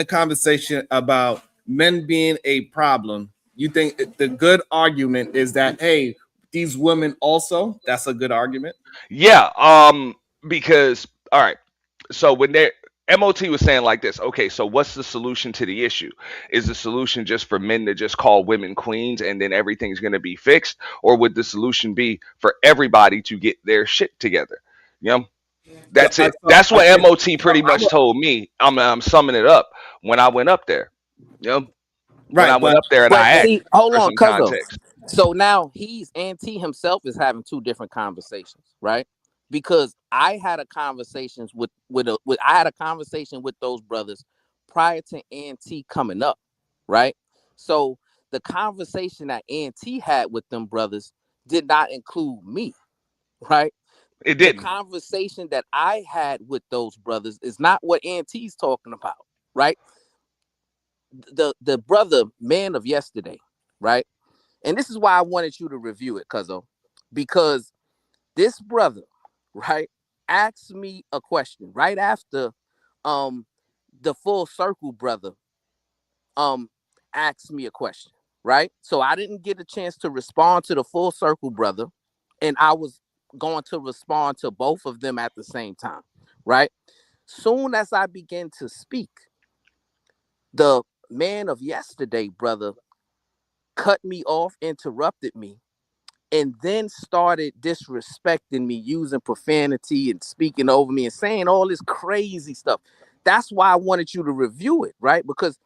a conversation about men being a problem, you think the good argument is that, hey, these women also, that's a good argument. Yeah, because all right, so when they MOT was saying like this, okay, so what's the solution to the issue? Is the solution just for men to just call women queens and then everything's going to be fixed, or would the solution be for everybody to get their shit together? You know, So, that's I, it. so That's what okay, MOT so pretty much told me. I'm summing it up when I went up there. You know, when I right, went but up there and But I asked see, hold for on, some cuzzo. context. So now he's anti himself is having two different conversations, right? Because I had a conversations with I had a conversation with those brothers prior to anti coming up, right? So the conversation that anti had with them brothers did not include me, right? It The didn't. conversation that I had with those brothers is not what anti's talking about, right? The brother man of yesterday, right? And this is why I wanted you to review it, cuzzo, because this brother, right, asked me a question right after um the full circle brother um asked me a question, right? So I didn't get a chance to respond to the full circle brother, and I was going to respond to both of them at the same time, right? Soon as I began to speak, the man of yesterday brother cut me off, interrupted me, and then started disrespecting me, using profanity and speaking over me and saying all this crazy stuff. That's why I wanted you to review it, right? Because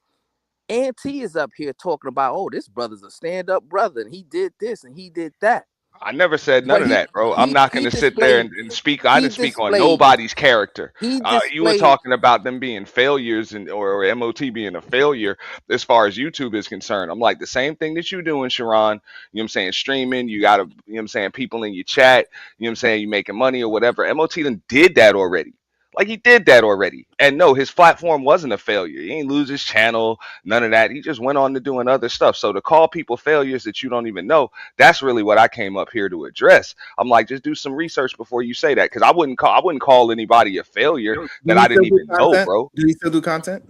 Auntie is up here talking about, oh, this brother's a stand-up brother, and he did this and he did that. I never said none But of he that, bro. I'm he not going he to sit there displayed and speak. I he didn't speak on displayed nobody's character. he You were displayed talking about them being failures and or MOT being a failure as far as YouTube is concerned. I'm like the same thing that you doing, Sharon. You know what I'm saying? Streaming, you got to, you know what I'm saying, people in your chat, you know what I'm saying, you making money or whatever. MOT then did that already. Like he did that already. And no, his platform wasn't a failure. He ain't lose his channel, none of that. He just went on to doing other stuff. So to call people failures that you don't even know, that's really what I came up here to address. I'm like, just do some research before you say that, because I wouldn't call anybody a failure do that he I didn't still do even know, content? bro. Do he still do content?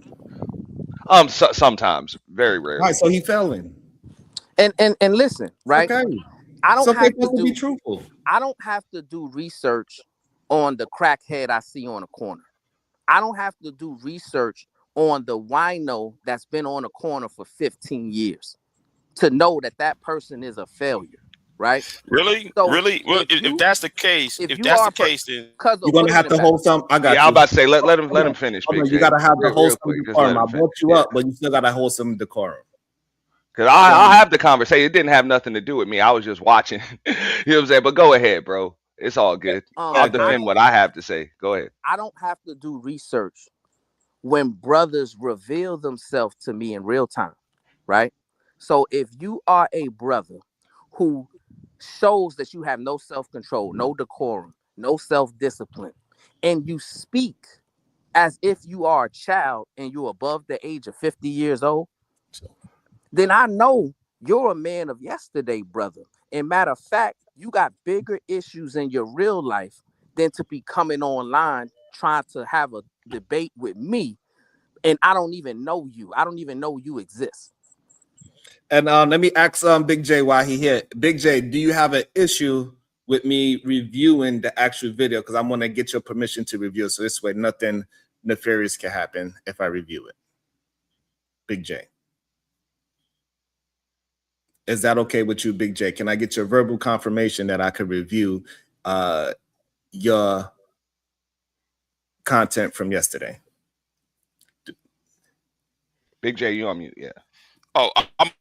Sometimes, very All right, rarely. so he failing. and listen, It's right? okay. I It's don't okay have for to us to be do truthful. I don't have to do research on the crackhead I see on a corner. I don't have to do research on the wino that's been on a corner for 15 years to know that that person is a failure, right? Really, So really. Well, if if you that's the case, if if you that's are the a per- case, then cuz You're put gonna it in have the to back. hold some. I Yeah, got I'm you. about to say let Hold him on, finish, hold Big on. You J. gotta have the Real, hold real some quick, just let decorum. him I finish. brought you Yeah. up, but you still gotta hold some decorum. Because So I'll have the conversation. It didn't have nothing to do with me. I was just watching. You know what I'm saying? But go ahead, bro. It's all good. I'll yeah, go I ahead. defend don't what I have to say. Go ahead. I don't have to do research when brothers reveal themselves to me in real time, right? So if you are a brother who shows that you have no self-control, no decorum, no self-discipline, and you speak as if you are a child and you're above the age of 50 years old, then I know you're a man of yesterday, brother. And matter of fact, you got bigger issues in your real life than to be coming online trying to have a debate with me. And I don't even know you. I don't even know you exist. And let me ask Big J why he here. Big J, do you have an issue with me reviewing the actual video? Because I'm gonna get your permission to review it, so this way nothing nefarious can happen if I review it. Big J, is that okay with you, Big J? Can I get your verbal confirmation that I could review your content from yesterday? Big J, you on mute. Yeah. oh, I'm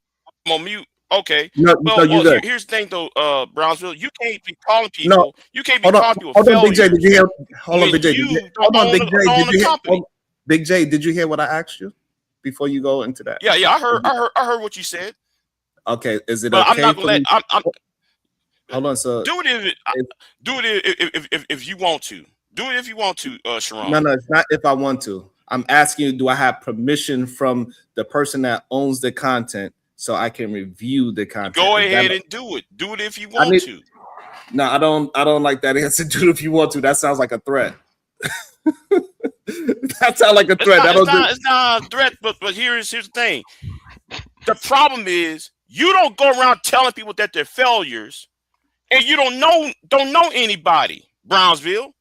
on mute. Okay. No, Well, no, you good. here's the thing though, Brownsville. You can't be calling No, people. You can't be hold on, calling people hold on, Big J. Did you failures hear? Hold on, when Big J. Did you, you hold don't on, own Big J. Did the you hear? company. Big J, did you hear what I asked you before you go into that? Yeah, yeah. I heard what you said. Okay, is it But I'm okay not gonna for let. me? I'm Hold on, so do it if, do it if you want to. Do it if you want to, no, Sharon. no, it's not if I want to. I'm asking you, do I have permission from the person that owns the content so I can review the content? Go Is that? ahead and do it. Do it if you I want mean, to. no, I don't. I don't like that answer. Do it if you want to. That sounds like a threat. That sounds like a threat. It's not a threat, but here's the thing. The problem is you don't go around telling people that they're failures, and you don't know anybody, Brownsville.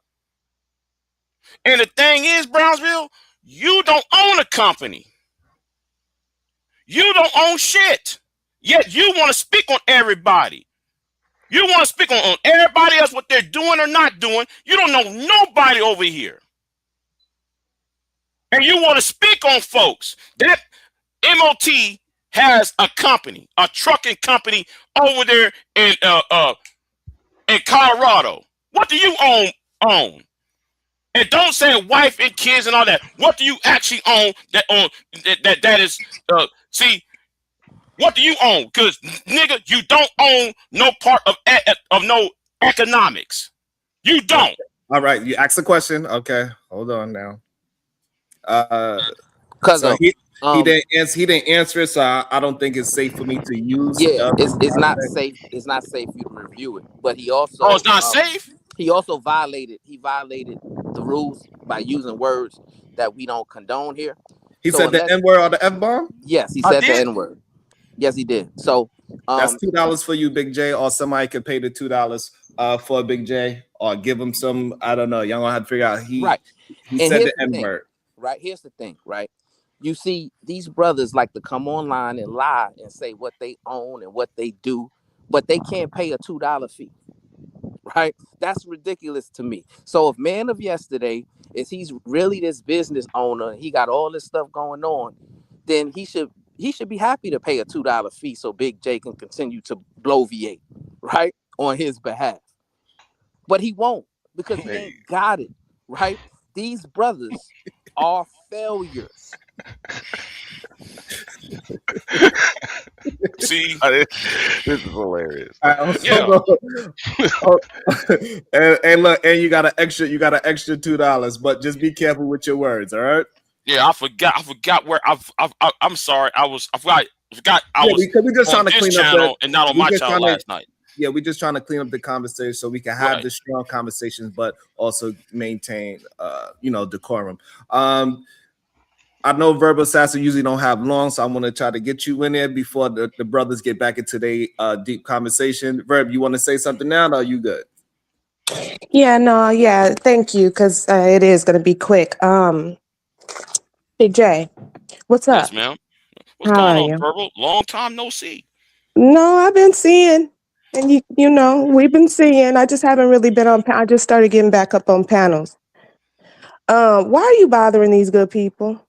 And the thing is, Brownsville, you don't own a company. You don't own shit. Yet you want to speak on everybody. You want to speak on everybody else, what they're doing or not doing. You don't know nobody over here. And you want to speak on folks. That MOT has a company, a trucking company over there in Colorado. What do you own? And don't say wife and kids and all that. What do you actually own that is see, what do you own? Because nigga, you don't own no part of no economics. You don't. All right, you asked the question. Okay, hold on now. Because he didn't answer it, so I don't think it's safe for me to use. Yeah, it's not safe. It's not safe for you to review it. But he also it's not safe. He also violated the rules by using words that we don't condone here. He said the N-word or the F-bomb? Yes, he said the N-word. Yes, he did. So that's $2 for you, Big J, or somebody could pay the $2 for Big J, or give him some. I don't know. Y'all gonna have to figure out. He said the N-word. Right. Here's the thing. Right. You see, these brothers like to come online and lie and say what they own and what they do, but they can't pay a $2 fee. Right. That's ridiculous to me. So if Man of Yesterday he's really this business owner, he got all this stuff going on, then he should be happy to pay a $2 fee so Big J can continue to bloviate, right, on his behalf. But he won't, because he ain't got it, right? These brothers are failures. See, this is hilarious. Yeah. and look, and you got an extra $2, but just be careful with your words, all right? Yeah, I forgot where I'm sorry. I forgot I was because we're just trying to clean up and not on my channel last night. Yeah, we're just trying to clean up the conversation so we can have the strong conversations, but also maintain, decorum. I know Verbal Assassin usually don't have long, so I'm going to try to get you in there before the brothers get back into their deep conversation. Verb, you want to say something now, or are you good? Yeah, thank you, because it is going to be quick. Big J, what's up? Yes, ma'am. What's going on, Verbal? Long time no see. No, I've been seeing. And we've been seeing. I just haven't really been on. I just started getting back up on panels. Why are you bothering these good people?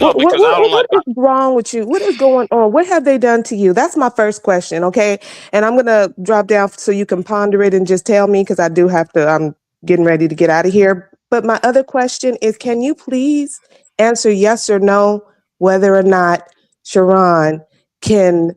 No, because what is wrong with you? What is going on? What have they done to you? That's my first question. Okay, and I'm gonna drop down so you can ponder it and just tell me, because I do have to. I'm getting ready to get out of here. But my other question is, can you please answer yes or no whether or not Sharon can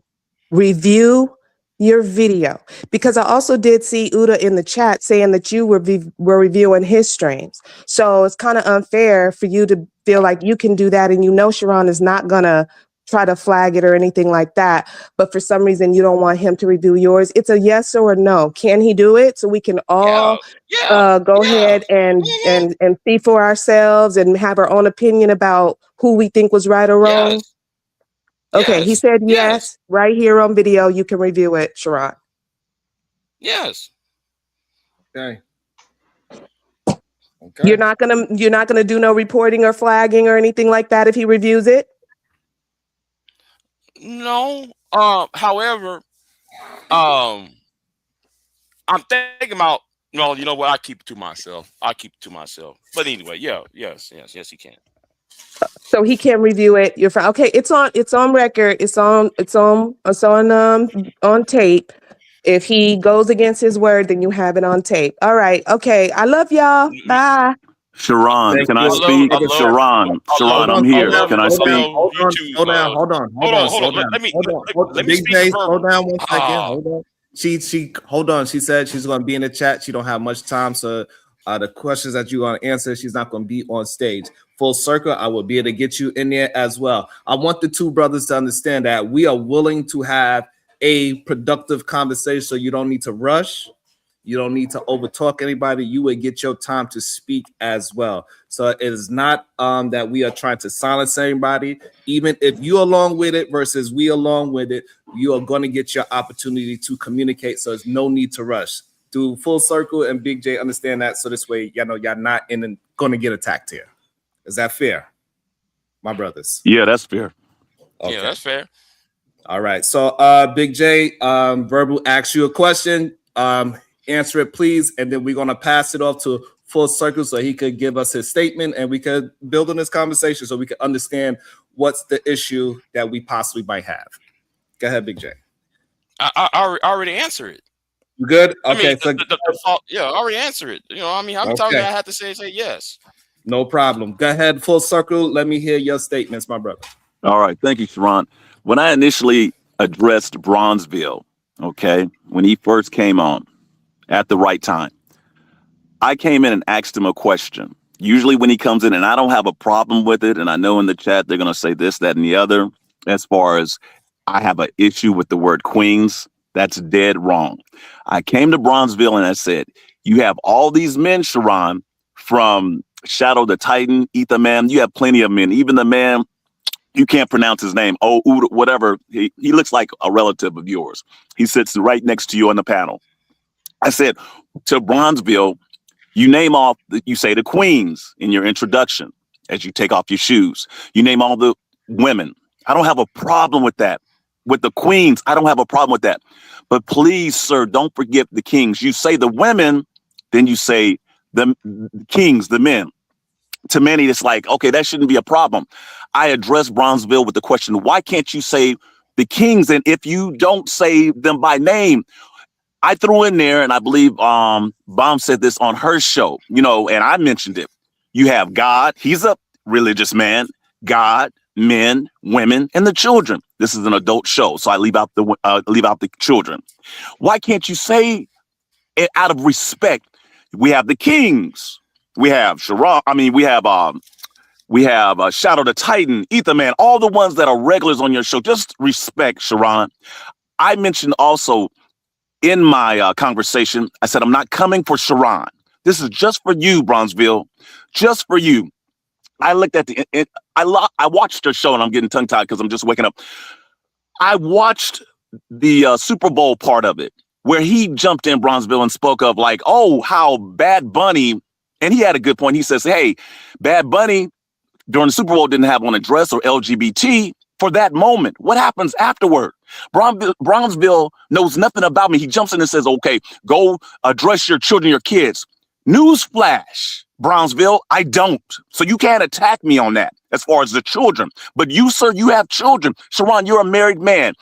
review your video? Because I also did see Uda in the chat saying that you were reviewing his streams. So it's kind of unfair for you to feel like you can do that, and Sharon is not gonna try to flag it or anything like that, but for some reason you don't want him to review yours. It's a yes or a no. Can he do it so we can all go ahead and see for ourselves and have our own opinion about who we think was right or wrong? Yes. Okay, he said yes. Right here on video, you can review it, Sharon. Yes. Okay. You're not gonna do no reporting or flagging or anything like that if he reviews it? No. However, I'm thinking about. Well, you know what? I keep it to myself. But anyway, yes, he can. So he can review it. You're fine. Okay, it's on record. It's on tape. If he goes against his word, then you have it on tape. All right. Okay. I love y'all. Bye. Sharon, can I speak? Sharon, I'm here. Can I speak? Hold on. Big J, hold down 1 second. Hold on. Hold on. She said she's going to be in the chat. She don't have much time, so the questions that you're going to answer, she's not going to be on stage. Full circle, I will be able to get you in there as well. I want the two brothers to understand that we are willing to have a productive conversation, so you don't need to rush. You don't need to overtalk anybody. You would get your time to speak as well. So it is not that we are trying to silence anybody. Even if you along with it versus we along with it, you are going to get your opportunity to communicate. So there's no need to rush. Do Full Circle and Big J understand that? So this way, y'all not going to get attacked here. Is that fair, my brothers? Yeah, that's fair. Okay. Yeah, that's fair. All right. So Big J, Verbal asks you a question. Answer it, please, and then we're going to pass it off to Full Circle so he could give us his statement and we could build on this conversation so we can understand what's the issue that we possibly might have. Go ahead, Big J. I already answered it. You good? I Okay. mean, the fault, yeah, I already answered it. You know, I mean, how many times do I have to say yes? No problem. Go ahead, Full Circle. Let me hear your statements, my brother. All right. Thank you, Sharon. When I initially addressed Bronzeville, okay, when he first came on at the right time, I came in and asked him a question. Usually when he comes in, and I don't have a problem with it, and I know in the chat they're going to say this, that, and the other, as far as I have an issue with the word queens, that's dead wrong. I came to Bronzeville and I said, you have all these men, Sharon, from Shadow the Titan, Ether Man, you have plenty of men, even the man, you can't pronounce his name, whatever, he looks like a relative of yours. He sits right next to you on the panel. I said, to Bronzeville, you name off, you say the queens in your introduction as you take off your shoes. You name all the women. I don't have a problem with that. With the queens, I don't have a problem with that. But please, sir, don't forget the kings. You say the women, then you say the kings, the men. To many, it's like, okay, that shouldn't be a problem. I addressed Bronzeville with the question, why can't you say the kings? And if you don't say them by name, I threw in there, and I believe Bomb said this on her show, you know, and I mentioned it. You have God, he's a religious man, God, men, women, and the children. This is an adult show, so I leave out the children. Why can't you say it out of respect? We have the kings, we have Sharon. I mean, we have Shadow the Titan, Ether Man, all the ones that are regulars on your show. Just respect, Sharon. I mentioned also in my conversation, I said, I'm not coming for Sharon. This is just for you, Bronzeville, just for you. I looked at I watched the show, and I'm getting tongue tied because I'm just waking up. I watched the Super Bowl part of it where he jumped in Bronzeville and spoke of like, oh, how Bad Bunny, and he had a good point. He says, hey, Bad Bunny during the Super Bowl didn't have on a dress or LGBT for that moment. What happens afterward? Bronzeville knows nothing about me. He jumps in and says, okay, go address your children, your kids. Newsflash, Bronzeville, I don't. So you can't attack me on that as far as the children. But you, sir, you have children. Sharon, you're a married man.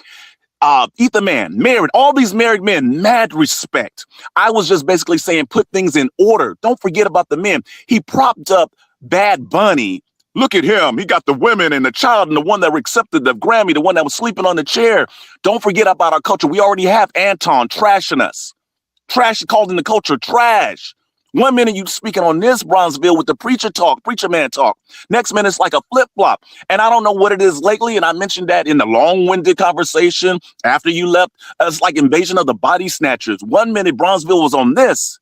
Ether Man, married, all these married men, mad respect. I was just basically saying put things in order. Don't forget about the men. He propped up Bad Bunny. Look at him. He got the women and the child and the one that accepted the Grammy, the one that was sleeping on the chair. Don't forget about our culture. We already have Anton trashing us. Trash called in the culture trash. 1 minute you speaking on this Bronzeville with the preacher man talk. Next minute it's like a flip-flop. And I don't know what it is lately. And I mentioned that in the long-winded conversation after you left. It's like Invasion of the Body Snatchers. 1 minute Bronzeville was on this.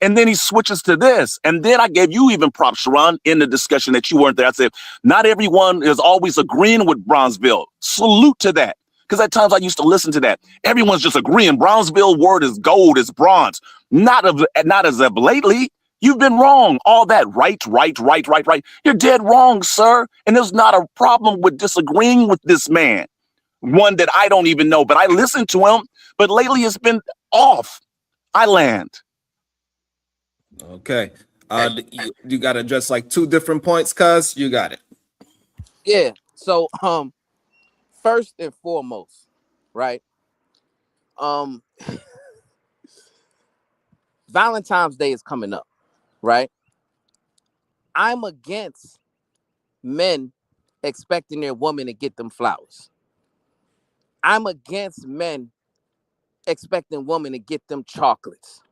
And then he switches to this. And then I gave you even props, Sharon, in the discussion that you weren't there. I said, not everyone is always agreeing with Bronzeville. Salute to that. Because at times I used to listen to that. Everyone's just agreeing. Bronzeville word is gold, is bronze. Not as of lately. You've been wrong. All that right. You're dead wrong, sir. And there's not a problem with disagreeing with this man. One that I don't even know, but I listen to him. But lately it's been off. I land. Okay. You got to address like 2 different points, cuz you got it. Yeah. So, first and foremost, right? Valentine's Day is coming up, right? I'm against men expecting their woman to get them flowers. I'm against men expecting women to get them chocolates.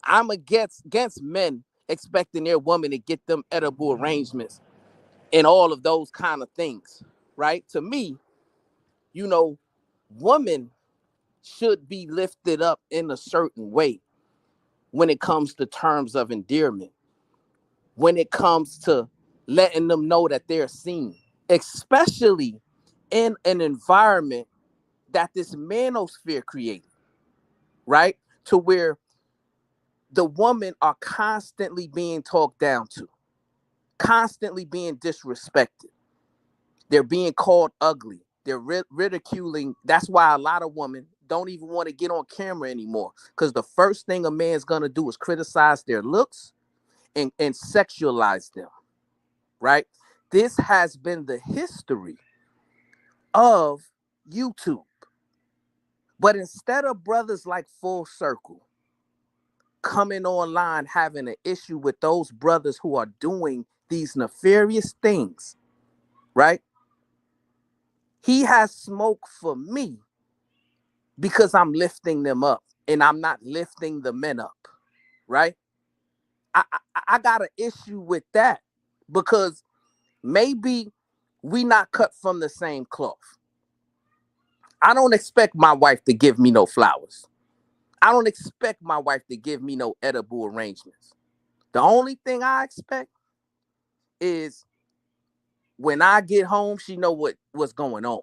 I'm against men expecting their woman to get them edible arrangements and all of those kind of things, right? To me, you know, women should be lifted up in a certain way. when it comes to terms of endearment, when it comes to letting them know that they're seen, especially in an environment that this manosphere created, right? To where the women are constantly being talked down to, constantly being disrespected. They're being called ugly. They're ridiculing. That's why a lot of women don't even want to get on camera anymore, because the first thing a man's going to do is criticize their looks and sexualize them, right? This has been the history of YouTube. But instead of brothers like Full Circle coming online having an issue with those brothers who are doing these nefarious things, right? He has smoke for me because I'm lifting them up and I'm not lifting the men up, right? I got an issue with that because maybe we not cut from the same cloth. I don't expect my wife to give me no flowers. I don't expect my wife to give me no edible arrangements. The only thing I expect is when I get home, she know what's going on.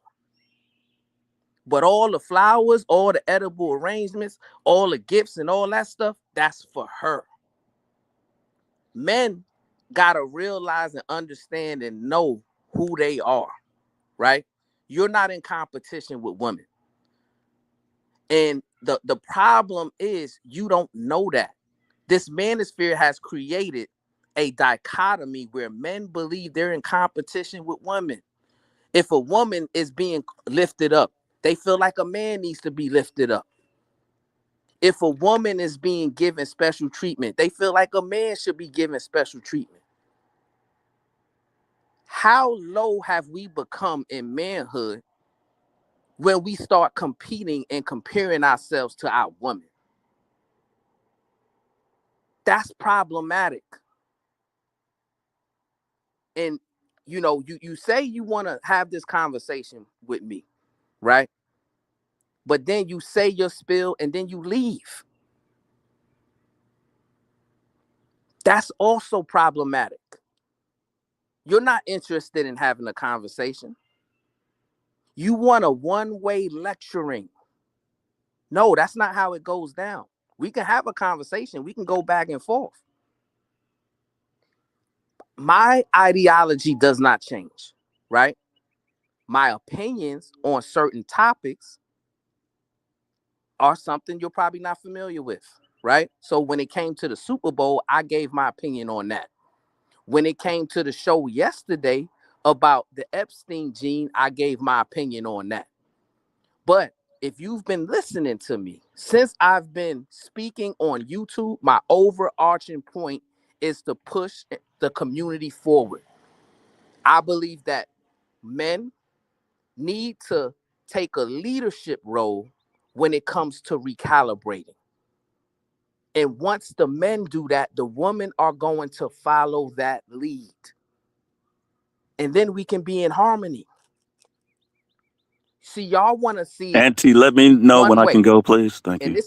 But all the flowers, all the edible arrangements, all the gifts and all that stuff, that's for her. Men gotta realize and understand and know who they are, right? You're not in competition with women. And the problem is you don't know that. This manosphere has created a dichotomy where men believe they're in competition with women. If a woman is being lifted up, they feel like a man needs to be lifted up. If a woman is being given special treatment, they feel like a man should be given special treatment. How low have we become in manhood when we start competing and comparing ourselves to our women? That's problematic. And you know, you say you want to have this conversation with me, right? But then you say your spill and then you leave. That's also problematic. You're not interested in having a conversation. You want a one-way lecturing. No, that's not how it goes down. We can have a conversation. We can go back and forth. My ideology does not change, right? My opinions on certain topics are something you're probably not familiar with, right? So when it came to the Super Bowl, I gave my opinion on that. When it came to the show yesterday about the Epstein gene, I gave my opinion on that. But if you've been listening to me since I've been speaking on YouTube, my overarching point is to push the community forward. I believe that men need to take a leadership role when it comes to recalibrating. And once the men do that, the women are going to follow that lead. And then we can be in harmony. See, y'all want to see Auntie, let me know one when I way. can go, please. Thank And you.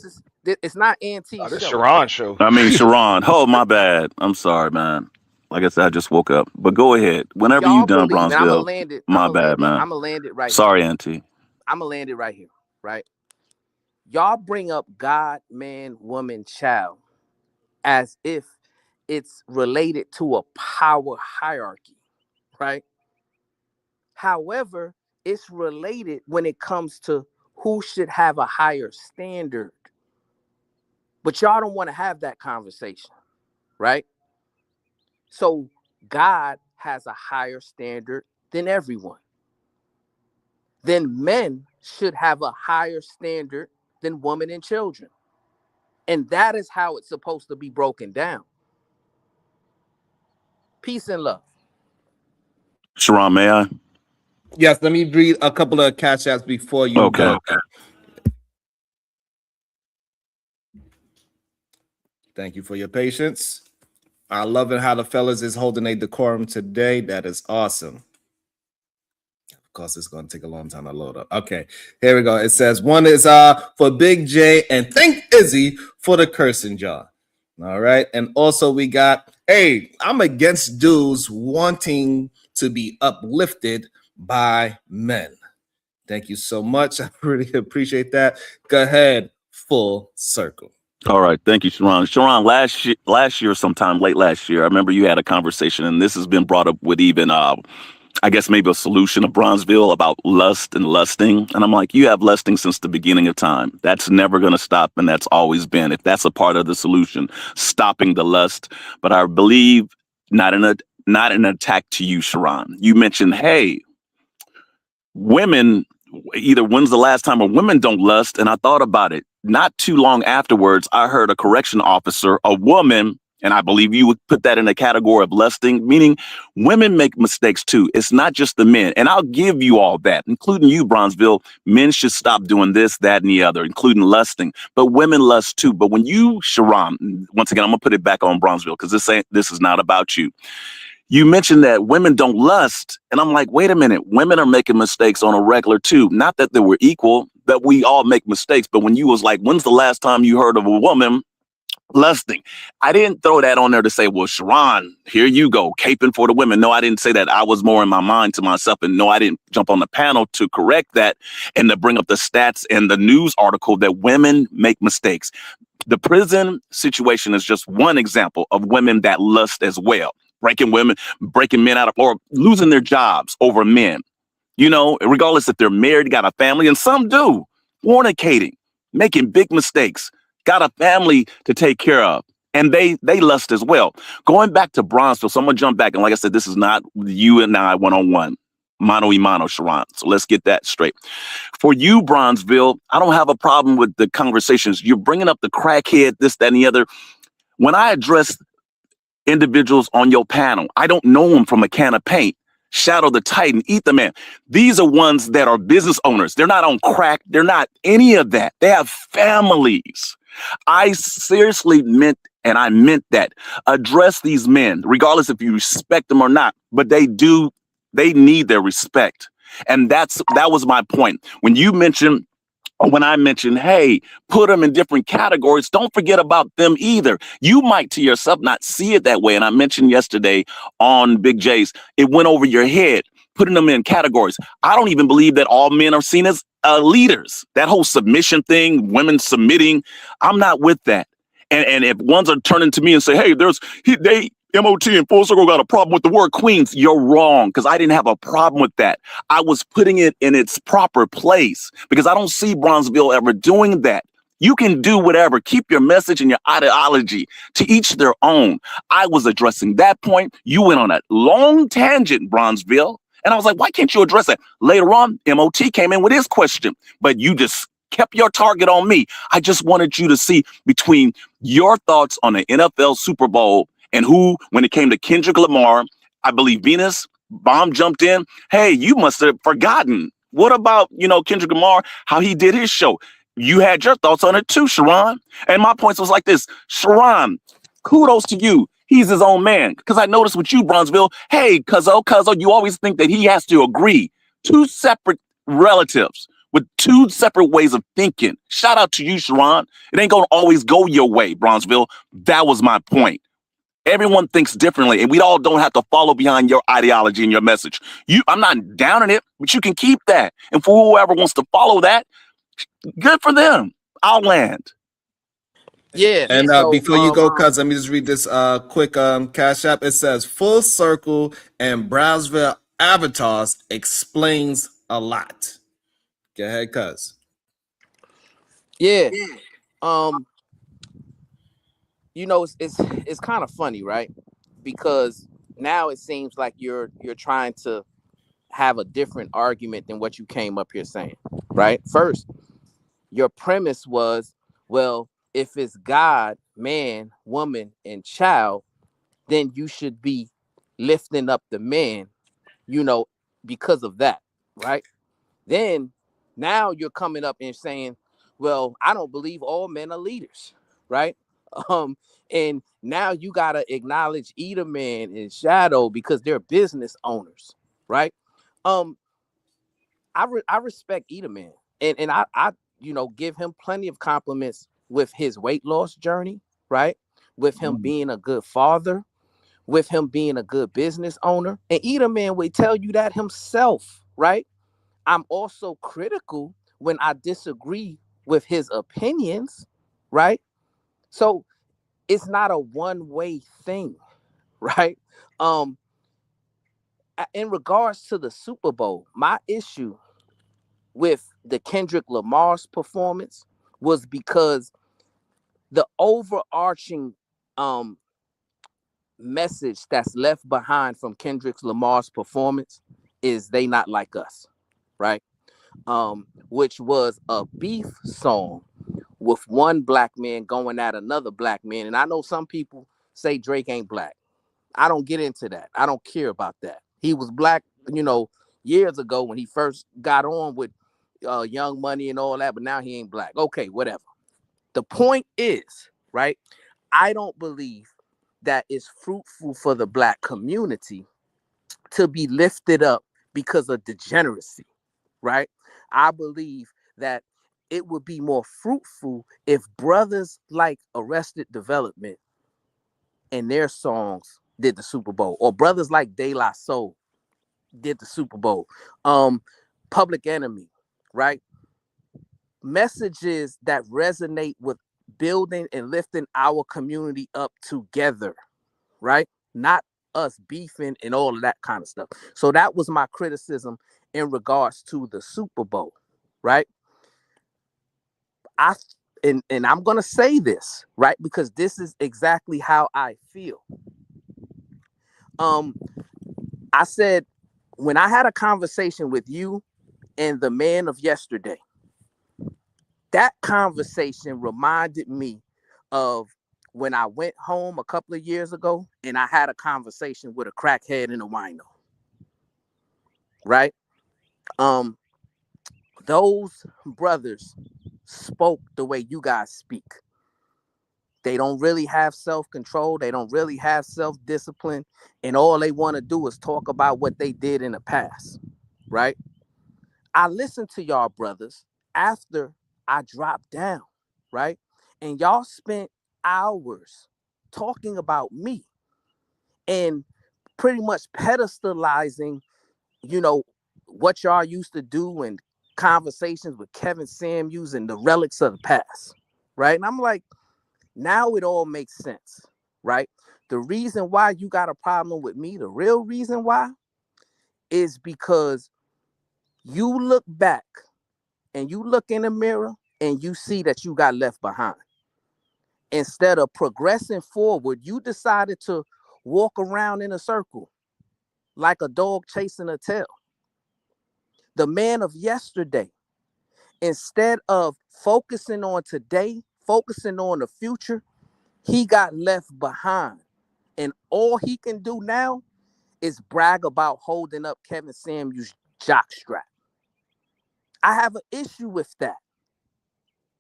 it's not Auntie's Oh, this show. Sharon show. I mean, Sharon. Oh, my bad. I'm sorry, man. Like I said, I just woke up. But go ahead. Whenever Y'all you done, believe, and I'm gonna Bronzeville. land it. My bad, man. I'm gonna land it right Sorry, here. Auntie. I'm gonna land it right here, right? Y'all bring up God, man, woman, child as if it's related to a power hierarchy, right? However, it's related when it comes to who should have a higher standard. But y'all don't want to have that conversation, right? So God has a higher standard than everyone. Then men should have a higher standard than women and children. And that is how it's supposed to be broken down. Peace and love. Sharon, may I? Yes, let me read a couple of cash apps before you go. Thank you for your patience. I love it how the fellas is holding a decorum today. That is awesome. Of course, it's going to take a long time to load up. Okay, here we go. It says one is for Big J, and thank Izzy for the cursing jar. All right. And also we got, hey, I'm against dudes wanting to be uplifted by men. Thank you so much. I really appreciate that. Go ahead, full circle. All right, thank you, Sharon. Sharon, last year, sometime late last year, I remember you had a conversation, and this has been brought up with even, I guess maybe a solution of Bronzeville about lust and lusting. And I'm like, you have lusting since the beginning of time. That's never going to stop, and that's always been. If that's a part of the solution, stopping the lust. But I believe not an attack to you, Sharon. You mentioned, hey, women, either when's the last time or women don't lust. And I thought about it. Not too long afterwards, I heard a correction officer, a woman, and I believe you would put that in the category of lusting, meaning women make mistakes too. It's not just the men. And I'll give you all that, including you, Bronzeville. Men should stop doing this, that, and the other, including lusting. But women lust too. But when you, Sharon, once again, I'm going to put it back on Bronzeville because this is not about you. You mentioned that women don't lust. And I'm like, wait a minute. Women are making mistakes on a regular too. Not that they were equal, that we all make mistakes. But when you was like, when's the last time you heard of a woman lusting? I didn't throw that on there to say, well, Sharon, here you go, caping for the women. No, I didn't say that. I was more in my mind to myself. And no, I didn't jump on the panel to correct that and to bring up the stats and the news article that women make mistakes. The prison situation is just one example of women that lust as well. Breaking men out of, or losing their jobs over men, you know, regardless if they're married, got a family, and some do, fornicating, making big mistakes, got a family to take care of, and they lust as well. Going back to Bronzeville, so I'm gonna jump back, and like I said, this is not you and I one-on-one, mano y mano, Sharon. So let's get that straight. For you, Bronzeville, I don't have a problem with the conversations. You're bringing up the crackhead, this, that, and the other. When I address individuals on your panel, I don't know them from a can of paint. Shadow the Titan, Eat the Man. These are ones that are business owners. They're not on crack. They're not any of that. They have families. I seriously meant, and I meant that. Address these men, regardless if you respect them or not, but they need their respect. And that was my point. When you mentioned, or when I mentioned, hey, put them in different categories, don't forget about them either. You might to yourself not see it that way. And I mentioned yesterday on Big J's, it went over your head, putting them in categories. I don't even believe that all men are seen as leaders. That whole submission thing, women submitting, I'm not with that. And if ones are turning to me and say, hey, they MOT and Full Circle got a problem with the word queens, you're wrong, because I didn't have a problem with that. I was putting it in its proper place because I don't see Bronzeville ever doing that. You can do whatever. Keep your message and your ideology, to each their own. I was addressing that point. You went on a long tangent, Bronzeville. And I was like, why can't you address that? Later on, MOT came in with his question, but you just kept your target on me. I just wanted you to see between your thoughts on the NFL Super Bowl and who, when it came to Kendrick Lamar, I believe Venus Bomb jumped in. Hey, you must have forgotten. What about, Kendrick Lamar, how he did his show? You had your thoughts on it too, Sharon. And my points was like this. Sharon, kudos to you. He's his own man. Because I noticed with you, Bronzeville, hey, Cuzzo, you always think that he has to agree. Two separate relatives with two separate ways of thinking. Shout out to you, Sharon. It ain't going to always go your way, Bronzeville. That was my point. Everyone thinks differently, and we all don't have to follow behind your ideology and your message. I'm not down in it, but you can keep that. And for whoever wants to follow that, good for them. I'll land. Yeah. And so, before you go, cuz let me just read this quick Cash App. It says Full Circle and Brownsville avatars explains a lot. Go ahead, cuz. Yeah. It's kind of funny, right? Because now it seems like you're trying to have a different argument than what you came up here saying, right? First, your premise was, well, if it's God, man, woman, and child, then you should be lifting up the man, because of that, right? Then now you're coming up and saying, well, I don't believe all men are leaders, right? And now you gotta acknowledge Edelman and Shadow because they're business owners, right? I respect Edelman, and I give him plenty of compliments with his weight loss journey, right? with him being a good father, with him being a good business owner. And Eda Man would tell you that himself, right? I'm also critical when I disagree with his opinions, right? So it's not a one-way thing, right? In regards to the Super Bowl, my issue with the Kendrick Lamar's performance was because the overarching message that's left behind from Kendrick Lamar's performance is they not like us, right? Which was a beef song with one black man going at another black man. And I know some people say Drake ain't black. I don't get into that. I don't care about that. He was black, years ago when he first got on with Young Money and all that, but now he ain't black. Okay, whatever. The point is, right? I don't believe that it's fruitful for the black community to be lifted up because of degeneracy, right? I believe that it would be more fruitful if brothers like Arrested Development and their songs did the Super Bowl, or brothers like De La Soul did the Super Bowl. Public Enemy, right? Messages that resonate with building and lifting our community up together, right? Not us beefing and all of that kind of stuff. So that was my criticism in regards to the Super Bowl, right? And I'm gonna say this, right? Because this is exactly how I feel. I said when I had a conversation with you and the man of yesterday, that conversation reminded me of when I went home a couple of years ago and I had a conversation with a crackhead and a wino, right? Those brothers spoke the way you guys speak. They don't really have self-control. They don't really have self-discipline. And all they want to do is talk about what they did in the past, right? I listened to y'all brothers after I dropped down, right? And y'all spent hours talking about me and pretty much pedestalizing, what y'all used to do and conversations with Kevin Samuels and the relics of the past, right? And I'm like, now it all makes sense, right? The reason why you got a problem with me, the real reason why, is because you look back and you look in the mirror and you see that you got left behind. Instead of progressing forward, you decided to walk around in a circle like a dog chasing a tail. The man of yesterday, instead of focusing on today, focusing on the future, he got left behind. And all he can do now is brag about holding up Kevin Samuels' jockstrap. I have an issue with that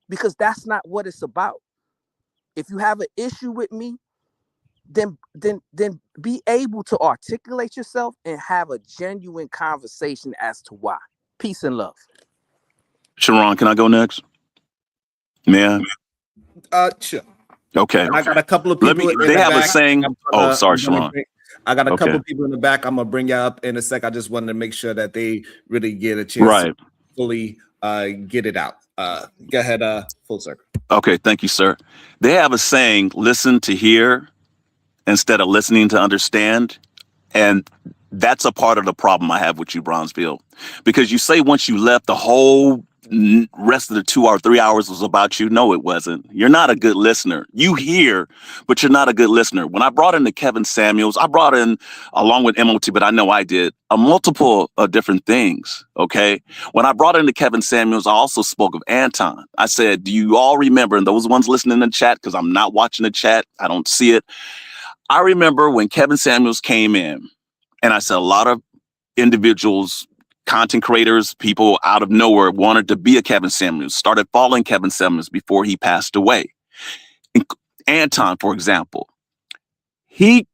because that's not what it's about. If you have an issue with me, then be able to articulate yourself and have a genuine conversation as to why. Peace and love. Sharon, can I go next? Yeah. Sure. Okay. And I got a couple of people. They have a saying. Sorry, Sharon. I got a couple of people in the back. I'm gonna bring you up in a sec. I just wanted to make sure that they really get a chance to fully get it out. Go ahead, full circle. Okay, thank you, sir. They have a saying, listen to hear instead of listening to understand. And that's a part of the problem I have with you, Bronzeville. Because you say once you left, the whole rest of the 2 or 3 hours was about you. No, it wasn't. You're not a good listener. You hear, but you're not a good listener. When I brought in the Kevin Samuels, I brought in, along with MOT, but I know I did, a multiple of different things, okay? When I brought in the Kevin Samuels, I also spoke of Anton. I said, do you all remember, and those ones listening in the chat, because I'm not watching the chat, I don't see it. I remember when Kevin Samuels came in, and I said a lot of individuals, content creators, people out of nowhere wanted to be a Kevin Samuels, started following Kevin Samuels before he passed away. Anton, for example, he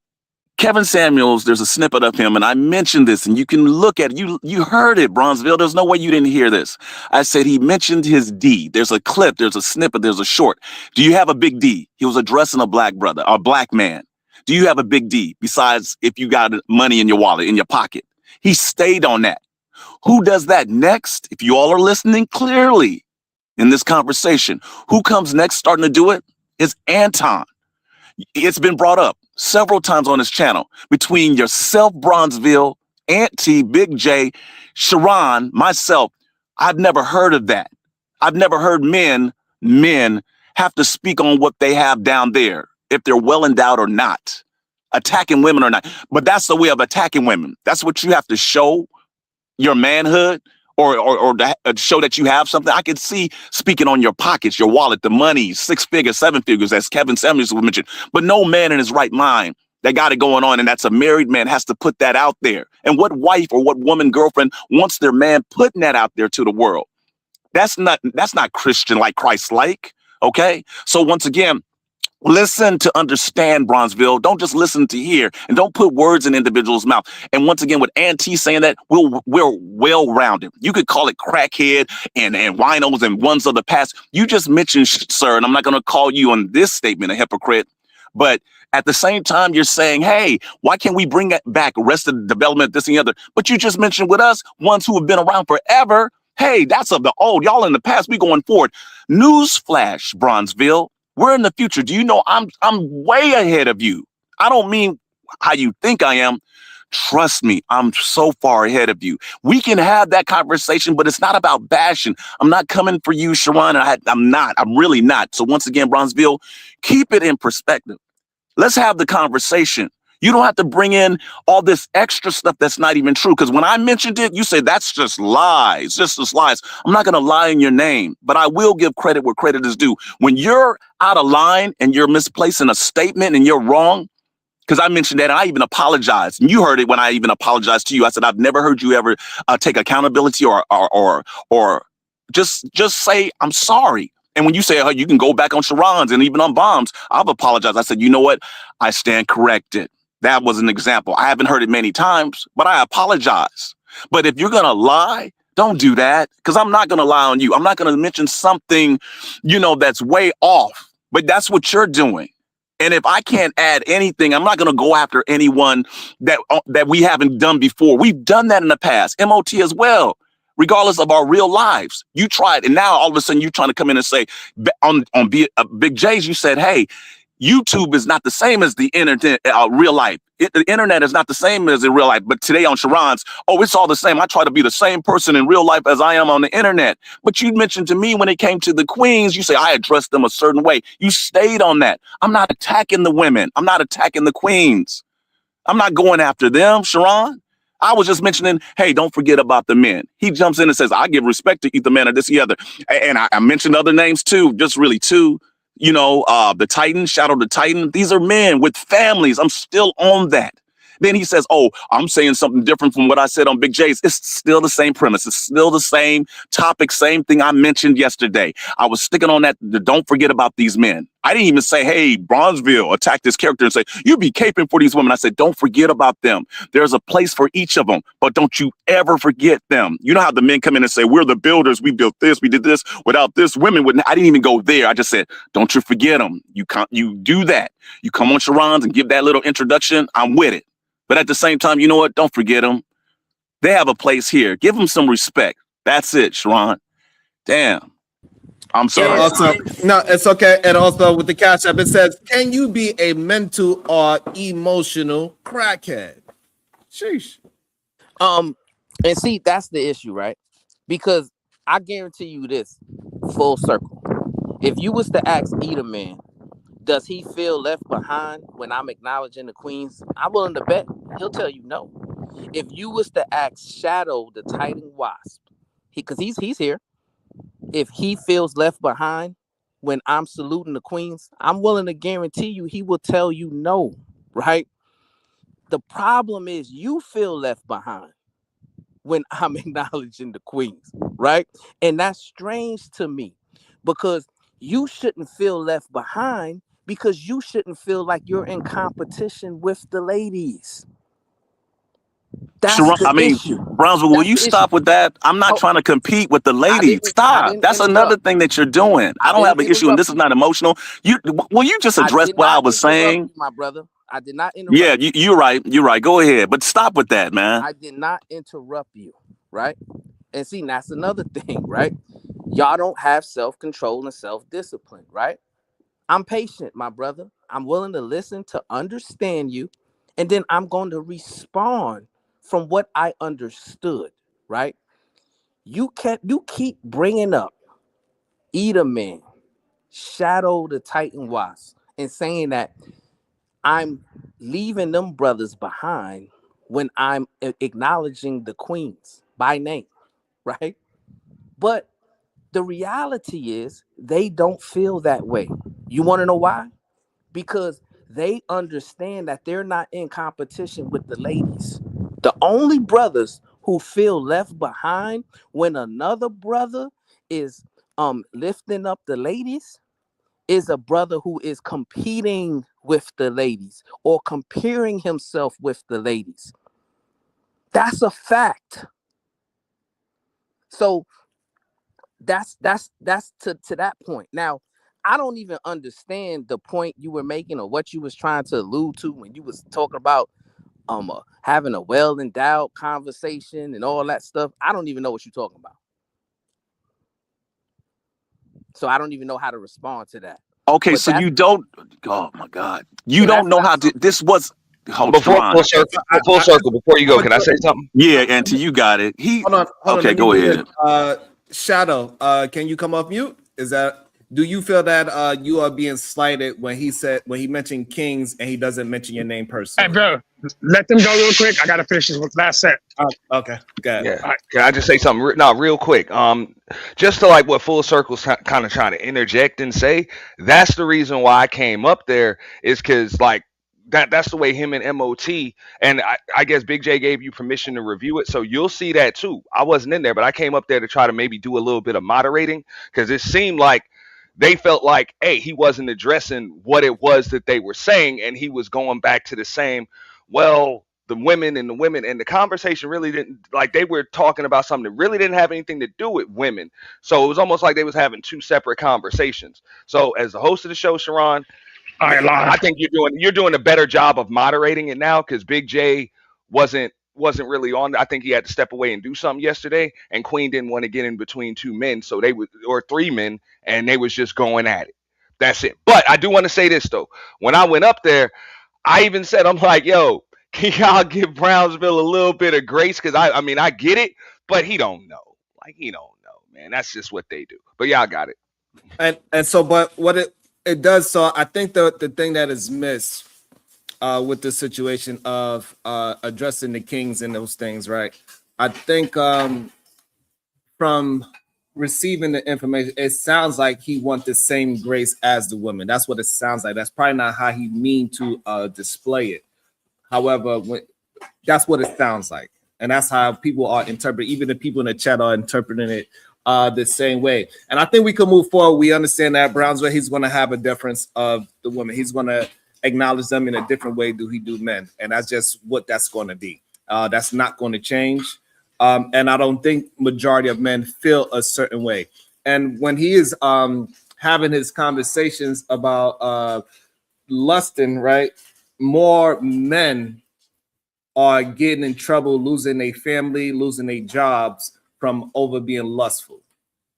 Kevin Samuels, there's a snippet of him, and I mentioned this, and you can look at it. You heard it, Bronzeville. There's no way you didn't hear this. I said he mentioned his D. There's a clip, there's a snippet, there's a short. Do you have a big D? He was addressing a black brother, a black man. Do you have a big D besides if you got money in your wallet, in your pocket? He stayed on that. Who does that next? If you all are listening clearly in this conversation, who comes next starting to do it? Is Anton. It's been brought up several times on this channel between yourself, Bronzeville, Aunt T, Big J, Sharon, myself. I've never heard of that. I've never heard men have to speak on what they have down there, if they're well endowed or not, attacking women or not. But that's the way of attacking women. That's what you have to show your manhood or show that you have something. I can see speaking on your pockets, your wallet, the money, 6 figures, 7 figures, as Kevin Samuels mentioned. But no man in his right mind that got it going on, and that's a married man, has to put that out there. And what wife or what woman, girlfriend wants their man putting that out there to the world? That's not Christian like, Christ-like. Okay. So once again, listen to understand, Bronzeville. Don't just listen to hear, and don't put words in individuals' mouth. And once again, with Auntie saying that, we're well-rounded. You could call it crackhead and winos and ones of the past. You just mentioned, sir, and I'm not going to call you on this statement a hypocrite, but at the same time, you're saying, hey, why can't we bring back Arrested Development, this and the other? But you just mentioned with us, ones who have been around forever. Hey, that's of the old. Y'all in the past, we going forward. Newsflash, Bronzeville. We're in the future. Do you know I'm way ahead of you? I don't mean how you think I am. Trust me, I'm so far ahead of you. We can have that conversation, but it's not about bashing. I'm not coming for you, Sharon. I'm really not. So once again, Bronzeville, keep it in perspective. Let's have the conversation. You don't have to bring in all this extra stuff that's not even true. Because when I mentioned it, you say that's just lies, just lies. I'm not going to lie in your name, but I will give credit where credit is due. When you're out of line and you're misplacing a statement and you're wrong, because I mentioned that, and I even apologized. And you heard it when I even apologized to you. I said, I've never heard you ever take accountability or just say, I'm sorry. And when you say, oh, you can go back on Sharon's and even on Bombs, I've apologized. I said, you know what? I stand corrected. That was an example. I haven't heard it many times, but I apologize. But if you're going to lie, don't do that, because I'm not going to lie on you. I'm not going to mention something, that's way off, but that's what you're doing. And if I can't add anything, I'm not going to go after anyone that we haven't done before. We've done that in the past, MOT as well, regardless of our real lives. You tried, and now all of a sudden you're trying to come in and say, on Big J's, you said, hey, YouTube is not the same as the internet, real life. The internet is not the same as in real life. But today on Sharon's, it's all the same. I try to be the same person in real life as I am on the internet. But you mentioned to me when it came to the queens, you say, I addressed them a certain way. You stayed on that. I'm not attacking the women. I'm not attacking the queens. I'm not going after them, Sharon. I was just mentioning, hey, don't forget about the men. He jumps in and says, I give respect to either man or this or the other. And I mentioned other names too, just really two. The Titan, Shadow the Titan. These are men with families. I'm still on that. Then he says, I'm saying something different from what I said on Big J's. It's still the same premise. It's still the same topic, same thing I mentioned yesterday. I was sticking on that. Don't forget about these men. I didn't even say, hey, Bronzeville, attack this character and say, you be caping for these women. I said, don't forget about them. There's a place for each of them, but don't you ever forget them. You know how the men come in and say, we're the builders. We built this. We did this. Without this, women wouldn't. I didn't even go there. I just said, don't you forget them. You do that. You come on Sharon's and give that little introduction. I'm with it. But at the same time, you know what? Don't forget them. They have a place here. Give them some respect. That's it, Sharon. Damn. I'm sorry. Also, no, it's okay. And also with the Cash App, it says, can you be a mental or emotional crackhead? Sheesh. And see, that's the issue, right? Because I guarantee you this, full circle. If you was to ask either man, does he feel left behind when I'm acknowledging the queens? I'm willing to bet he'll tell you no. If you was to ask Shadow the Titan Wasp, because he's here, if he feels left behind when I'm saluting the queens, I'm willing to guarantee you he will tell you no, right? The problem is you feel left behind when I'm acknowledging the queens, right? And that's strange to me because you shouldn't feel left behind because you shouldn't feel like you're in competition with the ladies. That's Sharon, the I mean, issue. Brownsville, will That's you the issue. stop with that? I'm not Oh, trying to compete with the I ladies. didn't Stop. That's another interrupt. thing that you're doing. I I don't have didn't an issue, and interrupt this is you. not emotional. Will you just I address did what I not was interrupt saying? you, my brother. I did not interrupt Yeah, you. you're right. You're right. Go ahead, but stop with that, man. I did not interrupt you, right? And see, that's another thing, right? Y'all don't have self-control and self-discipline, right? I'm patient, my brother. I'm willing to listen, to understand you, and then I'm going to respond from what I understood, right? You keep bringing up Edelman, Shadow the Titan Wasp, and saying that I'm leaving them brothers behind when I'm acknowledging the queens by name, right? But the reality is they don't feel that way. You want to know why? Because they understand that they're not in competition with the ladies. The only brothers who feel left behind when another brother is lifting up the ladies is a brother who is competing with the ladies or comparing himself with the ladies. That's a fact. So that's to that point. Now, I don't even understand the point you were making or what you was trying to allude to when you was talking about having a well-endowed conversation and all that stuff. I don't even know what you're talking about. So I don't even know how to respond to that. Okay, But so that's, you don't. Oh my God, you so don't that's know not how to. something. This was. Oh, Before Sharon. full circle, before you go, can I say something? Yeah, Auntie, you got it. Hold on. Okay, Let me go do ahead. this. Shadow, can you come off mute? Do you feel that you are being slighted when he mentioned Kings and he doesn't mention your name Hey, personally? bro, let them go real quick. I gotta finish this last set. Okay, good. Yeah. All right. Can I just say something? No, real quick. Just to like what Full Circle's kind of trying to interject and say. That's the reason why I came up there is because like that's the way him and MOT and I guess Big J gave you permission to review it, so you'll see that too. I wasn't in there, but I came up there to try to maybe do a little bit of moderating because it seemed like they felt like, hey, he wasn't addressing what it was that they were saying, and he was going back to the same. Well, the women and the conversation really didn't like they were talking about something that really didn't have anything to do with women. So it was almost like they was having two separate conversations. So as the host of the show, Sharon, All right, I Lon. think you're doing a better job of moderating it now because Big J wasn't really on. I think he had to step away and do something yesterday, and Queen didn't want to get in between two men, so they would or three men, and they was just going at it. That's it. But I do want to say this though. When I went up there, I even said, I'm like, yo, can y'all give Brownsville a little bit of grace? Because I mean, I get it, but he don't know. Like, he don't know, man. That's just what they do. But y'all got it. And so, but what it does, so I think the thing that is missed with the situation of addressing the Kings and those things, right? I think from receiving the information, it sounds like he wants the same grace as the women. That's what it sounds like. That's probably not how he mean to display it. However, that's what it sounds like, and that's how people are interpreting. Even the people in the chat are interpreting it the same way. And I think we can move forward. We understand that Brownsville, he's going to have a difference of the women. He's going to acknowledge them in a different way do he do men, and that's just what that's going to be. That's not going to change. And I don't think majority of men feel a certain way. And when he is having his conversations about lusting, right? More men are getting in trouble, losing their family, losing their jobs from over being lustful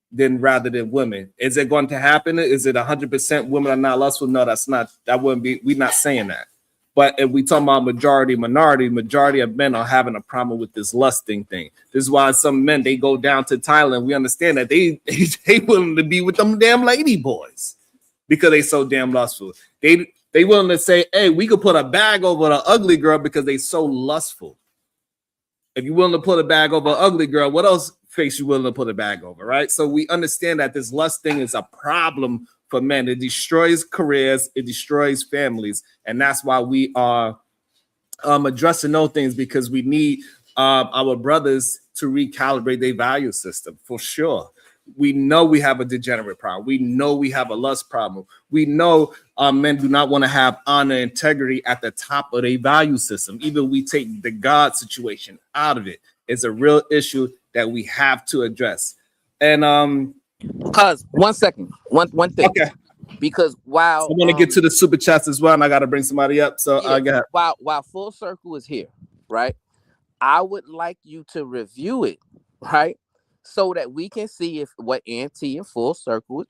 than rather than women. Is it going to happen? Is it 100% women are not lustful? No, that's not. That wouldn't be. We're not saying that. But if we talk about majority of men are having a problem with this lusting thing. This is why some men, they go down to Thailand. We understand that they willing to be with them damn lady boys because they so damn lustful. They willing to say, hey, we could put a bag over the ugly girl because they so lustful. If you're willing to put a bag over an ugly girl, what else face you willing to put a bag over, right? So we understand that this lust thing is a problem for men. It destroys careers, it destroys families, and that's why we are addressing those things, because we need our brothers to recalibrate their value system for sure. We know we have a degenerate problem. We know we have a lust problem. We know men do not want to have honor and integrity at the top of their value system. Even we take the God situation out of it. It's a real issue that we have to address. And Because one thing. okay, Because I while want to get to the super chats as well, and I got to bring somebody up. So go ahead. while Full Circle is here, right? I would like you to review it, right? So that we can see if what Auntie and Full Circle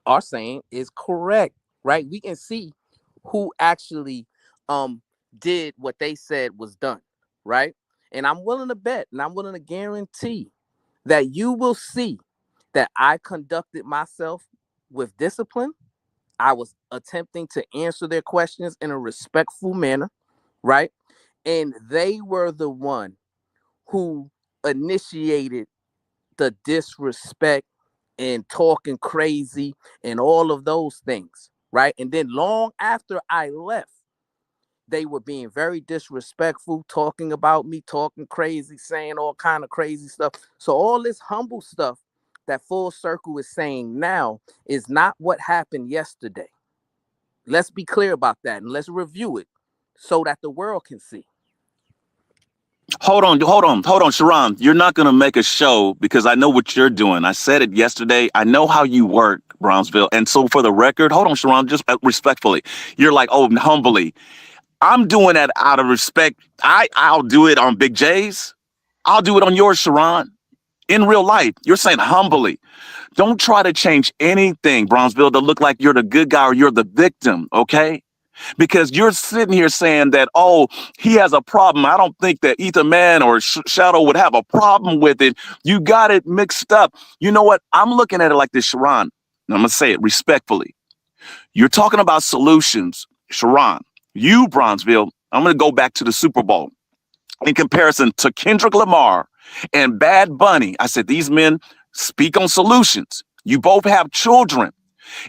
are saying is correct, right? We can see who actually did what they said was done, right? And I'm willing to bet, and I'm willing to guarantee that you will see that I conducted myself with discipline. I was attempting to answer their questions in a respectful manner, right? And they were the one who initiated the disrespect and talking crazy and all of those things, right? And then long after I left, they were being very disrespectful, talking about me, talking crazy, saying all kind of crazy stuff. So all this humble stuff that Full Circle is saying now is not what happened yesterday. Let's be clear about that, and let's review it so that the world can see. Hold on, Sharon. You're not going to make a show because I know what you're doing. I said it yesterday. I know how you work, Brownsville. And so for the record, hold on, Sharon, just respectfully. You're like, oh, humbly. I'm doing that out of respect. I'll do it on Big J's. I'll do it on yours, Sharon. In real life, you're saying humbly. Don't try to change anything, Brownsville, to look like you're the good guy or you're the victim, okay? Because you're sitting here saying that, oh, he has a problem. I don't think that Ether Man or Shadow would have a problem with it. You got it mixed up. You know what? I'm looking at it like this, Sharon. And I'm going to say it respectfully. You're talking about solutions, Sharon. You, Brownsville, I'm going to go back to the Super Bowl. In comparison to Kendrick Lamar and Bad Bunny, I said, these men speak on solutions. You both have children.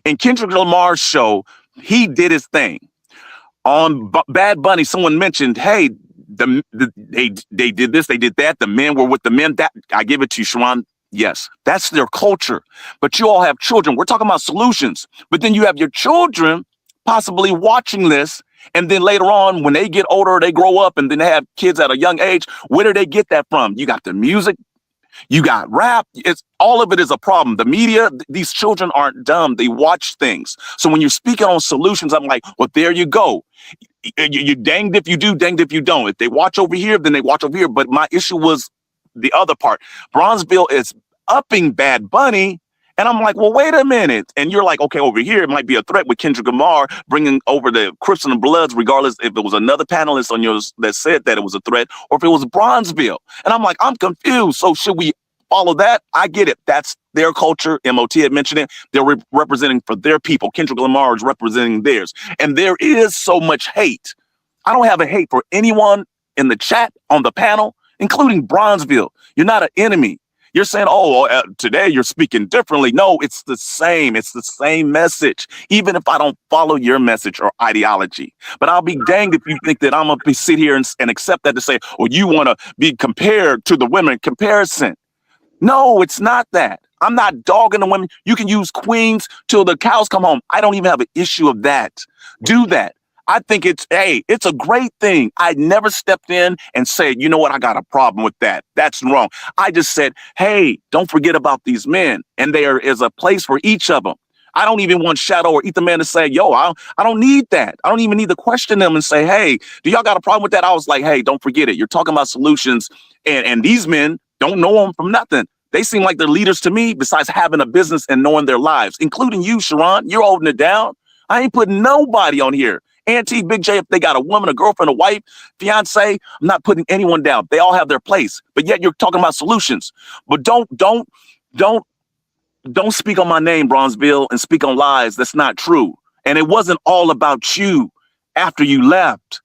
In Kendrick Lamar's show, he did his thing. On Bad Bunny, someone mentioned, hey, they did this, they did that. The men were with the men. That I give it to you, Sharon. Yes, that's their culture. But you all have children. We're talking about solutions. But then you have your children possibly watching this. And then later on, when they get older, they grow up and then they have kids at a young age. Where do they get that from? You got the music. You got rap. It's all of it is a problem. The media, these children aren't dumb. They watch things. So when you're speaking on solutions, I'm like, well, there you go. You danged if you do, danged if you don't. If they watch over here, then they watch over here. But my issue was the other part. Bronzeville is upping Bad Bunny. And I'm like, well, wait a minute. And you're like, okay, over here, it might be a threat with Kendrick Lamar bringing over the Crips and the Bloods, regardless if it was another panelist on yours that said that it was a threat or if it was Bronzeville. And I'm like, I'm confused. So should we follow that? I get it. That's their culture. MOT had mentioned it. They're representing for their people. Kendrick Lamar is representing theirs. And there is so much hate. I don't have a hate for anyone in the chat, on the panel, including Bronzeville. You're not an enemy. You're saying, oh, today you're speaking differently. No, it's the same. It's the same message, even if I don't follow your message or ideology. But I'll be danged if you think that I'm going to sit here and accept that to say, oh, you want to be compared to the women comparison. No, it's not that. I'm not dogging the women. You can use queens till the cows come home. I don't even have an issue of that. Do that. I think it's a great thing. I never stepped in and said, you know what, I got a problem with that. That's wrong. I just said, hey, don't forget about these men. And there is a place for each of them. I don't even want Shadow or Ether Man to say, yo, I don't need that. I don't even need to question them and say, hey, do y'all got a problem with that? I was like, hey, don't forget it. You're talking about solutions. And these men don't know them from nothing. They seem like they're leaders to me besides having a business and knowing their lives, including you, Sharon. You're holding it down. I ain't putting nobody on here. Auntie, Big J, if they got a woman, a girlfriend, a wife, fiance, I'm not putting anyone down. They all have their place. But yet you're talking about solutions. But don't speak on my name, Bronzeville, and speak on lies. That's not true. And it wasn't all about you after you left.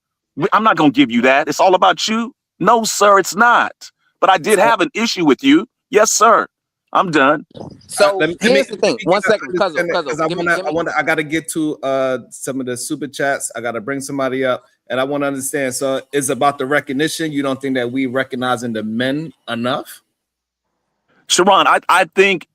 I'm not going to give you that. It's all about you. No, sir, it's not. But I did have an issue with you. Yes, sir. I'm done. So here's the thing. 1 second, cousin. I got to get to some of the super chats. I got to bring somebody up, and I want to understand. So it's about the recognition. You don't think that we recognizing the men enough? Sharon, I think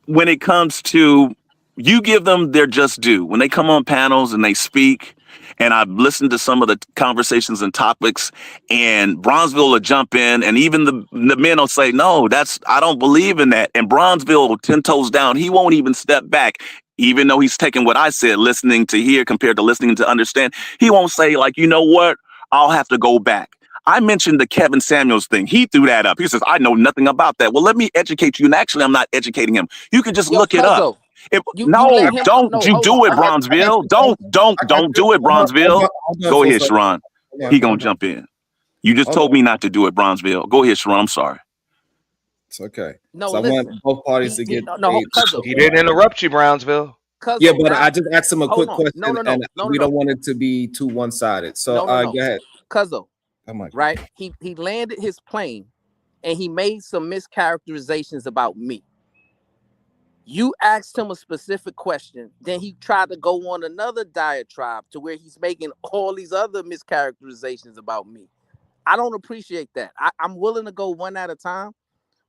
when it comes to, you give them their just due. When they come on panels and they speak, and I've listened to some of the conversations and topics, and Bronzeville will jump in, and even the men will say, no, I don't believe in that. And Bronzeville, 10 toes down, he won't even step back, even though he's taking what I said, listening to hear compared to listening to understand. He won't say, like, you know what, I'll have to go back. I mentioned the Kevin Samuels thing. He threw that up. He says, I know nothing about that. Well, let me educate you. And actually, I'm not educating him. You can just look it up. No, don't you do it, Bronzeville. Don't do it, Bronzeville. Go ahead, Sharon. He gonna jump in. You just told me not to do it, Bronzeville. Go ahead, Sharon. I'm sorry. It's okay. No, so I want both parties to get. He didn't interrupt you, Brownsville. Yeah, but I just asked him a quick question, and we don't want it to be too one-sided. So go ahead. Cuzzo, right? He landed his plane, and he made some mischaracterizations about me. You asked him a specific question, then he tried to go on another diatribe to where he's making all these other mischaracterizations about me. I don't appreciate that. I'm willing to go one at a time,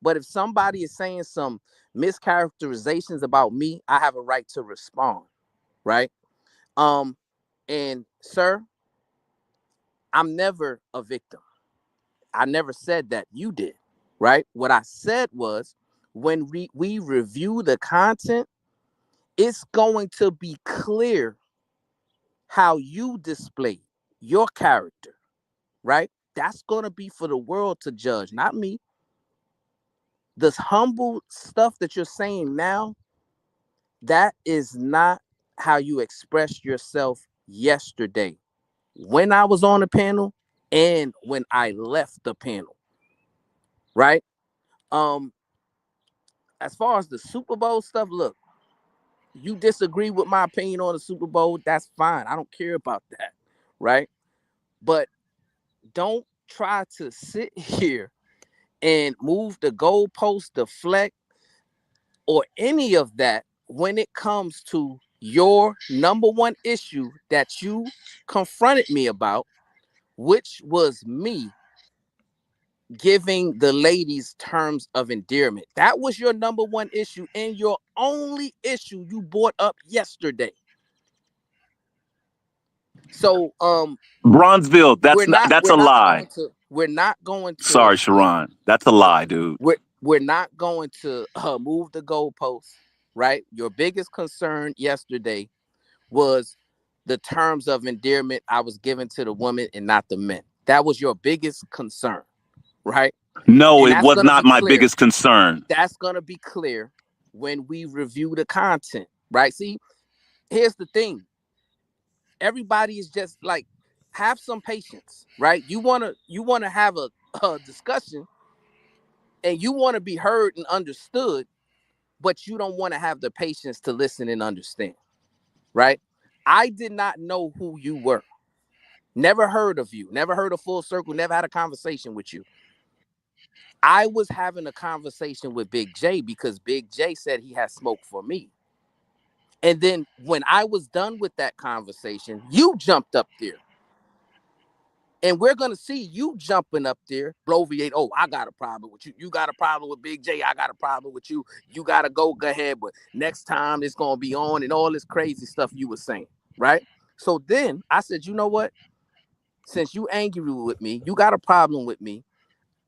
but if somebody is saying some mischaracterizations about me, I have a right to respond, right? And sir, I'm never a victim. I never said that. You did, right? What I said was, when we review the content, it's going to be clear how you display your character, right? That's going to be for the world to judge, not me. This humble stuff that you're saying now, that is not how you expressed yourself yesterday when I was on the panel and when I left the panel, right? As far as the Super Bowl stuff, look, you disagree with my opinion on the Super Bowl, that's fine. I don't care about that, right? But don't try to sit here and move the goalpost, deflect, or any of that when it comes to your number one issue that you confronted me about, which was me giving the ladies terms of endearment. That was your number one issue and your only issue you brought up yesterday. So Bronzeville, that's a lie. We're not going to. Sorry, Sharon. That's a lie, dude. We're not going to move the goalposts, right? Your biggest concern yesterday was the terms of endearment I was giving to the woman and not the men. That was your biggest concern. Right? No, it was not my biggest concern. That's going to be clear when we review the content, right? See, here's the thing. Everybody is just like, have some patience, right? You want to have a discussion and you want to be heard and understood, but you don't want to have the patience to listen and understand, right? I did not know who you were. Never heard of you. Never heard of Full Circle. Never had a conversation with you. I was having a conversation with Big J because Big J said he had smoke for me. And then when I was done with that conversation, you jumped up there. And we're going to see you jumping up there, bloviate, oh, I got a problem with you. You got a problem with Big J. I got a problem with you. You got to go ahead. But next time it's going to be on and all this crazy stuff you were saying, right? So then I said, you know what? Since you angry with me, you got a problem with me,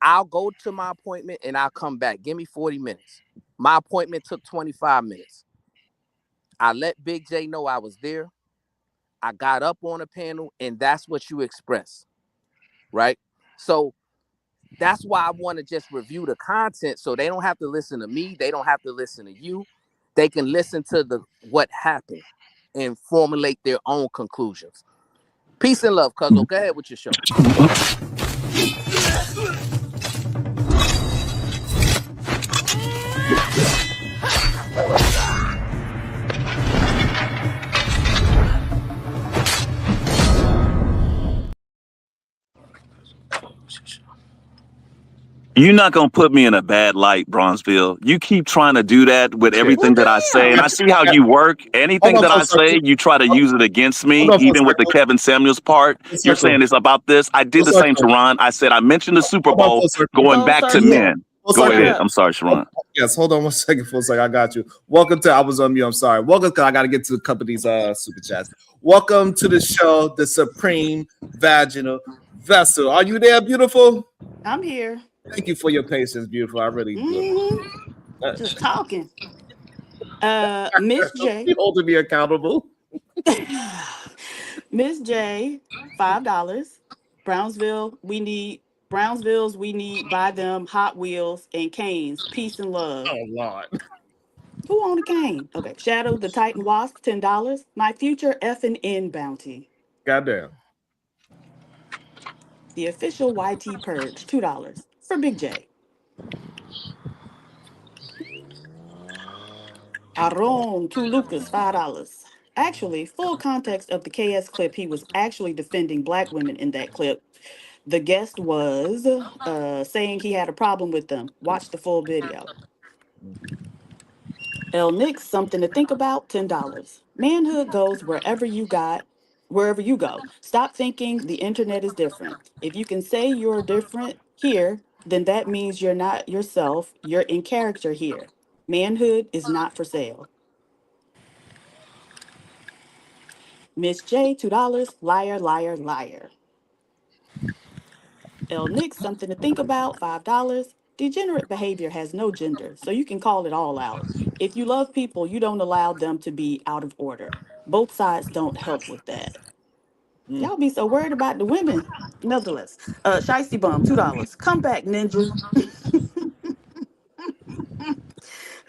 I'll go to my appointment and I'll come back. Give me 40 minutes. My appointment took 25 minutes. I let Big J know I was there. I got up on a panel and that's what you expressed, right? So that's why I want to just review the content so they don't have to listen to me. They don't have to listen to you. They can listen to what happened and formulate their own conclusions. Peace and love, Cuzzo. Go ahead with your show. You're not going to put me in a bad light, Bronzeville. You keep trying to do that with everything that I say. And I see how you work. Anything that I say, you try to use it against me, even with the Kevin Samuels part. You're saying it's about this. I did the same to Ron. I said I mentioned the Super Bowl going back to men. Full Go Circle. ahead. I'm sorry, Sharon. Yes, hold on one second, Full Circle. I got you. Welcome to. I was on mute. I'm sorry. Welcome, because I got to get to a couple of these super chats. Welcome to the show, the Supreme Vaginal Vessel. Are you there, beautiful? I'm here. Thank you for your patience, beautiful. I really do. Just talking. Miss J. You holding me accountable. Miss J, $5. Brownsville's we need buy them Hot Wheels and canes. Peace and love. Oh Lord. Who owned a cane? Okay. Shadow the Titan Wasp, $10. My future F&N bounty. Goddamn. The official YT Purge, $2 for Big J. Aaron to Lucas, $5. Actually, full context of the KS clip, he was actually defending black women in that clip. The guest was saying he had a problem with them. Watch the full video. El Nix, something to think about, $10. Manhood goes wherever you go. Stop thinking the internet is different. If you can say you're different here, then that means you're not yourself. You're in character here. Manhood is not for sale. Miss J, $2. Liar, liar, liar. El Nix, something to think about, $5. Degenerate behavior has no gender, so you can call it all out. If you love people, you don't allow them to be out of order. Both sides don't help with that. Y'all be so worried about the women. Nevertheless, Shiesty Bum, $2. Come back, ninja.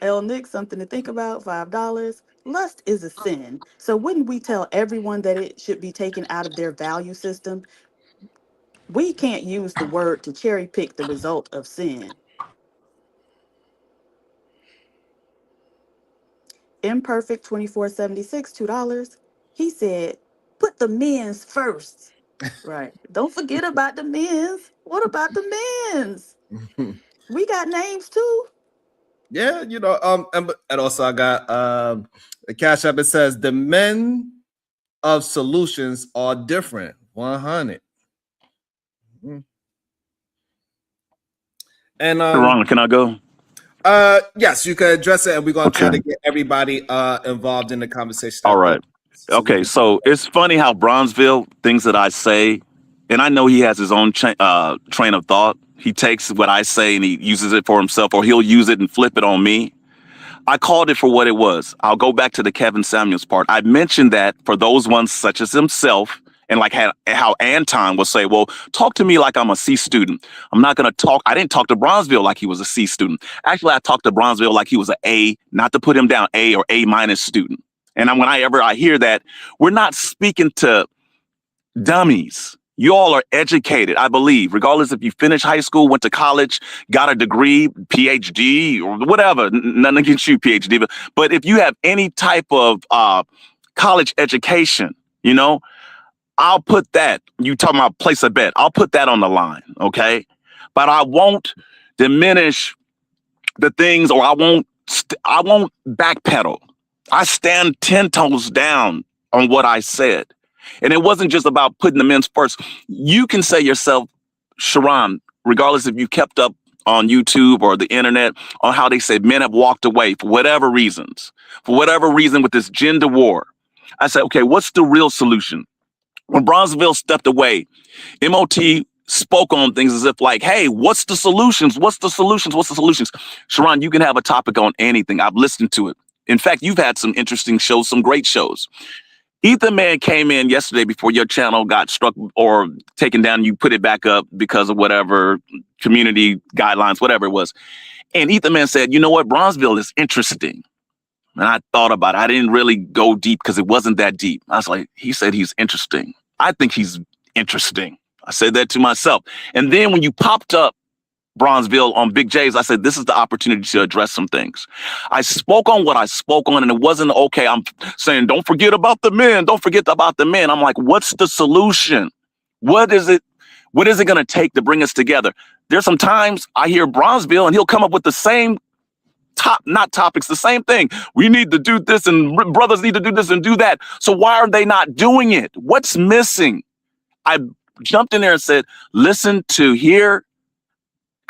El Nick, something to think about, $5. Lust is a sin. So wouldn't we tell everyone that it should be taken out of their value system? We can't use the word to cherry pick the result of sin. Imperfect 2476, $2. He said, put the men's first. Right. Don't forget about the men's. What about the men's? We got names too. Yeah, you know, and also I got the Cash App. It says the men of solutions are different. 100. And Sharon, can I go? Yes, you can address it, and we're gonna try to get everybody involved in the conversation. All right. Okay, so it's funny how Bronzeville, things that I say, and I know he has his own train of thought. He takes what I say and he uses it for himself, or he'll use it and flip it on me. I called it for what it was. I'll go back to the Kevin Samuels part. I mentioned that for those ones such as himself, and like how Anton will say, well, talk to me like I'm a C student. I'm not going to talk. I didn't talk to Bronzeville like he was a C student. Actually, I talked to Bronzeville like he was an A, not to put him down, A or A minus student. And whenever I hear that, we're not speaking to dummies. You all are educated, I believe, regardless if you finished high school, went to college, got a degree, PhD, or whatever. Nothing against you, PhD. But if you have any type of college education, you know, I'll put that. You talking about place a bet. I'll put that on the line, okay? But I won't diminish the things, or I won't backpedal. I stand 10 toes down on what I said. And it wasn't just about putting the men's first. You can say yourself, Sharon, regardless if you kept up on YouTube or the internet, on how they say men have walked away for whatever reasons, with this gender war. I said, okay, what's the real solution? When Bronzeville stepped away, MOT spoke on things as if like, hey, what's the solutions? What's the solutions? What's the solutions? Sharon, you can have a topic on anything. I've listened to it. In fact, you've had some interesting shows, some great shows. Ethan Man came in yesterday before your channel got struck or taken down. You put it back up because of whatever community guidelines, whatever it was. And Ethan Man said, you know what? Bronzeville is interesting. And I thought about it. I didn't really go deep because it wasn't that deep. I was like, he said he's interesting. I think he's interesting. I said that to myself. And then when you popped up Bronzeville on Big J's, I said, this is the opportunity to address some things. I spoke on what I spoke on, and it wasn't okay. I'm saying, don't forget about the men. Don't forget about the men. I'm like, what's the solution? What is it going to take to bring us together? There's some times I hear Bronzeville and he'll come up with the same the same thing. We need to do this and brothers need to do this and do that. So why are they not doing it? What's missing? I jumped in there and said, listen to here,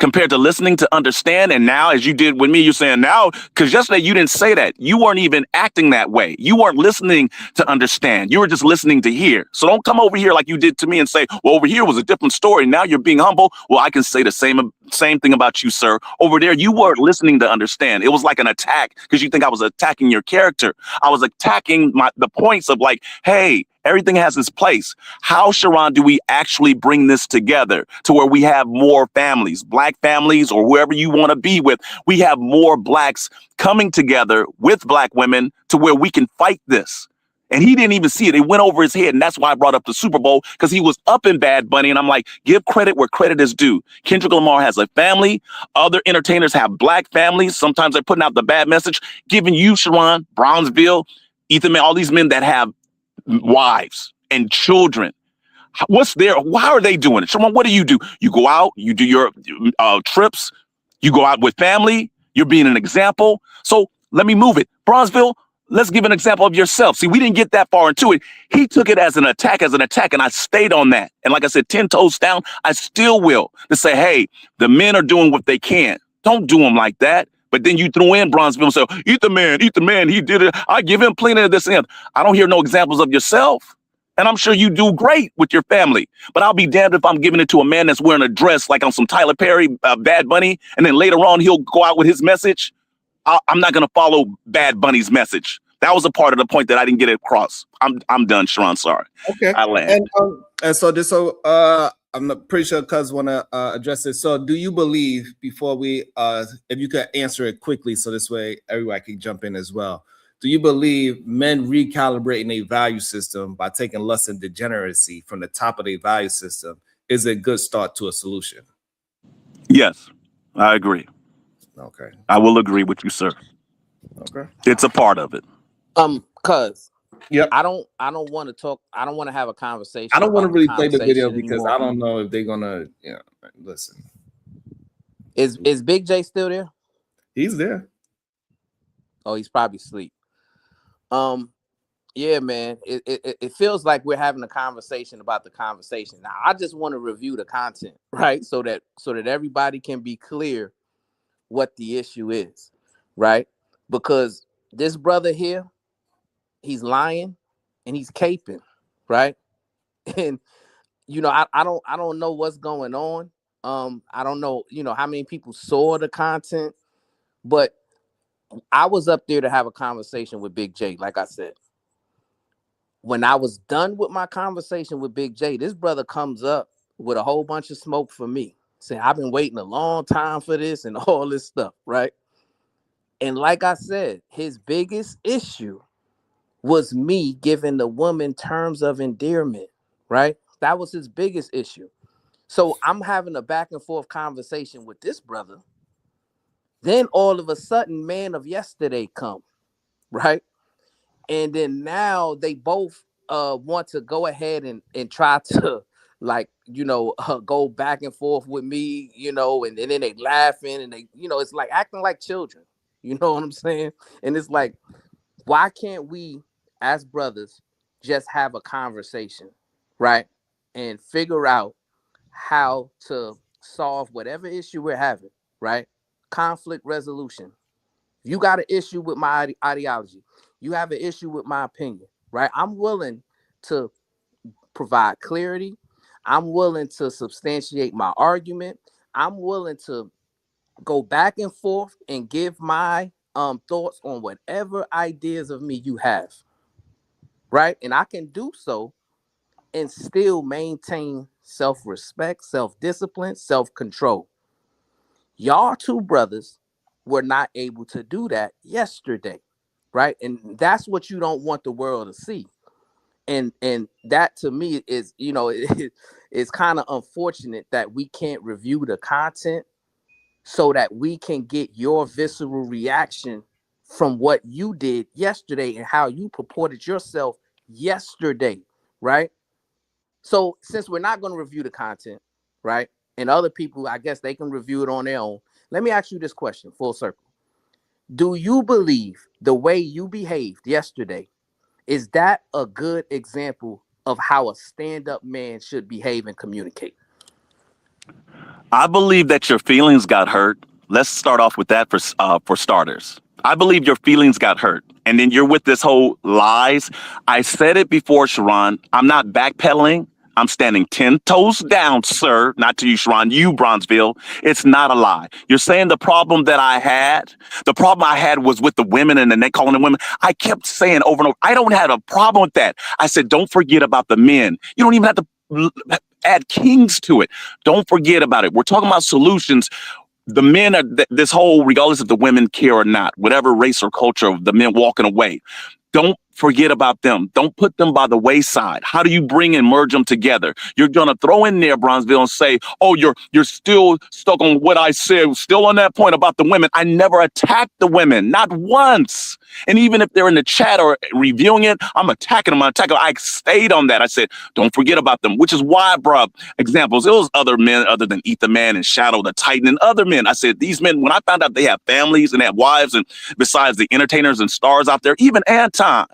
compared to listening to understand. And now, as you did with me, you're saying now, because yesterday you didn't say that. You weren't even acting that way. You weren't listening to understand. You were just listening to hear. So don't come over here like you did to me and say, well, over here was a different story. Now you're being humble. Well, I can say the same thing about you, sir. Over there, you weren't listening to understand. It was like an attack because you think I was attacking your character. I was attacking the points of like, hey, everything has its place. How, Sharon, do we actually bring this together to where we have more families, black families, or whoever you want to be with? We have more blacks coming together with black women to where we can fight this. And he didn't even see it. It went over his head. And that's why I brought up the Super Bowl, because he was up in Bad Bunny. And I'm like, give credit where credit is due. Kendrick Lamar has a family. Other entertainers have black families. Sometimes they're putting out the bad message, giving you, Sharon, Brownsville, Ethan, all these men that have wives and children. What's there? How are they doing it? Sharon, what do? You go out, you do your trips, you go out with family, you're being an example. So let me move it. Bronzeville, let's give an example of yourself. See, we didn't get that far into it. He took it as an attack, and I stayed on that. And like I said, 10 toes down, I still will to say, hey, the men are doing what they can. Don't do them like that. But then you threw in Bronzeville and say, eat the man, he did it. I give him plenty of this and I don't hear no examples of yourself. And I'm sure you do great with your family. But I'll be damned if I'm giving it to a man that's wearing a dress like on some Tyler Perry, Bad Bunny, and then later on he'll go out with his message. I'm not going to follow Bad Bunny's message. That was a part of the point that I didn't get across. I'm done, Sharon. Sorry. Okay. I land. And so I'm not pretty sure Cuz want to address this. So do you believe, before we, if you could answer it quickly, so this way everybody can jump in as well. Do you believe men recalibrating a value system by taking lust and degeneracy from the top of their value system is a good start to a solution? Yes, I agree. Okay. I will agree with you, sir. Okay. It's a part of it. Cuz Yep. I don't want to talk. I don't want to have a conversation. I don't want to about really the play the video conversation because anymore. I don't know if they're gonna, listen. Is Big J still there? He's there. Oh, he's probably asleep. Yeah, man. It feels like we're having a conversation about the conversation. Now, I just want to review the content, right? So that everybody can be clear what the issue is, right? Because this brother here, he's lying and he's caping, right? And I don't know what's going on. I don't know, how many people saw the content, but I was up there to have a conversation with Big J, like I said. When I was done with my conversation with Big J, this brother comes up with a whole bunch of smoke for me, saying I've been waiting a long time for this and all this stuff, right? And like I said, his biggest issue was me giving the woman terms of endearment, right? That was his biggest issue. So I'm having a back and forth conversation with this brother. Then all of a sudden, man of yesterday come, right? And then now they both want to go ahead and try to go back and forth with me, and then they laughing and they, it's like acting like children. You know what I'm saying? And it's like, why can't we as brothers just have a conversation, right? And figure out how to solve whatever issue we're having, right? Conflict resolution. You got an issue with my ideology. You have an issue with my opinion, right? I'm willing to provide clarity. I'm willing to substantiate my argument. I'm willing to go back and forth and give my thoughts on whatever ideas of me you have, right? And I can do so and still maintain self-respect, self-discipline, self-control. Y'all two brothers were not able to do that yesterday, right? And that's what you don't want the world to see. And that to me is, it's kind of unfortunate that we can't review the content so that we can get your visceral reaction from what you did yesterday and how you purported yourself yesterday, right? So since we're not going to review the content, right, and other people, I guess they can review it on their own, let me ask you this question, full circle. Do you believe the way you behaved yesterday, is that a good example of how a stand-up man should behave and communicate? I believe that your feelings got hurt. Let's start off with that for starters. I believe your feelings got hurt. And then you're with this whole lies. I said it before, Sharon. I'm not backpedaling. I'm standing 10 toes down, sir. Not to you, Sharon, you, Bronzeville. It's not a lie. You're saying the problem I had was with the women and then they calling them women. I kept saying over and over, I don't have a problem with that. I said, don't forget about the men. You don't even have to add kings to it. Don't forget about it. We're talking about solutions. The men are this whole, regardless if the women care or not, whatever race or culture of the men walking away. Don't forget about them. Don't put them by the wayside. How do you bring and merge them together? You're gonna throw in there, Bronzeville, and say, "Oh, you're still stuck on what I said, still on that point about the women." I never attacked the women, not once. And even if they're in the chat or reviewing it, I'm attacking them. I stayed on that. I said, "Don't forget about them," which is why I brought up examples. It was other men other than Ether Man and Shadow the Titan and other men. I said, these men, when I found out they have families and they have wives, and besides the entertainers and stars out there, even Anton.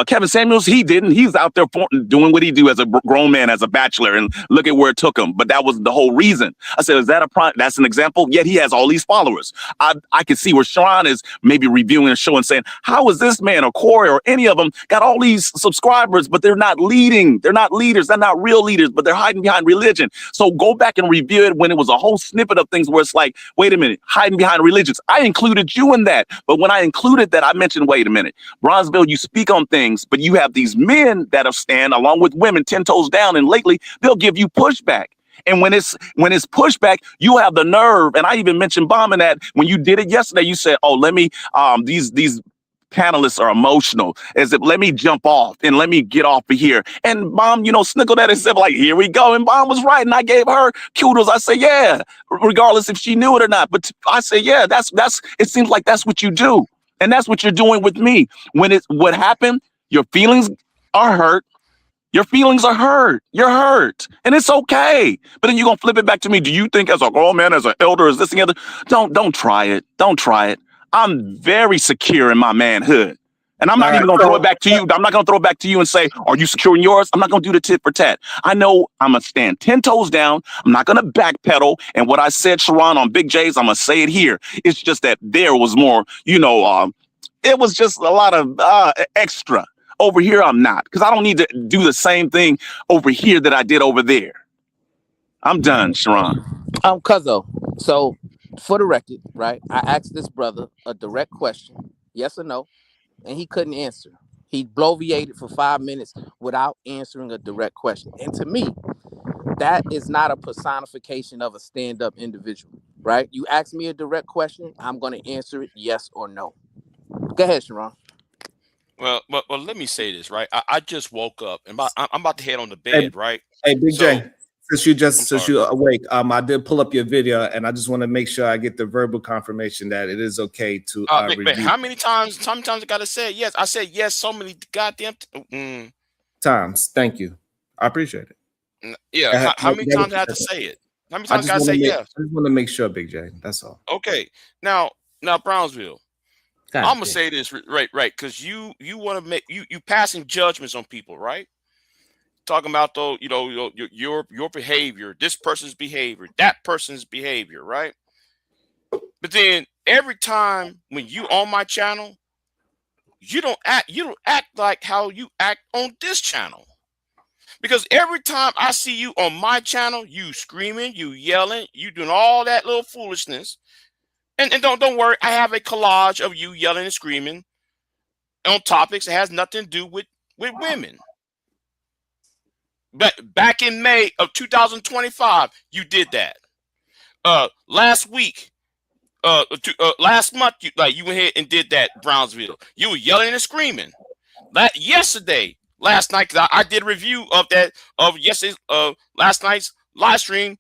Kevin Samuels, he didn't. He's out there doing what he do as a grown man, as a bachelor, and look at where it took him. But that was the whole reason. I said, is that that's an example? Yet he has all these followers. I can see where Sharon is maybe reviewing a show and saying, how is this man or Corey or any of them got all these subscribers, but they're not leading. They're not leaders. They're not real leaders, but they're hiding behind religion. So go back and review it when it was a whole snippet of things where it's like, wait a minute, hiding behind religions. I included you in that. But when I included that, I mentioned, wait a minute, Bronzeville, you speak on things, but you have these men that have stand along with women 10 toes down, and lately they'll give you pushback. And when it's pushback, you have the nerve. And I even mentioned Bomb in that when you did it yesterday, you said, "Oh, let me these panelists are emotional. As if let me jump off and let me get off of here." And Bomb, snickled at it and said, like, here we go. And Bomb was right. And I gave her kudos. I said, yeah, regardless if she knew it or not. But I said, yeah, that's it seems like that's what you do. And that's what you're doing with me. What happened, your feelings are hurt. Your feelings are hurt. You're hurt. And it's okay. But then you're going to flip it back to me. Do you think as a grown man, as an elder, is this and the other? Don't try it. Don't try it. I'm very secure in my manhood. And I'm not even going to throw it back to you. I'm not going to throw it back to you and say, are you secure in yours? I'm not going to do the tit for tat. I know I'm going to stand 10 toes down. I'm not going to backpedal. And what I said, Sharon, on Big J's, I'm going to say it here. It's just that there was more, it was just a lot of extra. Over here, I'm not, because I don't need to do the same thing over here that I did over there. I'm done, Sharon. Cuzzo, so for the record, right, I asked this brother a direct question, yes or no, and he couldn't answer. He bloviated for 5 minutes without answering a direct question. And to me, that is not a personification of a stand-up individual, right? You ask me a direct question, I'm going to answer it yes or no. Go ahead, Sharon. Well, let me say this, right? I just woke up and I'm about to head on the bed, right? Hey, Big J, since you're awake, I did pull up your video, and I just want to make sure I get the verbal confirmation that it is okay to review. How many times I gotta say yes? I said yes so many goddamn times. Thank you. I appreciate it. Yeah. How many times I have to say it? How many times I gotta say yes? I just want to make sure, Big J. That's all. Okay. Now, Brownsville. I'm gonna say this right, because you want to make you passing judgments on people, right? Talking about though, your behavior, this person's behavior, that person's behavior, right? But then every time when you on my channel, you don't act like how you act on this channel. Because every time I see you on my channel, you screaming, you yelling, you doing all that little foolishness. And don't worry, I have a collage of you yelling and screaming on topics that has nothing to do with women. But back in May of 2025, you did that. Last week, last month, you went ahead and did that, Brownsville. You were yelling and screaming. Last night, because I did a review of that last night's live stream.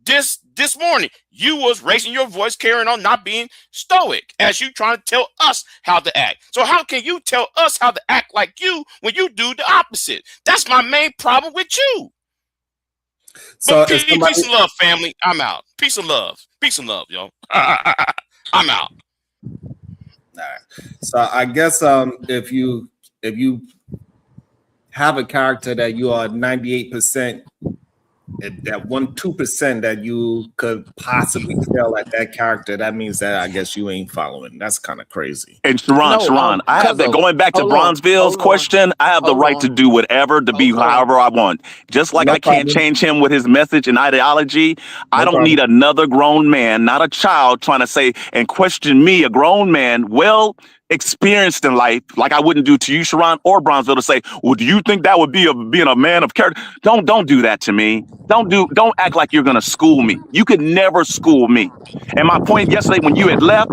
This morning, you was raising your voice, carrying on, not being stoic, as you trying to tell us how to act. So how can you tell us how to act like you when you do the opposite? That's my main problem with you. So peace and love, family. I'm out. Peace and love, yo. I'm out. All right. So I guess if you have a character that you are 98% that 1-2% that you could possibly tell at that character, that means that I guess you ain't following. That's kind of crazy. And Sharon, I have the Cuzzo, going back to hold on, Bronzeville's question. I have the hold right to on, do whatever, to be hold on. however I want. Just like No I can't problem. change him with his message and ideology. I No don't problem. need another grown man, not a child, trying to say and question me, a grown man, well experienced in life, like I wouldn't do to you, Sharon, or Bronzeville, to say, well, do you think that would be being a man of character? Don't do that to me. Don't act like you're gonna school me. You could never school me. And my point yesterday when you had left,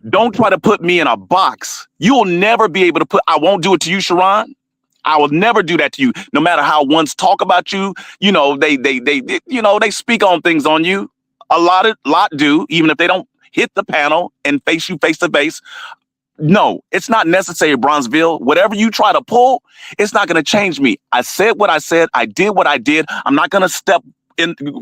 don't try to put me in a box. You'll never be able to put, I won't do it to you, Sharon. I will never do that to you. No matter how ones talk about you, you know, they speak on things on you. A lot do, even if they don't hit the panel and face you face to face. No, it's not necessary, Bronzeville. Whatever you try to pull, it's not going to change me. I said what I said. I did what I did. I'm not going to step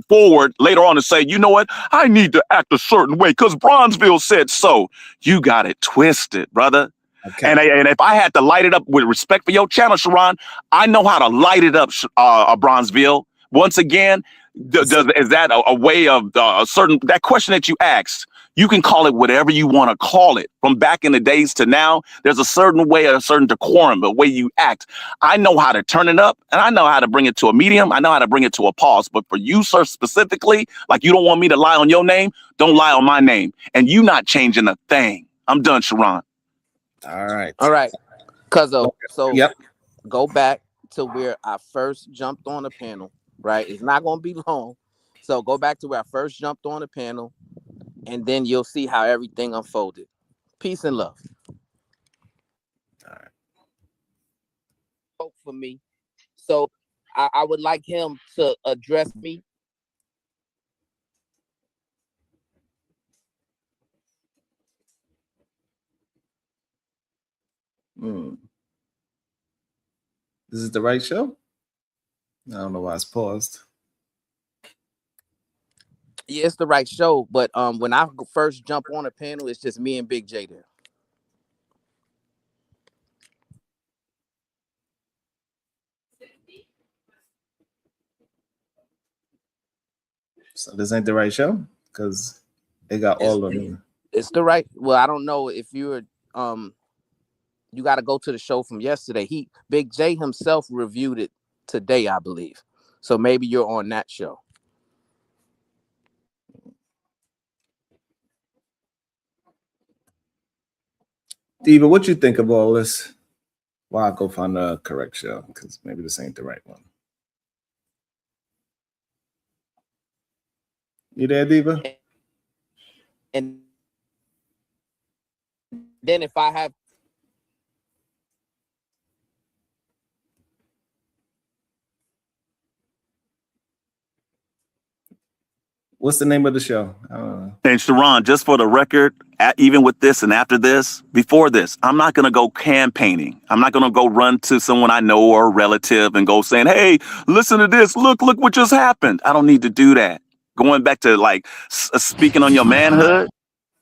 forward later on to say, you know what? I need to act a certain way because Bronzeville said so. You got it twisted, brother. Okay. And if I had to light it up with respect for your channel, Sharon, I know how to light it up, Bronzeville. Once again, is that a way of a certain, that question that you asked? You can call it whatever you want to call it. From back in the days to now, there's a certain way, a certain decorum, the way you act. I know how to turn it up, and I know how to bring it to a medium. I know how to bring it to a pause. But for you, sir, specifically, like you don't want me to lie on your name, don't lie on my name. And you not changing a thing. I'm done, Sharon. All right. Cuzzo, so Yep. go back to where I first jumped on the panel, right? It's not going to be long. So go back to where I first jumped on the panel, and then you'll see how everything unfolded. Peace and love. All right. Spoke for me. So I would like him to address me. This is the right show? I don't know why it's paused. Yeah, it's the right show, but when I first jump on a panel, it's just me and Big J there. So this ain't the right show? Because they got all of them. It's the right. Well, I don't know if you're you got to go to the show from yesterday. Big J himself reviewed it today, I believe. So maybe you're on that show. Diva, what you think of all this? Well, I'll go find the correct show because maybe this ain't the right one. You there, Diva? And then if I have What's the name of the show? And Sharon, just for the record, even with this and after this, before this, I'm not going to go campaigning. I'm not going to go run to someone I know or a relative and go saying, hey, listen to this. Look what just happened. I don't need to do that. Going back to like speaking on your manhood,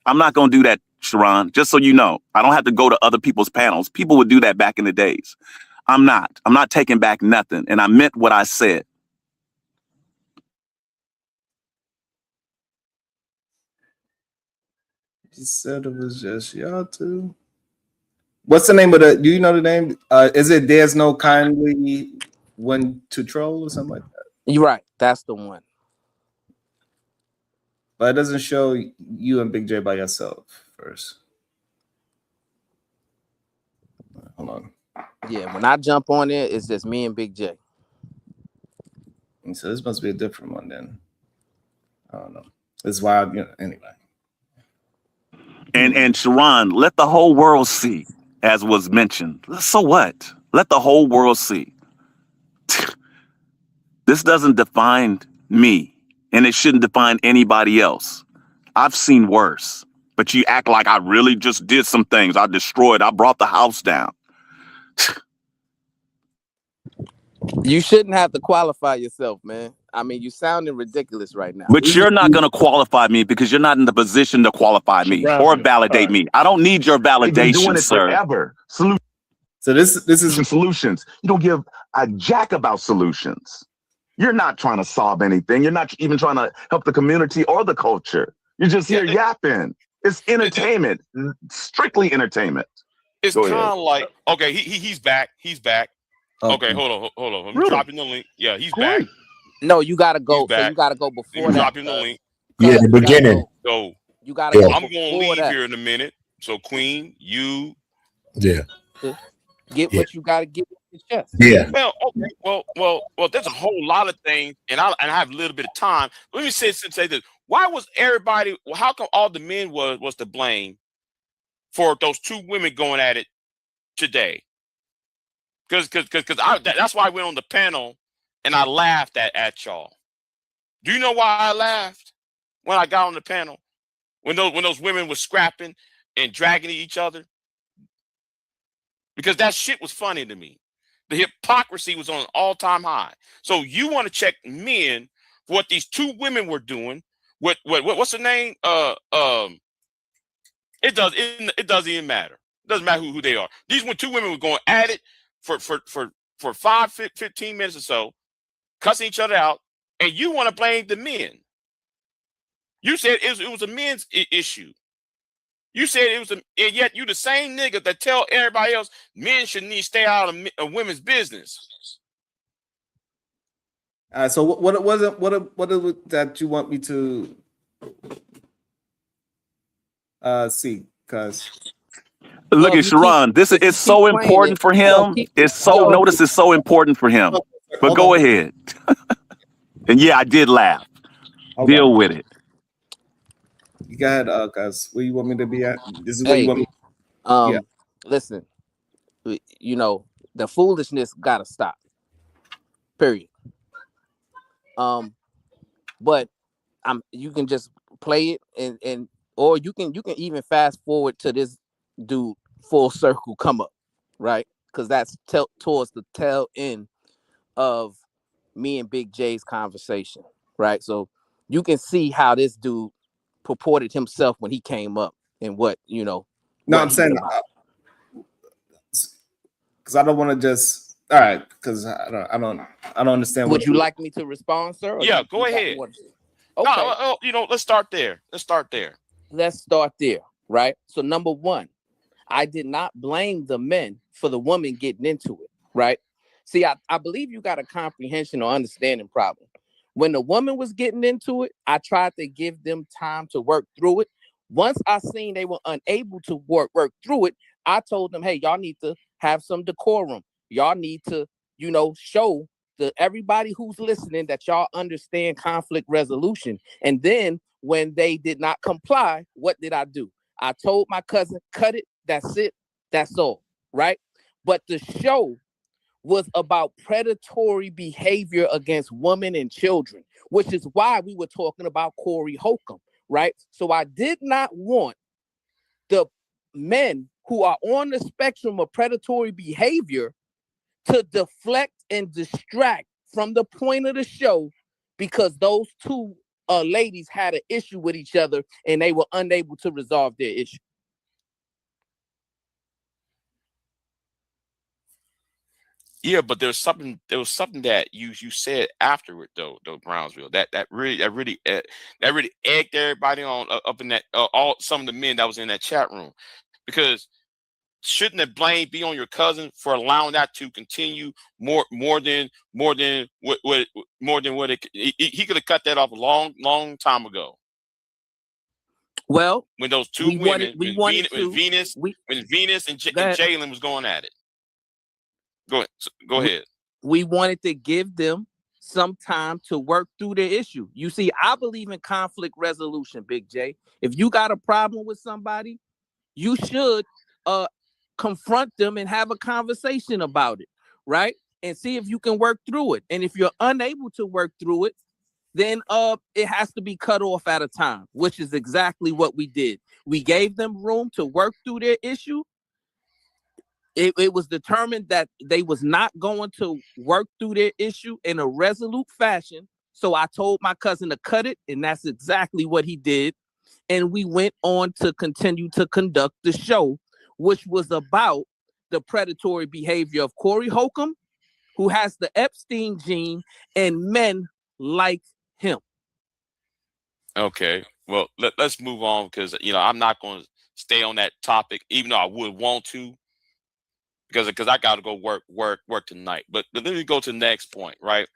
I'm not going to do that, Sharon, just so you know. I don't have to go to other people's panels. People would do that back in the days. I'm not taking back nothing. And I meant what I said. You said it was just y'all two. What's the name of the? Do you know the name? Is it "There's No Kindly One to Troll" or something like that? You're right. That's the one. But it doesn't show you and Big J by yourself first. Hold on. Yeah, when I jump on it, it's just me and Big J. And so this must be a different one then. I don't know. This is why anyway. And Sharon, let the whole world see, as was mentioned. So what? Let the whole world see. This doesn't define me, and it shouldn't define anybody else. I've seen worse, but you act like I really just did some things. I destroyed. I brought the house down. You shouldn't have to qualify yourself, man. I mean, you sounding ridiculous right now. But you're not going to qualify me because you're not in the position to qualify me or validate me. I don't need your validation, sir. Forever. So this is Solutions. You don't give a jack about solutions. You're not trying to solve anything. You're not even trying to help the community or the culture. You're just here yapping. It's entertainment, strictly entertainment. It's Go ahead. kind of like, okay, he's back. He's back. Okay, hold on. I'm Really? dropping the link. Yeah, he's Great. back. No, you gotta go. He's So back. you gotta go before I'm that. dropping the link. Yeah, the You gotta beginning. go- So You gotta Yeah. go I'm gonna before leave that. here in a minute. So Queen, you Yeah. Get Yeah. what you gotta get off your chest. Yeah. well, okay, well. There's a whole lot of things, and I have a little bit of time. Let me say this: why was everybody? How come all the men was to blame for those two women going at it today? Because that's why I went on the panel and I laughed at y'all. Do you know why I laughed when I got on the panel? When those women were scrapping and dragging each other? Because that shit was funny to me. The hypocrisy was on an all-time high. So you want to check men for what these two women were doing? What's the name? It doesn't even matter. It doesn't matter who they are. These two women were going at it for 15 minutes or so, cussing each other out, and you want to blame the men. You said it was a men's issue. You said it was and yet you the same nigga that tell everybody else men should need to stay out of women's business. So what was it that you want me to see? Because Look Well, at Sharon. This is so keep playing important it. for Yo, him. keep- It's so yo, notice it's so important for him. But Hold go on. ahead. And yeah, I did laugh. Okay. Deal with it. You go ahead, guys. Where you want me to be at? This is where Hey, you want me. Yeah. Listen, you know, the foolishness gotta stop. Period. But you can just play it and or you can even fast forward to this dude full circle come up, right? Because that's towards the tail end of me and Big J's conversation, right? So you can see how this dude purported himself when he came up and what, you know. No, what I'm he saying was about. because I don't want to just. All right, because I don't understand. Would you like me to respond, sir? or Yeah, you go got ahead. more to say? Okay. No, let's start there. Let's start there, right? So number one, I did not blame the men for the woman getting into it, right? See, I believe you got a comprehension or understanding problem. When the woman was getting into it, I tried to give them time to work through it. Once I seen they were unable to work through it, I told them, hey, y'all need to have some decorum. Y'all need to, show everybody who's listening that y'all understand conflict resolution. And then when they did not comply, what did I do? I told my cousin, cut it. That's it. That's all. Right. But the show was about predatory behavior against women and children, which is why we were talking about Corey Holcomb. Right. So I did not want the men who are on the spectrum of predatory behavior to deflect and distract from the point of the show because those two ladies had an issue with each other and they were unable to resolve their issue. Yeah, but there was something that you said afterward though Brownsville that really egged everybody on up in that all some of the men that was in that chat room, because shouldn't the blame be on your cousin for allowing that to continue more than what he could have cut that off a long time ago. Well, when those two women, when Venus and Jalen was going at it. Go ahead. We wanted to give them some time to work through their issue. You see, I believe in conflict resolution, Big J. If you got a problem with somebody, you should confront them and have a conversation about it, right? And see if you can work through it. And if you're unable to work through it, then it has to be cut off at a time, which is exactly what we did. We gave them room to work through their issue. It was determined that they was not going to work through their issue in a resolute fashion. So I told my cousin to cut it, and that's exactly what he did. And we went on to continue to conduct the show, which was about the predatory behavior of Corey Holcomb, who has the Epstein gene and men like him. Okay. Well, let's move on because I'm not going to stay on that topic, even though I would want to, because I got to go work tonight. But let me go to the next point, right?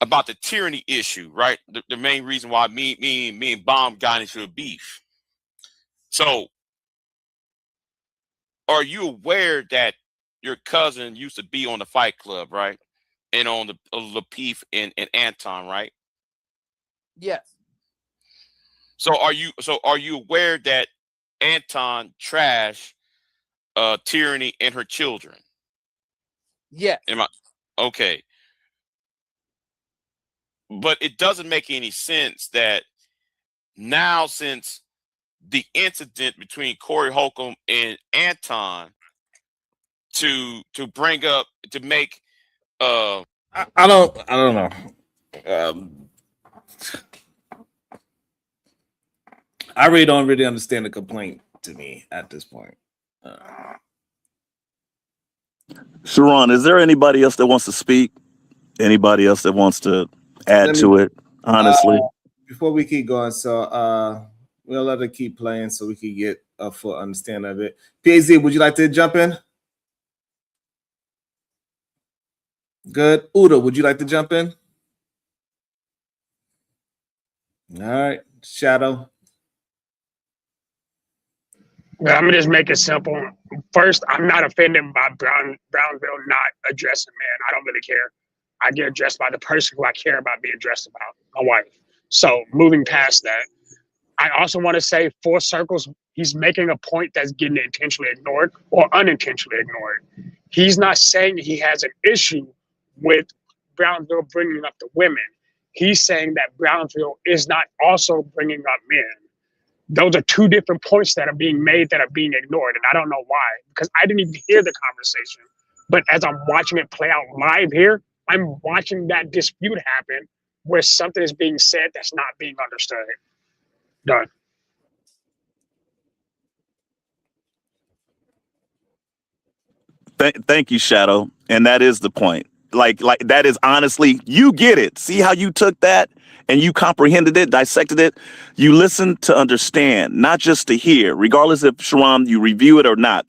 About the tyranny issue, right? The main reason why me and Bomb got into a beef. So, are you aware that your cousin used to be on the Fight Club, right? And on the Lapeef and Anton, right? Yes. So are you aware that Anton trashed Tyranny and her children? Yes. Am I okay? But it doesn't make any sense that now, since the incident between Corey Holcomb and Anton, to bring up to make I don't know. I really don't understand the complaint to me at this point. Sharon, is there anybody else that wants to speak? Anybody else that wants to add to it? Honestly, before we keep going, so we'll let it keep playing so we can get a full understanding of it. PAZ, would you like to jump in? Good. Uda, would you like to jump in? All right. Shadow. Well, I'm gonna just make it simple. First, I'm not offended by Brownsville not addressing men. I don't really care. I get addressed by the person who I care about being addressed about, my wife. So moving past that, I also want to say Four Circles, he's making a point that's getting intentionally ignored or unintentionally ignored. He's not saying he has an issue with Brownsville bringing up the women. He's saying that Brownsville is not also bringing up men. Those are two different points that are being made that are being ignored. And I don't know why, because I didn't even hear the conversation. But as I'm watching it play out live here, I'm watching that dispute happen where something is being said that's not being understood. Done. Thank you, Shadow. And that is the point. Like that is honestly, you get it. See how you took that and you comprehended it, dissected it. You listen to understand, not just to hear, regardless if Sharon, you review it or not.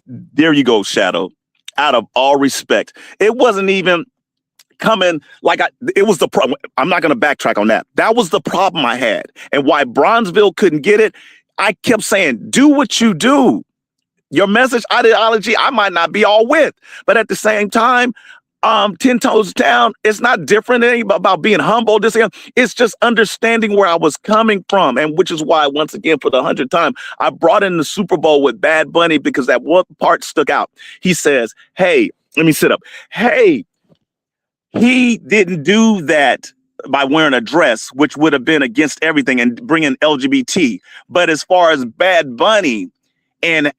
There you go, Shadow. Out of all respect, it wasn't even coming like it was the problem. I'm not going to backtrack on that. That was the problem I had, and why Bronzeville couldn't get it. I kept saying, do what you do. Your message ideology, I might not be all with, but at the same time, 10 toes down, it's not different about being humble. It's just understanding where I was coming from. And which is why, once again, for the 100th time, I brought in the Super Bowl with Bad Bunny, because that one part stuck out. He says, hey, let me sit up. Hey, he didn't do that by wearing a dress, which would have been against everything and bringing LGBT. But as far as Bad Bunny, and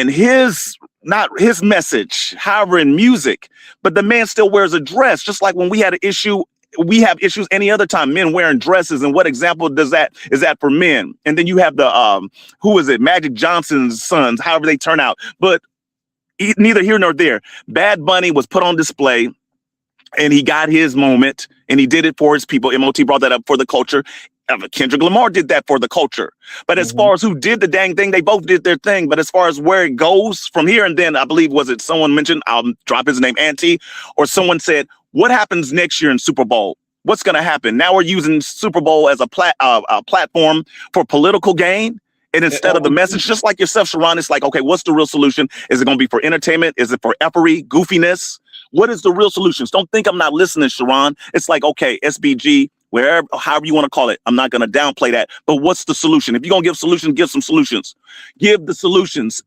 his, not his message, however, in music, but the man still wears a dress, just like when we had an issue, we have issues any other time, men wearing dresses. And what example is that for men? And then you have the who is it, Magic Johnson's sons, however they turn out. But neither here nor there. Bad Bunny was put on display, and he got his moment, and he did it for his people. MOT brought that up for the culture. Kendrick Lamar did that for the culture. But as far as who did the dang thing, they both did their thing. But as far as where it goes from here, and then I believe, was it someone mentioned, I'll drop his name, Auntie, or someone said, what happens next year in Super Bowl? What's going to happen? Now we're using Super Bowl as a platform for political gain. And instead of the message, just like yourself, Sharon, it's like, okay, what's the real solution? Is it going to be for entertainment? Is it for effery, goofiness? What is the real solutions? Don't think I'm not listening, Sharon. It's like, okay, SBG, wherever, however you want to call it. I'm not going to downplay that. But what's the solution? If you're going to give solutions, give some solutions. Give the solutions.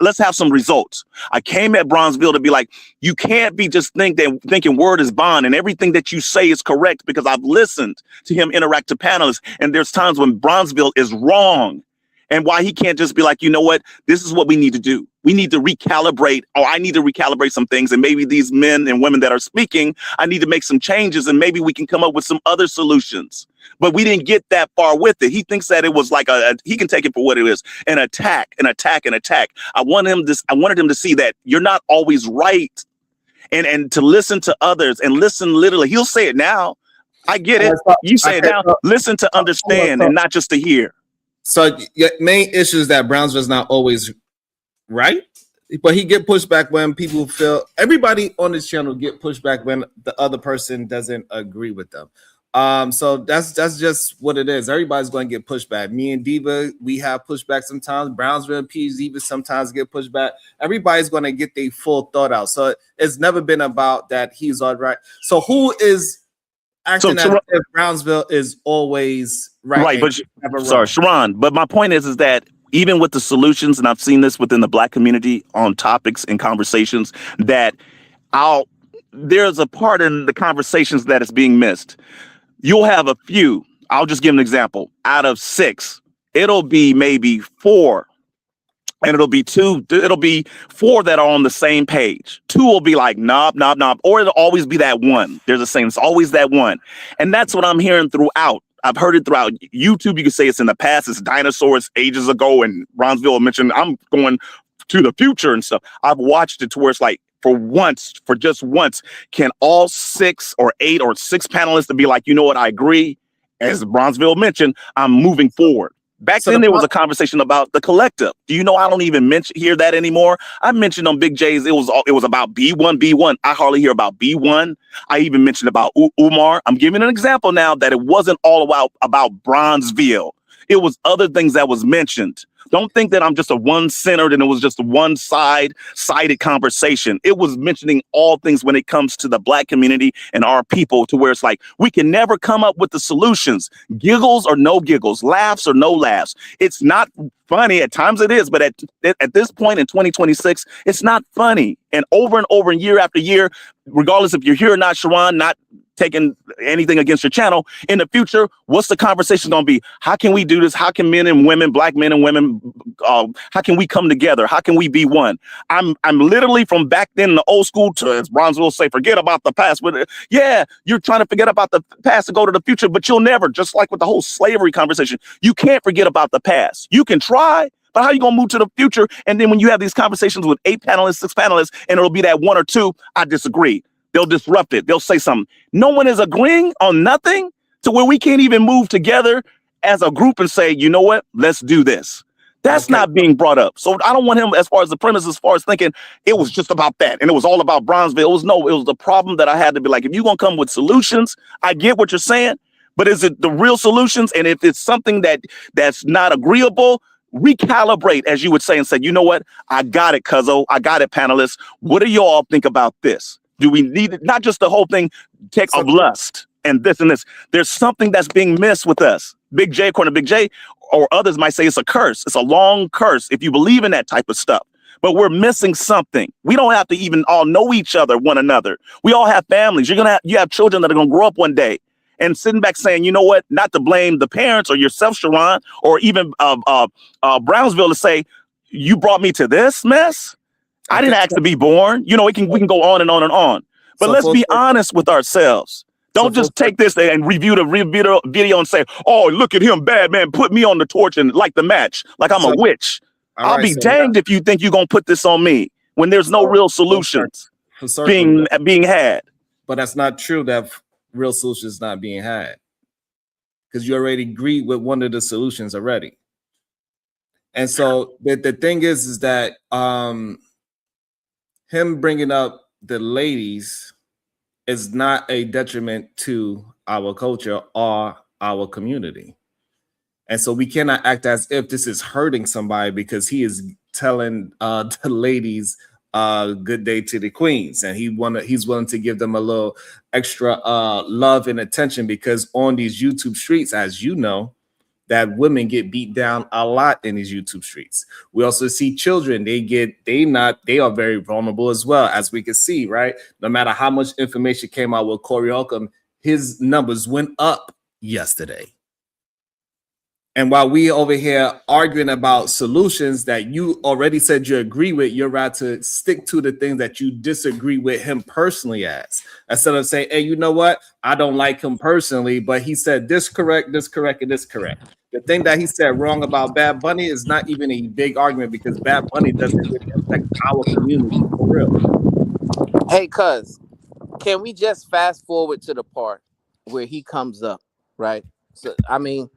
Let's have some results. I came at Bronzeville to be like, you can't be just thinking word is bond and everything that you say is correct, because I've listened to him interact to panelists, and there's times when Bronzeville is wrong. And why he can't just be like, you know what, this is what we need to do. We need to recalibrate, or I need to recalibrate some things. And maybe these men and women that are speaking, I need to make some changes, and maybe we can come up with some other solutions. But we didn't get that far with it. He thinks that it was like he can take it for what it is, an attack, an attack, an attack. I wanted him to see that you're not always right. and to listen to others and listen literally. He'll say it now. I get it. You say it now. Listen to understand and not just to hear. So your main issue is that Brownsville's not always right, but he get pushed back when people feel, everybody on this channel get pushed back when the other person doesn't agree with them. So that's just what it is. Everybody's going to get pushed back. Me and Diva, we have pushback sometimes. Brownsville and Peach even sometimes get pushed back. Everybody's going to get their full thought out. So it's never been about that he's all right. So who is acting as if Brownsville is always right? Right, but sorry, Sharon. But my point is that even with the solutions, and I've seen this within the Black community on topics and conversations, that there's a part in the conversations that is being missed. You'll have a few. I'll just give an example. Out of 6, it'll be maybe 4. And it'll be 2. It'll be 4 that are on the same page. 2 will be like knob. Or it'll always be that one. There's a saying, it's always that one. And that's what I'm hearing throughout. I've heard it throughout YouTube. You can say it's in the past. It's dinosaurs ages ago. And Brownsville mentioned I'm going to the future and stuff. I've watched it to where it's like, for just once, can all 6 or 8 or 6 panelists to be like, you know what, I agree. As Brownsville mentioned, I'm moving forward. Back then, there was a conversation about the collective. Do you know I don't even hear that anymore? I mentioned on Big J's, it was about B1. I hardly hear about B1. I even mentioned about Umar. I'm giving an example now that it wasn't all about Bronzeville. It was other things that was mentioned. Don't think that I'm just a one-centered and it was just a one-sided conversation. It was mentioning all things when it comes to the Black community and our people, to where it's like we can never come up with the solutions. Giggles or no giggles, laughs or no laughs. It's not funny. At times it is, but at this point in 2026, it's not funny. And over and year after year, regardless if you're here or not, Sharon, not taking anything against your channel, in the future, what's the conversation going to be? How can we do this? How can men and women, Black men and women, how can we come together? How can we be one? I'm literally from back then in the old school to, as Bronzeville say, forget about the past. But yeah, you're trying to forget about the past to go to the future, but you'll never, just like with the whole slavery conversation, you can't forget about the past. You can try, but how are you going to move to the future? And then when you have these conversations with 8 panelists, 6 panelists, and it'll be that 1 or 2, I disagree. They'll disrupt it. They'll say something. No one is agreeing on nothing to where we can't even move together as a group and say, you know what, let's do this. That's not being brought up. So I don't want him, as far as the premise, as far as thinking it was just about that and it was all about Bronzeville. It was the problem that I had to be like, if you're going to come with solutions, I get what you're saying, but is it the real solutions? And if it's something that's not agreeable, recalibrate, as you would say, and say, you know what, I got it, cuzzo. I got it, panelists. What do you all think about this? Do we need it? Not just the whole thing of lust and this and this. There's something that's being missed with us. Big J, according to Big J, or others might say it's a curse. It's a long curse if you believe in that type of stuff. But we're missing something. We don't have to even all know each other, one another. We all have families. You have children that are going to grow up one day and sitting back saying, you know what, not to blame the parents or yourself, Sharon, or even Brownsville, to say, you brought me to this mess. I didn't ask to be born. You know, we can go on and on and on. But let's be honest with ourselves. Don't just take this and review the video and say, oh, look at him, bad man, put me on the torch and light the match like I'm a witch. I'll be danged if you think you're going to put this on me when there's no real solutions being had. But that's not true, that real solutions not being had. Because you already agreed with one of the solutions already. And so the thing is that him bringing up the ladies is not a detriment to our culture or our community. And so we cannot act as if this is hurting somebody because he is telling the ladies good day to the queens, and he's willing to give them a little extra love and attention, because on these YouTube streets, as you know, that women get beat down a lot in these YouTube streets. We also see children, they are very vulnerable as well, as we can see, right? No matter how much information came out with Corey Holcomb, his numbers went up yesterday. And while we over here arguing about solutions that you already said you agree with, you're right to stick to the things that you disagree with him personally as, instead of saying, hey, you know what? I don't like him personally, but he said this correct, and this correct. The thing that he said wrong about Bad Bunny is not even a big argument, because Bad Bunny doesn't really affect our community for real. Hey, cuz, can we just fast forward to the part where he comes up, right? So, I mean,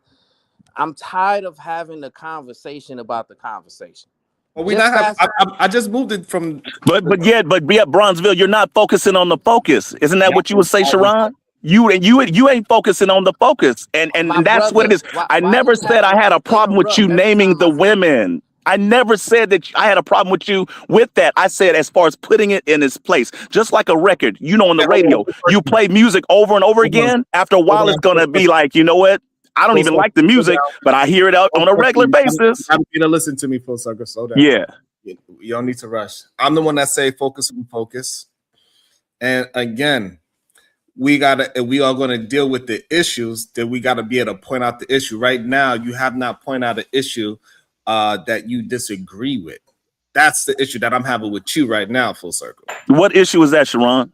I'm tired of having the conversation about the conversation. Well, we Just not have. fast. I just moved it from. But yet Bronzeville, you're not focusing on the focus. Isn't that what you would say, Sharon? You ain't focusing on the focus, and My that's what it brother, is. I why never you said have I had to a problem with interrupt you every naming time the I say women. I never said that I had a problem with you with that. I said as far as putting it in its place, just like a record. You know, on the Okay, hold radio, you play music over and over on, hold on, again. After a hold while, it's on. gonna be like, you know what? I don't Full even circle, like the slow music, down. but I hear it out Full on a circle. regular You basis. gotta listen to me. Full circle. Slow down. Yeah. You don't need to rush. I'm the one that say focus on focus. And again, we are going to deal with the issues that we got to be able to point out the issue. Right now, you have not pointed out an issue that you disagree with. That's the issue that I'm having with you right now, full circle. What issue is that, Sharon?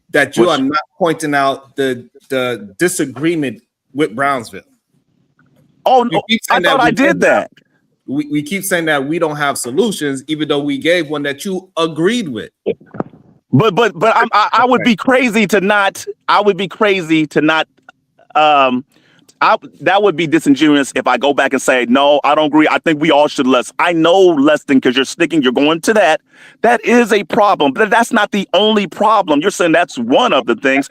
That you What's- are not pointing out the disagreement with Brownsville. Oh, You no, keep I saying that thought we I did don't have- that. we keep saying that we don't have solutions, even though we gave one that you agreed with. But I would be crazy to not. I would be crazy to not. That would be disingenuous if I go back and say, no, I don't agree. I think we all should less. I know less than because you're going to that. That is a problem, but that's not the only problem. You're saying that's one of the things.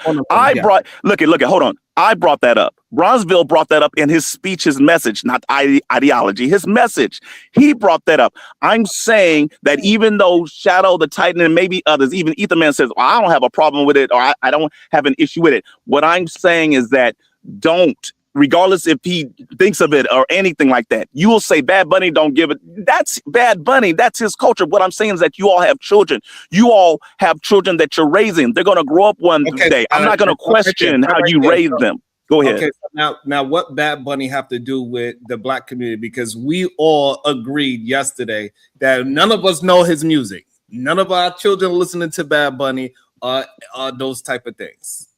Look at, hold on. I brought that up. Bronzeville brought that up in his speech, his message, not ideology, his message. He brought that up. I'm saying that even though Shadow the Titan and maybe others, even Etherman says, well, I don't have a problem with it, or I don't have an issue with it. What I'm saying is that don't, regardless if he thinks of it or anything like that, you will say Bad Bunny don't give it. That's Bad Bunny. That's his culture. What I'm saying is that you all have children. You all have children that you're raising. They're going to grow up one day. I'm not going to question how you raise them. Go ahead. Okay, so now what Bad Bunny have to do with the black community? Because we all agreed yesterday that none of us know his music. None of our children listening to Bad Bunny are those type of things.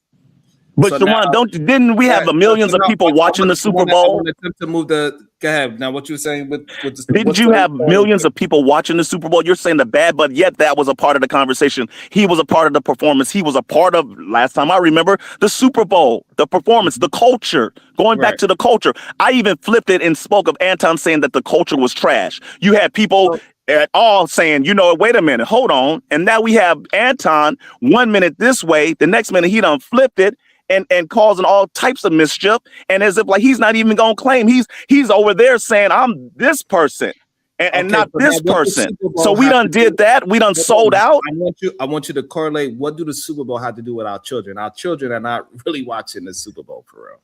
But So Sharon, didn't we have millions of people watching the Super Bowl? To move go ahead. Now, what you were saying with the didn't you have millions of people watching the Super Bowl? You're saying the bad, but yet that was a part of the conversation. He was a part of the performance. He was a part of, last time I remember, the Super Bowl, the performance, the culture, going back to the culture. I even flipped it and spoke of Anton saying that the culture was trash. You had people at all saying, you know, wait a minute, hold on. And now we have Anton 1 minute this way, the next minute he done flipped it. And causing all types of mischief, and as if like he's not even gonna claim he's over there saying I'm this person and not this person. So we done did that. We done sold out. I want you to correlate. What do the Super Bowl have to do with our children? Our children are not really watching the Super Bowl for real.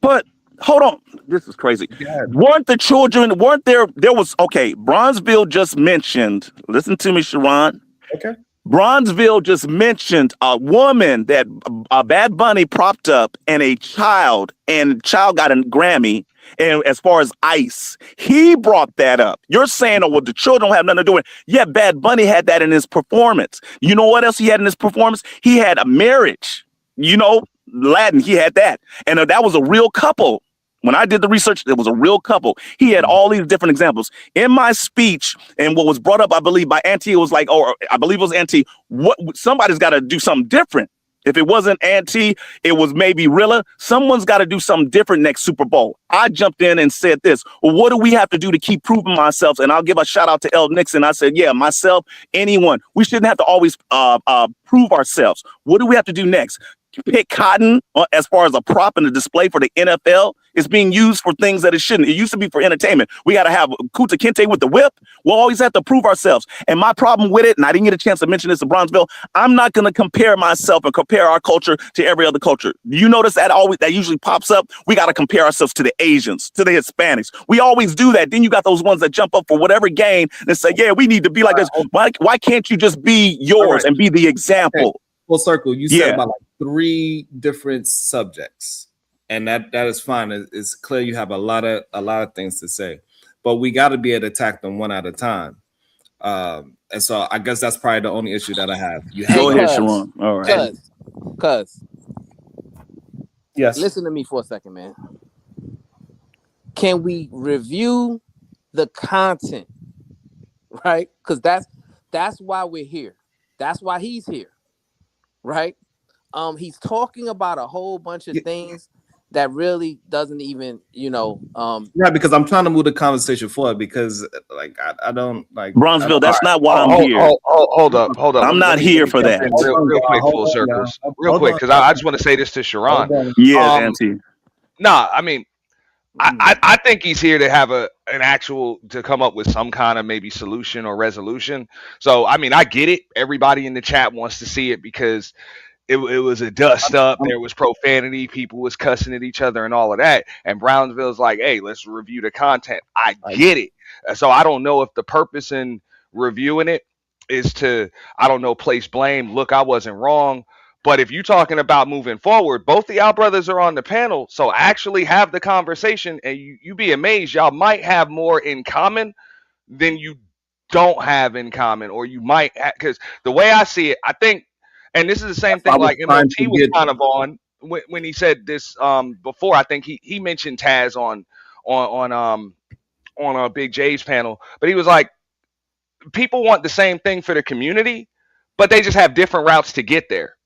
But hold on, this is crazy. Weren't the children? Weren't there? There was Bronzeville just mentioned. Listen to me, Sharon. Okay. Bronzeville just mentioned a woman that Bad Bunny propped up and a child got a Grammy. And as far as ICE, he brought that up. You're saying, oh, well, the children don't have nothing to do with it. Yeah, Bad Bunny had that in his performance. You know what else he had in his performance? He had a marriage, Latin, he had that. And that was a real couple. When I did the research, it was a real couple. He had all these different examples. In my speech, and what was brought up, I believe, by Auntie, it was like, I believe it was Auntie, somebody's got to do something different. If it wasn't Auntie, it was maybe Rilla. Someone's got to do something different next Super Bowl. I jumped in and said this. Well, what do we have to do to keep proving ourselves? And I'll give a shout out to El Nixon. I said, yeah, myself, anyone. We shouldn't have to always prove ourselves. What do we have to do next? Pick cotton as far as a prop and a display for the NFL is being used for things that it shouldn't. It used to be for entertainment. We got to have Kunta Kinte with the whip. We'll always have to prove ourselves. And my problem with it, and I didn't get a chance to mention this in Bronzeville, I'm not going to compare myself and compare our culture to every other culture. You notice that usually pops up. We got to compare ourselves to the Asians, to the Hispanics. We always do that. Then you got those ones that jump up for whatever gain and say, yeah, we need to be like this. Why can't you just be yours and be the example? Okay. Full circle. You said about like 3 different subjects, and that is fine. It's clear you have a lot of things to say, but we got to be able to attack them one at a time. And so I guess that's probably the only issue that I have. Go ahead, Sharon. All right. Cuz. Yes. Listen to me for a second, man. Can we review the content? Right? Because that's why we're here. That's why he's here. right? He's talking about a whole bunch of things that really doesn't even, Yeah, because I'm trying to move the conversation forward because like I don't like Bronzeville, that's not why I'm Hold, here. hold up. I'm not Let here me for jump that. in hold on, real y'all, quick, hold full on, y'all. circles, real Hold quick, on, because y'all. I just want to say this to Sharon. Hold on. Yes, Um, Auntie. nah, I mean, I think he's here to have an actual to come up with some kind of maybe solution or resolution. So I mean, I get it. Everybody in the chat wants to see it because it was a dust up. There was profanity. People was cussing at each other and all of that. And Brownsville's like, hey, let's review the content. I get it. So I don't know if the purpose in reviewing it is to, I don't know, place blame. Look, I wasn't wrong. But if you're talking about moving forward, both of y'all brothers are on the panel. So actually have the conversation and you be amazed. Y'all might have more in common than you don't have in common, or you might, because the way I see it, I think, and this is the same I thing was like trying MOT to was get kind of on when he said this before. I think he mentioned Taz on Big J's panel, but he was like, people want the same thing for the community, but they just have different routes to get there.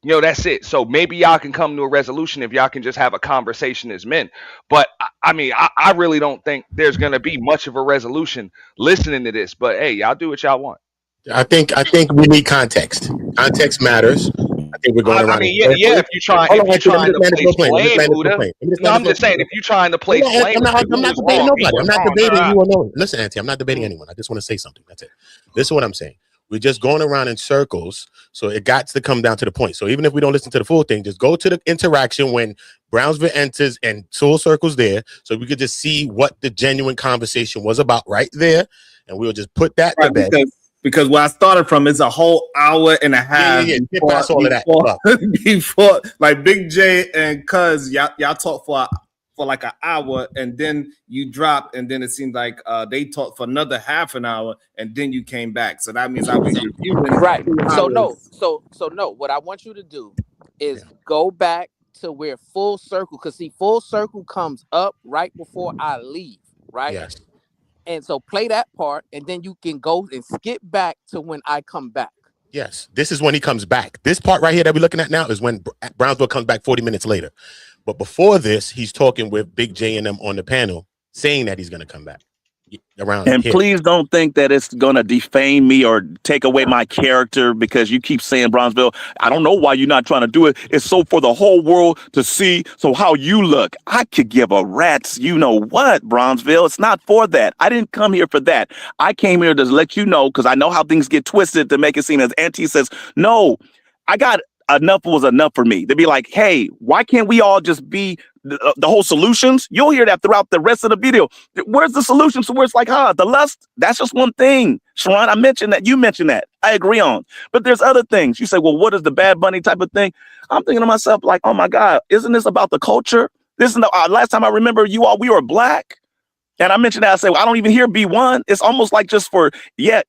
That's it. So maybe y'all can come to a resolution if y'all can just have a conversation as men. But I mean, I really don't think there's going to be much of a resolution listening to this. But hey, y'all do what y'all want. I think we need context. Context matters. I think we're going I around in mean, yeah. circles. If you try, Hold if on, you Auntie, let me trying just to land this place real plane. Let me just blame, land this real Buddha. plane. Let me just No, land this I'm real just saying, plane. if you trying to place blame and say I'm who not was debating wrong, he nobody. I'm was not wrong. debating you or no one. Listen, Auntie, I'm not debating anyone. I just want to say something. That's it. This is what I'm saying. We're just going around in circles, so it got to come down to the point. So even if we don't listen to the full thing, just go to the interaction when Brownsville enters and Soul Circle's there, so we could just see what the genuine conversation was about right there, and we'll just put that to right bed. because where I started from is a whole hour and a half Yeah. Get before, past all of that. before like Big J and Cuz y'all talk for like an hour and then you dropped and then it seemed like they talked for another half an hour and then you came back. So that means I've been reviewing right. 2 So no, hours. so no. What I want you to do is go back to where Full Circle, because see, Full Circle comes up right before I leave, right? Yes. And so play that part, and then you can go and skip back to when I come back. Yes, this is when he comes back. This part right here that we're looking at now is when Brownsville comes back 40 minutes later. But before this, he's talking with Big J and them on the panel, saying that he's going to come back around And here. please don't think that it's going to defame me or take away my character because you keep saying Bronzeville. I don't know why you're not trying to do it. It's so for the whole world to see. So how you look, I could give a rat's you know what, Bronzeville. It's not for that. I didn't come here for that. I came here to let you know because I know how things get twisted to make it seem as Auntie says, no, I got enough was enough for me to be like, hey, why can't we all just be the whole solutions? You'll hear that throughout the rest of the video. Where's the solution? So where it's like, the lust, that's just one thing. Sharon, I mentioned that. You mentioned that. I agree on. But there's other things. You say, well, what is the Bad Bunny type of thing? I'm thinking to myself, like, oh my God, isn't this about the culture? This is the last time I remember we were black. And I mentioned that. I said, well, I don't even hear B1. It's almost like just for,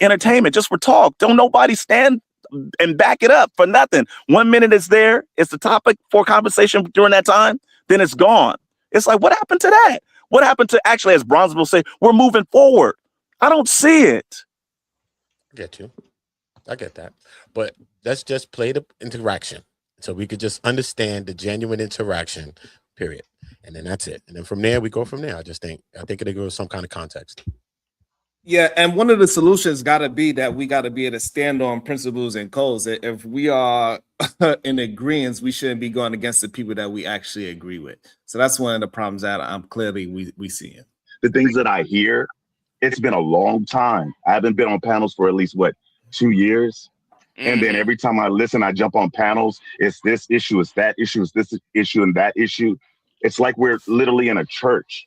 entertainment, just for talk. Don't nobody stand and back it up for nothing. 1 minute it's there. It's the topic for conversation during that time. Then it's gone. It's like, what happened to that? What happened to actually, as Bronze will say, we're moving forward. I don't see it. I get you. I get that. But let's just play the interaction so we could just understand the genuine interaction, period. And then that's it. And then from there, we go from there. I think it'll give us some kind of context. Yeah, and one of the solutions got to be that we got to be able to stand on principles and codes. If we are in agreement, we shouldn't be going against the people that we actually agree with. So that's one of the problems that I'm clearly we seeing. The things that I hear, it's been a long time. I haven't been on panels for at least 2 years. And then every time I listen, I jump on panels. It's this issue, it's that issue, it's this issue and that issue. It's like we're literally in a church,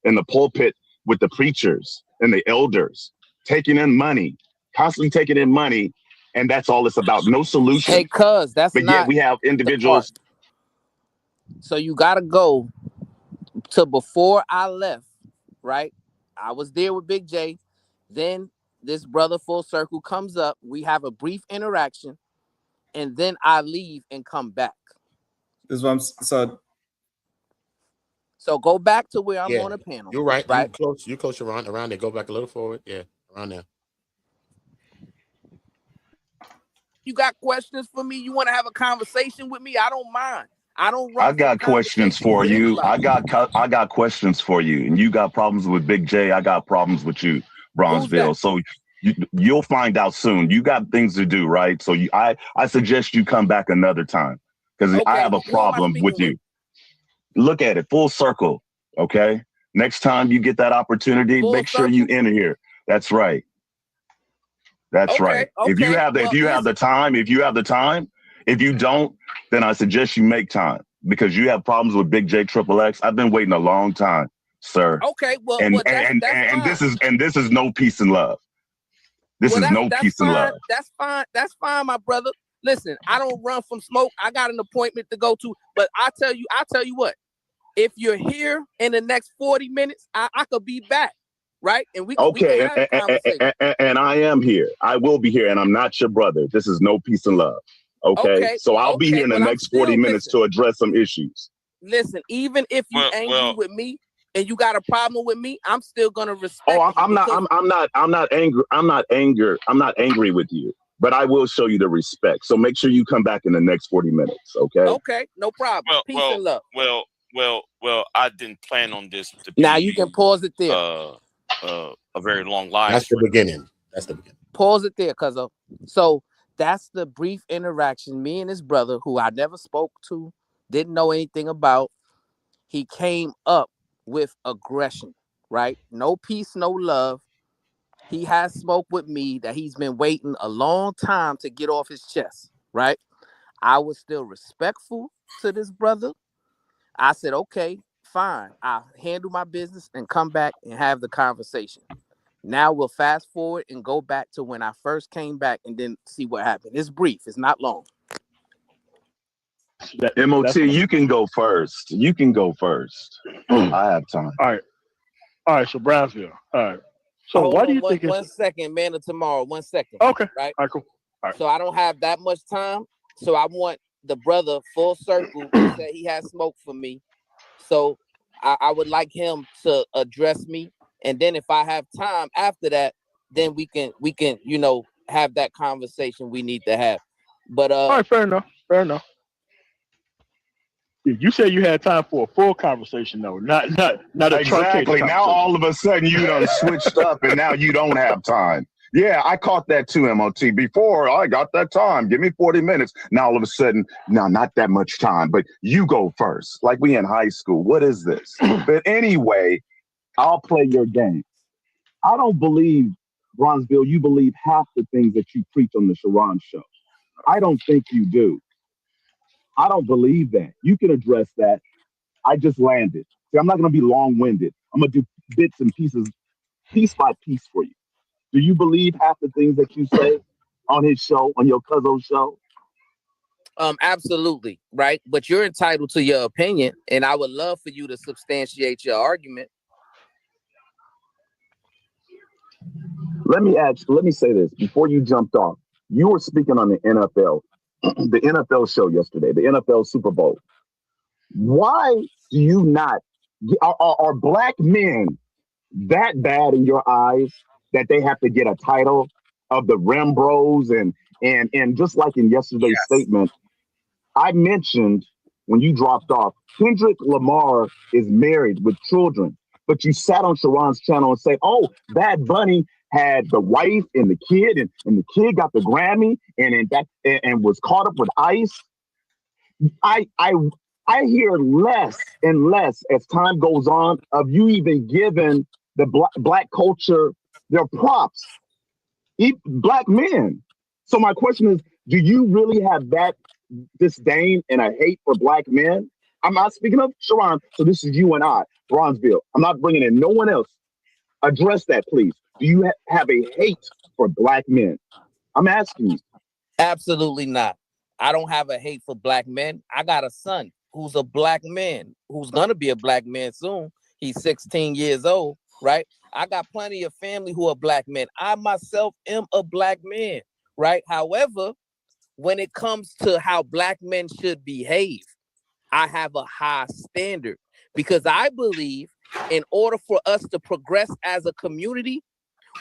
in the pulpit with the preachers and the elders, taking in money, constantly taking in money. And that's all it's about. No solution. Hey, cuz that's but not yet we have individuals. So you got to go to before I left, right? I was there with Big J. Then this brother Full Circle comes up. We have a brief interaction. And then I leave and come back. This is what I'm So go back to where I'm on a panel. You're right. Right? You close around there. Go back a little forward. Yeah, around there. You got questions for me? You want to have a conversation with me? I don't mind. I don't run I from got questions conversations for with you. anybody. I got questions for you, and you got problems with Big J. I got problems with you, Who's that? Bronzeville. So you'll find out soon. You got things to do, right? So I suggest you come back another time because I Okay, have a who am I problem speaking with you. Look at it full circle, okay? Next time you get that opportunity, Full make sure you circle? enter here. That's right. That's Okay, right. If you okay. have the Well, if you have the time, if you have the time, if you don't, then I suggest you make time because you have problems with Big J Triple X. I've been waiting a long time, sir. Okay, well, And that's fine. this is no peace and love. This Well, is no that's peace and fine. love. That's fine. That's fine, my brother. Listen, I don't run from smoke. I got an appointment to go to, but I tell you what. If you're here in the next 40 minutes, I could be back, right? And we can Okay, have a conversation. and I am here. I will be here, and I'm not your brother. This is no peace and love. Okay, so I'll be here in the next 40 minutes to address some issues. Listen, even if you angry with me and you got a problem with me, I'm still gonna respect. Oh, I'm not angry. I'm not angry with you, but I will show you the respect. So make sure you come back in the next 40 minutes. Okay. Okay, no problem. Peace and love. Well, I didn't plan on this to be. Now you can pause it there. A very long live. That's the beginning. That's the beginning. Pause it there, cuz so that's the brief interaction. Me and his brother, who I never spoke to, didn't know anything about. He came up with aggression, right? No peace, no love. He has smoke with me that he's been waiting a long time to get off his chest, right? I was still respectful to this brother. I said, okay, fine. I'll handle my business and come back and have the conversation. Now we'll fast forward and go back to when I first came back and then see what happened. It's brief. It's not long. MOT, you can go first. You can go first. I have time. All right. So Brownsville. All right. So Hold why on do you think one second, man, of tomorrow? 1 second. Okay. Right. All right. Cool. All right. So I don't have that much time. So I want the brother full circle who said he has smoke for me. So I would like him to address me. And then if I have time after that, then we can, have that conversation we need to have. But all right, fair enough. You said you had time for a full conversation, though, not a exactly. Now all of a sudden you done switched up, and now you don't have time. Yeah, I caught that too, MOT. Before I got that time, give me 40 minutes. Now all of a sudden, no, not that much time, but you go first. Like we in high school. What is this? But anyway, I'll play your game. I don't believe, Bronzeville, you believe half the things that you preach on the Sharon show. I don't think you do. I don't believe that. You can address that. I just landed. See, I'm not going to be long-winded. I'm going to do bits and pieces, piece by piece for you. Do you believe half the things that you say on his show, on your cousin's show? Absolutely, right? But you're entitled to your opinion, and I would love for you to substantiate your argument. Let me say this before you jumped off. You were speaking on the NFL, the NFL show yesterday, the NFL Super Bowl. Why do you not are black men that bad in your eyes that they have to get a title of the Rim Bros and just like in yesterday's statement, I mentioned when you dropped off, Kendrick Lamar is married with children, but you sat on Sharon's channel and say, oh, Bad Bunny had the wife and the kid, and the kid got the Grammy and was caught up with ICE. I hear less and less as time goes on of you even giving the black culture their props, black men. So my question is, do you really have that disdain and a hate for black men? I'm not speaking of Sharon, so this is you and I, Bronzeville. I'm not bringing in no one else. Address that, please. Do you have a hate for black men? I'm asking you. Absolutely not. I don't have a hate for black men. I got a son who's a black man, who's going to be a black man soon. He's 16 years old, right? I got plenty of family who are black men. I myself am a black man, right? However, when it comes to how black men should behave, I have a high standard because I believe in order for us to progress as a community,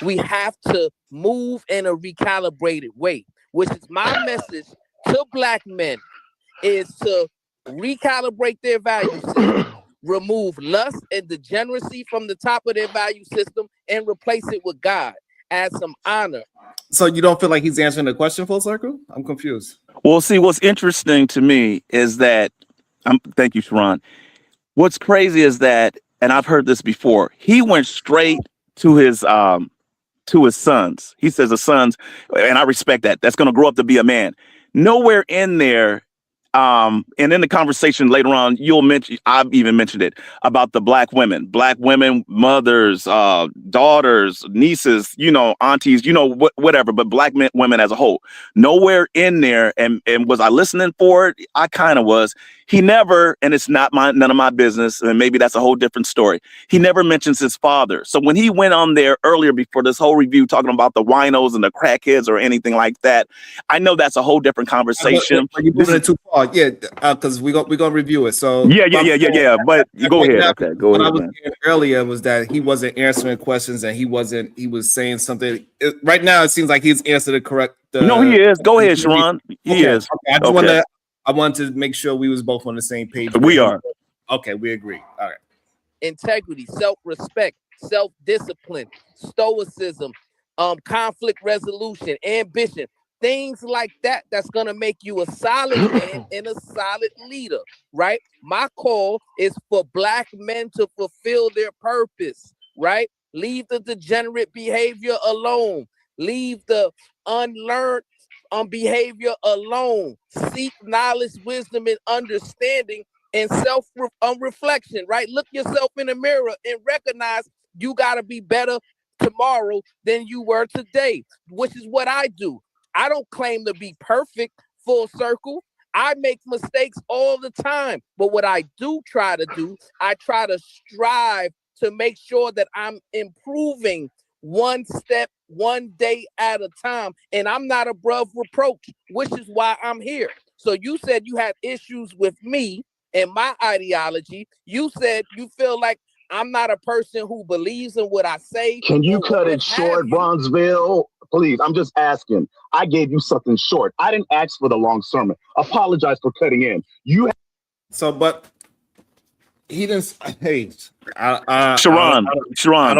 we have to move in a recalibrated way. which is my message to black men, is to recalibrate their value system, remove lust and degeneracy from the top of their value system, and replace it with God. Add some honor. So you don't feel like he's answering the question full circle? I'm confused. Well, see, what's interesting to me is that, thank you, Sharon. What's crazy is that, and I've heard this before, he went straight to his sons. He says the sons, and I respect that. That's going to grow up to be a man. Nowhere in there, and in the conversation later on, I've even mentioned it about the black women, mothers, daughters, nieces, aunties, whatever, but black women as a whole. Nowhere in there, and was I listening for it? I kind of was. He never, and it's none of my business, and maybe that's a whole different story. He never mentions his father. So when he went on there earlier before this whole review talking about the winos and the crackheads or anything like that, I know that's a whole different conversation. Are you moving it too far? Yeah, because we're gonna review it. So yeah. But go ahead. Okay, go what ahead. I was saying earlier was that he wasn't answering questions, and he was saying something. Right now, it seems like he's answered the correct. No, he is. Go ahead, Sharon. He is. Okay. I wanted to make sure we was both on the same page. We are. Okay, we agree. All right. Integrity, self-respect, self-discipline, stoicism, conflict resolution, ambition, things like that. That's gonna make you a solid man and a solid leader, right? My call is for black men to fulfill their purpose, right? Leave the degenerate behavior alone. Leave the unlearned behavior alone. Seek knowledge, wisdom, and understanding, and self-reflection, right? Look yourself in the mirror and recognize you got to be better tomorrow than you were today, which is what I do. I don't claim to be perfect, full circle. I make mistakes all the time. But what I do try to do, I try to strive to make sure that I'm improving one step, one day at a time. And I'm not above reproach, which is why I'm here. So you said you had issues with me and my ideology. You said you feel like I'm not a person who believes in what I say. Can you cut it short, Bronzeville? Please, I'm just asking. I gave you something short. I didn't ask for the long sermon. Apologize for cutting in. But he didn't. Hey, Sharon,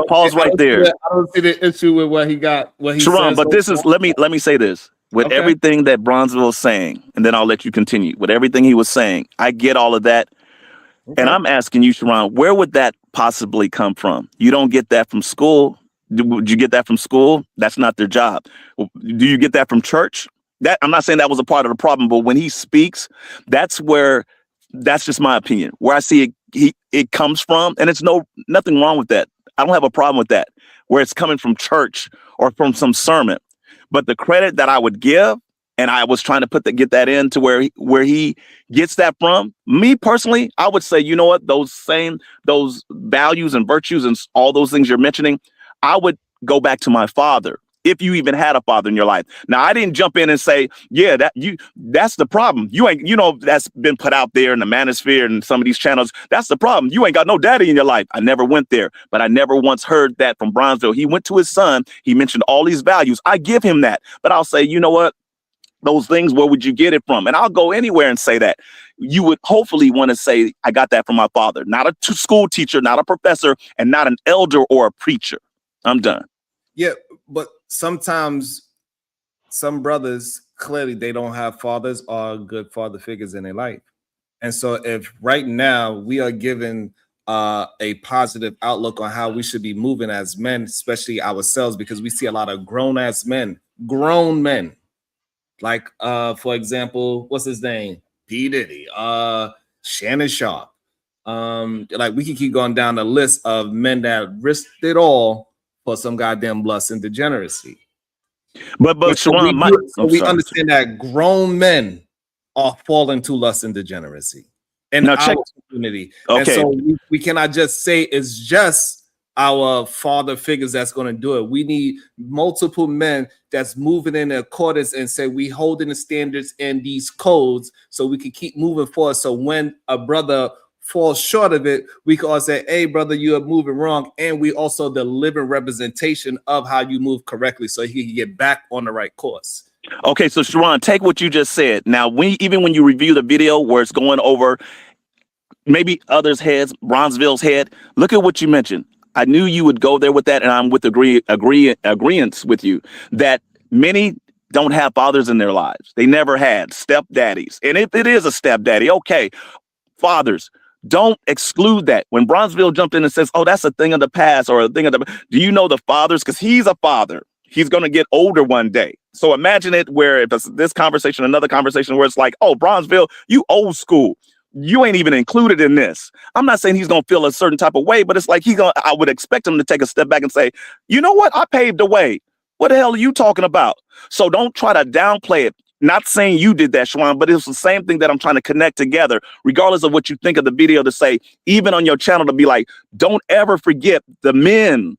pause right there. I don't see the issue with what he got. What he Sharon, says but this is let me say this with Okay. everything that Bronzeville is saying, and then I'll let you continue with everything he was saying. I get all of that, and I'm asking you, Sharon, where would that possibly come from? You don't get that from school. Would you get that from school? That's not their job. Do you get that from church? That I'm not saying that was a part of the problem, but when he speaks, that's just my opinion. Where I see it comes from, and it's nothing wrong with that. I don't have a problem with that. Where it's coming from church or from some sermon, but the credit that I would give, and I was trying to get that into where he gets that from. Me personally, I would say, you know what, those values and virtues and all those things you're mentioning, I would go back to my father. If you even had a father in your life. Now, I didn't jump in and say, yeah, that's the problem. You ain't, that's been put out there in the manosphere and some of these channels. That's the problem. You ain't got no daddy in your life. I never went there, but I never once heard that from Bronzeville. He went to his son. He mentioned all these values. I give him that, but I'll say, you know what? Those things, where would you get it from? And I'll go anywhere and say that. You would hopefully want to say, I got that from my father, not a school teacher, not a professor, and not an elder or a preacher. I'm done. Yeah, but sometimes some brothers, clearly they don't have fathers or good father figures in their life. And so if right now we are given a positive outlook on how we should be moving as men, especially ourselves, because we see a lot of grown men, like for example, what's his name? P. Diddy, Shannon Sharp. Like we can keep going down the list of men that risked it all for some goddamn lust and degeneracy. But Sharon, we understand that grown men are falling to lust and degeneracy in our community. Okay. And so we cannot just say it's just our father figures that's going to do it. We need multiple men that's moving in accordance and say we holding the standards and these codes so we can keep moving forward. So when a brother falls short of it, we can all say, hey, brother, you are moving wrong. And we also the living representation of how you move correctly so he can get back on the right course. Okay, so Sharon, take what you just said. Now, even when you review the video where it's going over maybe others' heads, Bronzeville's head, look at what you mentioned. I knew you would go there with that, and I'm with agreeance with you that many don't have fathers in their lives. They never had stepdaddies. And if it is a stepdaddy, okay, fathers, don't exclude that. When Bronzeville jumped in and says, oh, that's a thing of the past or a thing of the, do you know the fathers? Because he's a father. He's going to get older one day. So imagine it where if it's this conversation, another conversation where it's like, oh, Bronzeville, you old school. You ain't even included in this. I'm not saying he's going to feel a certain type of way, but it's like I would expect him to take a step back and say, you know what? I paved the way. What the hell are you talking about? So don't try to downplay it. Not saying you did that, Shawan, but it's the same thing that I'm trying to connect together, regardless of what you think of the video, to say, even on your channel, to be like, don't ever forget the men,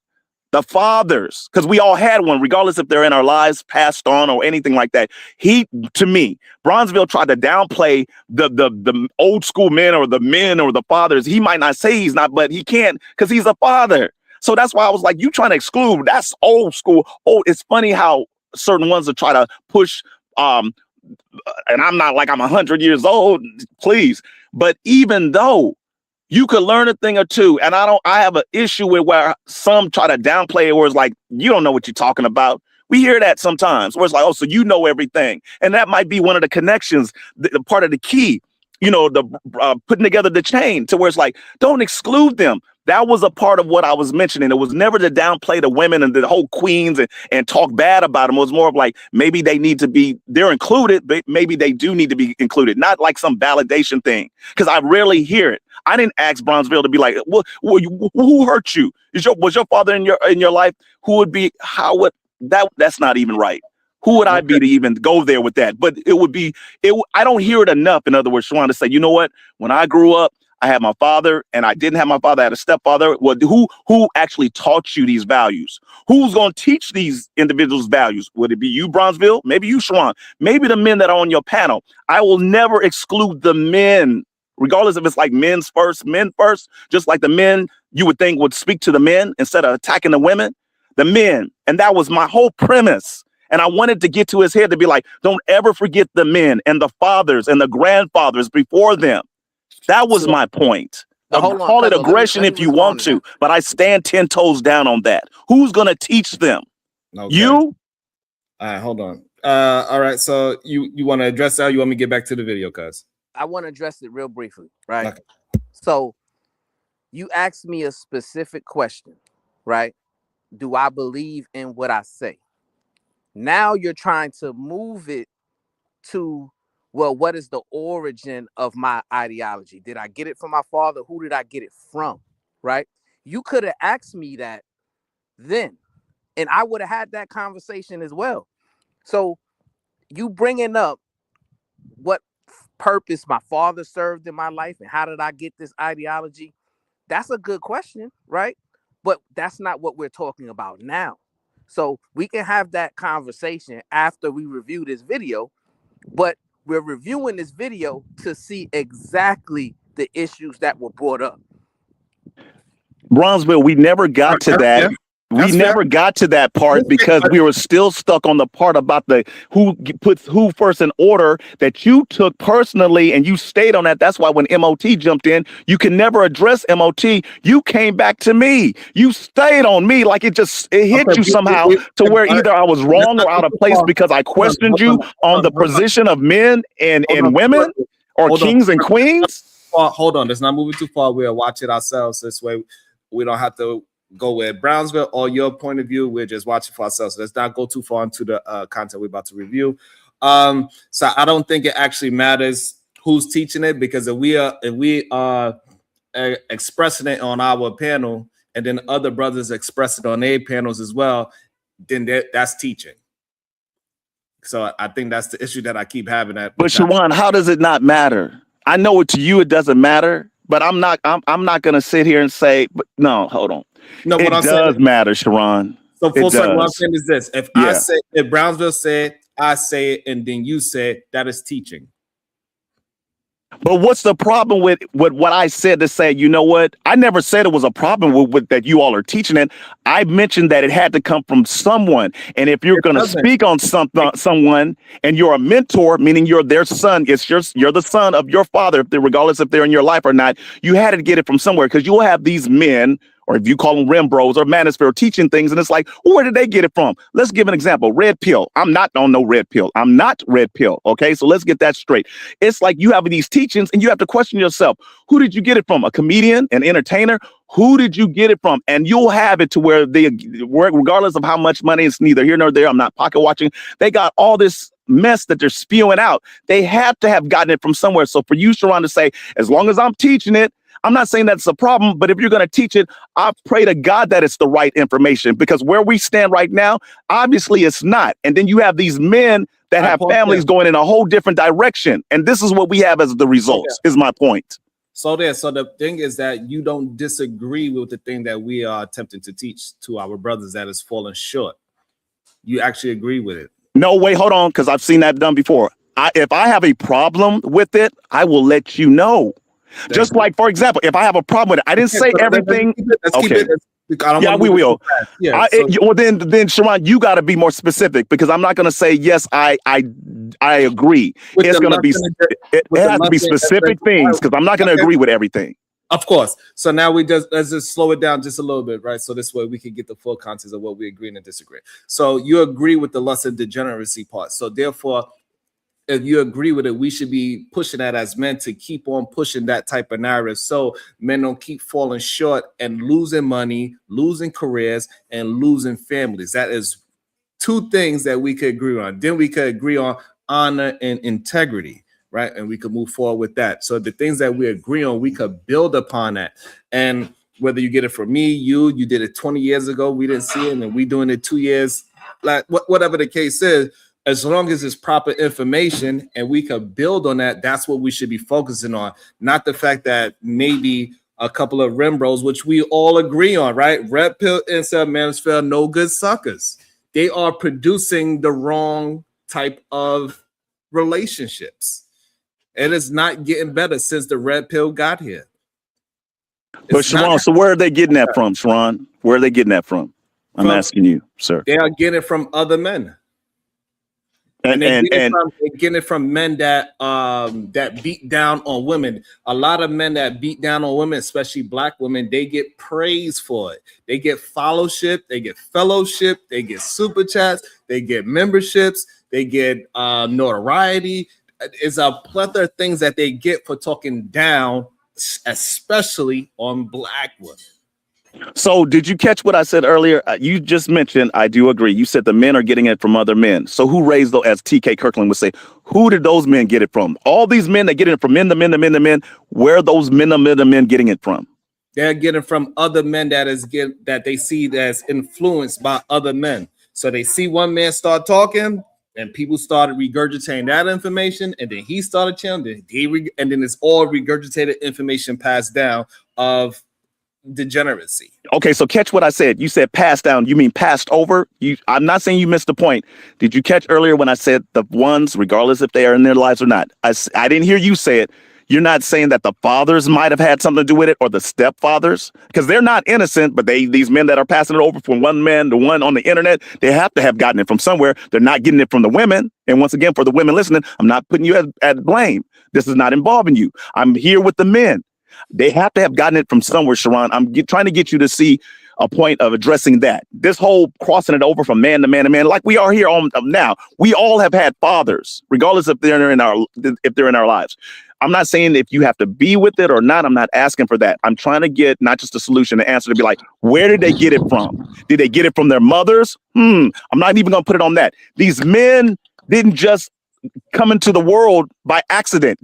the fathers, because we all had one, regardless if they're in our lives, passed on or anything like that. To me, Bronzeville tried to downplay the old school men or the fathers. He might not say he's not, but he can't because he's a father. So that's why I was like, you trying to exclude, that's old school. Oh, it's funny how certain ones are trying to push, and I'm not like I'm 100 years old, please. But even though you could learn a thing or two, and I have an issue with where some try to downplay it, where it's like, you don't know what you're talking about. We hear that sometimes, where it's like, oh, so you know everything. And that might be one of the connections, the part of the key, the putting together the chain to where it's like, don't exclude them. That was a part of what I was mentioning. It was never to downplay the women and the whole queens and talk bad about them. It was more of like, maybe they're included, but maybe they do need to be included. Not like some validation thing, because I rarely hear it. I didn't ask Bronzeville to be like, who hurt you? Was your father in your life? That's not even right. Who would I be to even go there with that? But I don't hear it enough. In other words, Shawan, to say, you know what? When I grew up, I had my father, and I didn't have my father. I had a stepfather. Well, who actually taught you these values? Who's going to teach these individuals values? Would it be you, Bronzeville? Maybe you, Shawan? Maybe the men that are on your panel. I will never exclude the men, regardless if it's like men first, just like the men you would think would speak to the men instead of attacking the women, the men. And that was my whole premise. And I wanted to get to his head to be like, don't ever forget the men and the fathers and the grandfathers before them. That was my point. Call it aggression if you want to, but I stand 10 toes down on that. Who's going to teach them? Okay. You? All right, hold on. All right, so you want to address that? Or you want me to get back to the video, cuz? I want to address it real briefly, right? Okay. So you asked me a specific question, right? Do I believe in what I say? Now you're trying to move it to, well, what is the origin of my ideology? Did I get it from my father? Who did I get it from? Right? You could have asked me that then, and I would have had that conversation as well. So you bringing up what purpose my father served in my life and how did I get this ideology? That's a good question, right? But that's not what we're talking about now. So we can have that conversation after we review this video, but we're reviewing this video to see exactly the issues that were brought up. Bronzeville, we never got to that. We never got to that part because we were still stuck on the part about who puts who first in order that you took personally, and you stayed on that. That's why when MOT jumped in, you can never address MOT. You came back to me. You stayed on me like it hit you somehow to where either I was wrong or out of place because I questioned you on the position of men and women or kings and queens. Hold on, let's not move it too far. We'll watch it ourselves. This way we don't have to go with Brownsville or your point of view. We're just watching for ourselves. Let's not go too far into the content we're about to review. So I don't think it actually matters who's teaching it, because if we are expressing it on our panel and then other brothers express it on their panels as well, then that's teaching. So I think that's the issue that I keep having. But Shawan, how does it not matter? I know to you it doesn't matter, but I'm not going to sit here and say, but no, hold on. No, it does matter, Sharon. So full circle, what I'm saying is this: if Brownsville said, I say it, and then you said, that is teaching. But what's the problem with what I said to say, you know what? I never said it was a problem with that you all are teaching it. I mentioned that it had to come from someone. And if you're It going to doesn't. speak on someone and you're a mentor, meaning you're their son, you're the son of your father, regardless if they're in your life or not, you had to get it from somewhere because you'll have these men, or if you call them rim bros or manosphere, teaching things. And it's like, well, where did they get it from? Let's give an example. Red pill. I'm not on no red pill. I'm not red pill. Okay. So let's get that straight. It's like you have these teachings and you have to question yourself. Who did you get it from? A comedian, an entertainer? Who did you get it from? And you'll have it to where regardless of how much money, it's neither here nor there. I'm not pocket watching. They got all this mess that they're spewing out. They have to have gotten it from somewhere. So for you, Sharon, to say, as long as I'm teaching it, I'm not saying that's a problem, but if you're going to teach it, I pray to God that it's the right information, because where we stand right now, obviously it's not. And then you have these men that have families going in a whole different direction. And this is what we have as the results, is my point. So the thing is that you don't disagree with the thing that we are attempting to teach to our brothers that is falling short. You actually agree with it. No, wait, hold on, because I've seen that done before. If I have a problem with it, I will let you know. Just like, for example, if I have a problem with it, I didn't say everything. Let's keep it. Yeah, we will. Well, then, Sharon, you got to be more specific, because I'm not going to say yes. I agree. It's going to be. It has to be specific things, because I'm not going to agree with everything. Of course. So now let's just slow it down just a little bit, right? So this way we can get the full context of what we agree and disagree. So you agree with the lust and degeneracy part. So therefore, if you agree with it, we should be pushing that as men to keep on pushing that type of narrative, so men don't keep falling short and losing money, losing careers, and losing families. That is two things that we could agree on. Then we could agree on honor and integrity, right? And we could move forward with that. So the things that we agree on, we could build upon that. And whether you get it from me, you did it 20 years ago, we didn't see it, and we doing it 2 years, like whatever the case is, as long as it's proper information and we could build on that, that's what we should be focusing on. Not the fact that maybe a couple of rim bros, which we all agree on, right? Red pill, incel, manosphere, no good suckers. They are producing the wrong type of relationships. It is not getting better since the red pill got here. But Sharon, so where are they getting that from, Sharon? Where are they getting that from? I'm asking you, sir. They are getting it from other men. And they're getting it from men that beat down on women. A lot of men that beat down on women, especially black women, they get praise for it. They get fellowship, they get super chats, they get memberships, they get notoriety. It's a plethora of things that they get for talking down, especially on black women. So did you catch what I said earlier? You just mentioned, I do agree. You said the men are getting it from other men. So who raised those, as TK Kirkland would say, who did those men get it from? All these men that get it from men, where are those men getting it from? They're getting from other men that they see that's influenced by other men. So they see one man start talking, and people started regurgitating that information, and then he started chanting, and then it's all regurgitated information passed down of degeneracy. Okay, so catch what I said. You said passed down. You mean passed over? I'm not saying you missed the point. Did you catch earlier when I said the ones, regardless if they are in their lives or not? I didn't hear you say it. You're not saying that the fathers might have had something to do with it, or the stepfathers, because they're not innocent, but these men that are passing it over from one man to one on the internet, they have to have gotten it from somewhere. They're not getting it from the women. And once again, for the women listening, I'm not putting you at blame. This is not involving you. I'm here with the men. They have to have gotten it from somewhere, Sharon. I'm trying to get you to see a point of addressing that. This whole crossing it over from man to man to man, like we are here on now. We all have had fathers, regardless if they're in our lives. I'm not saying if you have to be with it or not. I'm not asking for that. I'm trying to get not just a solution, an answer to be like, where did they get it from? Did they get it from their mothers? I'm not even going to put it on that. These men didn't just come into the world by accident,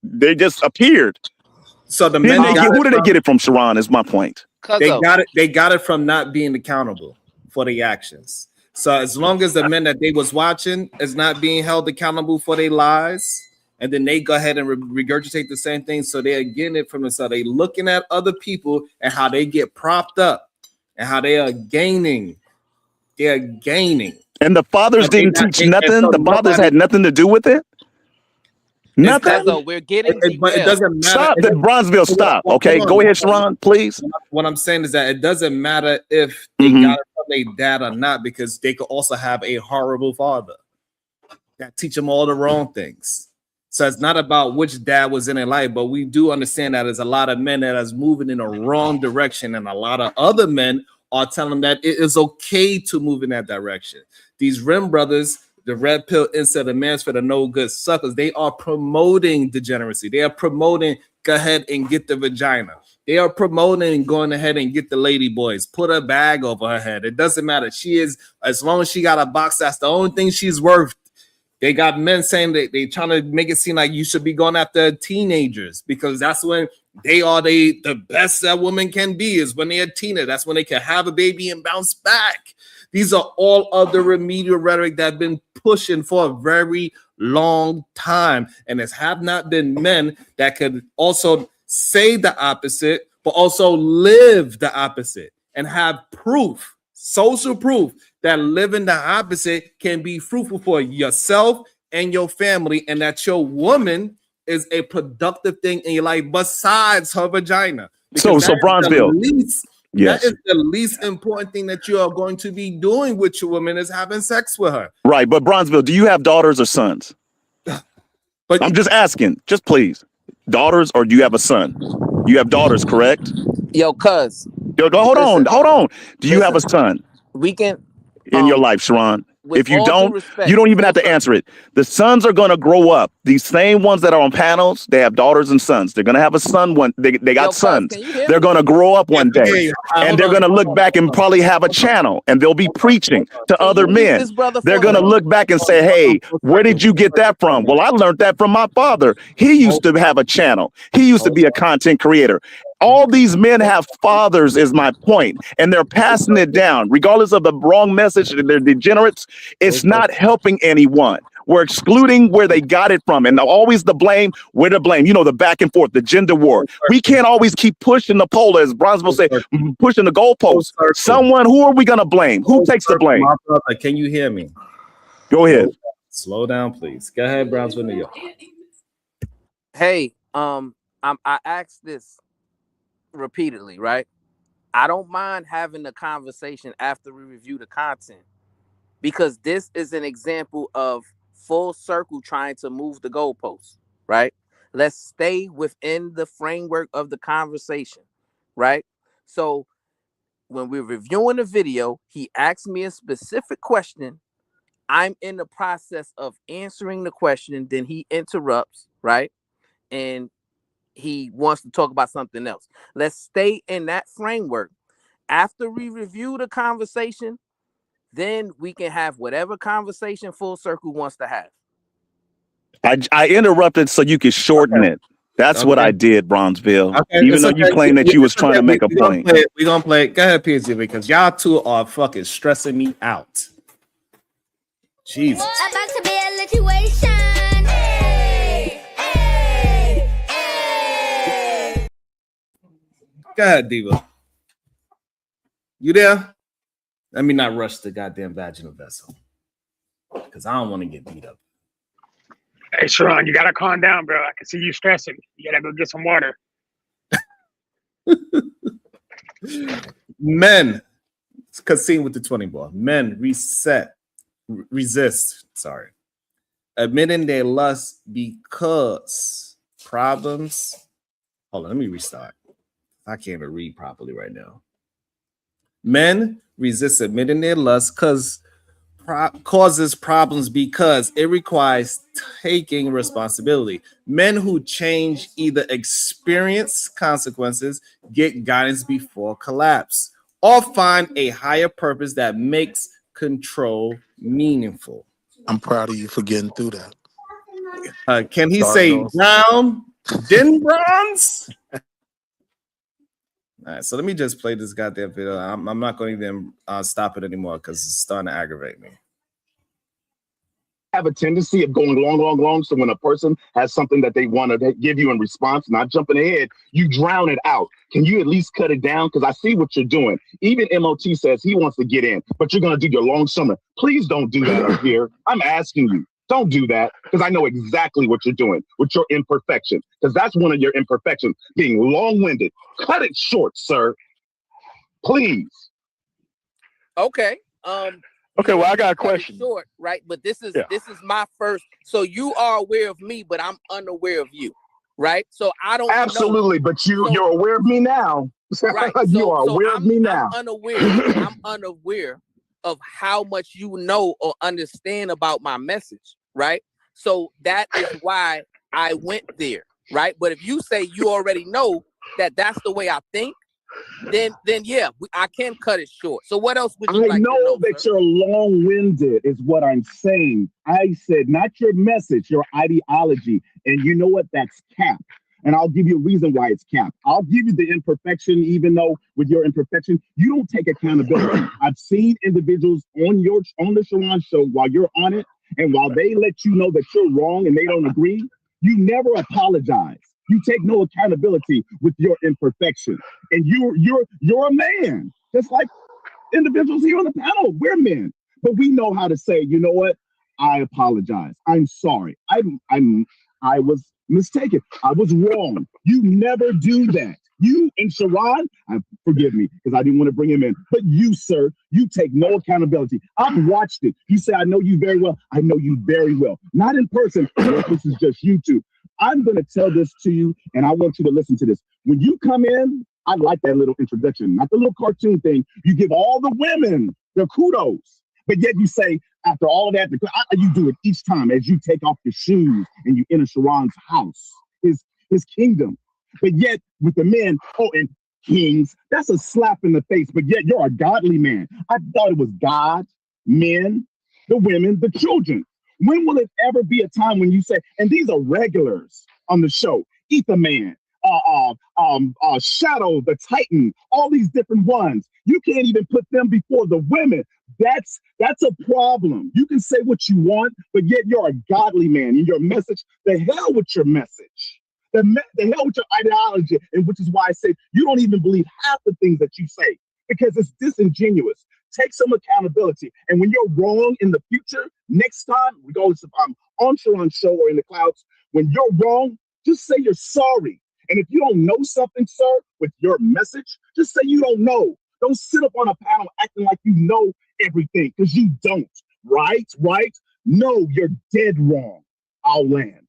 they just appeared. So the men, who did they get it from, Sharon, is my point. They got it from not being accountable for the actions. So as long as the men that they was watching is not being held accountable for their lies, and then they go ahead and regurgitate the same thing, so they're getting it from themselves. They looking at other people and how they get propped up and how they are gaining. They're gaining. And the fathers didn't teach nothing? The fathers had nothing to do with it? Nothing. Cuzzo, we're getting But it derailed. doesn't matter. Stop, It that doesn't- Bronzeville. Stop. Hold Okay, on. go ahead, Sharon, please. What I'm saying is that it doesn't matter if they Mhm. got it from their dad or not, because they could also have a horrible father that teach them all the wrong things. So it's not about which dad was in their life, but we do understand that there's a lot of men that is moving in a wrong direction, and a lot of other men are telling them that it is okay to move in that direction. These Rim brothers, the red pill instead of mans for the no good suckers, they are promoting degeneracy. They are promoting go ahead and get the vagina. They are promoting going ahead and get the lady boys, put a bag over her head. It doesn't matter. She is, as long as she got a box, that's the only thing she's worth. They got men saying that they trying to make it seem like you should be going after teenagers, because that's when they are the best that woman can be, is when they're a teenager. That's when they can have a baby and bounce back. These are all other remedial rhetoric that have been pushing for a very long time, and it have not been men that could also say the opposite, but also live the opposite and have proof, social proof, that living the opposite can be fruitful for yourself and your family, and that your woman is a productive thing in your life besides her vagina. So Because that is the Bronzeville. least- Yes. That is the least important thing that you are going to be doing with your woman, is having sex with her. Right, but Bronzeville, do you have daughters or sons? But I'm just asking, just please. Daughters, or do you have a son? You have daughters, correct? Yo, cuz, Yo, hold on. Do you have a son we can in your life, Sharon? with If you all due don't, respect, you don't even have to answer it. The sons are going to grow up. These same ones that are on panels, they have daughters and sons. They're going to have a son one. They Yo, got cuz, sons. can you hear They're me? going to grow up one Yeah, day, and hold they're on, going to hold look on, back and hold on. probably have a channel, and they'll be preaching to Can other you mute men. this brother They're for a going to minute? look back and say, hey, where did you get that from? Well, I learned that from my father. He used to have a channel. He used to be a content creator. All these men have fathers, is my point, and they're passing it down. Regardless of the wrong message, they're degenerates. It's not helping anyone. We're excluding where they got it from, and always the blame, where to blame. You know, the back and forth, the gender war. We can't always keep pushing the polar, as Bronzeville say, pushing the goalposts. Someone, who are we going to blame? Who takes the blame? My brother, can you hear me? Go ahead. Slow down, please. Go ahead, Brownsville, New York. Hey, I asked this repeatedly, right? I don't mind having the conversation after we review the content, because this is an example of full circle trying to move the goalposts, right? Let's stay within the framework of the conversation, right? So when we're reviewing the video, he asked me a specific question. I'm in the process of answering the question, then he interrupts, right? And he wants to talk about something else. Let's stay in that framework. After we review the conversation, then we can have whatever conversation Full Circle wants to have. I interrupted so you could shorten it. That's what I did, Bronzeville. Even though you claim that you was trying to make a point. We're gonna play it. Go ahead, PhD, because y'all two are fucking stressing me out. Jesus. About to be a situation. Hey, hey, hey. Go ahead, Diva. You there? Let me not rush the goddamn vaginal vessel, because I don't want to get beat up. Hey, Sharon, you gotta calm down, bro. I can see you stressing. You gotta go get some water. Men, Kasim with the 20 ball. Men resist. Sorry, admitting their lust because problems. Hold on, let me restart. I can't even read properly right now. Men resist admitting their lust because causes problems because it requires taking responsibility. Men who change either experience consequences, get guidance before collapse, or find a higher purpose that makes control meaningful. I'm proud of you for getting through that. Can he Sorry, say North. brown, then bronze? All right, so let me just play this goddamn video. I'm not going to even stop it anymore because it's starting to aggravate me. Have a tendency of going long. So when a person has something that they want to give you in response, not jumping ahead, you drown it out. Can you at least cut it down? Because I see what you're doing. Even MOT says he wants to get in, but you're going to do your long summer. Please don't do that up here. I'm asking you. Don't do that, because I know exactly what you're doing with your imperfection, because that's one of your imperfections, being long-winded. Cut it short, sir. Please. Okay. Okay, well, I got a cut it question. short, right? But this is Yeah. my first. So you are aware of me, but I'm unaware of you, right? So I don't know. Absolutely, but you're aware of me now. Right. You are So aware of me now. I'm unaware of how much you know or understand about my message, right? So that is why I went there, right? But if you say you already know that that's the way I think, then yeah, I can cut it short. So what else would you like to know, that sir? you're long-winded is what I'm saying. I said not your message, your ideology. And you know what? That's cap. And I'll give you a reason why it's cap. I'll give you the imperfection, even though with your imperfection, you don't take accountability. I've seen individuals on the Sharon show while you're on it, and while they let you know that you're wrong and they don't agree, you never apologize. You take no accountability with your imperfection. And you're a man, just like individuals here on the panel. We're men. But we know how to say, you know what? I apologize. I'm sorry. I was mistaken. I was wrong. You never do that. You and Sharon, forgive me because I didn't want to bring him in, but you, sir, you take no accountability. I've watched it. You say, I know you very well. I know you very well. Not in person. This is just YouTube. I'm going to tell this to you, and I want you to listen to this. When you come in, I like that little introduction, not the little cartoon thing. You give all the women their kudos, but yet you say, after all of that, you do it each time as you take off your shoes and you enter Sharon's house, his kingdom. But yet with the men, and kings, that's a slap in the face. But yet you're a godly man. I thought it was God, men, the women, the children. When will it ever be a time when you say, and these are regulars on the show, Ether Man, Shadow, the Titan, all these different ones. You can't even put them before the women. That's a problem. You can say what you want, but yet you're a godly man. And your message, the hell with your message. The hell with your ideology, and which is why I say you don't even believe half the things that you say because it's disingenuous. Take some accountability, and when you're wrong in the future, next time, regardless if I'm on Sharon's show or in the clouds, when you're wrong, just say you're sorry. And if you don't know something, sir, with your message, just say you don't know. Don't sit up on a panel acting like you know everything because you don't. Right? No, you're dead wrong. I'll land.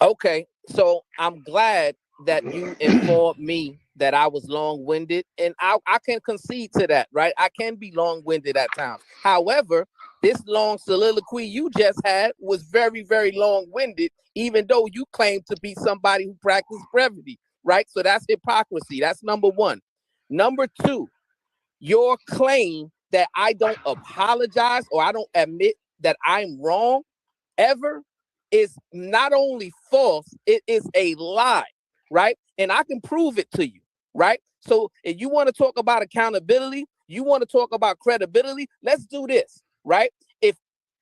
Okay, so I'm glad that you informed me that I was long-winded, and I can concede to that, right? I can be long-winded at times. However, this long soliloquy you just had was very, very long-winded, even though you claim to be somebody who practices brevity, right? So that's hypocrisy. That's number one. Number two, your claim that I don't apologize or I don't admit that I'm wrong ever is not only false, it is a lie, right? And I can prove it to you, right? So if you want to talk about accountability, you want to talk about credibility, let's do this, right? If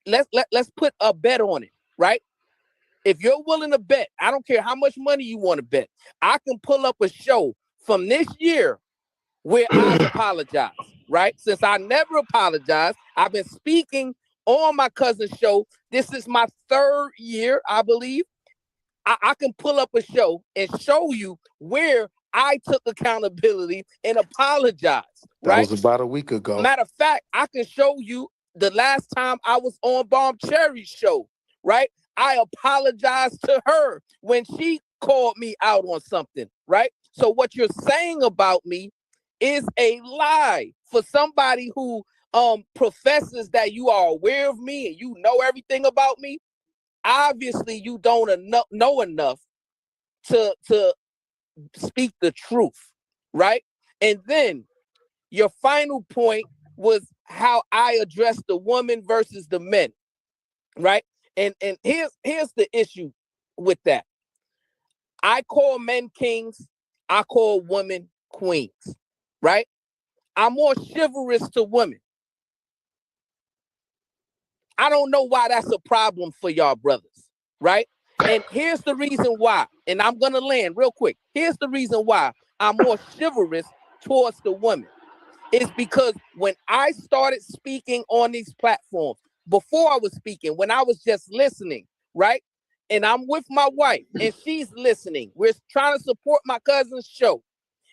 let's put a bet on it, right? If you're willing to bet, I don't care how much money you want to bet, I can pull up a show from this year where I apologize, right? Since I never apologized, I've been speaking on my cousin's show. This is my third year, I believe. I can pull up a show and show you where I took accountability and apologized, That right? was about a week ago. Matter of fact, I can show you the last time I was on Bomb Cherry's show, right? I apologized to her when she called me out on something, right? So what you're saying about me is a lie for somebody who professes that you are aware of me and you know everything about me. Obviously, you don't know enough to speak the truth, right? And then your final point was how I address the woman versus the men, right? And here's the issue with that. I call men kings, I call women queens, right? I'm more chivalrous to women. I don't know why that's a problem for y'all brothers, right? And here's the reason why, and I'm going to land real quick. Here's the reason why I'm more chivalrous towards the women. It's because when I started speaking on these platforms, before I was speaking, when I was just listening, right? And I'm with my wife and she's listening. We're trying to support my cousin's show.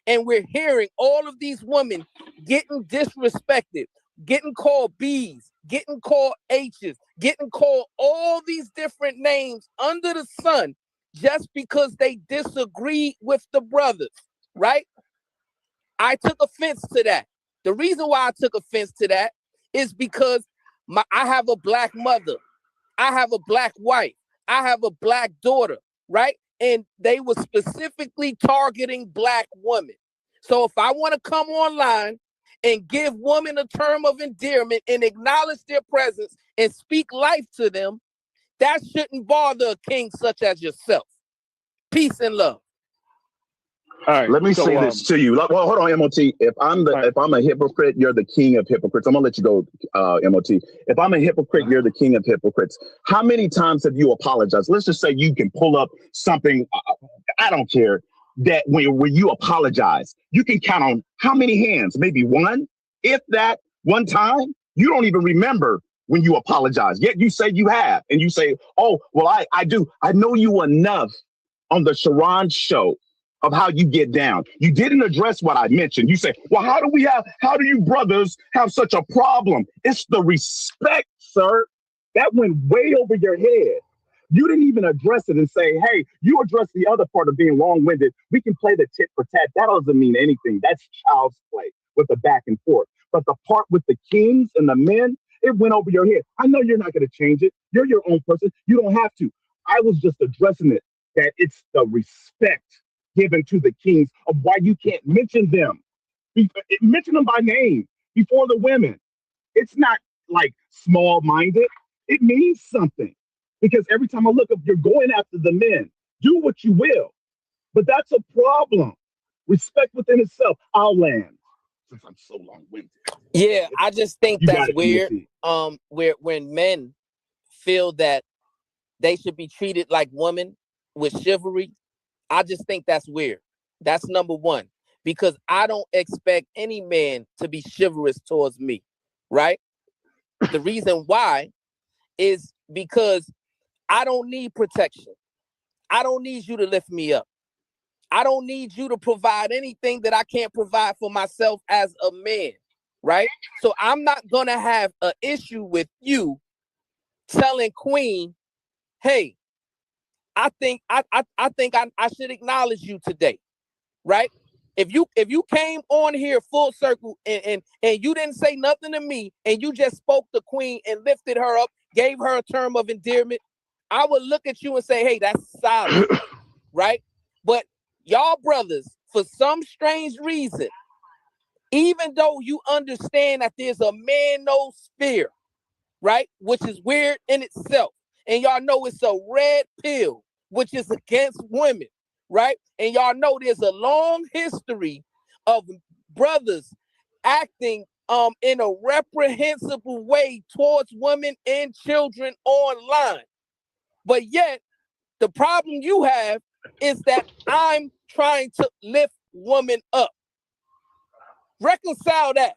And we're hearing all of these women getting disrespected, getting called B's, getting called H's, getting called all these different names under the sun just because they disagree with the brothers, right? I took offense to that. The reason why I took offense to that is because I have a black mother. I have a black wife. I have a black daughter, right? And they were specifically targeting black women. So if I want to come online and give women a term of endearment and acknowledge their presence and speak life to them, that shouldn't bother a king such as yourself. Peace and love. All right. Let me so, say this to you. Well, hold on, MOT. If I'm a hypocrite, you're the king of hypocrites. I'm gonna let you go, MOT. If I'm a hypocrite, you're the king of hypocrites. How many times have you apologized? Let's just say you can pull up something. I don't care that when you apologize, you can count on how many hands? Maybe one, if that, one time. You don't even remember when you apologize. Yet you say you have, and you say, "Oh, well, I do. I know you enough on the Sharon show." Of how you get down. You didn't address what I mentioned. You say, well, how do you brothers have such a problem? It's the respect, sir. That went way over your head. You didn't even address it and say, hey, you address the other part of being long-winded. We can play the tit for tat. That doesn't mean anything. That's child's play with the back and forth. But the part with the kings and the men, it went over your head. I know you're not going to change it. You're your own person. You don't have to. I was just addressing it, that it's the respect given to the kings of why you can't mention them. Mention them by name before the women. It's not like small-minded. It means something. Because every time I look up, you're going after the men. Do what you will. But that's a problem. Respect within itself. I'll land. Since I'm so long-winded. Yeah, I just think You got that's it, weird. PhD. Where when men feel that they should be treated like women with chivalry, I just think that's weird. That's number one, because I don't expect any man to be chivalrous towards me, right? The reason why is because I don't need protection. I don't need you to lift me up. I don't need you to provide anything that I can't provide for myself as a man, right? So I'm not going to have an issue with you telling Queen, hey, I think I should acknowledge you today, right? If you came on here full circle and you didn't say nothing to me and you just spoke to Queen and lifted her up, gave her a term of endearment, I would look at you and say, hey, that's solid, right? But y'all brothers, for some strange reason, even though you understand that there's a manosphere, right, which is weird in itself, and y'all know it's a red pill, which is against women, right? And y'all know there's a long history of brothers acting in a reprehensible way towards women and children online. But yet, the problem you have is that I'm trying to lift women up. Reconcile that.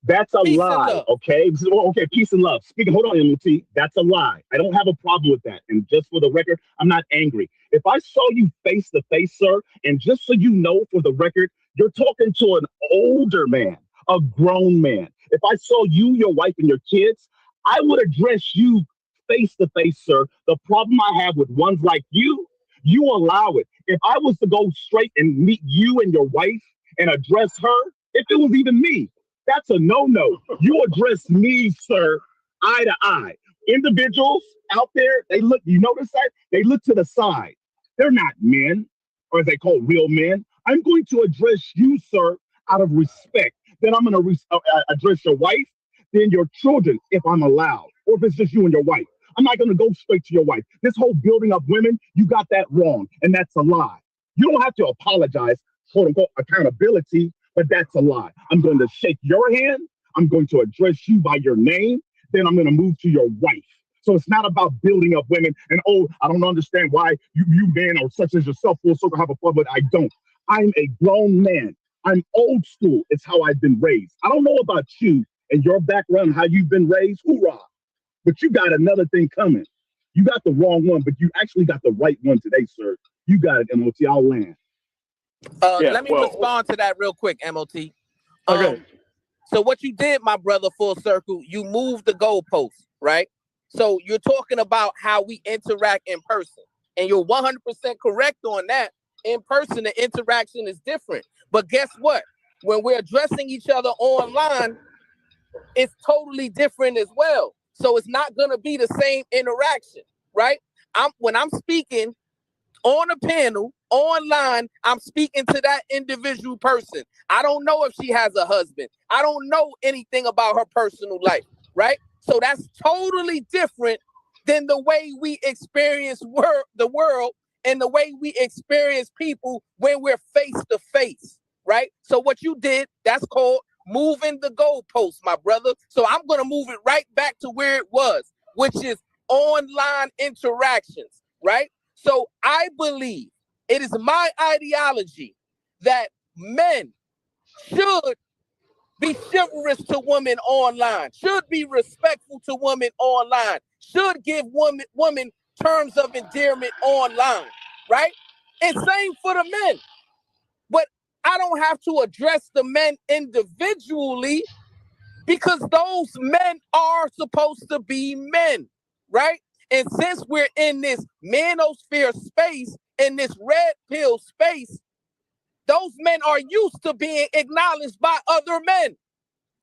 That's a Peace and lie, love. okay? Okay, peace and love. Speaking, hold on, MOT. That's a lie. I don't have a problem with that. And just for the record, I'm not angry. If I saw you face to face, sir, and just so you know, for the record, you're talking to an older man, a grown man. If I saw you, your wife, and your kids, I would address you face to face, sir. The problem I have with ones like you allow it. If I was to go straight and meet you and your wife and address her, if it was even me, that's a no-no. You address me, sir, eye to eye. Individuals out there, they look, you notice that? They look to the side. They're not men, or as they call real men. I'm going to address you, sir, out of respect. Then I'm going to address your wife, then your children, if I'm allowed, or if it's just you and your wife. I'm not going to go straight to your wife. This whole building up women, you got that wrong, and that's a lie. You don't have to apologize, quote unquote, accountability, but that's a lie. I'm going to shake your hand. I'm going to address you by your name. Then I'm going to move to your wife. So it's not about building up women and, oh, I don't understand why you men or such as yourself full circle have a fun, but I don't. I'm a grown man. I'm old school. It's how I've been raised. I don't know about you and your background, how you've been raised. Hoorah. but you got another thing coming. You got the wrong one, but you actually got the right one today, sir. You got it, MOT. I'll land. Let me respond to that real quick, MOT. Okay. So what you did, my brother, full circle, you moved the goalpost, right? So you're talking about how we interact in person, and you're 100% correct on that. In person, the interaction is different. But guess what? When we're addressing each other online, it's totally different as well. So it's not going to be the same interaction, right? When I'm speaking on a panel, online, I'm speaking to that individual person. I don't know if she has a husband. I don't know anything about her personal life, right? So that's totally different than the way we experience the world and the way we experience people when we're face to face, right? So what you did, that's called moving the goalpost, my brother. So I'm going to move it right back to where it was, which is online interactions, right? So I believe it is my ideology that men should be chivalrous to women online, should be respectful to women online, should give women terms of endearment online, right? And same for the men. But I don't have to address the men individually because those men are supposed to be men, right? And since we're in this manosphere space, in this red pill space, those men are used to being acknowledged by other men.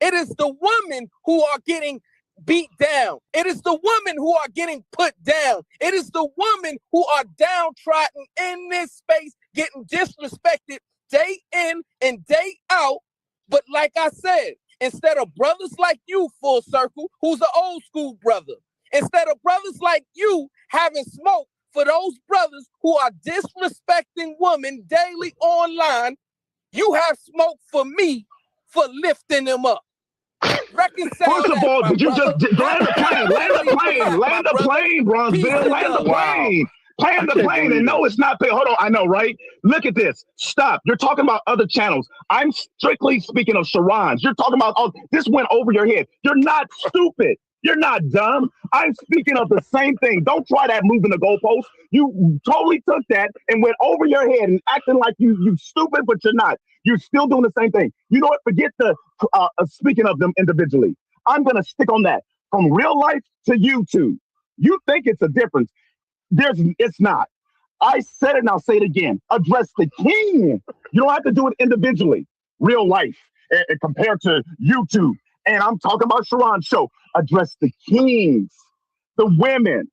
It is the women who are getting beat down. It is the women who are getting put down. It is the women who are downtrodden in this space, getting disrespected day in and day out. But like I said, instead of brothers like you, full circle, who's an old school brother, instead of brothers like you having smoke for those brothers who are disrespecting women daily online, you have smoke for me for lifting them up. Reconcile. First of all, did you just land the plane? Land the plane, Bronzeville. Land the plane. Land the plane. And no, it's not. Hold on. I know, right? Look at this. Stop. You're talking about other channels. I'm strictly speaking of Sharon's. You're talking about, oh, this went over your head. You're not stupid. You're not dumb. I'm speaking of the same thing. Don't try that moving the goalpost. You totally took that and went over your head and acting like you stupid, but you're not. You're still doing the same thing. You know what? Forget the speaking of them individually. I'm going to stick on that. From real life to YouTube. You think it's a difference. It's not. I said it and I'll say it again. Address the king. You don't have to do it individually. Real life compared to YouTube. And I'm talking about Sharon's show. Address the kings, the women.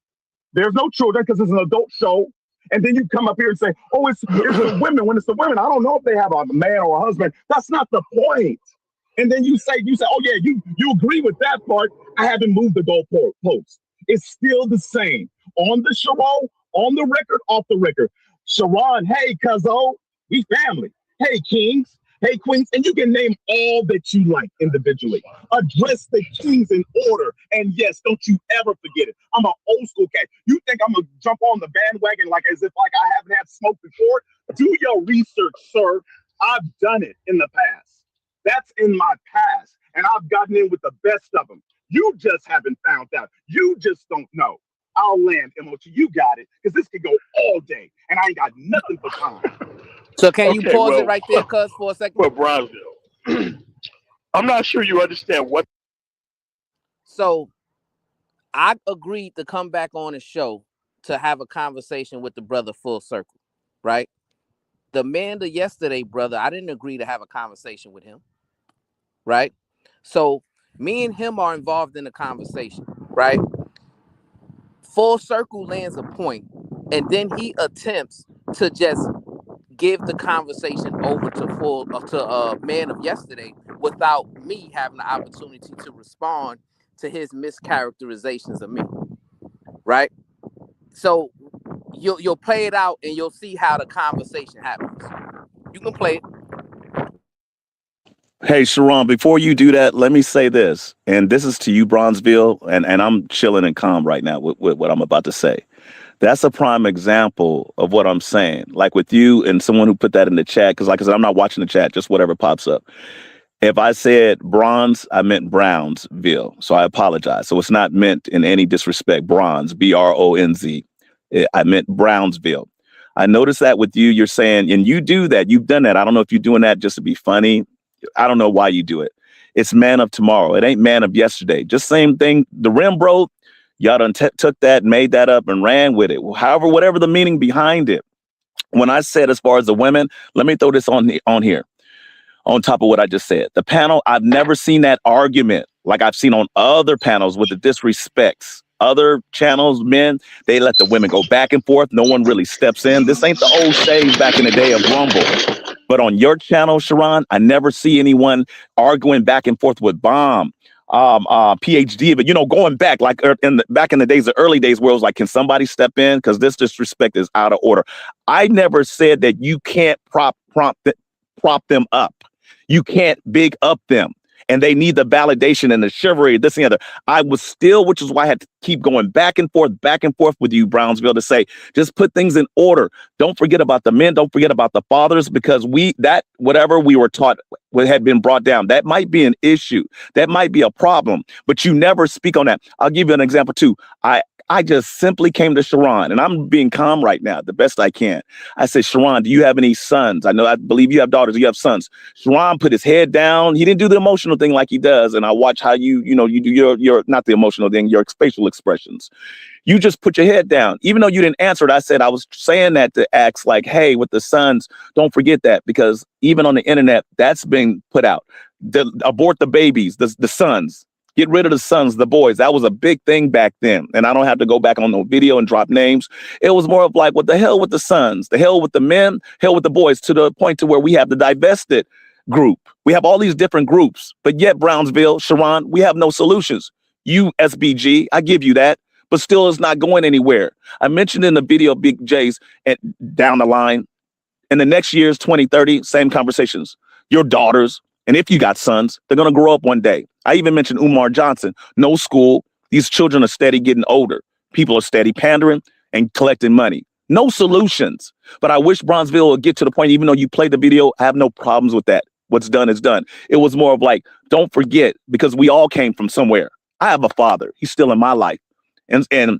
There's no children because it's an adult show. And then you come up here and say, oh, it's the women. When it's the women, I don't know if they have a man or a husband. That's not the point. And then you say, oh yeah, you agree with that part. I haven't moved the goalpost. It's still the same. On the show, on the record, off the record. Sharon, hey, cuzzo, we family. Hey, kings. Hey, queens, and you can name all that you like individually. Address the kings in order. And yes, don't you ever forget it. I'm an old school cat. You think I'm going to jump on the bandwagon as if I haven't had smoke before? Do your research, sir. I've done it in the past. That's in my past. And I've gotten in with the best of them. You just haven't found out. You just don't know. I'll land, MOT. You got it. Because this could go all day. And I ain't got nothing but time. So can you pause it right there, cuz, for a second? Well, Bronzeville, I'm not sure you understand what. So I agreed to come back on the show to have a conversation with the brother full circle, right? The man to yesterday, brother, I didn't agree to have a conversation with him, right? So me and him are involved in the conversation, right? Full circle lands a point, and then he attempts to just give the conversation over to man of yesterday without me having the opportunity to respond to his mischaracterizations of me, right? So you'll play it out and you'll see how the conversation happens. You can play it. Hey, Sharon, before you do that, let me say this. And this is to you, Bronzeville, and I'm chilling and calm right now with what I'm about to say. That's a prime example of what I'm saying. Like with you and someone who put that in the chat, because like I said, I'm not watching the chat, just whatever pops up. If I said bronze, I meant Brownsville. So I apologize. So it's not meant in any disrespect. Bronze, BRONZ. I meant Brownsville. I noticed that with you, you're saying, and you do that. You've done that. I don't know if you're doing that just to be funny. I don't know why you do it. It's man of tomorrow. It ain't man of yesterday. Just same thing. The rim, bro, y'all done took that, made that up and ran with it. However, whatever the meaning behind it. When I said as far as the women, let me throw this on here. On top of what I just said, the panel, I've never seen that argument like I've seen on other panels with the disrespects. Other channels, men, they let the women go back and forth. No one really steps in. This ain't the old shade back in the day of Rumble. But on your channel, Sharon, I never see anyone arguing back and forth with Bomb, PhD, but going back like back in the days, the early days where it was like, can somebody step in? Because this disrespect is out of order. I never said that you can't prop them up. You can't big up them. And they need the validation and the chivalry, this and the other. I was still, which is why I had to keep going back and forth with you, Brownsville, to say, just put things in order. Don't forget about the men. Don't forget about the fathers, because whatever we were taught had been brought down. That might be an issue. That might be a problem, but you never speak on that. I'll give you an example too. I just simply came to Sharon, and I'm being calm right now, the best I can. I said, Sharon, do you have any sons? I believe you have daughters. You have sons. Sharon put his head down. He didn't do the emotional thing like he does. And I watch how you do your not the emotional thing, your facial expressions. You just put your head down. Even though you didn't answer it, I said I was saying that to ask like, hey, with the sons, don't forget that, because even on the internet, that's being put out. Abort the babies, the sons. Get rid of the sons, the boys. That was a big thing back then. And I don't have to go back on no video and drop names. It was more of like, what the hell with the sons, the hell with the men, hell with the boys, to the point to where we have the divested group. We have all these different groups, but yet Brownsville, Sharon, we have no solutions. You SBG, I give you that, but still it's not going anywhere. I mentioned in the video, Big J's, and down the line, in the next year's 2030, same conversations. Your daughters, and if you got sons, they're going to grow up one day. I even mentioned Umar Johnson. No school. These children are steady getting older. People are steady pandering and collecting money. No solutions. But I wish Brownsville would get to the point, even though you played the video, I have no problems with that. What's done is done. It was more of like, don't forget, because we all came from somewhere. I have a father. He's still in my life. And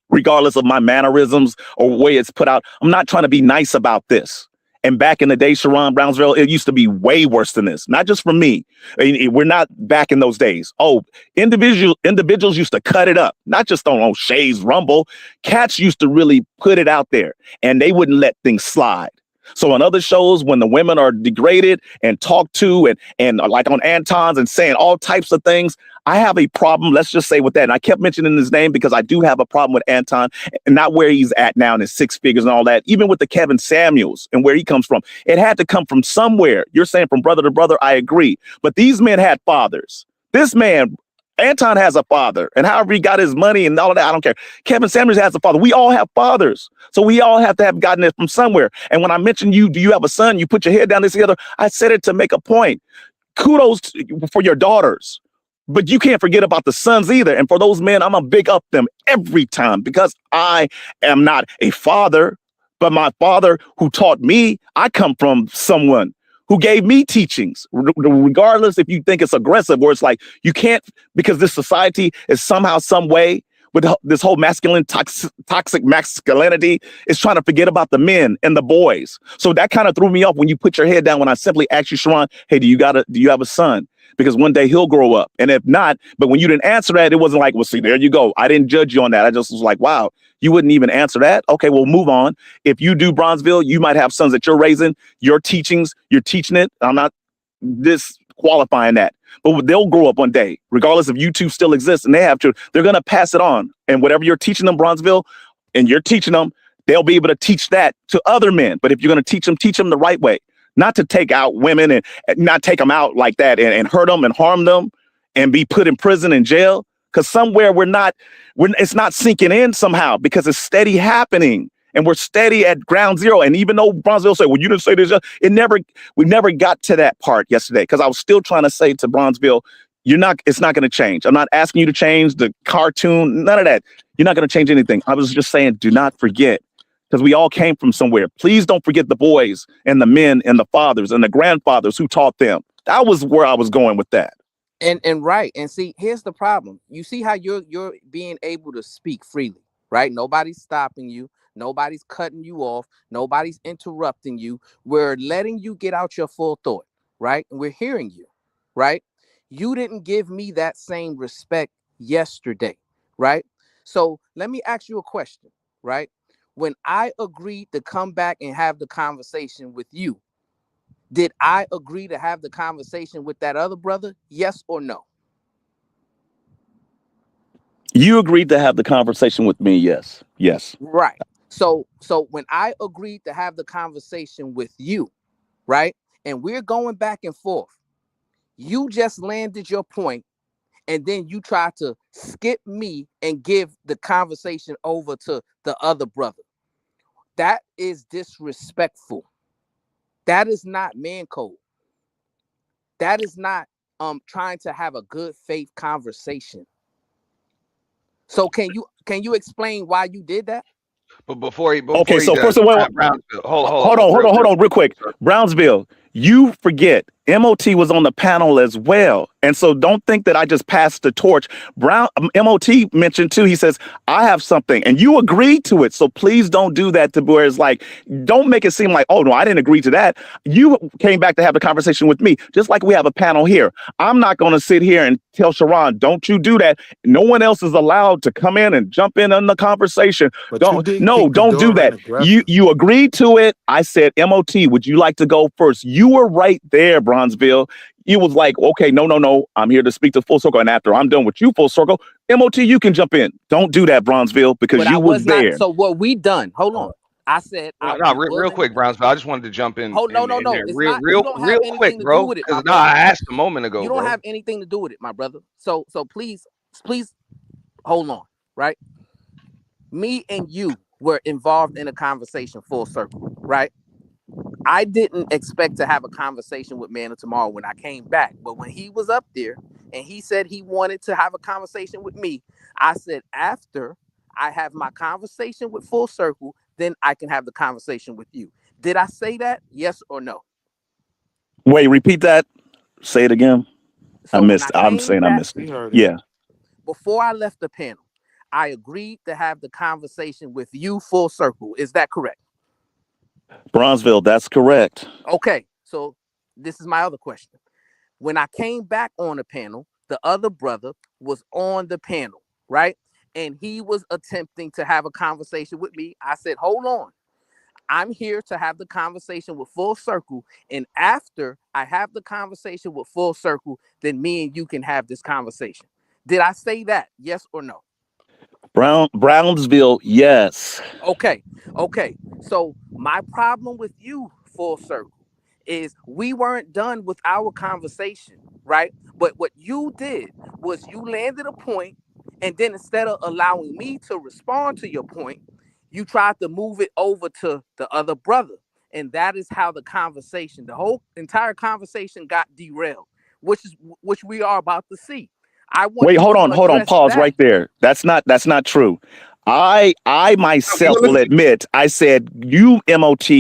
regardless of my mannerisms or way it's put out, I'm not trying to be nice about this. And back in the day, Sharon, Brownsville, it used to be way worse than this. Not just from me. We're not back in those days. Oh, individuals used to cut it up, not just on Shay's Rumble. Cats used to really put it out there, and they wouldn't let things slide. So on other shows, when the women are degraded and talked to and like on Anton's and saying all types of things, I have a problem, let's just say, with that. And I kept mentioning his name because I do have a problem with Anton, and not where he's at now in his six figures and all that. Even with the Kevin Samuels and where he comes from, it had to come from somewhere. You're saying from brother to brother, I agree. But these men had fathers. This man, Anton, has a father, and however he got his money and all of that, I don't care. Kevin Samuels has a father. We all have fathers. So we all have to have gotten it from somewhere. And when I mentioned do you have a son? You put your head down this together. I said it to make a point. Kudos for your daughters. But you can't forget about the sons either. And for those men, I'm going to big up them every time, because I am not a father, but my father who taught me, I come from someone who gave me teachings, regardless if you think it's aggressive or it's like you can't, because this society is somehow, some way, with this whole masculine, toxic masculinity, is trying to forget about the men and the boys. So that kind of threw me off when you put your head down when I simply asked you, Sharon, hey, do you have a son? Because one day he'll grow up. And if not, but when you didn't answer that, it wasn't like, well, see, there you go. I didn't judge you on that. I just was like, wow, you wouldn't even answer that. Okay, we'll move on. If you do Brownsville, you might have sons that you're raising, your teachings, you're teaching it. I'm not disqualifying that, but they'll grow up one day, regardless if YouTube still exists, and they're going to pass it on. And whatever you're teaching them, Brownsville, and you're teaching them, they'll be able to teach that to other men. But if you're going to teach them the right way. Not to take out women and not take them out like that and hurt them and harm them and be put in prison and jail. Because somewhere it's not sinking in somehow, because it's steady happening and we're steady at ground zero. And even though Brownsville said, well, you didn't say this, we never got to that part yesterday, because I was still trying to say to Brownsville, it's not going to change. I'm not asking you to change the cartoon, none of that. You're not going to change anything. I was just saying, do not forget. Because we all came from somewhere. Please don't forget the boys and the men and the fathers and the grandfathers who taught them. That was where I was going with that. And right. And see, here's the problem. You see how you're being able to speak freely, right? Nobody's stopping you. Nobody's cutting you off. Nobody's interrupting you. We're letting you get out your full thought, right? And we're hearing you, right? You didn't give me that same respect yesterday, right? So let me ask you a question, right? When I agreed to come back and have the conversation with you, did I agree to have the conversation with that other brother? Yes or no? You agreed to have the conversation with me. Yes. Yes. Right. So when I agreed to have the conversation with you, right, and we're going back and forth, you just landed your point, and then you try to skip me and give the conversation over to the other brother. That is disrespectful. That is not man code. That is not trying to have a good faith conversation. So can you explain why you did that? But before he Okay, so does, first of all, Brownsville, hold on, real quick. Brownsville, you forget MOT was on the panel as well. And so don't think that I just passed the torch. MOT mentioned too, he says, I have something and you agreed to it. So please don't do that to where it's like, don't make it seem like, oh no, I didn't agree to that. You came back to have a conversation with me, just like we have a panel here. I'm not going to sit here and tell Sharon, don't you do that. No one else is allowed to come in and jump in on the conversation. But Don't do that. You agreed to it. I said, MOT, would you like to go first? You were right there, Bronzeville. You was like, okay, no. I'm here to speak to Full Circle. And after I'm done with you, Full Circle, MOT, you can jump in. Don't do that, Bronzeville, because But you I was there. So what we done? Hold on. I said, real quick, Brownsville. I just wanted to jump in. No. there It's real, not, real, you don't have real anything quick, to bro. do with it, my Because brother. I asked a moment ago, You don't bro. have anything to do with it, my brother. So please hold on, right? Me and you were involved in a conversation, Full Circle, right? I didn't expect to have a conversation with Man of Tomorrow when I came back, but when he was up there and he said he wanted to have a conversation with me, I said, after I have my conversation with Full Circle, then I can have the conversation with you. Did I say that? Yes or no? Wait, repeat that. Say it again. I missed. I missed it. Yeah. Before I left the panel, I agreed to have the conversation with you, Full Circle. Is that correct? Bronzeville, that's correct. Okay, so this is my other question. When I came back on the panel, the other brother was on the panel, right? And he was attempting to have a conversation with me. I said, hold on. I'm here to have the conversation with Full Circle. And after I have the conversation with Full Circle, then me and you can have this conversation. Did I say that? Yes or no? Brownsville, yes. Okay. So my problem with you, Full Circle, is we weren't done with our conversation, right? But what you did was you landed a point, and then instead of allowing me to respond to your point, you tried to move it over to the other brother. And that is how the whole entire conversation got derailed, which we are about to see. Wait, hold on, pause right there. That's not true. I myself will admit, I said, you MOT,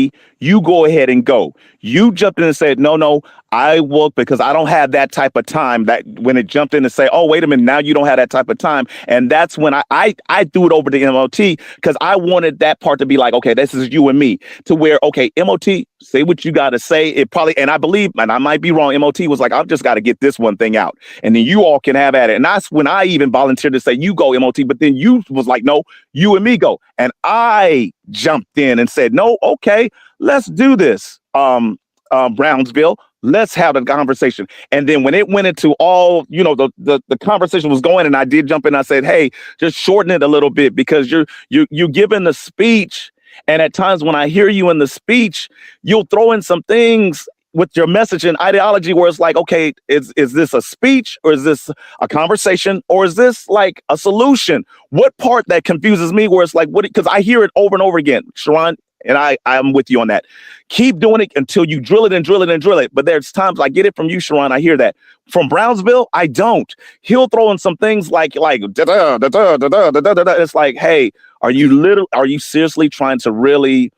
you go ahead and go. You jumped in and said, no, I will, because I don't have that type of time. That when it jumped in and say, oh, wait a minute, now you don't have that type of time. And that's when I threw it over to MOT, because I wanted that part to be like, okay, this is you and me, to where, okay, MOT, say what you got to say. It probably, and I believe, and I might be wrong, MOT was like, I've just got to get this one thing out. And then you all can have at it. And that's when I even volunteered to say, you go, MOT. But then you was like, no, you and me go. And I jumped in and said, no, okay, let's do this. Brownsville, let's have a conversation. And then when it went into all, the conversation was going, and I did jump in, I said, hey, just shorten it a little bit, because you're giving the speech. And at times when I hear you in the speech, you'll throw in some things with your message and ideology where it's like, okay, is this a speech, or is this a conversation, or is this like a solution? What part that confuses me, where it's like, what? Because I hear it over and over again, Sharon, and I'm with you on that. Keep doing it until you drill it and drill it and drill it. But there's times I get it from you, Sharon. I hear that. From Brownsville, I don't. He'll throw in some things like da-da, da-da, da-da, da-da, da-da. It's like, hey, are you seriously trying to really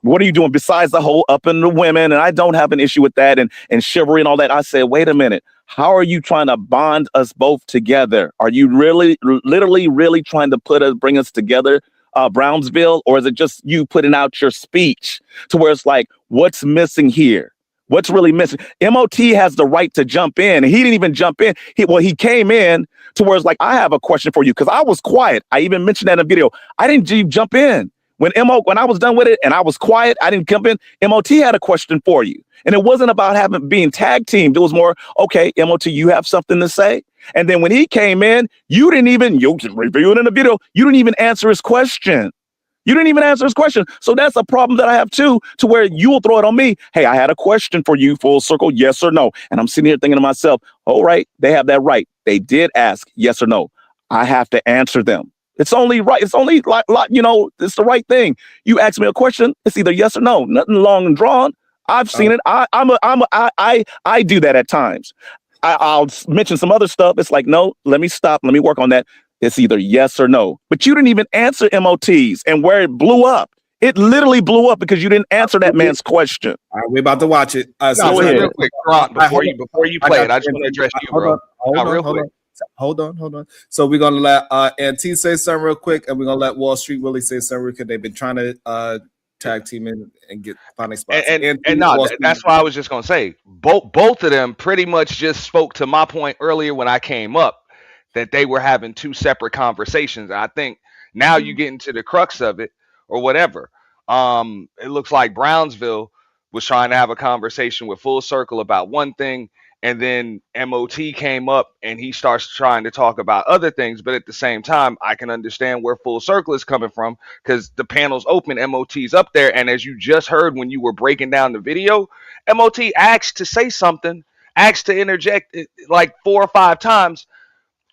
What are you doing besides the whole up in the women? And I don't have an issue with that and chivalry and all that. I said, wait a minute. How are you trying to bond us both together? Are you really trying to bring us together, Brownsville? Or is it just you putting out your speech to where it's like, what's missing here? What's really missing? MOT has the right to jump in. And he didn't even jump in. He came in to where it's like, I have a question for you, because I was quiet. I even mentioned that in a video. I didn't jump in. When I was done with it and I was quiet, I didn't jump in. MOT had a question for you. And it wasn't about being tag teamed. It was more, okay, MOT, you have something to say? And then when he came in, you can review it in the video, you didn't even answer his question. So that's a problem that I have too, to where you will throw it on me. Hey, I had a question for you, full circle, yes or no. And I'm sitting here thinking to myself, all right, they have that right. They did ask yes or no. I have to answer them. It's only right. It's only it's the right thing. You ask me a question, it's either yes or no. Nothing long and drawn. I've seen it. I do that at times. I'll mention some other stuff. It's like, no, let me stop. Let me work on that. It's either yes or no. But you didn't even answer MOTs, and where it blew up. It literally blew up because you didn't answer that man's question. All right, we're about to watch it. So real quick, Ron, before you play it, I just want to address you, bro. Hold on. So we're gonna let NT say something real quick, and we're gonna let Wall Street Willie say something real quick. They've been trying to tag team in and get finding spots. That's why I was just gonna say both of them pretty much just spoke to my point earlier when I came up, that they were having two separate conversations. And I think now you get into the crux of it or whatever. It looks like Brownsville was trying to have a conversation with Full Circle about one thing, and then MOT came up and he starts trying to talk about other things. But at the same time, I can understand where Full Circle is coming from, because the panel's open, MOT's up there. And as you just heard when you were breaking down the video, MOT asked to say something, asked to interject like 4 or 5 times.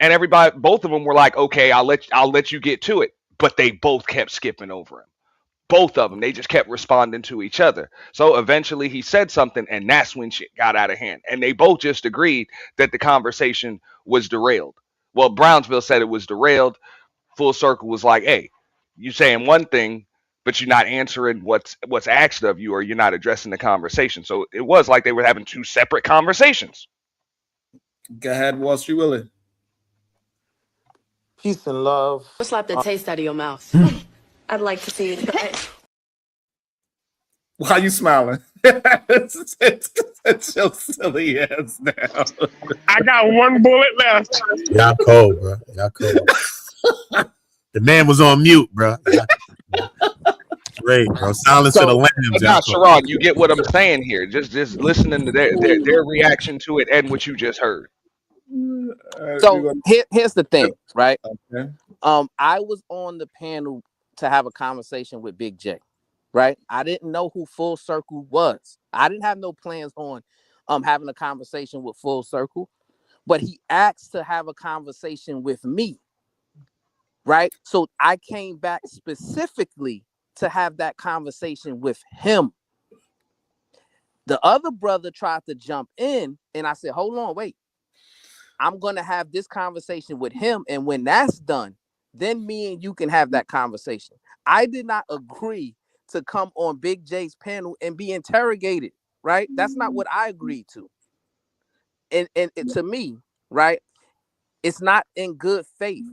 And both of them were like, okay, I'll let you get to it. But they both kept skipping over him. Both of them, they just kept responding to each other. So eventually he said something, and that's when shit got out of hand. And they both just agreed that the conversation was derailed. Well, Brownsville said it was derailed. Full Circle was like, hey, you saying one thing, but you're not answering what's asked of you, or you're not addressing the conversation. So it was like they were having two separate conversations. Go ahead, Wall Street Willie. Peace and love. Slap the taste out of your mouth. I'd like to see it. Why are you smiling? it's your silly ass now. I got one bullet left. Y'all cold, bro. Y'all cold. The man was on mute, bro. Great, bro. Silence of the lambs. Now, Sharon, you get what I'm saying here. Just listening to their reaction to it and what you just heard. So here's the thing, right? Okay. I was on the panel to have a conversation with Big J, right? I didn't know who Full Circle was. I didn't have no plans on having a conversation with Full Circle, but he asked to have a conversation with me, right? So I came back specifically to have that conversation with him. The other brother tried to jump in, and I said, hold on, wait. I'm going to have this conversation with him, and when that's done, then me and you can have that conversation. I did not agree to come on Big J's panel and be interrogated, right? That's not what I agreed to. And to me, right, it's not in good faith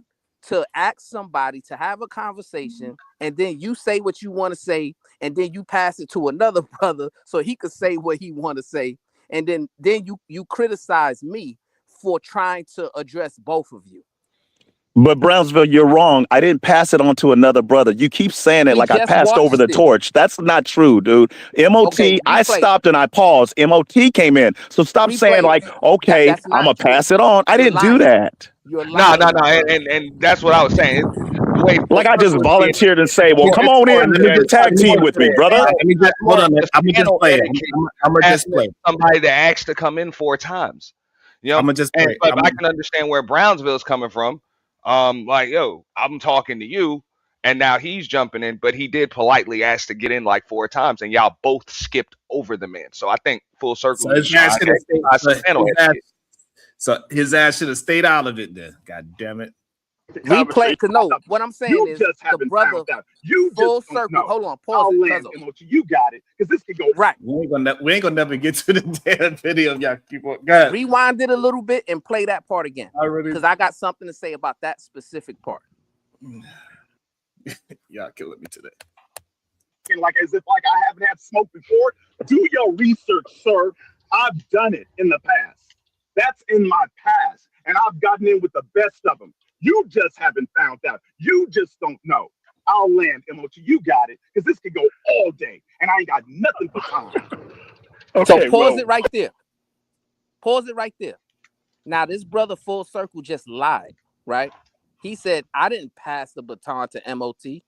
to ask somebody to have a conversation, and then you say what you want to say, and then you pass it to another brother so he could say what he want to say, and then you criticize me for trying to address both of you. But Brownsville, you're wrong. I didn't pass it on to another brother. You keep saying it like I passed over the torch. That's not true, dude. MOT, I stopped and I paused. MOT came in. So stop saying like, okay, I'm going to pass it on. I didn't do that. No. And that's what I was saying. Like I just volunteered and say, well, come on in and tag team with me, brother. Hold on. I'm going to just play it. I'm going to just play somebody that asked to come in 4 times. You know, I'm going to just play but I can understand where Brownsville's coming from. Like, yo, I'm talking to you, and now he's jumping in, but he did politely ask to get in like 4 times, and y'all both skipped over the man. So I think Full Circle. So his ass should have stayed out of it then. God damn it. Replay, because no, what I'm saying You is just the haven't brother found out. You full just don't circle. know. Hold on, I'll pause it, land, Cuzzo. MOT. You got it, because this could go Right. We ain't gonna never get to the damn video. Y'all keep on. Go ahead. Rewind it a little bit and play that part again. Already. Because I got something to say about that specific part. Y'all killing me today. like as if like I haven't had smoke before. Do your research, sir. I've done it in the past. That's in my past, and I've gotten in with the best of them. You just haven't found out. You just don't know. I'll land, MOT. You got it, because this could go all day, and I ain't got nothing for time. So pause it right there. Pause it right there. Now, this brother full circle just lied, right? He said, I didn't pass the baton to MOT.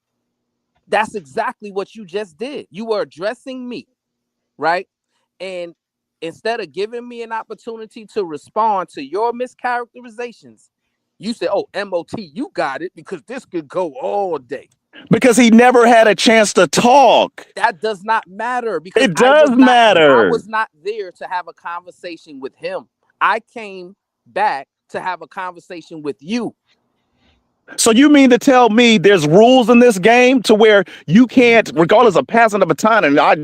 That's exactly what you just did. You were addressing me, right? And instead of giving me an opportunity to respond to your mischaracterizations, you said, oh, MOT, you got it, because this could go all day. Because he never had a chance to talk. That does not matter, because It does matter. I was not there to have a conversation with him. I came back to have a conversation with you. So you mean to tell me there's rules in this game to where you can't, regardless of passing the baton, and I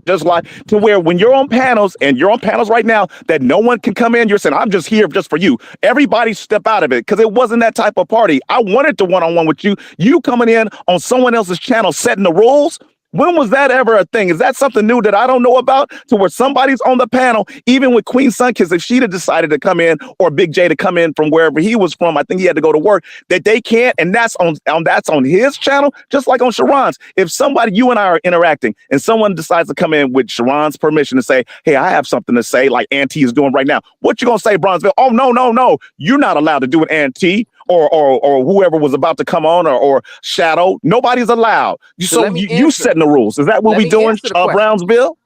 just like to where when you're on panels and you're on panels right now, that no one can come in, you're saying, I'm just here just for you. Everybody step out of it, because it wasn't that type of party. I wanted to one-on-one with you. You coming in on someone else's channel setting the rules. When was that ever a thing? Is that something new that I don't know about, to where somebody's on the panel, even with Queen Sunkiss, if she'd have decided to come in, or Big J to come in from wherever he was from, I think he had to go to work, that they can't, and that's on his channel, just like on Sharon's. If somebody, you and I are interacting, and someone decides to come in with Sharon's permission to say, hey, I have something to say, like Auntie is doing right now. What you gonna say, Bronzeville? Oh, no. You're not allowed to do it, Auntie. Or whoever was about to come on, or Shadow. Nobody's allowed. So you setting the rules. Is that what we doing, Brownsville?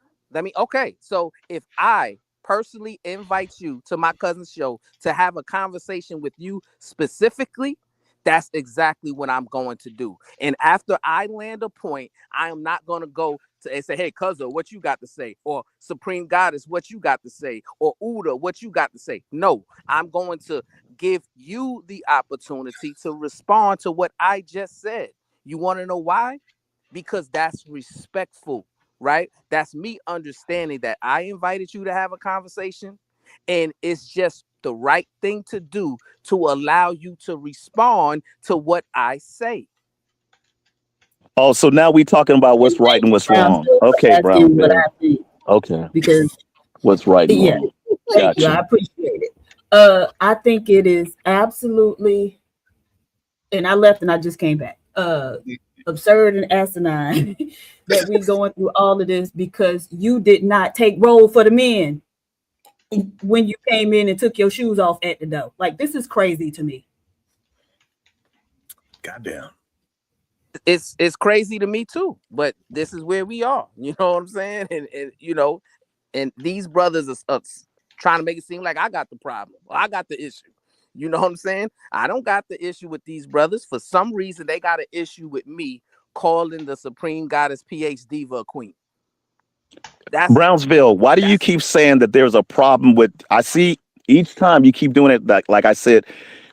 Okay. So if I personally invite you to my cousin's show to have a conversation with you specifically, that's exactly what I'm going to do. And after I land a point, I am not going to go to and say, hey, Cuzzo, what you got to say? Or Supreme Goddess, what you got to say? Or Uda, what you got to say? No, I'm going to give you the opportunity to respond to what I just said. You want to know why? Because that's respectful, right? That's me understanding that I invited you to have a conversation, and it's just the right thing to do to allow you to respond to what I say. Oh, so now we talking about what's right and what's wrong. Okay, Brownsville. Okay. Because what's right and wrong. Thank you. I appreciate it. I think it is absolutely, and I left and I just came back. Absurd and asinine that we're going through all of this because you did not take roll for the men when you came in and took your shoes off at the door. Like, this is crazy to me. Goddamn. It's crazy to me too, but this is where we are. You know what I'm saying? And you know, and these brothers are trying to make it seem like I got the problem. Or I got the issue. You know what I'm saying? I don't got the issue with these brothers. For some reason, they got an issue with me calling the Supreme Goddess PH Diva a queen. Brownsville, why do you keep saying that there's a problem with, I see each time you keep doing it, like I said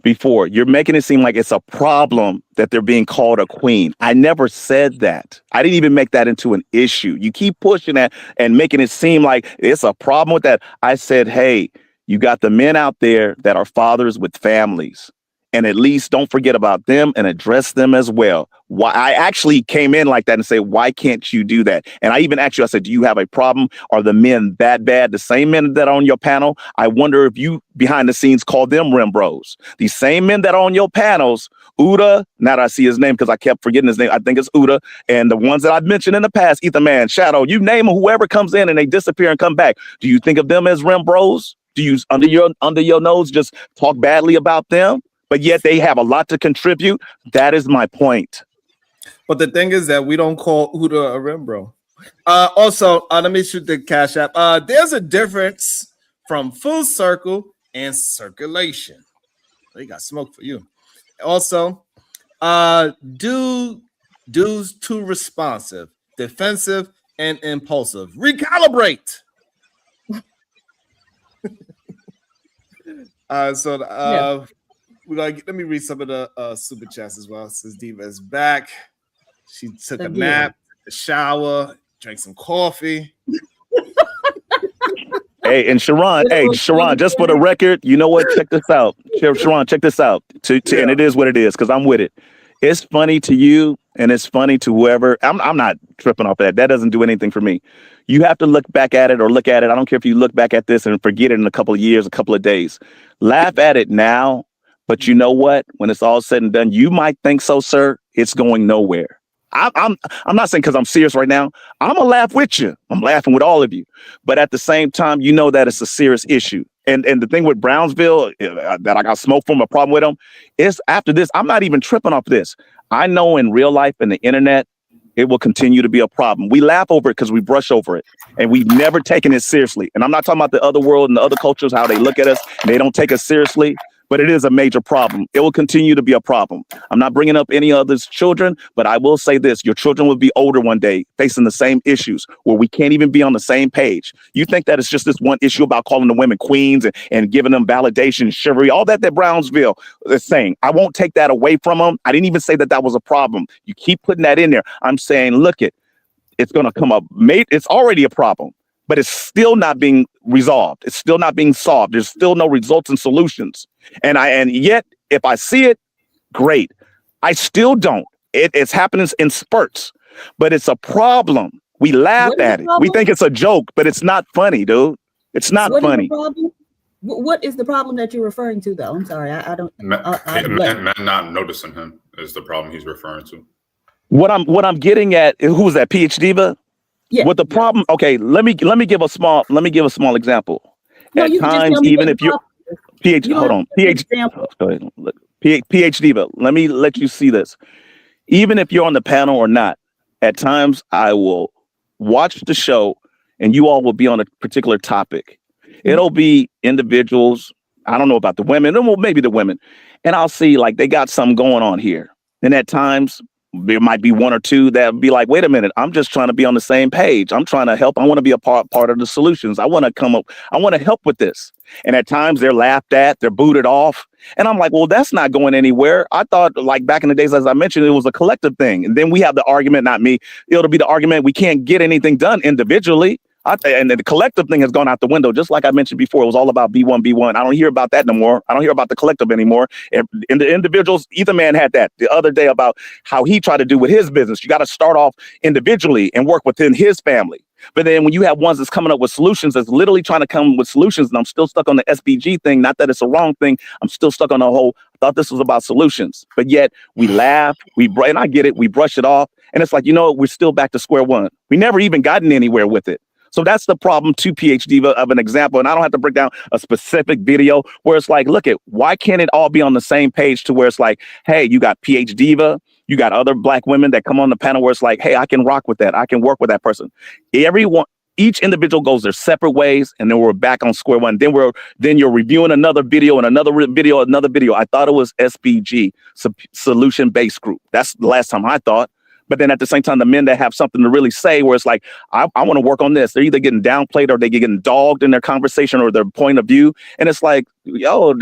before, you're making it seem like it's a problem that they're being called a queen. I never said that. I didn't even make that into an issue. You keep pushing that and making it seem like it's a problem with that. I said, hey, you got the men out there that are fathers with families, and at least don't forget about them and address them as well. Why I actually came in like that and say, why can't you do that? And I even asked you, I said, do you have a problem? Are the men that bad? The same men that are on your panel, I wonder if you behind the scenes call them Rim Bros. These same men that are on your panels, Uda, now that I see his name because I kept forgetting his name, I think it's Uda, and the ones that I've mentioned in the past, Ether Man, Shadow, you name them, whoever comes in and they disappear and come back. Do you think of them as Rim Bros? Do you under your nose just talk badly about them? But yet they have a lot to contribute. That is my point. But the thing is that we don't call Uda a Rembro. Also, let me shoot the cash app. There's a difference from full circle and circulation. They got smoke for you. Also, dudes too responsive, defensive, and impulsive. Recalibrate. let me read some of the super chats as well. Since Diva is back, she took a Again. nap, a shower, drank some coffee. Hey, and Sharon, just for the record, you know what? Check this out. Sharon, check this out. And it is what it is, because I'm with it. It's funny to you, and it's funny to whoever. I'm not tripping off that. That doesn't do anything for me. You have to look back at it or look at it. I don't care if you look back at this and forget it in a couple of years, a couple of days. Laugh at it now, but you know what? When it's all said and done, you might think so, sir. It's going nowhere. I'm not saying because I'm serious right now. I'm gonna laugh with you. I'm laughing with all of you. But at the same time, you know that it's a serious issue. And the thing with Brownsville that I got smoke from, a problem with them, is after this, I'm not even tripping off this. I know in real life and the internet, it will continue to be a problem. We laugh over it because we brush over it, and we've never taken it seriously. And I'm not talking about the other world and the other cultures, how they look at us and they don't take us seriously. But it is a major problem. It will continue to be a problem. I'm not bringing up any other's children, but I will say this. Your children will be older one day facing the same issues where we can't even be on the same page. You think that it's just this one issue about calling the women queens and giving them validation, chivalry, all that Brownsville is saying. I won't take that away from them. I didn't even say that was a problem. You keep putting that in there. I'm saying, look, it's going to come up. It's already a problem, but it's still not being resolved. It's still not being solved. There's still no results and solutions. And yet, if I see it, great. I still don't. It's happening in spurts, but it's a problem. We laugh at it. We think it's a joke, but it's not funny, dude. It's not funny. What is the problem that you're referring to, though? I'm sorry, I don't. Man not noticing him is the problem he's referring to. What I'm getting at, who was that? PH Diva? Yeah. What the problem? Okay, let me give a small example. No, At you can just times, tell me even what if the you're PH, You don't hold have on, to give an PH, example. go ahead. Look, PH Diva. Let me let you see this. Even if you're on the panel or not, at times I will watch the show, and you all will be on a particular topic. It'll be individuals. I don't know about the women, well, maybe the women, and I'll see like they got something going on here. And at times there might be one or two that be like, wait a minute, I'm just trying to be on the same page. I'm trying to help. I want to be a part of the solutions. I want to help with this. And at times they're laughed at, they're booted off. And I'm like, well, that's not going anywhere. I thought like back in the days, as I mentioned, it was a collective thing. And then we have the argument, not me, it'll be the argument we can't get anything done individually. And the collective thing has gone out the window. Just like I mentioned before, it was all about B1. I don't hear about that no more. I don't hear about the collective anymore. And the individuals, Ether Man had that the other day about how he tried to do with his business. You got to start off individually and work within his family. But then when you have ones that's coming up with solutions, that's literally trying to come with solutions, and I'm still stuck on the SBG thing. Not that it's a wrong thing. I'm still stuck on the whole, I thought this was about solutions. But yet we laugh, and I get it, we brush it off. And it's like, you know, we're still back to square one. We never even gotten anywhere with it. So that's the problem to PH Diva of an example. And I don't have to break down a specific video where it's like, look why can't it all be on the same page to where it's like, hey, you got PH Diva, you got other Black women that come on the panel where it's like, hey, I can rock with that. I can work with that person. Each individual goes their separate ways, and then we're back on square one. Then you're reviewing another video and another video. I thought it was SBG, Solution Based Group. That's the last time I thought. But then at the same time, the men that have something to really say where it's like, I want to work on this. They're either getting downplayed or they get getting dogged in their conversation or their point of view. And it's like, yo,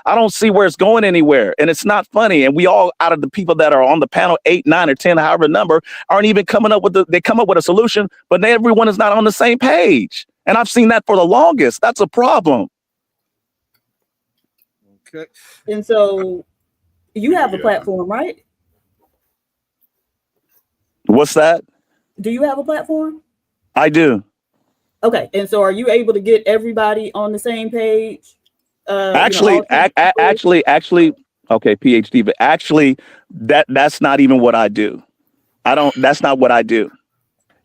I don't see where it's going anywhere. And it's not funny. And we all, out of the people that are on the panel, 8, 9, or 10, however number, aren't even coming up with they come up with a solution, but everyone is not on the same page. And I've seen that for the longest. That's a problem. Okay. And so you have a platform, right? What's that? Do you have a platform? I do. Okay. And so are you able to get everybody on the same page? Actually, okay, PhD, but actually that's not even what I do. That's not what I do.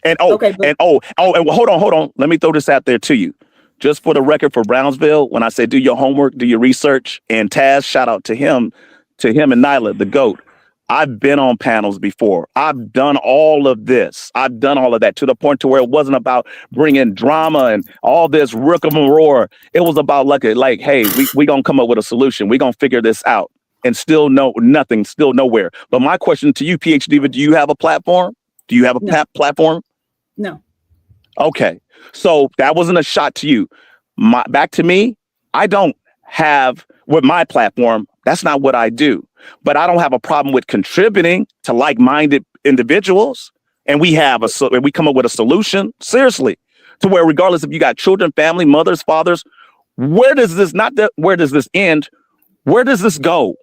And hold on. Let me throw this out there to you. Just for the record for Brownsville, when I say do your homework, do your research, and Taz, shout out to him and Nyla, the GOAT. I've been on panels before. I've done all of this. I've done all of that to the point to where it wasn't about bringing drama and all this rigmarole. It was about like, hey, we gonna come up with a solution. We gonna figure this out. And still nothing, still nowhere. But my question to you, PhD, do you have a platform? Do you have a platform? No. Okay. So that wasn't a shot to you. Back to me, I don't have with my platform. That's not what I do. But I don't have a problem with contributing to like-minded individuals. And we come up with a solution, seriously, to where regardless if you got children, family, mothers, fathers, where does this end? Where does this go?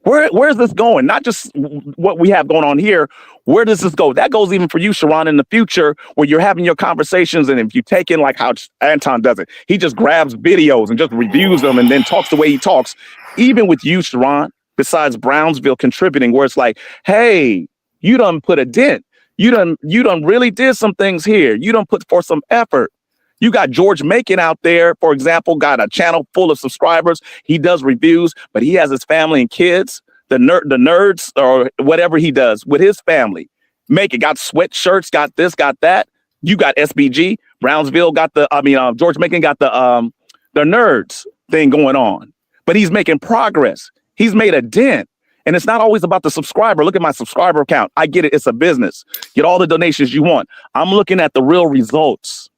Where is this going? Not just what we have going on here. Where does this go? That goes even for you, Sharon, in the future, where you're having your conversations. And if you take in like how Anton does it, he just grabs videos and just reviews them and then talks the way he talks. Even with you, Sharon, besides Brownsville contributing, where it's like, hey, you done put a dent. You done really did some things here. You done put forth some effort. You got George Macon out there, for example, got a channel full of subscribers. He does reviews, but he has his family and kids, the nerds or whatever he does with his family. Macon got sweatshirts, got this, got that. You got SBG. Brownsville got George Macon got the nerds thing going on. But he's making progress. He's made a dent. And it's not always about the subscriber. Look at my subscriber count. I get it. It's a business. Get all the donations you want. I'm looking at the real results.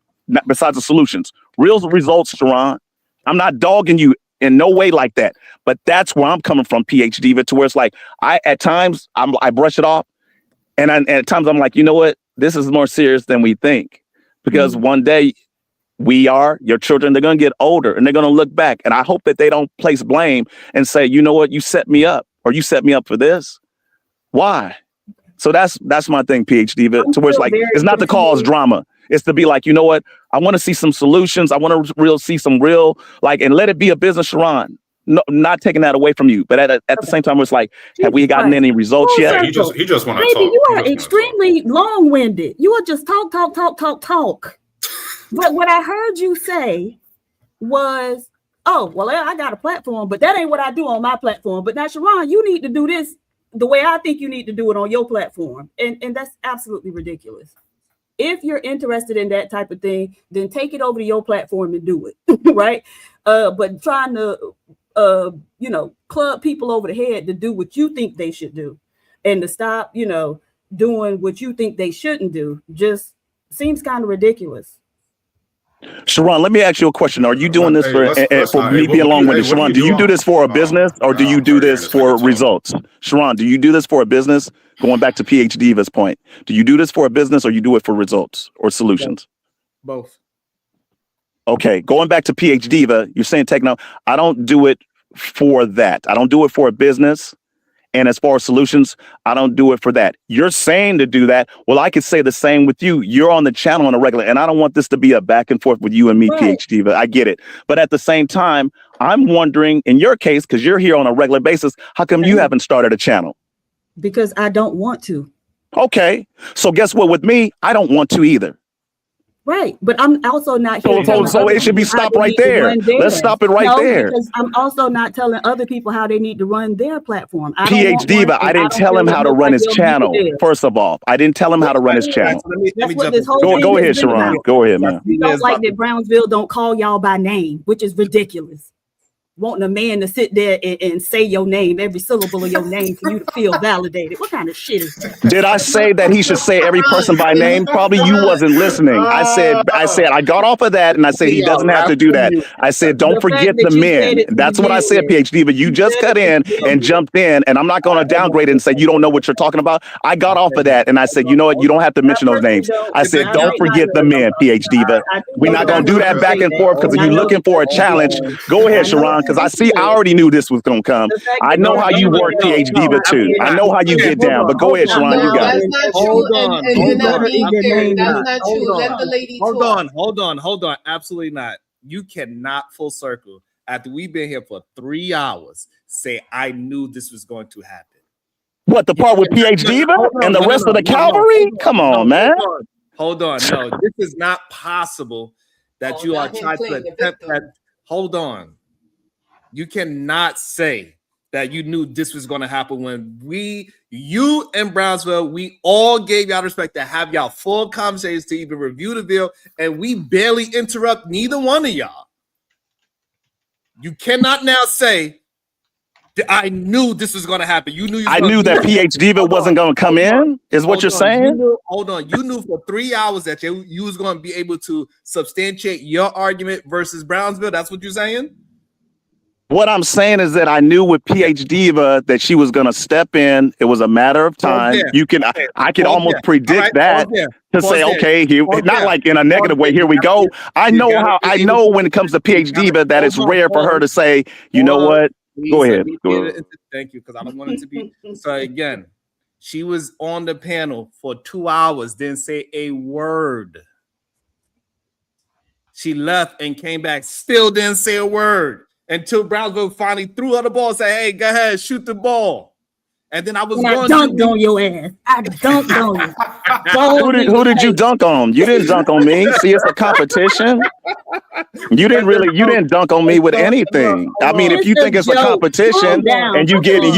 Besides the solutions, real results, Sharon. I'm not dogging you in no way like that, but that's where I'm coming from, PH Diva, to where it's like at times I brush it off, and at times I'm like, you know what, this is more serious than we think, because one day your children, they're gonna get older and they're gonna look back, and I hope that they don't place blame and say, you know what, you set me up, or you set me up for this. Why? So that's my thing, PH Diva, to where it's like it's not to cause drama. It's to be like, you know what? I want to see some solutions. I want to see some real, and let it be a business, Sharon. No, not taking that away from you. But at the same time, it's like, have we gotten any results yet? He just want to Baby, talk. you are extremely long-winded. You are just talk. But what I heard you say was, oh, well, I got a platform, but that ain't what I do on my platform. But now, Sharon, you need to do this the way I think you need to do it on your platform. And that's absolutely ridiculous. If you're interested in that type of thing, then take it over to your platform and do it, right? But trying to, club people over the head to do what you think they should do and to stop, doing what you think they shouldn't do just seems kind of ridiculous. Sharon, let me ask you a question. Are you doing this for me being long-winded? Sharon, do you do this for a business or do you do this for results? Sharon, do you do this for a business? Going back to PH Diva's point, do you do this for a business or you do it for results or solutions? Both. Okay, going back to PH Diva, you're saying techno. I don't do it for that. I don't do it for a business. And as far as solutions, I don't do it for that. You're saying to do that. Well, I could say the same with you. You're on the channel on a regular, and I don't want this to be a back and forth with you and me, right. PH Diva. I get it. But at the same time, I'm wondering, in your case, because you're here on a regular basis, how come you haven't started a channel? Because I don't want to. Okay. So guess what? With me, I don't want to either. Right. But I'm also not here. So it should be stopped right there. Let's stop it right there. Because I'm also not telling other people how they need to run their platform. PH Diva, I didn't tell him how to run his channel. First of all, I didn't tell him how to run his channel. That's what this whole thing go ahead, Sharon. Go ahead, man. You don't like that Brownsville don't call y'all by name, which is ridiculous. Wanting a man to sit there and say your name, every syllable of your name for you to feel validated. What kind of shit is that? Did I say that he should say every person by name? Probably you wasn't listening. I said I got off of that and I said he doesn't have to do that. I said don't forget the men. That's what I said, PH Diva. You just cut in and jumped in, and I'm not going to downgrade it and say you don't know what you're talking about. I got off of that and I said, you know what? You don't have to mention those names. I said don't forget the men, PH Diva. We're not going to do that back and forth because you're looking for a challenge. Go ahead, Sharon. Because I already knew this was going to come. I know how you work, PH Diva, too. I know how you get down. But go ahead, Sharon, you got it. Hold on. Absolutely not. You cannot full circle after we've been here for 3 hours say I knew this was going to happen. What, the part with PH Diva and the rest of the cavalry? Come on, man. Hold on. No, this is not possible that you are trying to attempt that. Hold on. You cannot say that you knew this was going to happen when you and Brownsville, we all gave y'all respect to have y'all full conversations to even review the bill, and we barely interrupt neither one of y'all. You cannot now say that I knew this was going to happen. You knew. I knew that PH Diva wasn't going to come in, is what you're saying? Hold on. You knew for 3 hours that you was going to be able to substantiate your argument versus Brownsville. That's what you're saying? What I'm saying is that I knew with PH Diva that she was gonna step in. It was a matter of time. there. You can, I could Pause almost there. predict All right, that pause there. to Pause say, there. okay, here, Pause not there. like in a negative Pause way. there. Here we go. I You know gotta how. be I able know to when it comes to you PH gotta Diva that it's hold on, rare for hold her on. to say, you Hold know on. what? Please, Go let ahead. me Go get ahead. it. Thank you, because I don't want it to be. So again, she was on the panel for 2 hours, didn't say a word. She left and came back, still didn't say a word until Brownsville finally threw her the ball and said, hey, go ahead, shoot the ball. And then I was And I going dunked to on your ass. I dunked on you. Who Balls did, in who your did you face. dunk on? You didn't dunk on me. See, it's a competition. You didn't really, you didn't dunk on me with anything. I mean, if It's you a think it's a joke. competition Calm down. and you Come get on.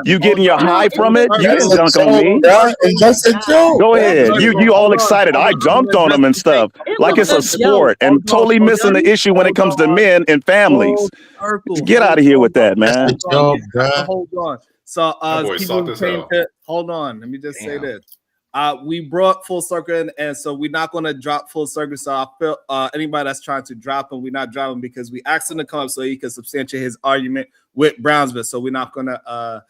you getting your No, high it's from a it, you That's didn't a joke. dunk on me. joke, bro. It's just a joke. Go That's ahead. a You joke. all excited. I dunked on them and stuff. It Like was it's a a sport joke. and totally missing the issue when it comes to men and families. Get out of here with that, man. Hold on. So That boy people soft as came hell. to hold on. Let me just say Damn. this. We brought Full Circle in, and so we're not gonna drop Full Circle. So I feel anybody that's trying to drop him, we're not dropping because we asked him to come up so he can substantiate his argument with Brownsville. So we're not gonna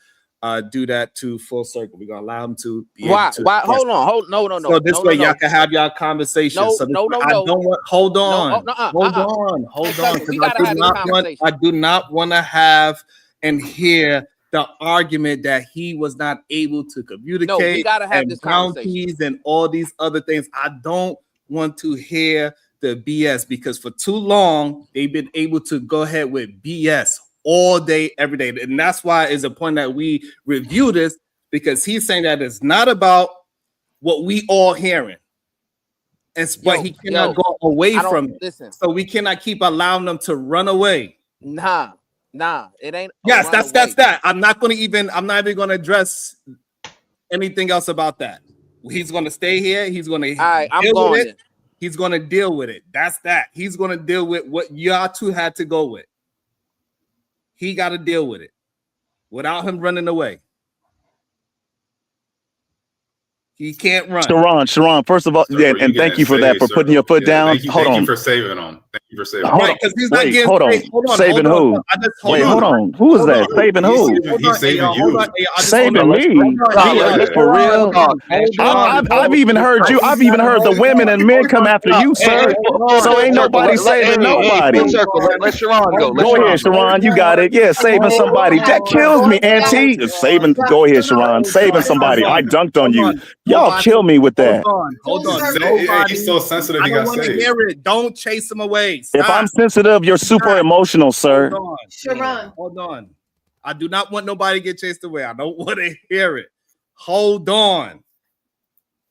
do that to Full Circle. We're gonna allow him to be Why? able to Why? express Hold on. Hold. No. so this No. way No. y'all can have y'all conversation. No. So this No. way, No. I No. don't want. Hold on. No. Hold on. Hold on. Cousin, we Because gotta have this conversation. I do not want to have and hear the argument that he was not able to communicate. No, we gotta have and this conversation. bounties and all these other things. I don't want to hear the BS because for too long they've been able to go ahead with BS all day, every day, and that's why it's a point that we review this because he's saying that it's not about what we all hearing. But he cannot go away from it. Listen. So we cannot keep allowing them to run away. Nah. It ain't. Yes, that's that. I'm not even gonna address anything else about that. He's gonna stay here. He's gonna All right, I'm deal going with it. then. He's gonna deal with it. That's that. He's gonna deal with what y'all two had to go with. He got to deal with it without him running away. He can't run. Sharon, first of all, Sir, and thank you for that, for putting your foot down. Hold Thank on. you for saving him. Thank you for saving him. Right, because he's not Wait, getting hold on. saved. Hold on. Saving hold who? on. Wait, hold on. Who is that? Saving who? He's saving you. Saving me? For real? I've even heard you. I've even heard the women and men come after you, sir. So ain't nobody saving nobody. Full circle. Let Sharon go. Go ahead, Sharon. You got it. Yeah, saving somebody. That kills me, Auntie. Saving. Go ahead, Sharon. Saving somebody. I dunked on you. Y'all kill me with that. Hold on. He's so sensitive. I He don't got want to saved. hear it. Don't chase him away. If I'm sensitive, you're super emotional, sir. Hold on. Sharon. Hold on. I do not want nobody to get chased away. I don't want to hear it. Hold on.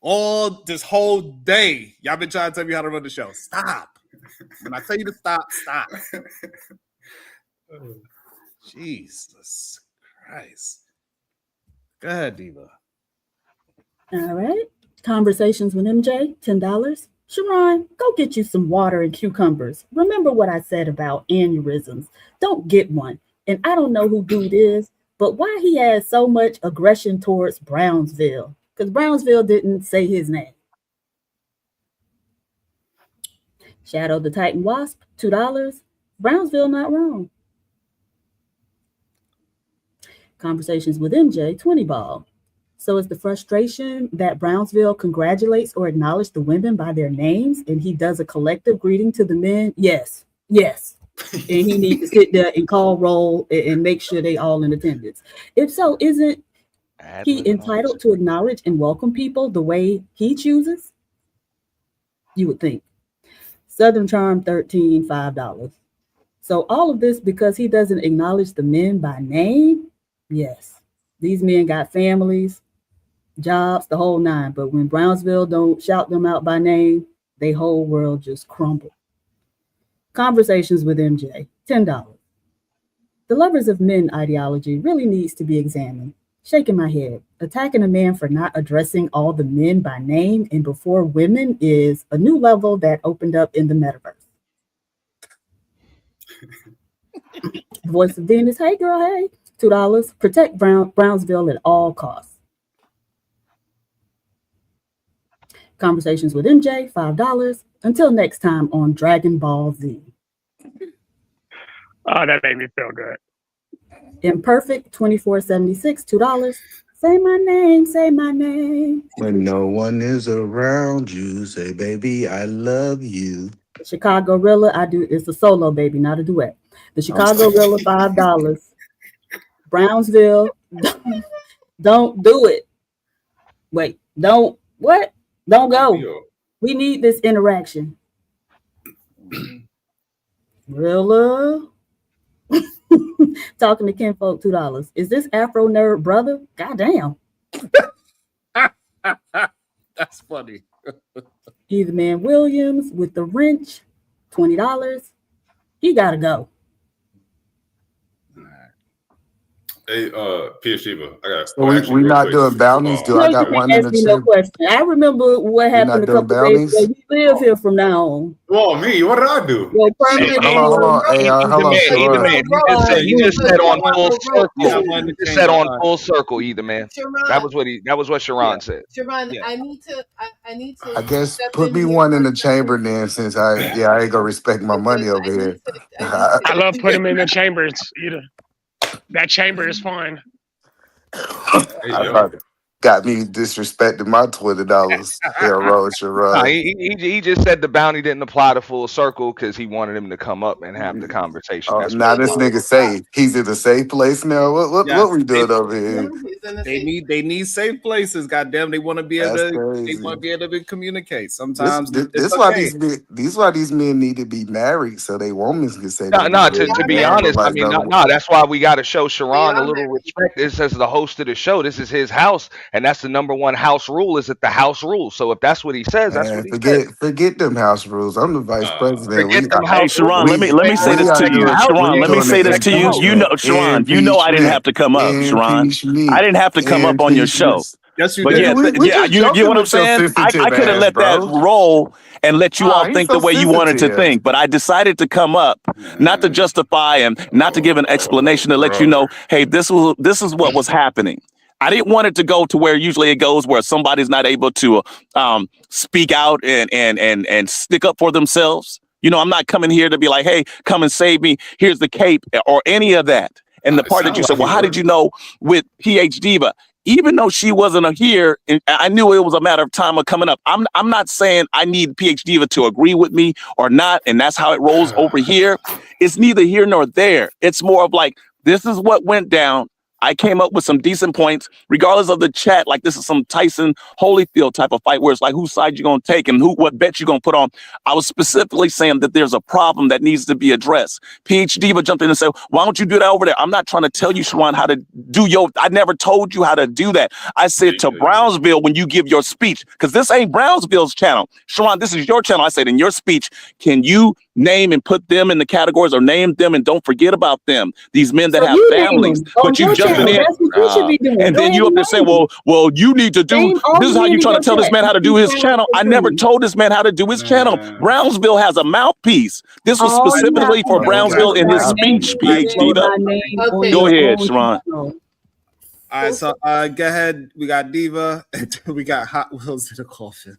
All this whole day, y'all been trying to tell me how to run the show. Stop. When I tell you to stop, stop. Jesus Christ. Go ahead, Diva. All right. Conversations with MJ, $10. Sharon, go get you some water and cucumbers. Remember what I said about aneurysms. Don't get one. And I don't know who dude is, but why he has so much aggression towards Brownsville? Because Brownsville didn't say his name. Shadow the Titan Wasp, $2. Brownsville not wrong. Conversations with MJ, 20 ball. So is the frustration that Brownsville congratulates or acknowledges the women by their names and he does a collective greeting to the men? Yes. And he needs to sit there and call roll and make sure they all in attendance. If so, isn't he entitled to acknowledge and welcome people the way he chooses? You would think. Southern Charm, 13, $5. So all of this because he doesn't acknowledge the men by name? Yes. These men got families, jobs, the whole nine. But when Brownsville don't shout them out by name, their whole world just crumble. Conversations with MJ, $10. The lovers of men ideology really needs to be examined. Shaking my head. Attacking a man for not addressing all the men by name and before women is a new level that opened up in the metaverse. Voice of Venus, hey girl, hey. $2. Protect Brownsville at all costs. Conversations with MJ, $5. Until next time on Dragon Ball Z. Oh, that made me feel good. Imperfect 2476, $2. Say my name, say my name. When no one is around you, say, baby, I love you. The Chicago Rilla, it's a solo, baby, not a duet. The Chicago Rilla, $5. Brownsville, don't do it. Wait, don't go. We need this interaction. Rilla. Talking to Kinfolk, $2. Is this Afro nerd brother? Goddamn. That's funny. Either Man Williams with the wrench, $20. He gotta go. Hey, PH Diva, I got. So we not doing bounties. Do I got one in the no chip? question. I remember what happened a not doing couple days ago. bounties? We live here from now on. Oh, me? What did I do? Well, permanent. Hold on. Hey, hold on. Either man. He just said on full circle. He He said on full circle. Either man. That was what Sharon said. Sharon, Yeah. I need to. I guess step put in me here. one in the chamber then, since I ain't gonna respect my money over here. I love putting them in the chambers. Either that chamber is fine. Got me disrespecting my $20. Hero, Sharon. Nah, he just said the bounty didn't apply to full circle because he wanted him to come up and have the conversation. That's Now what this nigga say he's in a safe place now. What Yes, we doing over here? They need safe places. Goddamn, they want to be able That's to. crazy. They want to be able to communicate. Sometimes This it's why okay. these why these men need to be married so they women can say. To be honest, I mean, no, that's why we got to show Sharon a little respect. This is the host of the show. This is his house, and that's the number one house rule. Is that the house rules? So if that's what he says, that's what he says. Forget them house rules. I'm the vice president. Forget them Hey, house Sharon, rules. let me say this to you. Sharon, let me say this to you. You know, Sharon, you know I didn't have to come up, Sharon. I didn't have to come up on your show. Yes, you But did. you get what I'm saying? I could have let that roll and let you all think the way you wanted to think. But I decided to come up, not to justify and not to give an explanation, to let you know, hey, this is what was happening. I didn't want it to go to where usually it goes, where somebody's not able to speak out and stick up for themselves. You know, I'm not coming here to be like, hey, come and save me. Here's the cape or any of that. And the part that you said, well, how did you know with PH Diva? Even though she wasn't here, and I knew it was a matter of time of coming up. I'm not saying I need PH Diva to agree with me or not, and that's how it rolls over here. It's neither here nor there. It's more of like, this is what went down. I came up with some decent points, regardless of the chat. Like this is some Tyson Holyfield type of fight where it's like, whose side you gonna take and what bet you gonna put on. I was specifically saying that there's a problem that needs to be addressed. PH Diva jumped in and said, why don't you do that over there? I'm not trying to tell you, Sharon, how to do I never told you how to do that. I said to Brownsville when you give your speech, because this ain't Brownsville's channel. Sharon, this is your channel. I said in your speech, can you name and put them in the categories or name them and don't forget about them? These men that have families. But you jumping in, that's what you should be doing. and then you up there saying, well, you need to do, this is how you trying to tell this man how to do his channel. I never told this man how to do his channel. Brownsville has a mouthpiece. This was specifically for Brownsville in his speech, PH Diva. Go ahead, Sharon. All right, so go ahead. We got Diva, and we got Hot Wheels in the coffin.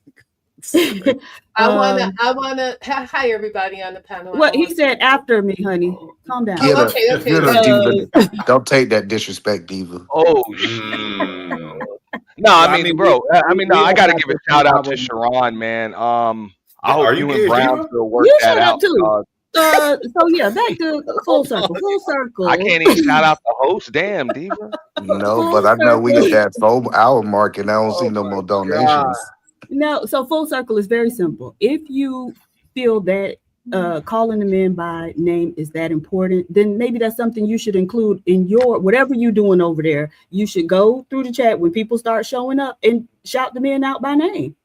I wanna. Hi, everybody on the panel. What he said after me, honey. Calm down. Okay. Don't take that disrespect, Diva. Oh, no, I mean, bro. I gotta give a shout out to Sharon, man. I hope you and Brownsville work that out. Too. So yeah, back to full circle. Full circle. I can't even shout out the host. Damn, Diva. No, but I know we at that 4 hour mark, and I don't see no more donations. No, so full circle is very simple. If you feel that calling them in by name is that important, then maybe that's something you should include in your whatever you're doing over there. You should go through the chat when people start showing up and shout the men out by name.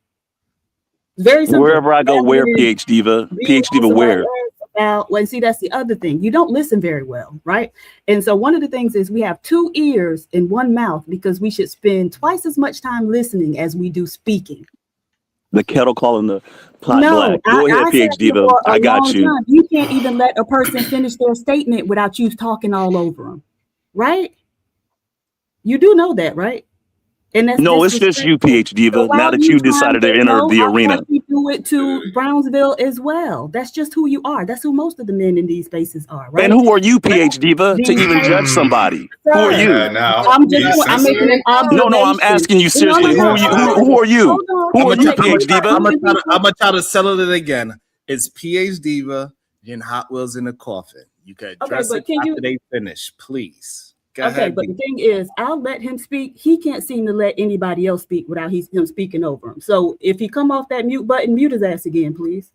Very simple. Wherever I go, where PH Diva, PH Diva, where? Well, and see, that's the other thing. You don't listen very well, right? And so one of the things is we have 2 ears and 1 mouth because we should spend twice as much time listening as we do speaking. The kettle calling the pot black. Go ahead, PH Diva. I got you. Time. You can't even let a person finish their statement without you talking all over them, right? You do know that, right? And that's no, it's just you, PH Diva. So now that you decided to enter the arena. do it to Brownsville as well. That's just who you are. That's who most of the men in these spaces are, right? And who are you, PH Diva, to even judge somebody? Who are you? I'm making an observation. No, I'm asking you seriously. Who are you? Who are you, PH Diva? I'm gonna try to settle it again. It's PH Diva and Hot Wheels in the coffin. You can address it after they finish, please. Go ahead, but the thing is, I'll let him speak. He can't seem to let anybody else speak without him speaking over him. So if he come off that mute button, mute his ass again, please.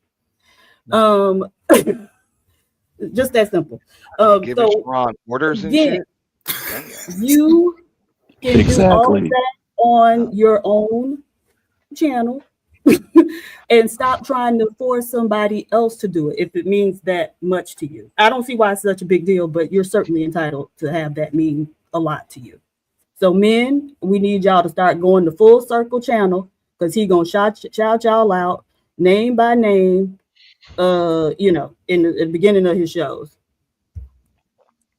Just that simple. Give it Sharon orders and shit. You can do all of that on your own channel and stop trying to force somebody else to do it if it means that much to you. I don't see why it's such a big deal, but you're certainly entitled to have that mean a lot to you. So men, we need y'all to start going to Full Circle channel because he gonna shout y'all out name by name, in the beginning of his shows.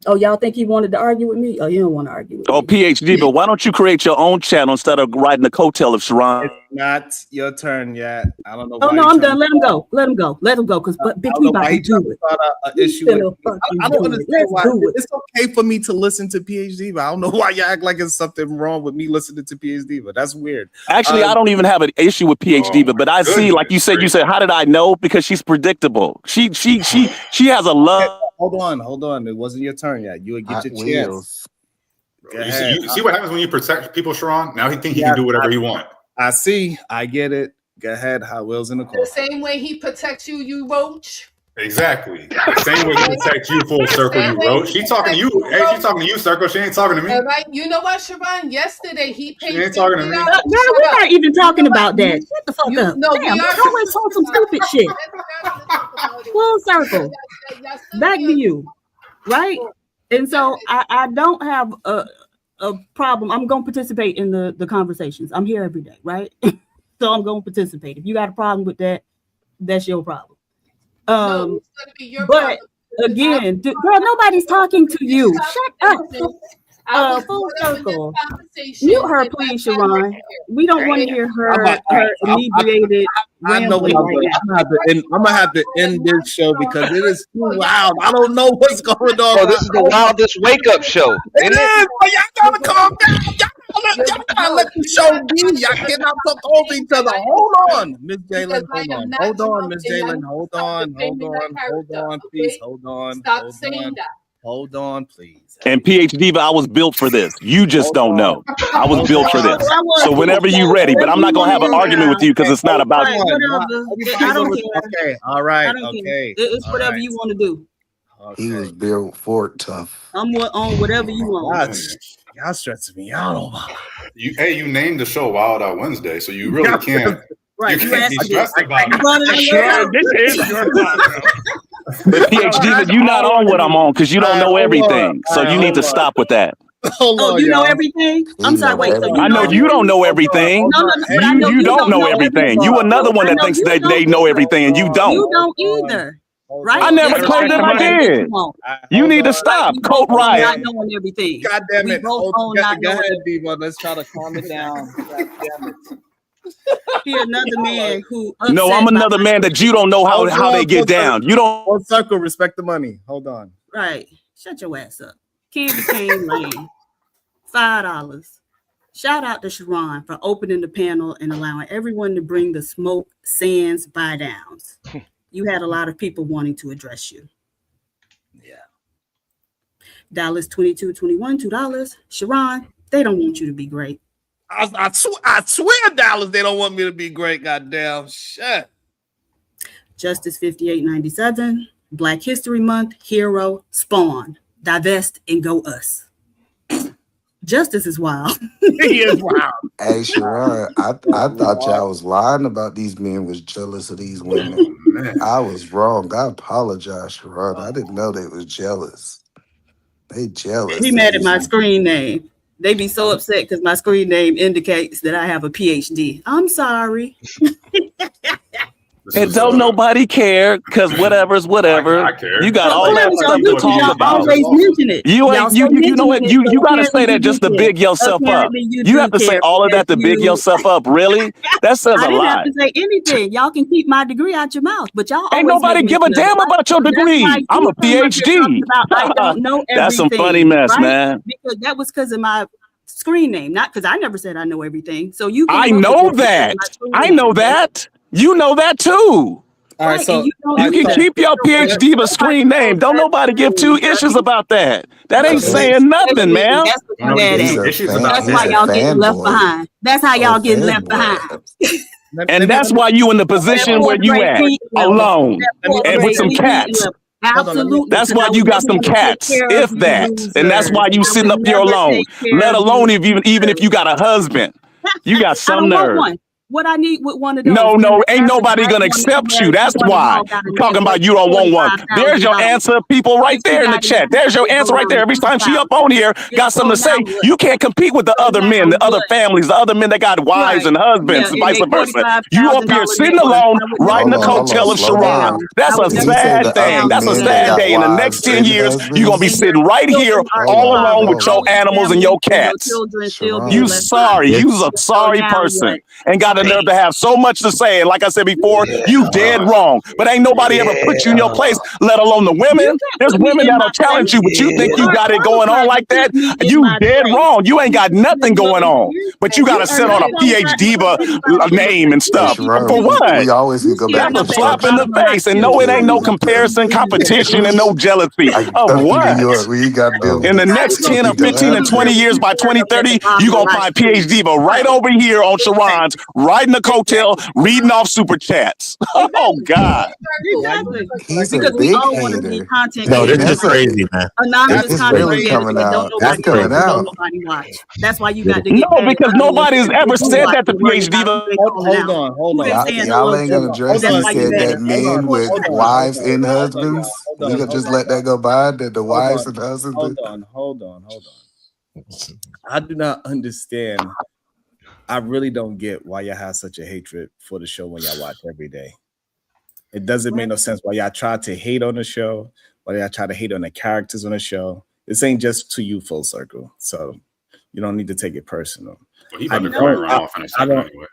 Oh, y'all think he wanted to argue with me? Oh, you don't want to argue with me. PhD, but why don't you create your own channel instead of riding the coattail of Sharon? It's not your turn yet. I don't know. Oh, no, I'm done. Let him go. Because Big T about to do it. I don't understand why. It's okay for me to listen to PhD, but I don't know why you act like it's something wrong with me listening to PhD, but that's weird. Actually, I don't even have an issue with PhD, but I see, like you said, how did I know? Because she's predictable. She has a love. Hold on. It wasn't your turn yet. You would get your chance. You see what happens when you protect people, Sharon? Now he think he can do whatever he want. I see. I get it. Go ahead. Hot Wheels in the corner. The same way he protects you, you roach. Exactly. The same way he protects you, Full Circle, you roach. She's talking to you. Hey, she's talking to you, Circle. She ain't talking to me. All right. You know what, Sharon? Yesterday he paid. She ain't talking to me. Girl, we're not even talking about that. Shut the fuck up. No, damn, you always talk some stupid shit. Full Circle. Back to you. Right? And so I don't have a problem. I'm going to participate in the conversations. I'm here every day, right? So I'm going to participate. If you got a problem with that, that's your problem. No, it's gonna be your but problem. Again, girl, nobody's talking to you. Shut up. Full Circle. Mute her, please, Sharon. We don't want to hear her inebriated rambling right now. I'm gonna have to end this show because it is too loud. I don't know what's going on. Oh, this is the wildest wake-up show. It is, but y'all gotta calm down. Y'all gotta let the show be. Y'all cannot talk over each other. Hold on, Miss Jalen. Hold on, Miss Jalen. Hold on, please. Hold on. Stop saying that. Hold on, please. And PhD Diva, I was built for this. You just don't know. I was built for this. So whenever you're ready, but I'm not gonna have an argument with you because it's not about you. I don't care. Okay, all right, okay. It's whatever you want to do. He was built for it tough. I'm on whatever you want. Y'all stressing me out. You named the show Wild Out Wednesday, so you really can't. Right. You can't be stressed about it. This is your But PhD, you're not on what I'm on because you don't know everything. So you need to stop with that. Oh, you know everything? I'm sorry, wait. So I know you don't know everything. No, you don't know everything. You another one that thinks that they know everything and you don't. You don't either. Right? I never claimed that I did. You need to stop. Coat Riot. Not knowing everything. God damn it. Go ahead, Diva. Let's try to calm it down. God damn it. Here, another man who. No, I'm another man that you don't know how they get down. You don't. Full Circle, respect the money. Hold on. Right. Shut your ass up. Candy Cane Lane. $5. Shout out to Sharon for opening the panel and allowing everyone to bring the smoke, sands, buy downs. You had a lot of people wanting to address you. Yeah. Dallas 2221, $2. Sharon, they don't want you to be great. I swear, Dallas, they don't want me to be great. Goddamn shit. Justice 5897, Black History Month, Hero, Spawn, Divest and Go Us. Justice is wild. He is wild. Hey, Sharon, I thought y'all was lying about these men was jealous of these women. I was wrong. I apologize, Sharon. I didn't know they was jealous. They jealous. He mad at my screen name. They be so upset because my screen name indicates that I have a PhD. I'm sorry. The And don't nobody care because whatever's whatever. I care. You got Of all that course, stuff to y'all talk about. always mention it. You Y'all ain't you know what mention you it, gotta so say that just to apparently big yourself up. apparently you You do have to say care all of that to because big you- yourself up. Really? That says I a didn't have lot. to say anything. Y'all can keep my degree out your mouth, but y'all Ain't always nobody make give a mention of it, damn right? about your So that's why degree. I'm you a come up here talking PhD. about I don't know everything. That's some funny mess, right? man. Because that was because of my screen name, not because I never said I know everything. So you I came up with know this that. because of my I screen know name, right? that. You know that too. All right, Right, so and you don't You do can that. keep your So PhD but screen name. Don't nobody give two issues about that. That ain't saying nothing, man. That's what You you're know, mad he's at. issues about That's why that. y'all getting left behind. That's how y'all getting left behind. And that's why you in the position where you at, alone, and with some cats. Absolutely. That's why you got some cats, if that. And that's why you sitting up here alone, let alone if even if you got a husband. You got I some don't want nerve. one. What I need with one of those. No, ain't nobody gonna accept you. That's why. Talking about you don't want one. There's your answer, people right there in the chat. There's your answer right there. Every time she up on here, got something to say. You can't compete with the other men, the other families, the other men that got wives and husbands, and vice versa. You up here sitting alone, riding the coattail of Sharon. That's a Did he say sad the thing. other That's a men that sad got day. In the next wives 10 and years, you're gonna be husbands? sitting right here all alone with your animals and your cats. You sorry. You's a sorry person and got the nerve to have so much to say. And like I said before, you dead wrong. But ain't nobody ever put you in your place, let alone the women. There's women that'll challenge you, but you think you got it going on like that? You dead wrong. You ain't got nothing going on. But you gotta sit on a PhD diva name and stuff. For what? We always can go back That's to a slap in the structure. face. And no, it ain't no comparison, competition, and no jealousy. Of Up in New what? York, we ain't got to deal with In the it. next 10 or We gonna 15 have and to 20 deal years, with by 2030, you're going to find PhD Diva right over here on Sharon's, riding the coattail, reading off super chats. Oh, God. Exactly. He's a Because we big all want to be hater. content No, creators. this is crazy, man. Anonymous It's content really creators coming that don't out. It's nobody coming care, don't out. nobody watch. That's why you got to get No, mad because about it. nobody has ever Who said watch that to and worry PhD about Diva. who they calling out. Hold Who they on. saying Y'all hello ain't to. gonna address. That's He why you said mad. that men with wives and husbands. We gonna just let that go by. That the wives and husbands. Hold on. I do not understand. I really don't get why y'all have such a hatred for the show when y'all watch every day. It doesn't make no sense why y'all try to hate on the show, why y'all try to hate on the characters on the show. This ain't just to you, Full Circle. So you don't need to take it personal. Well, he about to cut her off in a second anyway.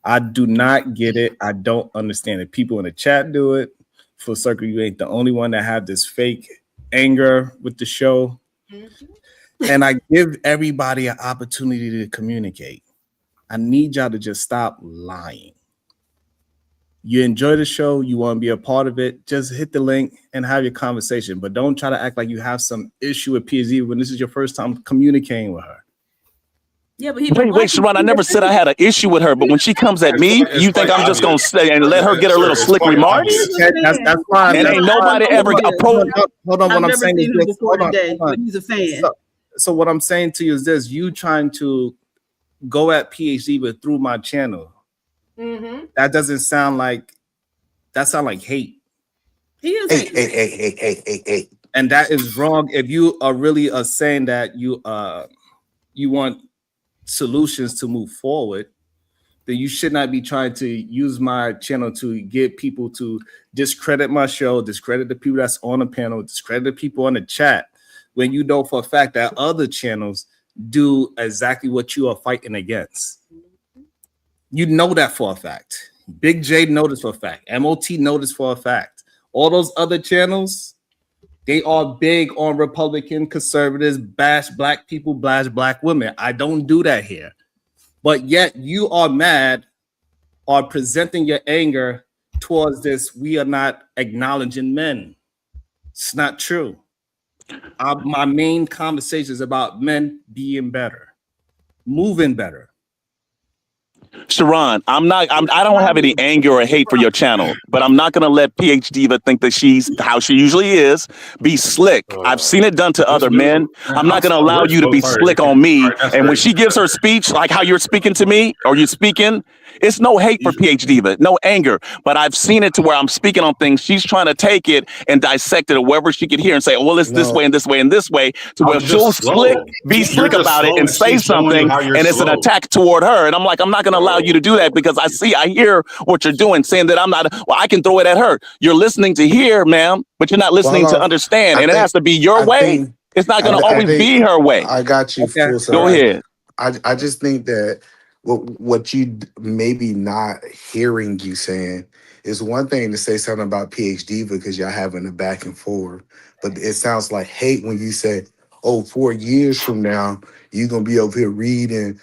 I do not get it. I don't understand it. People in the chat do it. Full Circle, you ain't the only one that have this fake anger with the show. And I give everybody an opportunity to communicate. I need y'all to just stop lying. You enjoy the show, you want to be a part of it, just hit the link and have your conversation. But don't try to act like you have some issue with PhD when this is your first time communicating with her. Yeah, but Wait, Sharon, I never said I had an issue with her, but when she comes at me, you think I'm just gonna stay and let her get her little slick remarks? That's fine. And ain't nobody ever approached. Hold on, what I'm saying is this. Hold on. But he's a fan. So what I'm saying to you is this: you trying to go at PhD but through my channel. That doesn't sound like hate. He is Hey. And that is wrong. If you are really saying that you want solutions to move forward, then you should not be trying to use my channel to get people to discredit my show, discredit the people that's on the panel, discredit the people on the chat, when you know for a fact that other channels do exactly what you are fighting against. You know that for a fact. Big J noticed for a fact. MOT noticed for a fact. All those other channels, they are big on Republican conservatives, bash black people, bash black women. I don't do that here. But yet you are mad or presenting your anger towards this. We are not acknowledging men. It's not true. My main conversation is about men being better, moving better. Sharon, I don't have any anger or hate for your channel, but I'm not gonna let PhD Diva think that she's how she usually is, be slick. I've seen it done to other men. I'm not gonna allow you to be slick on me. And when she gives her speech, like how you're speaking to me, or you're speaking, It's no hate for PH Diva, no anger, but I've seen it to where I'm speaking on things. She's trying to take it and dissect it wherever she could hear and say, well, it's this way and this way and this way, to where she'll be slick about it and say something, and it's an attack toward her. And I'm like, I'm not going to allow you to do that, because I hear what you're doing, saying that I'm not, well, I can throw it at her. You're listening to hear, ma'am, but you're not listening to understand. And it has to be your way. It's not going to always be her way. I got you. Okay. Full Go ahead. I just think that what you maybe not hearing you saying is one thing to say something about PH Diva because y'all having a back and forth, but it sounds like hate when you say, oh, 4 years from now, you're going to be over here reading,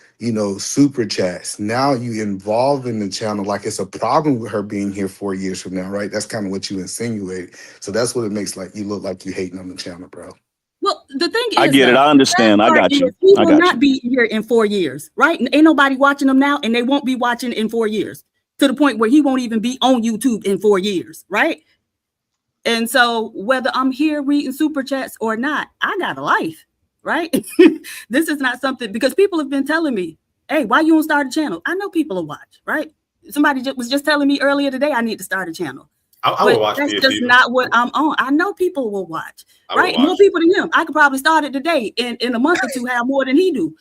super chats. Now you involved in the channel like it's a problem with her being here 4 years from now, right? That's kind of what you insinuate. So that's what it makes like you look like you hating on the channel, bro. Well, the thing is, I get it. I understand. I got you. He will not be here in 4 years, right? Ain't nobody watching him now, and they won't be watching in 4 years, to the point where he won't even be on YouTube in 4 years, right? And so whether I'm here reading super chats or not, I got a life, right? This is not something, because people have been telling me, hey, why you don't start a channel? I know people will watch, right? Somebody was just telling me earlier today I need to start a channel. I will watch. That's just not what I'm on. I know people will watch, right? More people than him. I could probably start it today, in a month or two have more than he do.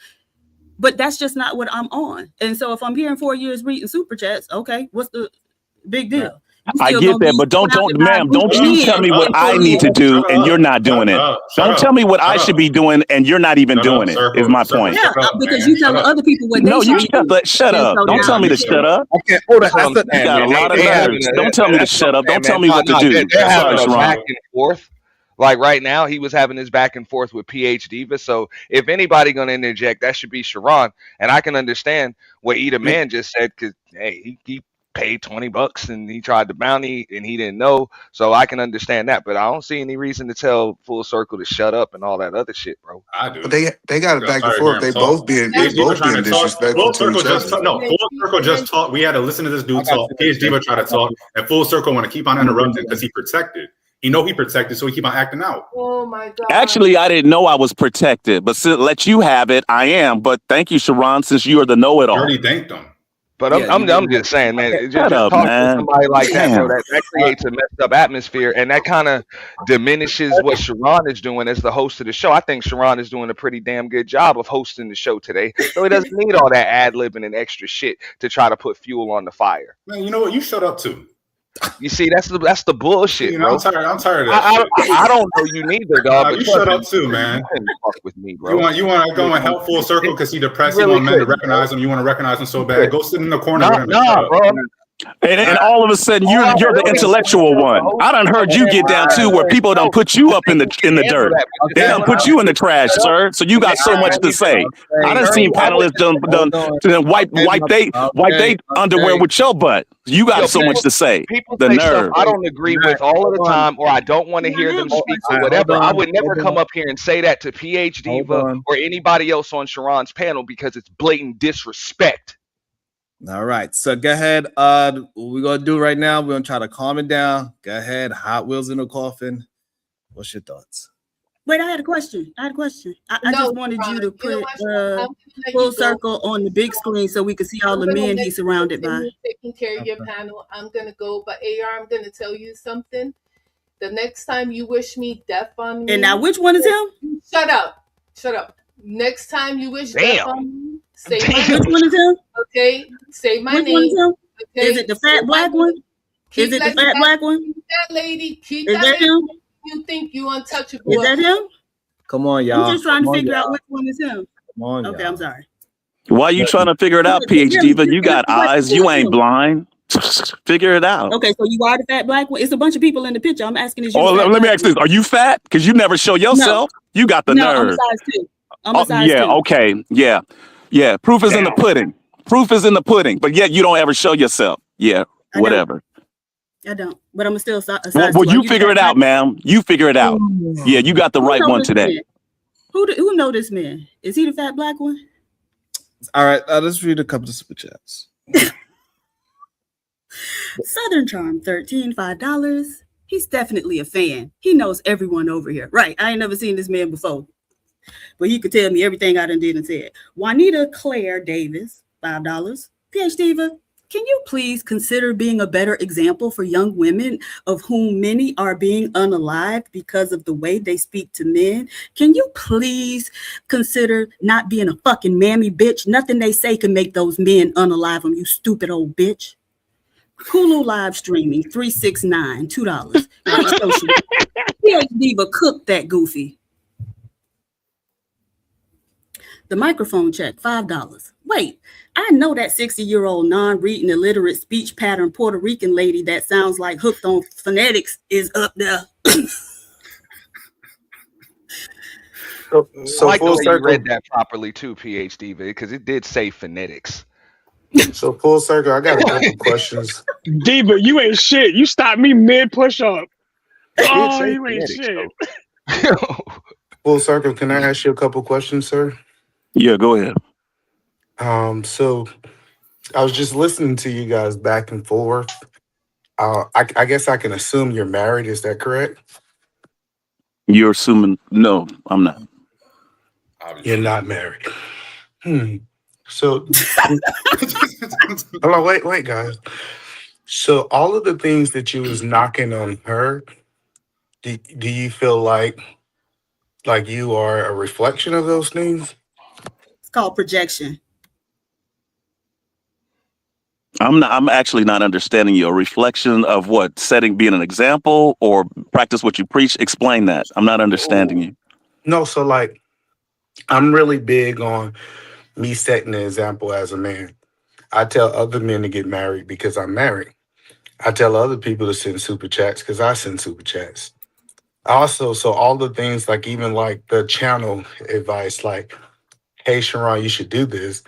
But that's just not what I'm on. And so if I'm here in 4 years reading super chats, okay, what's the big deal? I get that, but don't you tell me what I need to do and you're not doing it. Don't tell me what I should be doing and you're not even doing it. Is my point. Yeah, because you tell other people what they shut up. Don't tell me to shut up. Okay, hold on. You got a lot of nerves. Don't tell me to shut up. Don't tell me what to do. They're having a back and forth. Like right now, he was having his back and forth with PH Diva. So if anybody gonna interject, that should be Sharon. And I can understand what Eda Man just said, because hey, he paid $20 and he tried the bounty and he didn't know. So I can understand that, but I don't see any reason to tell Full Circle to shut up and all that other shit, bro. I do. But they got it back and forth. They both being disrespectful to each other. Full Circle just talk. We had to listen to this dude talk. PH Diva try to talk, and Full Circle want to keep on interrupting because he protected. He know he protected, so he keep on acting out. Oh my God. Actually, I didn't know I was protected, but since let you have it, I am. But thank you, Sharon, since you are the know-it-all. You already thanked him. But I'm just saying, man. Just up, talk man. to somebody like that, Damn. bro. That creates a messed up atmosphere, and that kind of diminishes what Sharon is doing as the host of the show. I think Sharon is doing a pretty damn good job of hosting the show today, so he doesn't need all that ad-libbing and extra shit to try to put fuel on the fire. Man, you know what? You shut up too. You see, that's the bullshit, You know, bro. I'm tired of that. I don't know you neither, dog. You shut up too, man. You couldn't fuck with me, bro. You want to go and help Full Circle because he depressed. You Really want men to could, recognize him. You want to recognize him so bad. Go sit in the corner with him. Nah, bro. And all of a sudden you're the intellectual one. I done heard you get down too, where people done put you up in the dirt. They done put you in the trash, sir. So you got so much to say. I done seen panelists done wipe they underwear with your butt. You got so much to say. People The say stuff nerve. I don't agree with all of the time, or I don't want to hear them speak or whatever. I would never come up here and say that to PH Diva or anybody else on Sharon's panel because it's blatant disrespect. All right, so go ahead. What we're gonna do right now, we're gonna try to calm it down. Go ahead, Hot Wheels in the coffin. What's your thoughts? Wait, I had a question. I No, just wanted you to Ron, you know put what? I'm gonna let Full you go. Circle on the big screen so we can see all I'm the gonna men let he's you surrounded by. continue taking care of your panel. I'm gonna go, but AR, I'm gonna tell you something. The next time you wish me death on me, And now, which one is him? Shut up. Shut up. Next time you wish death Damn. on me, say my Which name. one is him? Okay, say my Which one is name. him? Okay, Is it the say fat my black name. one? Keep Is it the letting fat black one? keep that lady. Keep Is that that lady. him? You think you untouchable? Is that him? Come on, I'm y'all. just trying to Come on, figure out y'all. which one is him. Come on, Okay, y'all. I'm sorry. Why you trying to figure it out, PH Diva? You got eyes. You ain't blind. Figure it out. Okay, so you are the fat black one. It's a bunch of people in the picture. I'm asking, is you? Oh, the fat let me black ask this: one? Are you fat? Because you never show yourself. You got the No, I'm a nerve. size 2. I'm a Oh, size yeah. 2. Okay. Yeah. Proof is in the pudding. Proof is in the pudding. But yet you don't ever show yourself. Yeah. I don't. Whatever. I don't, but I'm still a size Well, 2. Are you the figure fat it out, black ma'am. You figure it out. Yeah, you got the Who right know one this today. man? Who know this man? Is he the fat black one? All right, let's read a couple of super chats. Southern Charm 13, $5. He's definitely a fan. He knows everyone over here. Right. I ain't never seen this man before. But he could tell me everything I done did and said. Juanita Claire Davis, $5. PH Diva, Can you please consider being a better example for young women, of whom many are being unalived because of the way they speak to men? Can you please consider not being a fucking mammy bitch? Nothing they say can make those men unalive them, you stupid old bitch. Hulu live streaming, $369, $2. PH Diva cooked that goofy. The microphone check, $5. Wait, I know that 60-year-old non-reading illiterate speech pattern Puerto Rican lady that sounds like hooked on phonetics is up there. I So like the full way you circle. read that properly too, PhD, because it did say phonetics. So full circle. I got a couple questions. Diva, you ain't shit. You stopped me mid push up. It did Oh, say you ain't phonetics, shit. though. Full circle. Can I ask you a couple questions, sir? Yeah, go ahead. So I was just listening to you guys back and forth. I guess I can assume you're married. Is that correct? You're assuming? No, I'm not. You're not married. So, hold on, wait, guys. So, all of the things that you was knocking on her, do you feel like you are a reflection of those things? It's called projection. I'm actually not understanding you. A reflection of what? Setting, being an example, or practice what you preach? Explain that. I'm not understanding you. No, so like, I'm really big on me setting the example as a man. I tell other men to get married because I'm married. I tell other people to send super chats because I send super chats. Also, so all the things like even like the channel advice, like, hey, Sharon, you should do this.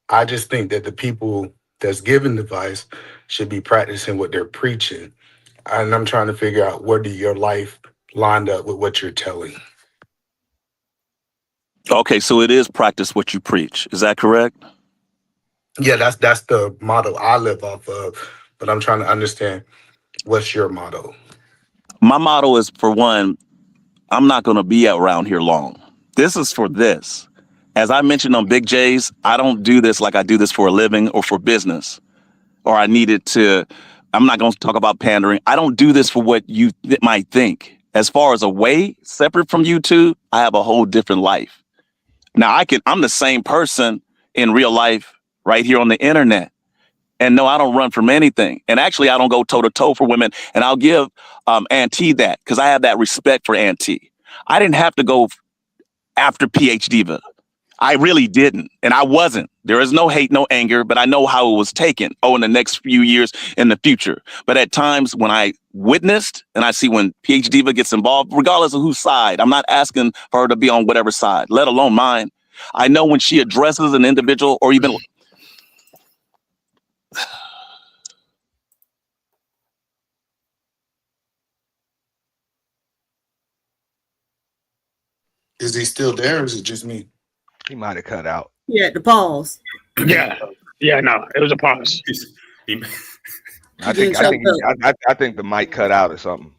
I just think that the people that's giving advice should be practicing what they're preaching. And I'm trying to figure out where do your life lined up with what you're telling. Okay, so it is practice what you preach. Is that correct? Yeah, that's the motto I live off of. But I'm trying to understand what's your motto. My motto is, for one, I'm not going to be around here long. This is for this. As I mentioned on Big J's, I don't do this like I do this for a living or for business, or I needed to. I'm not going to talk about pandering. I don't do this for what you might think. As far as a way separate from YouTube, I have a whole different life. Now I'm the same person in real life right here on the internet. And no, I don't run from anything. And actually, I don't go toe to toe for women. And I'll give Auntie that, because I have that respect for Auntie. I didn't have to go after PH Diva. I really didn't. And I wasn't. There is no hate, no anger, but I know how it was taken. In the next few years in the future. But at times when I witnessed and I see when PH Diva gets involved, regardless of whose side, I'm not asking for her to be on whatever side, let alone mine. I know when she addresses an individual or even... Is he still there or is it just me? He might have cut out. Yeah, the pause. Yeah, no, it was a pause. I think the mic cut out or something.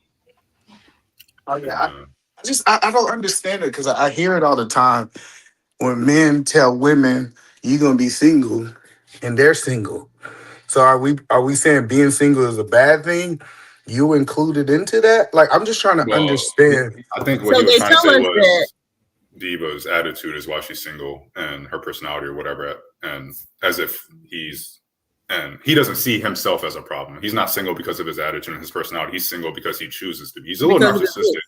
Oh yeah, I don't understand it because I hear it all the time when men tell women you're gonna be single and they're single. So are we saying being single is a bad thing? You included into that? Like, I'm just trying to understand. I think what he was trying to say was Diva's attitude is why she's single, and her personality or whatever, and as if he doesn't see himself as a problem. He's not single because of his attitude and his personality. He's single because he chooses to be. He's a little narcissistic.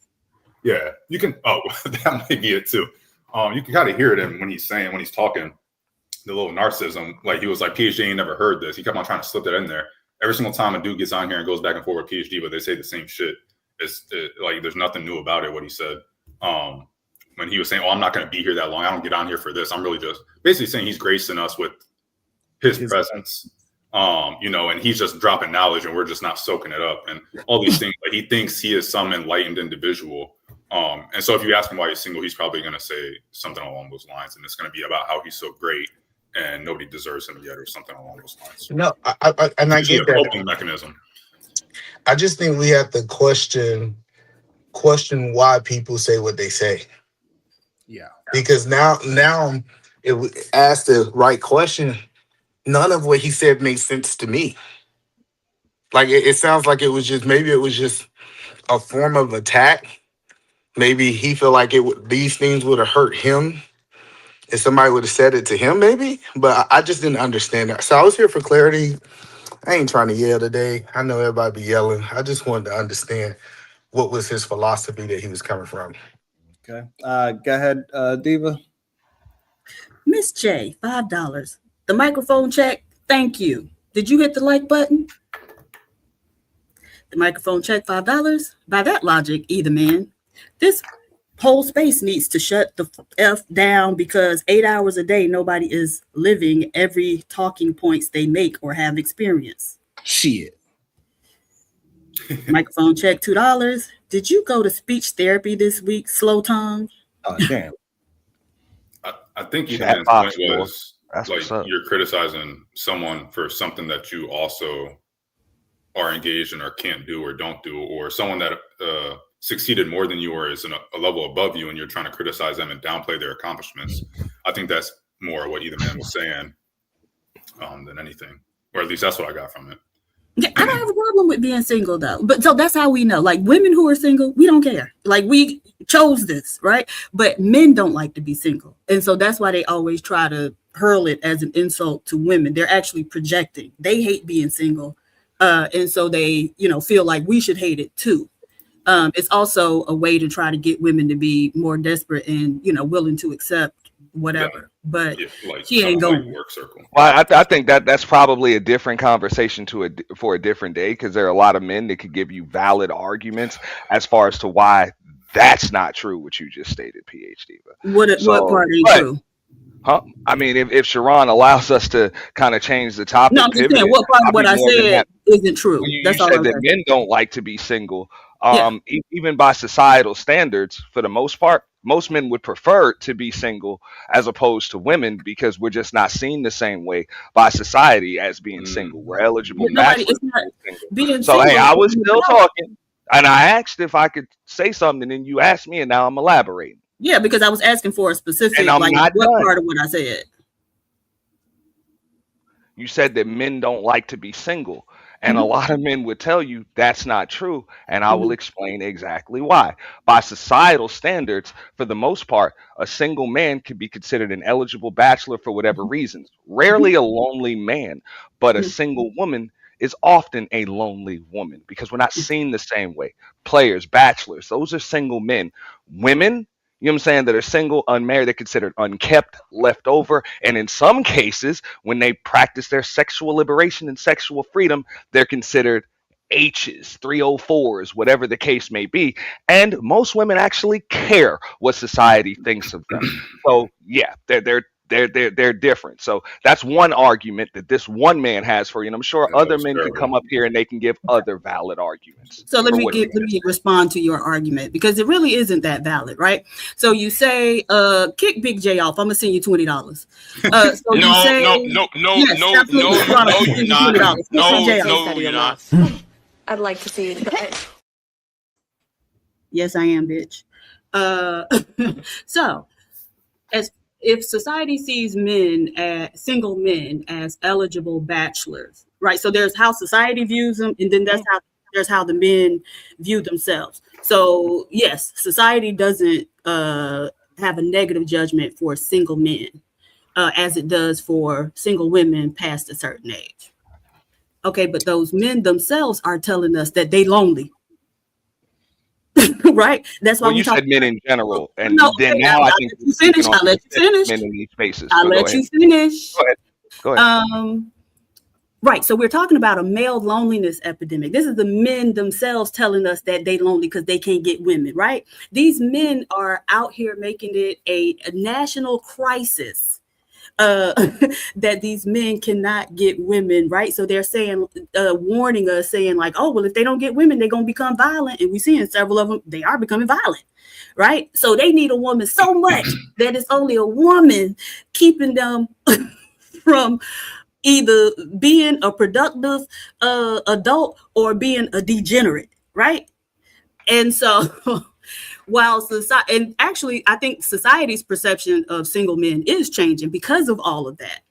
Yeah, you can. Oh, that might be it too. You can kind of hear it when he's talking, the little narcissism. Like, he was like, PhD ain't never heard this. He kept on trying to slip that in there. Every single time a dude gets on here and goes back and forth with PhD, but they say the same shit. Like, there's nothing new about it, what he said. When he was saying, I'm not going to be here that long. I don't get on here for this. I'm really just basically saying he's gracing us with his presence, and he's just dropping knowledge and we're just not soaking it up and all these things. Like, he thinks he is some enlightened individual. And so if you ask him why he's single, he's probably going to say something along those lines. And it's going to be about how he's so great and nobody deserves him yet, or something along those lines. No, I get that. Coping mechanism. I just think we have to question why people say what they say. Yeah. Because now if we ask the right question, none of what he said made sense to me. Like it sounds like it was just a form of attack. Maybe he felt like these things would have hurt him if somebody would have said it to him, maybe. But I just didn't understand that. So I was here for clarity. I ain't trying to yell today. I know everybody be yelling. I just wanted to understand what was his philosophy that he was coming from. Okay. Go ahead, Diva. Miss J, $5. The microphone check, thank you. Did you hit the like button? The microphone check, $5. By that logic, either man, this whole space needs to shut the F down because 8 hours a day, nobody is living every talking points they make or have experience. Shit. Microphone check, $2. Did you go to speech therapy this week, slow tongue? Oh, damn. I think Chat Ethan's box, point boy. was That's what's like up. you're criticizing someone for something that you also are engaged in or can't do or don't do, or someone that succeeded more than you or is in a level above you, and you're trying to criticize them and downplay their accomplishments. I think that's more what Either Man was saying than anything, or at least that's what I got from it. Yeah, I don't have a problem with being single though. But so that's how we know. Like women who are single, we don't care. Like we chose this, right? But men don't like to be single. And so that's why they always try to hurl it as an insult to women. They're actually projecting. They hate being single. And so they, feel like we should hate it too. It's also a way to try to get women to be more desperate and, willing to accept whatever. But she ain't going. Work circle. Well, I think that's probably a different conversation for a different day, because there are a lot of men that could give you valid arguments as far as to why that's not true, what you just stated, PhD. What part ain't true? Huh? I mean, if Sharon allows us to kind of change the topic, No, I'm just saying, what part of what I said isn't true? You That's all said I'm that saying. men don't like to be single. Yeah. Even by societal standards, for the most part, most men would prefer to be single as opposed to women, because we're just not seen the same way by society as being single. We're eligible Nobody bachelors. is not being So single. hey, I was still talking, and I asked if I could say something, and you asked me, and now I'm elaborating. Yeah, because I was asking for a specific, And I'm like, not what done. part of what I said? You said that men don't like to be single. And a lot of men would tell you that's not true. And I will explain exactly why. By societal standards, for the most part, a single man could be considered an eligible bachelor for whatever reasons. Rarely a lonely man, but a single woman is often a lonely woman because we're not seen the same way. Players, bachelors, those are single men. Women, you know what I'm saying, that are single, unmarried, they're considered unkept, left over. And in some cases, when they practice their sexual liberation and sexual freedom, they're considered H's, 304s, whatever the case may be. And most women actually care what society thinks of them. So yeah, they're different. So that's one argument that this one man has for you. And I'm sure other men could come up here and they can give other valid arguments. So let for me what let me respond to your argument, because it really isn't that valid, right? So you say, kick Big J off. I'm gonna send you $20. So No, you say, no, yes, absolutely. no, you're not. No, $20. you're not. I'd like to see you try. Yes, I am, bitch. So if society sees single men as eligible bachelors, right? So there's how society views them, and then there's how the men view themselves. So yes, society doesn't have a negative judgment for single men as it does for single women past a certain age. Okay, but those men themselves are telling us that they lonely. Right? That's why well, you said men in general, and then now I think you finish. I'll let you finish. Men in these spaces. I'll let you finish. Go ahead. Right. So we're talking about a male loneliness epidemic. This is the men themselves telling us that they lonely because they can't get women, right? These men are out here making it a national crisis that these men cannot get women, right? So they're saying, warning us, saying like, oh, well, if they don't get women, they're going to become violent. And we're seeing several of them, they are becoming violent, right? So they need a woman so much that it's only a woman keeping them from either being a productive adult or being a degenerate, right? And so while society, and actually I think society's perception of single men is changing because of all of that.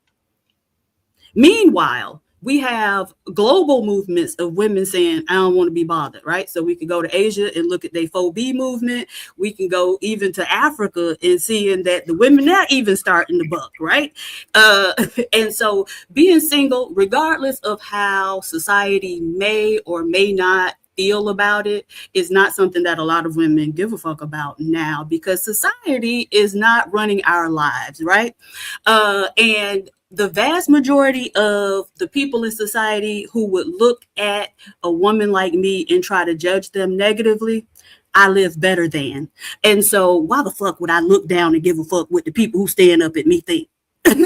Meanwhile, we have global movements of women saying, I don't want to be bothered, right? So we could go to Asia and look at their 4B movement. We can go even to Africa and seeing that the women are even starting to buck, right? And so being single, regardless of how society may or may not feel about it, is not something that a lot of women give a fuck about now, because society is not running our lives, right? And the vast majority of the people in society who would look at a woman like me and try to judge them negatively, I live better than. And so why the fuck would I look down and give a fuck what the people who stand up at me think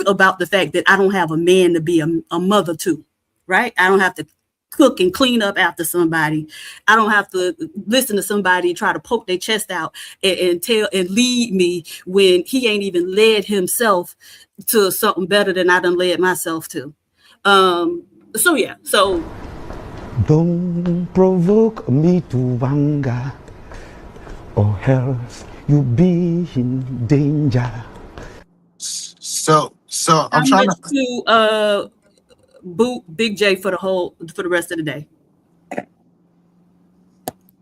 about the fact that I don't have a man to be a mother to, right? I don't have to cook and clean up after somebody. I don't have to listen to somebody try to poke their chest out and tell and lead me when he ain't even led himself to something better than I done led myself to. So yeah, so don't provoke me to anger, or else you be in danger. So I'm how trying much to boot Big J for the rest of the day?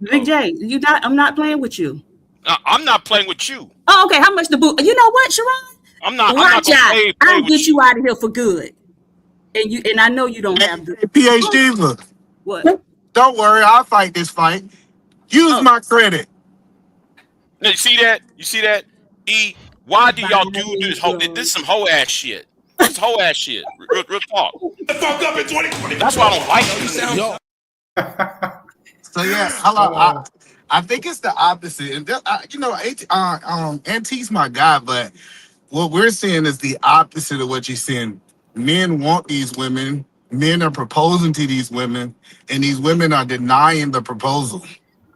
Big J, I'm not playing with you. I'm not playing with you. Oh, okay. How much to boot? You know what, Sharon? I'm not Watch gonna out. play I'll with get you out of here for good. And I know you don't have the PhD. Look, what? don't worry, I'll fight this fight. Use my credit. Now, you see that? You see that? Why do y'all do this? This is some hoe ass shit. This is hoe ass shit. Real talk. Fucked up in 2020. That's why I don't like you. So yeah, hello. I think it's the opposite, and Antique's my guy, but what we're seeing is the opposite of what you're seeing. Men want these women. Men are proposing to these women, and these women are denying the proposal,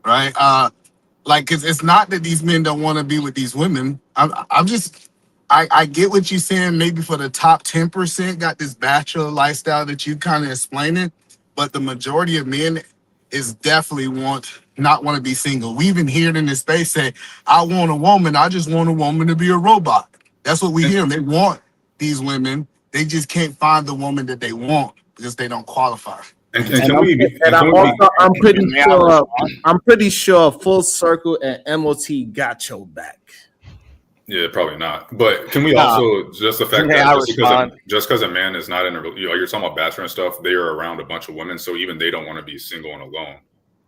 right? Cause it's not that these men don't want to be with these women. I get what you're saying. Maybe for the top 10% got this bachelor lifestyle that you kind of explaining, but the majority of men is definitely not want to be single. We even hear it in this space say, I want a woman. I just want a woman to be a robot. That's what we hear. They want these women. They just can't find the woman that they want because they don't qualify. I'm pretty sure Full Circle and MOT got your back. Yeah, probably not. But can we also just the fact that just because a man is not in a, you're talking about bachelor and stuff, they are around a bunch of women, so even they don't want to be single and alone.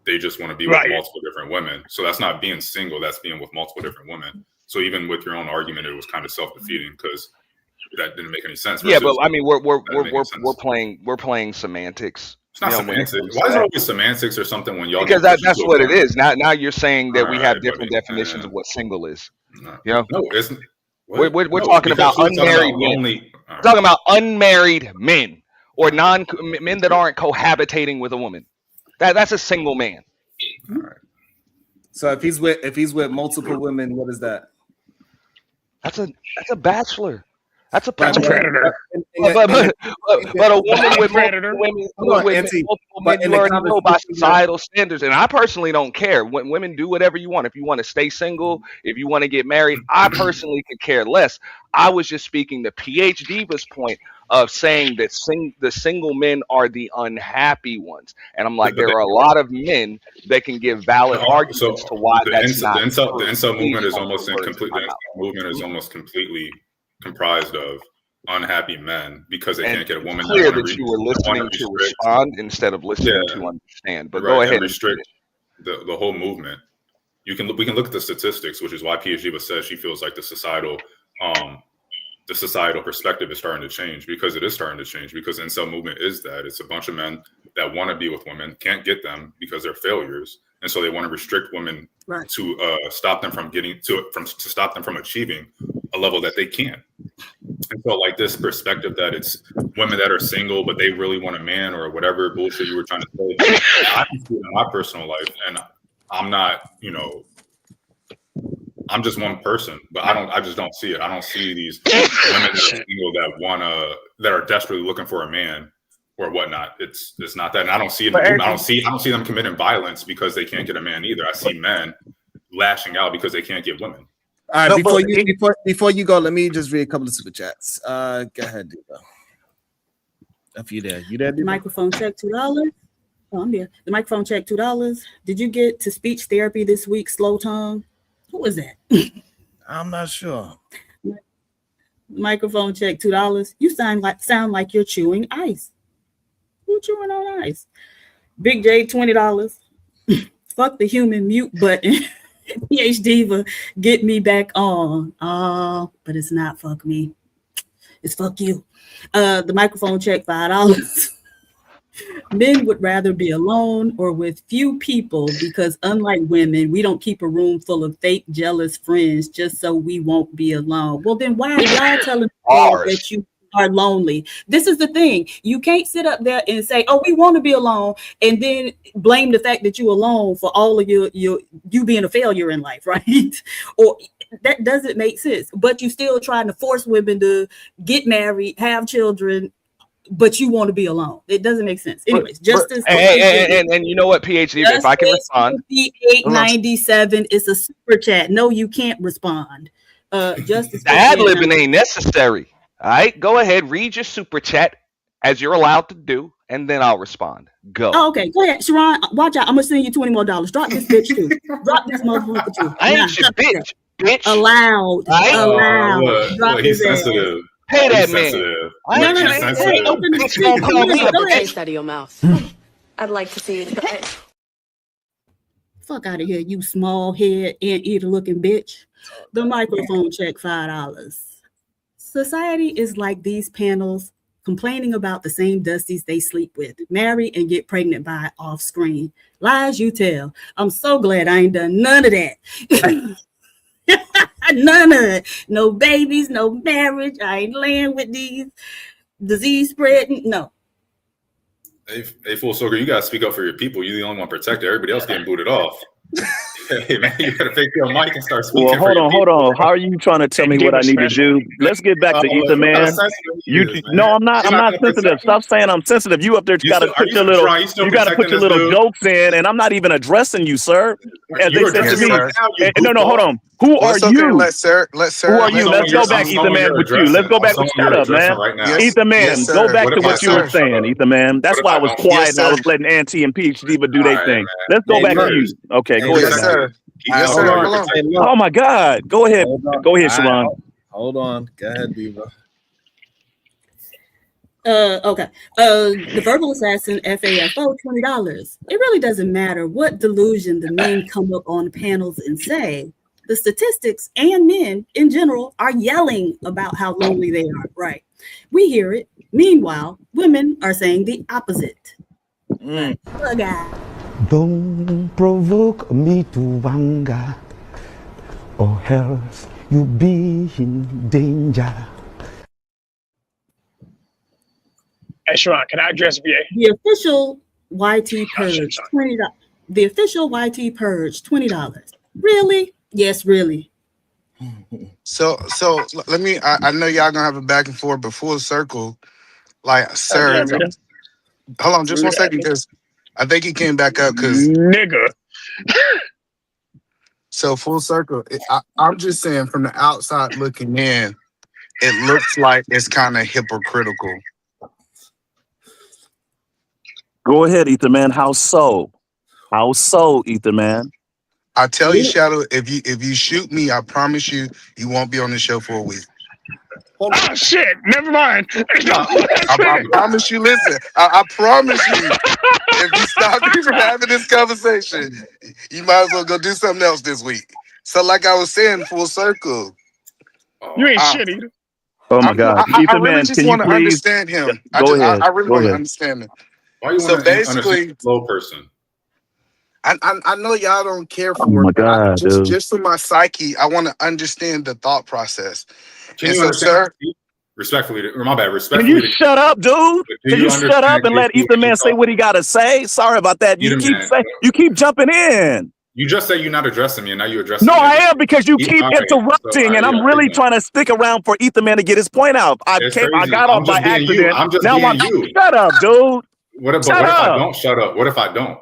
They just want to be with multiple different women. So that's not being single, that's being with multiple different women. So even with your own argument, it was kind of self-defeating because that didn't make any sense. Yeah, but I mean, we're playing semantics. It's not semantics. Why is it always semantics or something when y'all? Because that's what it is. Now you're saying that we have different definitions of what single is. No, it's we're talking about unmarried men. We're talking about unmarried men or men that aren't cohabitating with a woman. That's a single man. All right. So if he's with multiple women, what is that? That's a bachelor. That's a predator. But a woman with multiple women, you already know by societal standards. And I personally don't care. When women do whatever you want. If you want to stay single, if you want to get married, I personally could care less. I was just speaking to PH Diva's point of saying that the single men are the unhappy ones. And I'm like, there are a lot of men that can give valid arguments to why that's not true. The incel movement is almost completely comprised of unhappy men because they can't get a woman. Clear that you were listening to respond instead of listening to understand. But go ahead and restrict the whole movement. We can look at the statistics, which is why PhD says she feels like the societal perspective is starting to change, because it is starting to change, because incel movement is that it's a bunch of men that want to be with women, can't get them because they're failures, and so they want to restrict women to stop them from getting to stop them from achieving a level that they can't. And so like this perspective that it's women that are single but they really want a man or whatever bullshit you were trying to say, I can see it in my personal life, and I'm not, I'm just one person, but I just don't see it. I don't see these women that are single that are desperately looking for a man or whatnot. It's not that. And I don't see it. I don't see them committing violence because they can't get a man either. I see men lashing out because they can't get women. All right, before you go, let me just read a couple of super chats. Go ahead, Diva. If you there, you there? The microphone check $2. Oh, I'm here. The microphone check $2. Did you get to speech therapy this week, slow tongue? Who was that? I'm not sure. Microphone check $2. You sound like you're chewing ice. Who chewing on ice? Big J $20. Fuck the human mute button. PH Diva, get me back on. Oh, but it's not fuck me. It's fuck you. The microphone check $5. Men would rather be alone or with few people because unlike women, we don't keep a room full of fake jealous friends just so we won't be alone. Well, then why are y'all telling people that you are lonely? This is the thing. You can't sit up there and say, oh, we want to be alone, and then blame the fact that you're alone for all of you being a failure in life, right? Or that doesn't make sense. But you still trying to force women to get married, have children, but you want to be alone. It doesn't make sense. Anyways, Justice. And you know what, PhD, if I can respond. 5897 is a super chat. No, you can't respond. Justice. The ad-libbing ain't necessary. All right, go ahead, read your super chat as you're allowed to do, and then I'll respond. Go. Oh, okay, go ahead, Sharon. Watch out. I'm gonna send you $20 more. Drop this bitch too. Drop this motherfucker too. I ain't your bitch. Allowed. Allowed. Drop he's his ass. sensitive. Pay that He's man. sensitive. No, hey, open the speaker. Go ahead. Taste out of your mouth. I'd like to see you try it. Fuck out of here, you small head anteater looking bitch. The microphone check $5. Society is like these panels complaining about the same dusties they sleep with, marry and get pregnant by off screen. Lies you tell. I'm so glad I ain't done none of that. None of it. No babies, no marriage. I ain't laying with these disease spreading. No. Hey, Full Circle, you gotta speak up for your people. You're the only one protected. Everybody else getting booted off. Hey man, you gotta take your mic and start speaking. Well, hold on. How are you trying to tell me what I need to do? Let's get back to Ether, man. No, I'm not. I'm not sensitive. Stop saying I'm sensitive. You up there got to put your little, jokes in, and I'm not even addressing you, sir. As they said to me. No, hold on. Who are you? Let Sir. Who are you? Let's go back, Ether Man, with you. Let's go back. Shut up, man. Ether Man, go back to what you were saying, Ether Man. That's why I was quiet and I was letting Auntie and PhD do their thing. Let's go back to you. Okay, go ahead. Yes, sir. Oh my God. Go ahead. Go ahead, Sharon. Hold on. Go ahead, Diva. Okay. The verbal assassin FAFO $20. It really doesn't matter what delusion the men come up on panels and say. The statistics and men in general are yelling about how lonely they are. Right. We hear it. Meanwhile, women are saying the opposite. Look at. Don't provoke me to anger, or else you'll be in danger. Hey, Sharon, can I address VA? The official YT purge $20. The official YT purge $20. Really? Yes, really. So let me. I know y'all gonna have a back and forth, but Full Circle, like, sir. Hold on, just 1 second, because I think he came back up because nigga. So Full Circle, I'm just saying from the outside looking in, it looks like it's kind of hypocritical. Go ahead, Ether Man. How so? How so, Ether Man? I tell you, Shadow, if you shoot me, I promise you won't be on the show for a week. Oh shit! Never mind. I promise you. Listen, I promise you. If you stop me from having this conversation, you might as well go do something else this week. So, like I was saying, Full Circle. You ain't shit either. Oh my God, I really just want to understand him. I really want to understand him. Why you want to understand the slow person? I know y'all don't care for it, but just for my psyche, I want to understand the thought process. Can you understand? Respectfully, or my bad. Respectfully, can you shut up, dude? Can you shut up and let Ether Man say what he got to say? Sorry about that. You keep jumping in. You just say you're not addressing me, and now you're addressing me. No, I am, because you keep interrupting, and I'm really trying to stick around for Ether Man to get his point out. I got off by accident. I'm just being you. Shut up, dude. What if I don't shut up? What if I don't?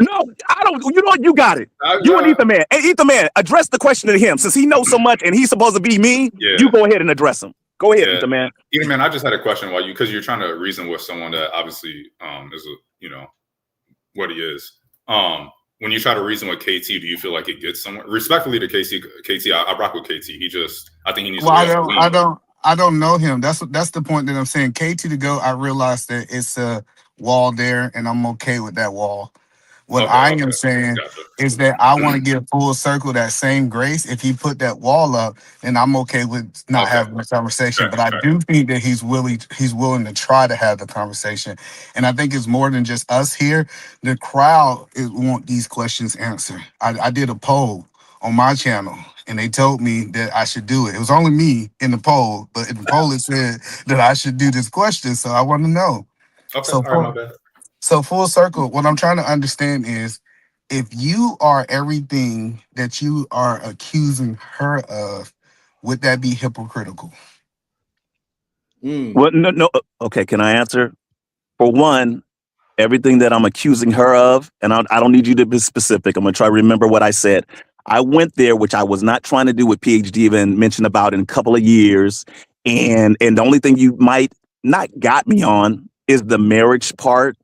No, I don't. You know what? You got it. You and Ether Man. Hey, Ether Man, address the question to him. Since he knows so much and he's supposed to be me, you go ahead and address him. Go ahead, Yeah, Ether Man. Ether Man, I just had a question while because you're trying to reason with someone that obviously is what he is. When you try to reason with KT, do you feel like it gets somewhere? Respectfully to KT, I rock with KT. I think he needs to. I don't know him. That's the point that I'm saying. KT to go. I realize that it's a wall there, and I'm okay with that wall. What I am saying is that I want to give Full Circle that same grace. If he put that wall up, then I'm okay with not having the conversation. But I do think that he's willing to try to have the conversation. And I think it's more than just us here. The crowd want these questions answered. I did a poll on my channel, and they told me that I should do it. It was only me in the poll, but in the poll it said that I should do this question. So I want to know. Okay, all right, my bad. So Full Circle, what I'm trying to understand is if you are everything that you are accusing her of, would that be hypocritical? Well, no. Okay, can I answer? For one, everything that I'm accusing her of, and I don't need you to be specific. I'm going to try to remember what I said. I went there, which I was not trying to do with PhD even mentioned about in a couple of years. And the only thing you might not got me on is the marriage part.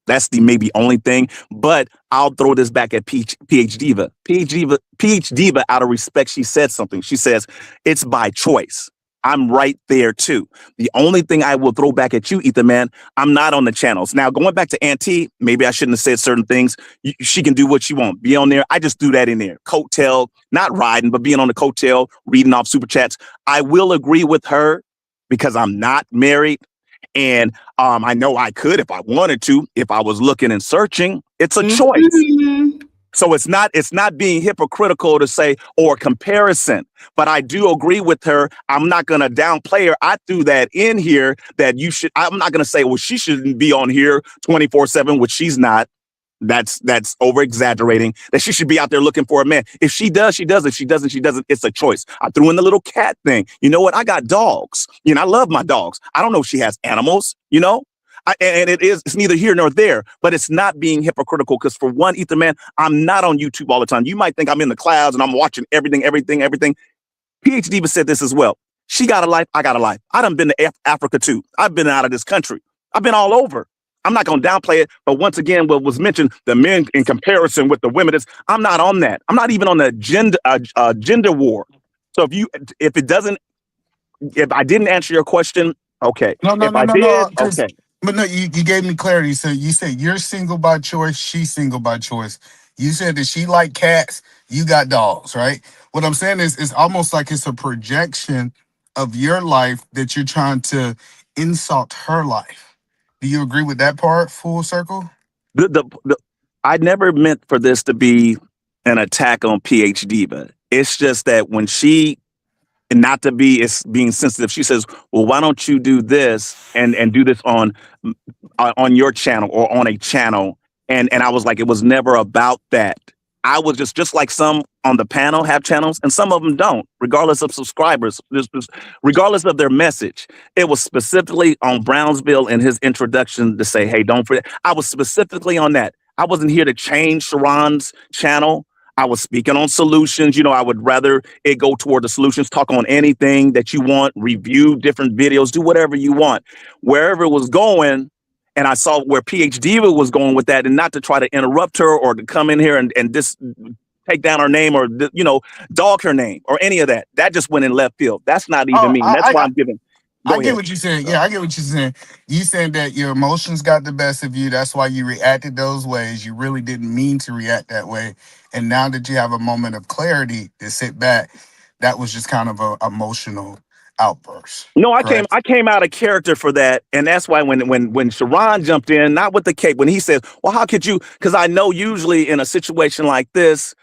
That's the maybe only thing, but I'll throw this back at PH Diva. PH Diva, out of respect, she said something. She says, it's by choice. I'm right there too. The only thing I will throw back at you, Ether Man, I'm not on the channels. Now, going back to Auntie, maybe I shouldn't have said certain things. She can do what she wants. Be on there. I just do that in there. Coattail, not riding, but being on the coattail, reading off super chats. I will agree with her because I'm not married. And I know I could if I wanted to, if I was looking and searching. It's a choice. So it's not being hypocritical to say or comparison, but I do agree with her. I'm not going to downplay her. I threw that in here that I'm not going to say, well, she shouldn't be on here 24/7, which she's not. That's over exaggerating that she should be out there looking for a man. If she does, she does. If she doesn't, she doesn't. It's a choice. I threw in the little cat thing. You know what? I got dogs. I love my dogs. I don't know if she has animals, and it's neither here nor there, but it's not being hypocritical because for one, Ether Man, I'm not on YouTube all the time. You might think I'm in the clouds and I'm watching everything. PhD Diva said this as well. She got a life. I got a life. I done been to Africa too. I've been out of this country. I've been all over. I'm not going to downplay it, but once again, what was mentioned, the men in comparison with the women, I'm not on that. I'm not even on the gender war. So if I didn't answer your question, okay. No. Okay. But no, you gave me clarity. So you said you're single by choice, she's single by choice. You said that she like cats, you got dogs, right? What I'm saying is it's almost like it's a projection of your life that you're trying to insult her life. Do you agree with that part, Full Circle? I never meant for this to be an attack on PH Diva. It's just that when she, and not to be it's being sensitive, she says, well, why don't you do this and do this on your channel or on a channel? And I was like, it was never about that. I was just like some on the panel have channels and some of them don't, regardless of subscribers, regardless of their message. It was specifically on Brownsville in his introduction to say, hey, don't forget. I was specifically on that. I wasn't here to change Sharon's channel. I was speaking on solutions. I would rather it go toward the solutions, talk on anything that you want, review different videos, do whatever you want. Wherever it was going, and I saw where PH Diva was going with that, and not to try to interrupt her or to come in here and just take down her name or, dog her name or any of that. That just went in left field. That's not even me. That's why I'm giving. I get what you're saying. Yeah, I get what you're saying. You saying that your emotions got the best of you. That's why you reacted those ways. You really didn't mean to react that way. And now that you have a moment of clarity to sit back, that was just kind of an emotional outburst. No, I came out of character for that, and that's why when Sharon jumped in, not with the cape, when he says, "Well, how could you?" Because I know usually in a situation like this,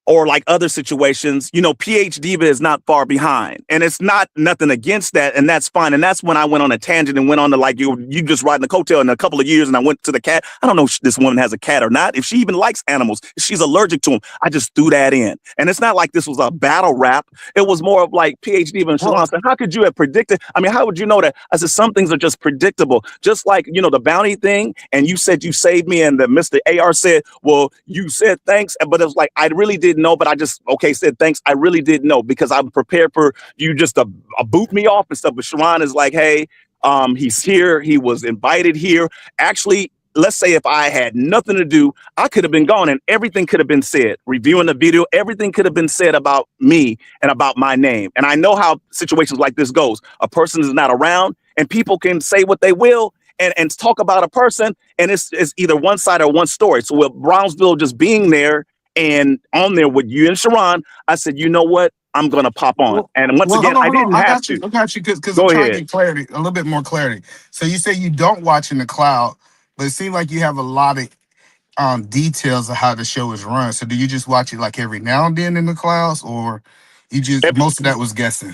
or like other situations, PH Diva is not far behind, and it's not nothing against that, and that's fine. And that's when I went on a tangent and went on to like you just riding the coattail in a couple of years, and I went to the cat. I don't know if this woman has a cat or not, if she even likes animals, if she's allergic to them. I just threw that in, and it's not like this was a battle rap. It was more of like PH Diva and Sharon said, "How could you have predicted?" I mean, how would you know that? I said some things are just predictable, just like the bounty thing. And you said you saved me, and the Mr. AR said, "Well, you said thanks," but it was like I really didn't didn't know, but I just said thanks. I really didn't know because I'm prepared for you just to boot me off and stuff. But Sharon is like, hey, he's here. He was invited here. Actually, let's say if I had nothing to do, I could have been gone and everything could have been said. Reviewing the video, everything could have been said about me and about my name. And I know how situations like this goes. A person is not around and people can say what they will and talk about a person, and it's either one side or one story. So with Brownsville just being there and on there with you and Sharon, I said, you know what? I'm gonna pop on. And once again, I didn't have to. I got you because Go I'm trying to ahead. get clarity, a little bit more clarity. So you say you don't watch in the cloud, but it seems like you have a lot of details of how the show is run. So do you just watch it like every now and then in the clouds, or you just most of that was guessing?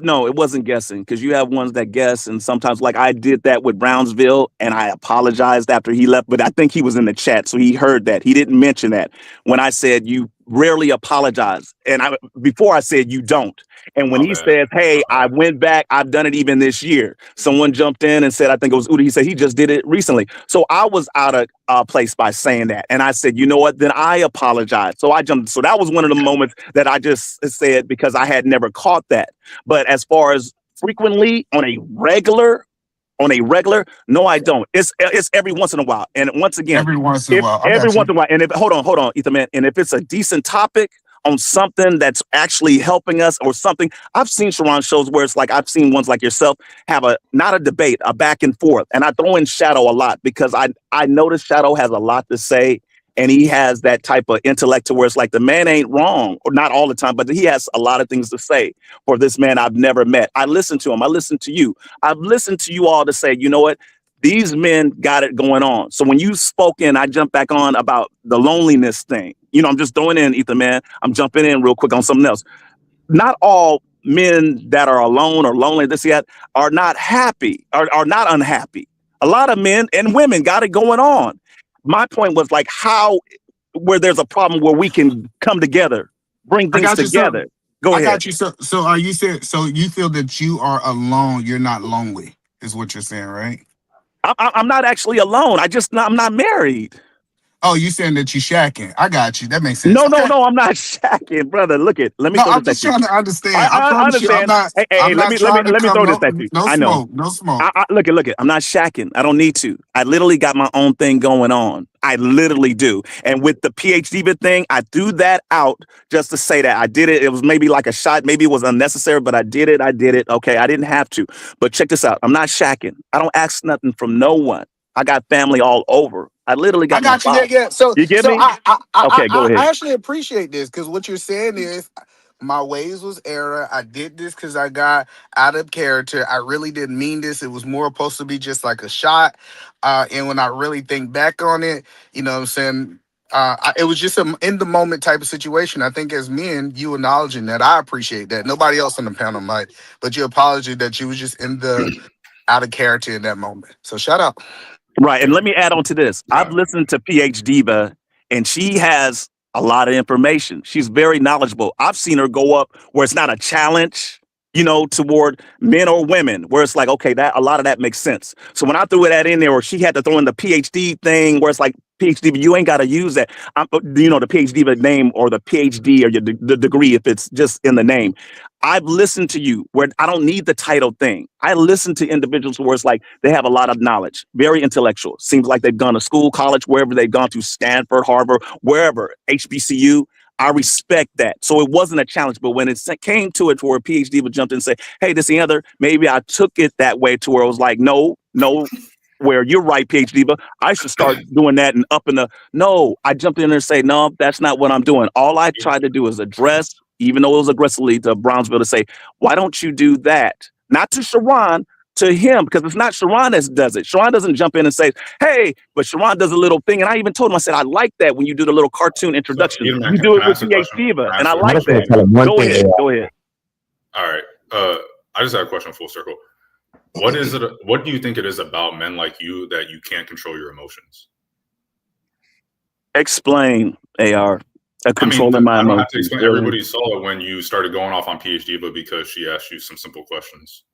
No, it wasn't guessing because you have ones that guess, and sometimes like I did that with Brownsville, and I apologized after he left, but I think he was in the chat, so he heard that. He didn't mention that when I said you rarely apologize, and before I said you don't. And when he says, hey, I went back, I've done it even this year. Someone jumped in and said, I think it was Uda, he said he just did it recently. So I was out of place by saying that. And I said, you know what, then I apologize. So I jumped. So that was one of the moments that I just said because I had never caught that. But as far as frequently on a regular, no, I don't. It's every once in a while. And once again, Every once in a while. every once in a while. And if hold on, Ethan man. And if it's a decent topic on something that's actually helping us or something, I've seen Sharon shows where it's like I've seen ones like yourself have not a debate, a back and forth. And I throw in Shadow a lot because I notice Shadow has a lot to say. And he has that type of intellect to where it's like the man ain't wrong, or not all the time, but he has a lot of things to say for this man I've never met. I listen to him. I listen to you. I've listened to you all to say, you know what? These men got it going on. So when you spoke in, I jumped back on about the loneliness thing. You know, I'm just throwing in, Ethan, man. I'm jumping in real quick on something else. Not all men that are alone or lonely, this yet, are not happy, are not unhappy. A lot of men and women got it going on. My point was like where there's a problem where we can come together, bring things together. Go ahead. I got you. So are you saying, so you feel that you are alone, you're not lonely, is what you're saying, right? I'm not actually alone. I'm not married. Oh, you saying that you shacking. I got you. That makes sense. No, I'm not shacking, brother. Look it. Let me No, throw I'm this just at you. trying to understand. I promise you, I'm understand. not, Let me throw this at you. No I know. smoke. No smoke. Look it. I'm not shacking. I don't need to. I literally got my own thing going on. I literally do. And with the PhD thing, I threw that out just to say that I did it. It was maybe like a shot. Maybe it was unnecessary, but I did it. Okay, I didn't have to. But check this out. I'm not shacking. I don't ask nothing from no one. I got family all over. I literally got. I got you. Yeah. So you get me? Okay, go ahead. I actually appreciate this because what you're saying is my ways was error. I did this because I got out of character. I really didn't mean this. It was more supposed to be just like a shot. And when I really think back on it, you know what I'm saying? It was just an in the moment type of situation. I think as men, you acknowledging that, I appreciate that. Nobody else on the panel might, but your apology that you was just in the out of character in that moment. So shout out. Right. And let me add on to this. I've listened to PH Diva and she has a lot of information. She's very knowledgeable. I've seen her go up where it's not a challenge, you know, toward men or women, where it's like, okay, that a lot of that makes sense. So when I threw that in there, or she had to throw in the PhD thing where it's like, PhD, you ain't got to use that. You know, the PhD name or the PhD or the degree, if it's just in the name. I've listened to you where I don't need the title thing. I listen to individuals where it's like they have a lot of knowledge, very intellectual. Seems like they've gone to school, college, wherever they've gone to, Stanford, Harvard, wherever, HBCU. I respect that. So it wasn't a challenge. But when it came to it, to where a PhD would jump in and say, hey, this and the other, maybe I took it that way to where it was like, no. Where you're right, PhD, but I should start doing that and up in the, no, I jumped in there and say, no, that's not what I'm doing. All I tried to do is address, even though it was aggressively to Brownsville, to say, why don't you do that? Not to Sharon, to him, because it's not Sharon that does it. Sharon doesn't jump in and say, hey, but Sharon does a little thing. And I even told him, I said, I like that when you do the little cartoon introduction. You do it with PhD, and I like that. Go ahead. All right. I just had a question full circle. What is it? What do you think it is about men like you that you can't control your emotions? Explain, AR. Controlling my I don't have emotions. to explain. Everybody saw it when you started going off on PhD, but because she asked you some simple questions.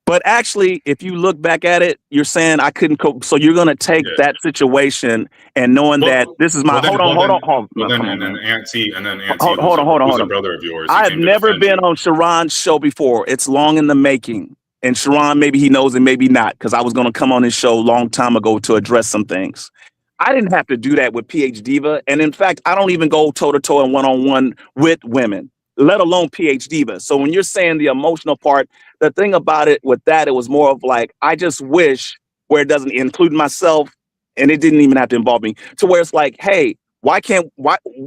But actually, if you look back at it, you're saying I couldn't cope. So you're going to take that situation and knowing that this is my. Hold on. And then Auntie, Hold on. brother of yours. I have never been on Sharon's show before. It's long in the making. And Sharon, maybe he knows and maybe not, because I was going to come on his show a long time ago to address some things. I didn't have to do that with PH Diva. And in fact, I don't even go toe-to-toe and one-on-one with women, let alone PH Diva. So when you're saying the emotional part, the thing about it with that, it was more of like, I just wish, where it doesn't include myself, and it didn't even have to involve me, to where it's like, hey, why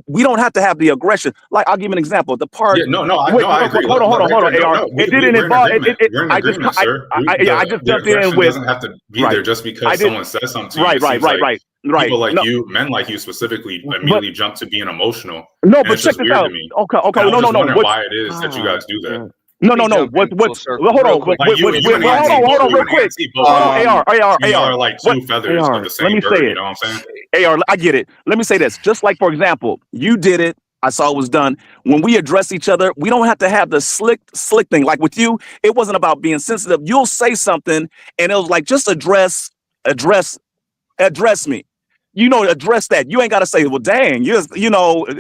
we don't have to have the aggression. Like, I'll give you an example. The part. I agree. Hold on, AR. It didn't involve. I just jumped in with. Doesn't have to be there just because someone says something to you. Right. People like you, men like you specifically, immediately jump to being emotional. No, but check this out. Okay. No. Why it is that you guys do that? No. What's hold on, real quick. AR. are like two feathers of the same bird. You know what I'm saying? AR, I get it. Let me say this. Just like, for example, you did it. I saw it was done. When we address each other, we don't have to have the slick thing. Like with you, it wasn't about being sensitive. You'll say something, and it was like, just address me. Address that. You ain't got to say, well, dang, you're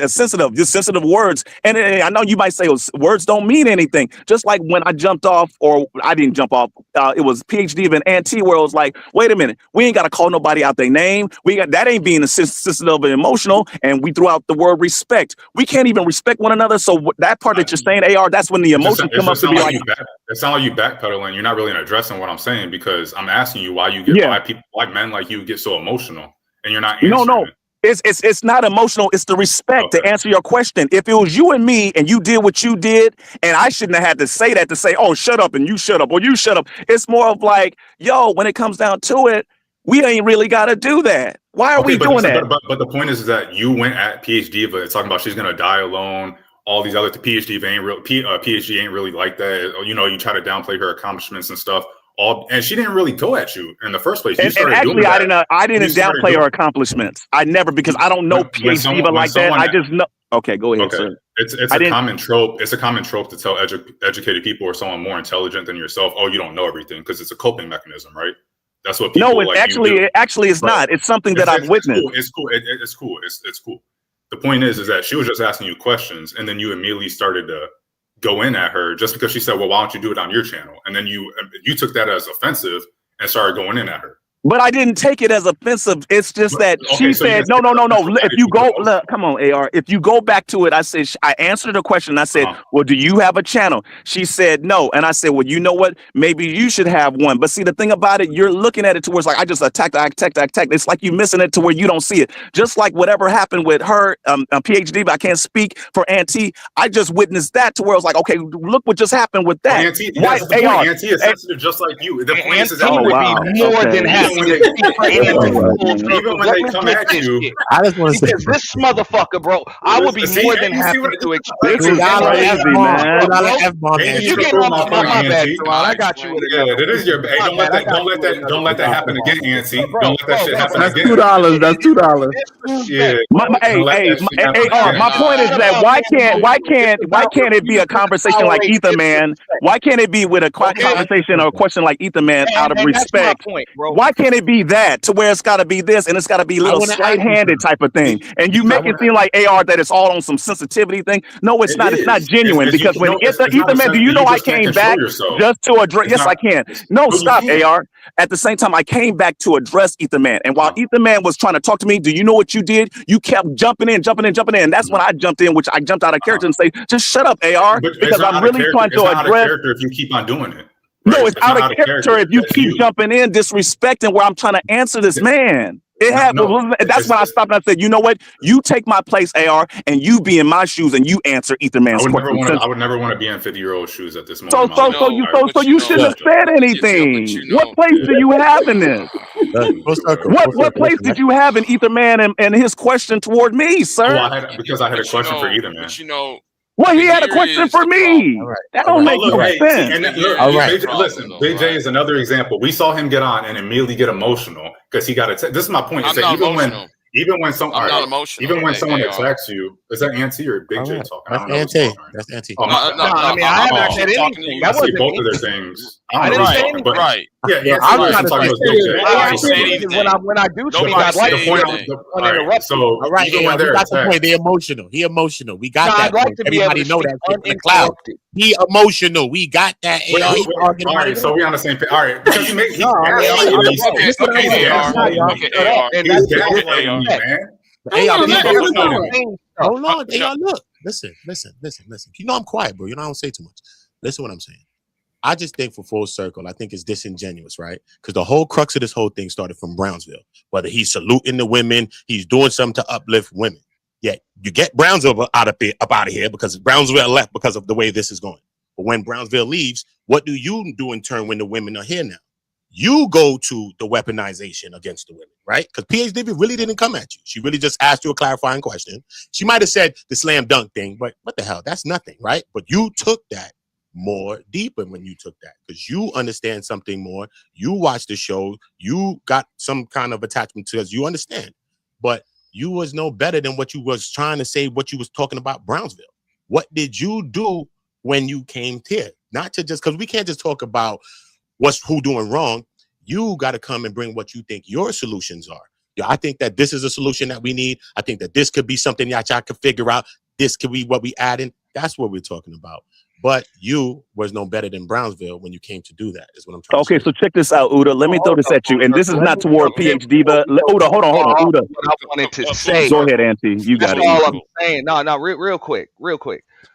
sensitive words. And I know you might say words don't mean anything. Just like when I jumped off, or I didn't jump off, it was PH Diva and Auntie, where it was like, wait a minute, we ain't got to call nobody out their name. That ain't being sensitive and emotional. And we threw out the word respect. We can't even respect one another. So that part that you're saying, AR, that's when the emotions come up to be like. It sounds like you backpedaling. You're not really addressing what I'm saying, because I'm asking you why why men like you get so emotional. And you're not answering. No. It's not emotional. It's the respect to answer your question. If it was you and me and you did what you did, and I shouldn't have had to say that, to say, oh, shut up and you shut up, or you shut up. It's more of like, yo, when it comes down to it, we ain't really got to do that. Why are we doing that? But the point is that you went at PH Diva. It's talking about she's gonna die alone. All these other PH Diva ain't real. PhD ain't really like that. You try to downplay her accomplishments and stuff. And she didn't really go at you in the first place. And actually, I didn't downplay her accomplishments. I never, because I don't know PH Diva like that. I just know. Okay, go ahead, sir. It's a common trope. It's a common trope to tell educated people or someone more intelligent than yourself, oh, you don't know everything, because it's a coping mechanism, right? That's what people. No, it actually is not. It's something that I've witnessed. It's cool. It's cool. The point is that she was just asking you questions, and then you immediately started to go in at her just because she said, well, why don't you do it on your channel? And then you took that as offensive and started going in at her. But I didn't take it as offensive. It's just that she said, no. If you go, look, come on, AR. If you go back to it, I said, I answered the question. I said, well, do you have a channel? She said no. And I said, well, you know what? Maybe you should have one. But see, the thing about it, you're looking at it towards like, I just attacked. It's like you missing it to where you don't see it. Just like whatever happened with her, PH Diva, I can't speak for Auntie. I just witnessed that to where I was like, okay, look what just happened with that. Auntie, Auntie is sensitive just like you. The point is that more than happy. Even when they come at you, I just want to say this motherfucker, bro. I would be more than happy to explain. This is crazy, man. You get off my bad, I got you. Yeah, that is your. Hey, don't let that happen again, Auntie. Don't let that shit happen again. That's $2. Yeah. My point is that why can't it be a conversation like Ether Man? Why can't it be with a conversation or a question like Ether Man out of respect? Why can't it be that to where it's got to be this and it's got to be a little slight-handed type of thing? And you make it seem like AR that it's all on some sensitivity thing. No, it's not. It's not genuine, because when Ether Man, do you know I came back just to address? Yes, I can. No, stop, AR. At the same time, I came back to address Ether Man, and while Ether Man was trying to talk to me, do you know what you did? You kept jumping in. And that's when I jumped in, which I jumped out of character and say, just shut up, AR, because I'm really trying to address. If you keep on doing it. No, it's out of character if you keep jumping in, disrespecting where I'm trying to answer this man. That's when I stopped and I said, you know what? You take my place, AR, and you be in my shoes and you answer Ether Man's question. I would never want to be in 50-year-old shoes at this moment. So you shouldn't have said anything. What place do you have in this? What place did you have in Ether Man and his question toward me, sir? Because I had a question for Ether Man. Well, he had a question for me. That don't make no sense. Listen, Big J is another example. We saw him get on and immediately get emotional because he got this is my point. Even when some, I'm all not right, emotional. even when They someone are. attacks you, is that Auntie or Big All J right. talking? I That's don't know who's Auntie. talking. That's Auntie. Oh, my No, bad. I mean, I haven't Oh, said talking to anything. you. That I see wasn't both me. of their things. I I don't know didn't who's say talking, but right. yeah, Yeah, Auntie, I'm right, trying she's to talking say about Big J. my All right, Nobody so said activity is anything. when I do speak, Nobody I'd like said to be anything. all right, uninterrupted. so All right, even AR, when we they're got the point. attacked, They emotional. He emotional. We got No, that I'd like point. to be able Everybody to know speak that shit in the cloud. uninterrupted. He emotional. We got that, wait, AR. who, He wait, arguing all about right, it. so we on the same page. All right, because he's No, I mean, gaslighting me. bro, this what I He's want to AR. understand, y'all. gaslighting me. Shut up. AR. And He's that's what I want to gaslighting me, respect. man. Hold AR, on, you let know, him hold Gaslighting on. talk. me. Hold on, No. AR, look. Listen. You know I'm quiet, bro. You know I don't say too much. Listen what I'm saying. I just think for full circle, I think it's disingenuous, right? Because the whole crux of this whole thing started from Brownsville. Whether he's saluting the women, he's doing something to uplift women. Yet you get Brownsville out of here because Brownsville left because of the way this is going. But when Brownsville leaves, what do you do in turn when the women are here now? You go to the weaponization against the women, right? Because PhD really didn't come at you. She really just asked you a clarifying question. She might have said the slam dunk thing, but what the hell? That's nothing, right? But you took that more deeper when you took that because you understand something more. You watch the show. You got some kind of attachment to us. You understand. But you was no better than what you was trying to say, what you was talking about Brownsville. What did you do when you came here? Not to just, because we can't just talk about who doing wrong. You got to come and bring what you think your solutions are. Yeah, I think that this is a solution that we need. I think that this could be something that y'all could figure out. This could be what we add in. That's what we're talking about. But you was no better than Brownsville when you came to do that, is what I'm trying to say. Okay, so check this out, Uda. Let me throw this at you. And this is not toward PhD, but Uda, hold on. Uda. What I wanted to say. Go ahead, Auntie. You That's got it. all I'm saying. No, real quick.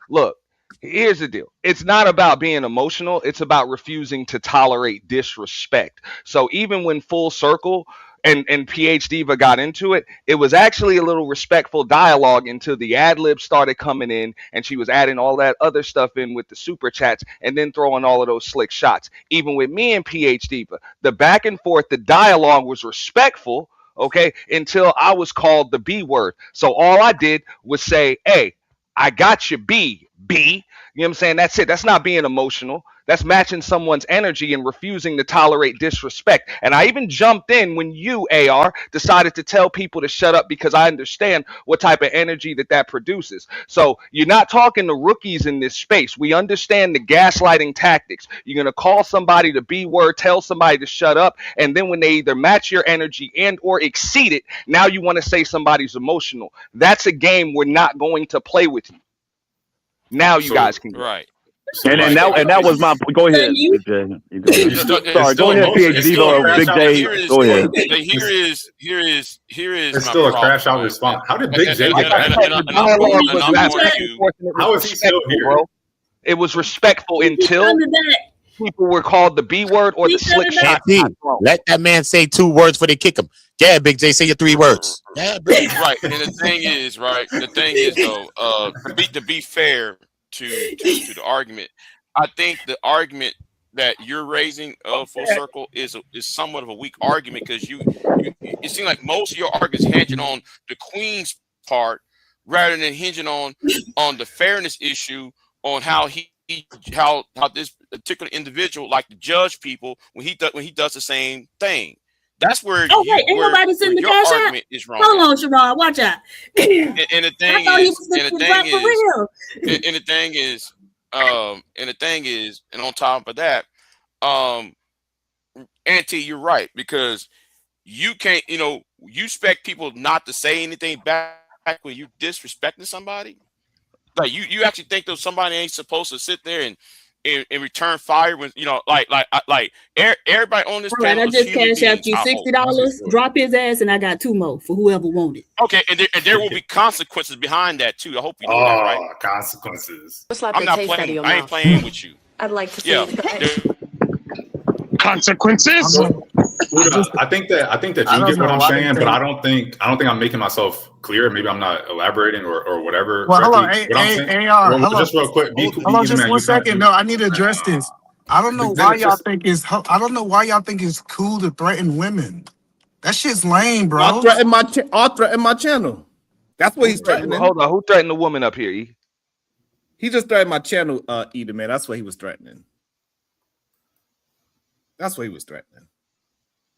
Look, here's the deal. It's not about being emotional. It's about refusing to tolerate disrespect. So even when Full Circle and PhD Diva got into it, it was actually a little respectful dialogue until the ad libs started coming in and she was adding all that other stuff in with the super chats and then throwing all of those slick shots. Even with me and PhD Diva, the back and forth, the dialogue was respectful, okay, until I was called the B word. So all I did was say, hey, I got you, B. You know what I'm saying? That's it. That's not being emotional. That's matching someone's energy and refusing to tolerate disrespect. And I even jumped in when you, AR, decided to tell people to shut up because I understand what type of energy that produces. So you're not talking to rookies in this space. We understand the gaslighting tactics. You're going to call somebody the B word, tell somebody to shut up, and then when they either match your energy and or exceed it, now you want to say somebody's emotional. That's a game we're not going to play with you. Now you guys can go. Right. So And like, that was my. Go ahead, you- Big J. You go ahead. it's still, Sorry, it's go still ahead, emotion. It's PhD still a or crash Big out. J. Go ahead. Here is It's my still a problem, crash out right? response. How did And, Big and, J and, get and, back? and, and, The and I'm dialogue going was and I'm not going back to and forth and it was How is he still respectful, here? bro. It was respectful He just until under that. people were called the B word or the He slick under that. shot. Auntie, let that man say 2 words before they kick him. Yeah, Big J, say your 3 words. Yeah, Big J. right. And the thing is though, to be fair to the argument, I think the argument that you're raising Full Circle is somewhat of a weak argument because you it seems like most of your arguments hinging on the Queen's part rather than hinging on the fairness issue on how how this particular individual like to judge people when he does the same thing. That's where Oh wait, ain't nobody sending the your cash out? argument is wrong. Hold on, Sharon, watch out. And the I thing thought he is, was fixing to rap for real. and the thing is, and on top of that, Auntie, you're right because you can't, you expect people not to say anything back when you disrespecting somebody. Like you actually think that somebody ain't supposed to sit there and return fire when everybody on this All right, panel I is just human cash out beings, you I hope. $60. Drop his ass, and I got 2 more for whoever wanted. Okay, and there will be consequences behind that too. I hope you know that, right? Oh, consequences. Slap I'm the not taste out of playing. your I ain't mouth. playing with you. I'd like to see Yeah, it. Consequences. Uda, I think that I you don't get what know I'm why they saying, but think. I don't think I'm making myself clear. Maybe I'm not elaborating or whatever Well, hold on, correctly. What I'm saying, AR, well, hold on, just real quick, be hold on, easy, just man. 1 second. No, I need to address this. I don't know why y'all Just think it's. I don't know why y'all think it's cool to threaten women. That shit's lame, I'll bro. threaten my channel. That's what he's threatening. Hold on, who threatened the woman up here? E? He just threatened my channel, Eda, man. That's what he was threatening. That's what he was threatening.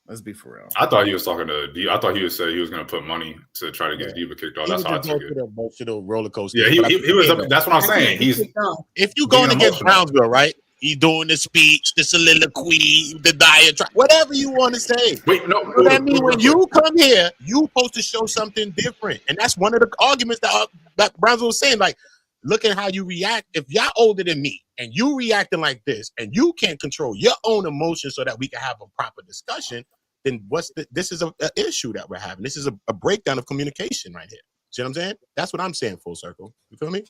Let's be for real. I thought he was talking to D. I thought he would say he was going to put money to try to get Diva kicked off. He That's would how I just go took through it. the emotional roller coaster. Yeah, he was up. That's what I'm saying. He's if you being going against emotional. Brownsville, right? He's doing the speech, the soliloquy, the diatribe, whatever you want to say. Wait, no. So that means when you come here, you supposed to show something different, and that's one of the arguments that Brownsville was saying. Like, look at how you react. If y'all older than me and you reacting like this, and you can't control your own emotions so that we can have a proper discussion, then this is an issue that we're having. This is a breakdown of communication right here. See what I'm saying? That's what I'm saying. Full circle. You feel me?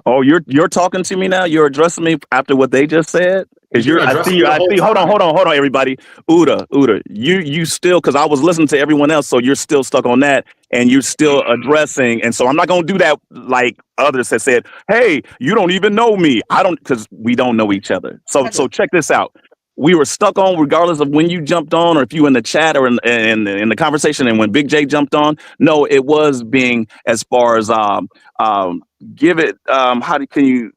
Oh, you're talking to me now. You're addressing me after what they just said. Because I see you. Hold on, everybody. Uda. You still, because I was listening to everyone else, so you're still stuck on that, and you're still addressing. And so I'm not gonna do that like others have said. Hey, you don't even know me. I don't, because we don't know each other. So check this out. We were stuck on, regardless of when you jumped on, or if you in the chat or in the conversation, and when Big J jumped on. No, it was being as far as give it can you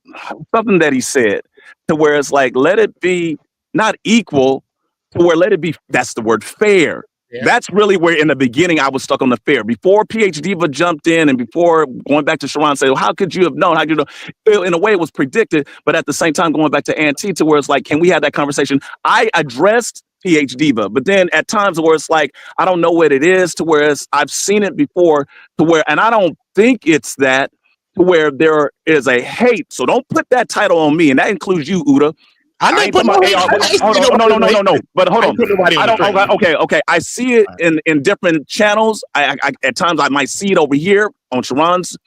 something that he said to where it's like, let it be not equal to where let it be, that's the word, fair. Yeah. That's really where in the beginning I was stuck on the fair. Before PhD Diva jumped in, and before going back to Sharon said, well, how could you have known? How could you know? In a way it was predicted, but at the same time going back to Auntie to where it's like, can we have that conversation? I addressed PhD Diva, but then at times where it's like, I don't know what it is, to where I've seen it before, to where, and I don't think it's that, to where there is a hate. So don't put that title on me, and that includes you, Uda. I ain't put no hate. No. But hold on. I don't. Okay. I see it in different channels. I at times I might see it over here on Sharon's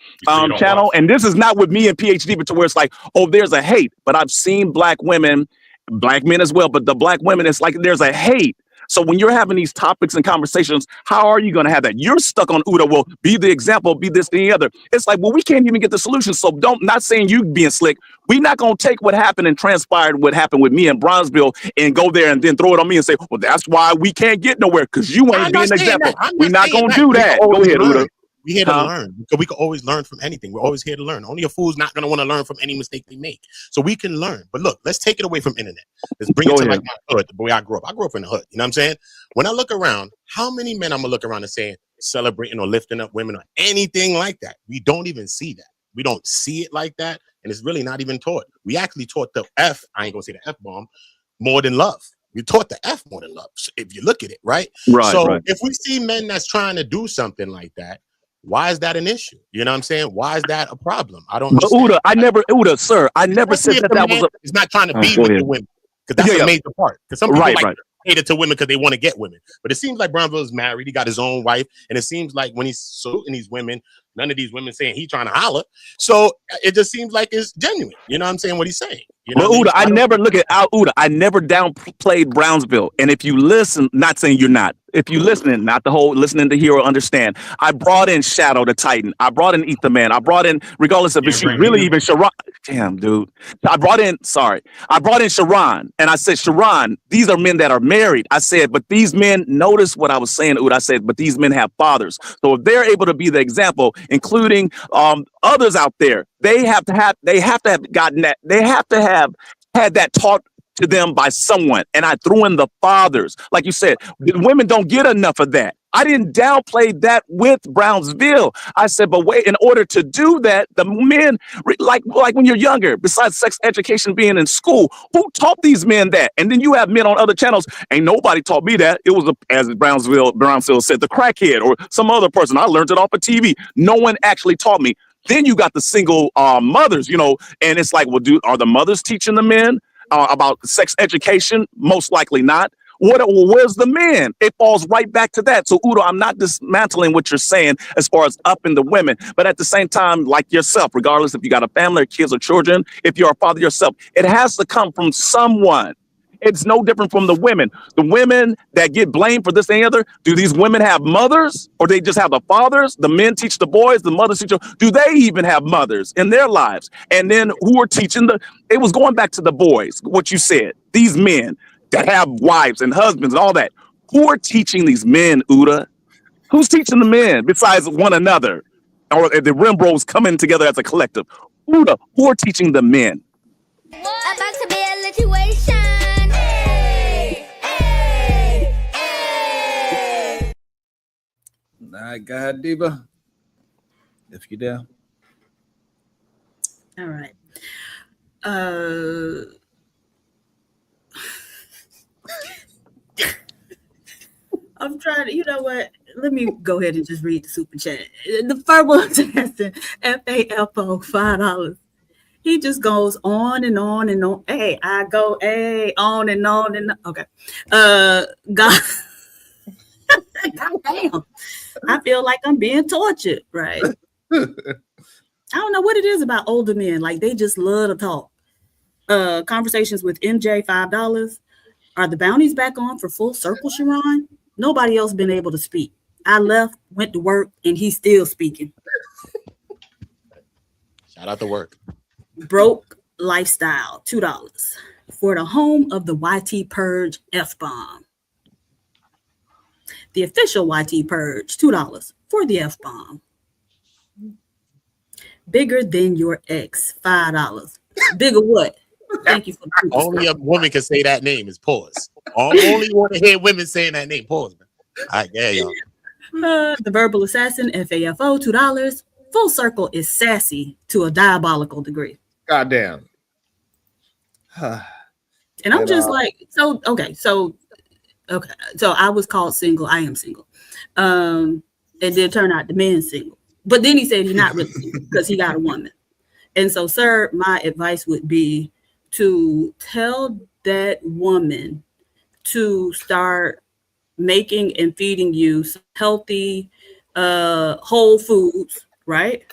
channel, and this is not with me and PhD, but to where it's like, oh, there's a hate. But I've seen black women, black men as well. But the black women, it's like there's a hate. So when you're having these topics and conversations, how are you going to have that? You're stuck on Uda. Well, be the example, be this, the other. It's like, well, we can't even get the solution. So not saying you being slick. We're not going to take what happened and transpired, what happened with me in Bronzeville, and go there and then throw it on me and say, well, that's why we can't get nowhere, because you ain't being an example. We're not going to do that. Go ahead, Uda. We're here to learn, because we can always learn from anything. We're always here to learn. Only a fool's not going to want to learn from any mistake they make. So we can learn. But look, let's take it away from internet. Let's bring it to like my hood, the way I grew up. I grew up in the hood. You know what I'm saying? When I look around, how many men I'm going to look around and saying, celebrating or lifting up women or anything like that? We don't even see that. We don't see it like that. And it's really not even taught. We actually taught the F, I ain't going to say the F-bomb, more than love. We taught the F more than love, if you look at it, right? So if we see men that's trying to do something like that, why is that an issue? You know what I'm saying? Why is that a problem? I don't know. Uda, I never said that was He's not trying to be with the women, because that's a major part. Because some people cater to women because they want to get women. But it seems like Brownsville is married. He got his own wife. And it seems like when he's saluting these women, none of these women saying he trying to holler. So it just seems like it's genuine. You know what I'm saying? What he's saying. You know Uda, I never look at Uda. I never downplayed Brownsville. And if you listen, not saying you're not. If you listening, not the whole listening to hear or understand. I brought in Shadow the Titan. I brought in Ether Man. I brought in, regardless of if she really even Sharon. Damn, dude. I brought in Sharon. And I said, Sharon, these are men that are married. I said, but these men, notice what I was saying, Uda. I said, but these men have fathers. So if they're able to be the example, including others out there, they have to have gotten that. They have to have had that taught to them by someone. And I threw in the fathers. Like you said, women don't get enough of that. I didn't downplay that with Brownsville. I said, but wait, in order to do that, the men, like when you're younger, besides sex education being in school, who taught these men that? And then you have men on other channels, ain't nobody taught me that. It was, as Brownsville said, the crackhead or some other person. I learned it off of TV. No one actually taught me. Then you got the single mothers, you know, and it's like, well, are the mothers teaching the men about sex education? Most likely not. Where's the men? It falls right back to that. So, Uda, I'm not dismantling what you're saying as far as upping the women, but at the same time, like yourself, regardless if you got a family or kids or children, if you're a father yourself, it has to come from someone. It's no different from the women. The women that get blamed for this and the other, do these women have mothers, or they just have the fathers? The men teach the boys, the mothers teach them. Do they even have mothers in their lives? And then who are teaching it was going back to the boys, what you said, these men that have wives and husbands and all that. Who are teaching these men, Uda? Who's teaching the men besides one another? Or the Rim Bros coming together as a collective? Uda, who are teaching the men? About to be a situation. right, go ahead, Diva. If you're there. All right. I'm trying to, you know what? Let me go ahead and just read the super chat. The verbal testing, FAFO, $5. He just goes on and on and on. Hey, I go, hey, on and on and on. Okay. God, goddamn. I feel like I'm being tortured, right? I don't know what it is about older men. Like, they just love to talk. Conversations with MJ, $5. Are the bounties back on for Full Circle, Sharon? Nobody else been able to speak. I left, went to work, and he's still speaking. Shout out to work. Broke lifestyle, $2. For the home of the YT Purge F-bomb. The official YT Purge, $2 for the F-bomb. Bigger than your ex, $5. Bigger what? Thank you for the Only a woman can say that name is pause. Only want to hear women saying that name. Pause, man. All right, there y'all. The verbal assassin, FAFO, $2. Full Circle is sassy to a diabolical degree. Goddamn. And I'm just like, so I was called single. I am single. And then turned out the man's single. But then he said he's not really single because he got a woman. And so, sir, my advice would be to tell that woman to start making and feeding you some healthy, whole foods, right?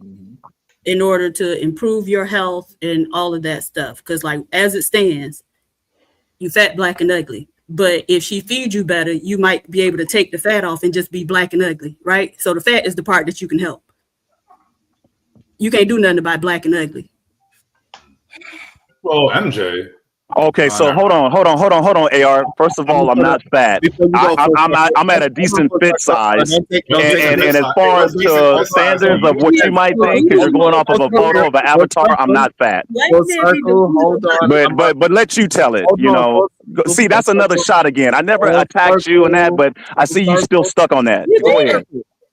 Mm-hmm. In order to improve your health and all of that stuff. Because, like, as it stands, you fat, black, and ugly. But if she feeds you better, you might be able to take the fat off and just be black and ugly, right? So the fat is the part that you can help. You can't do nothing about black and ugly. Well, MJ. Okay, so hold on, AR. First of all, I'm not fat. I'm at a decent fit size, and as far as the standards of what you might think, because you're going off of a photo of an avatar, I'm not fat. But let you tell it. You know, see, that's another shot again. I never attacked you and that, but I see you still stuck on that. Go ahead.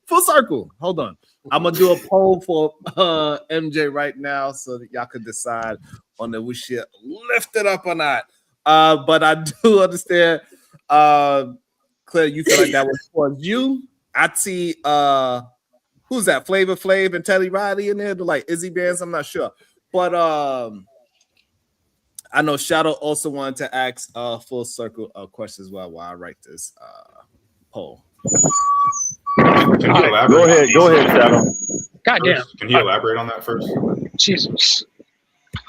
Full Circle. Hold on. I'm gonna do a poll for MJ right now so that y'all can decide on if we should lift it up or not. But I do understand, Claire, you feel like that was for you. I see who's that? Flavor Flav and Teddy Riley in there, like Izzy Bands. I'm not sure. But I know Shadow also wanted to ask Full Circle a question as well while I write this poll. Can you elaborate? Go ahead, Shadow. Goddamn. Can you elaborate on that first? Jesus.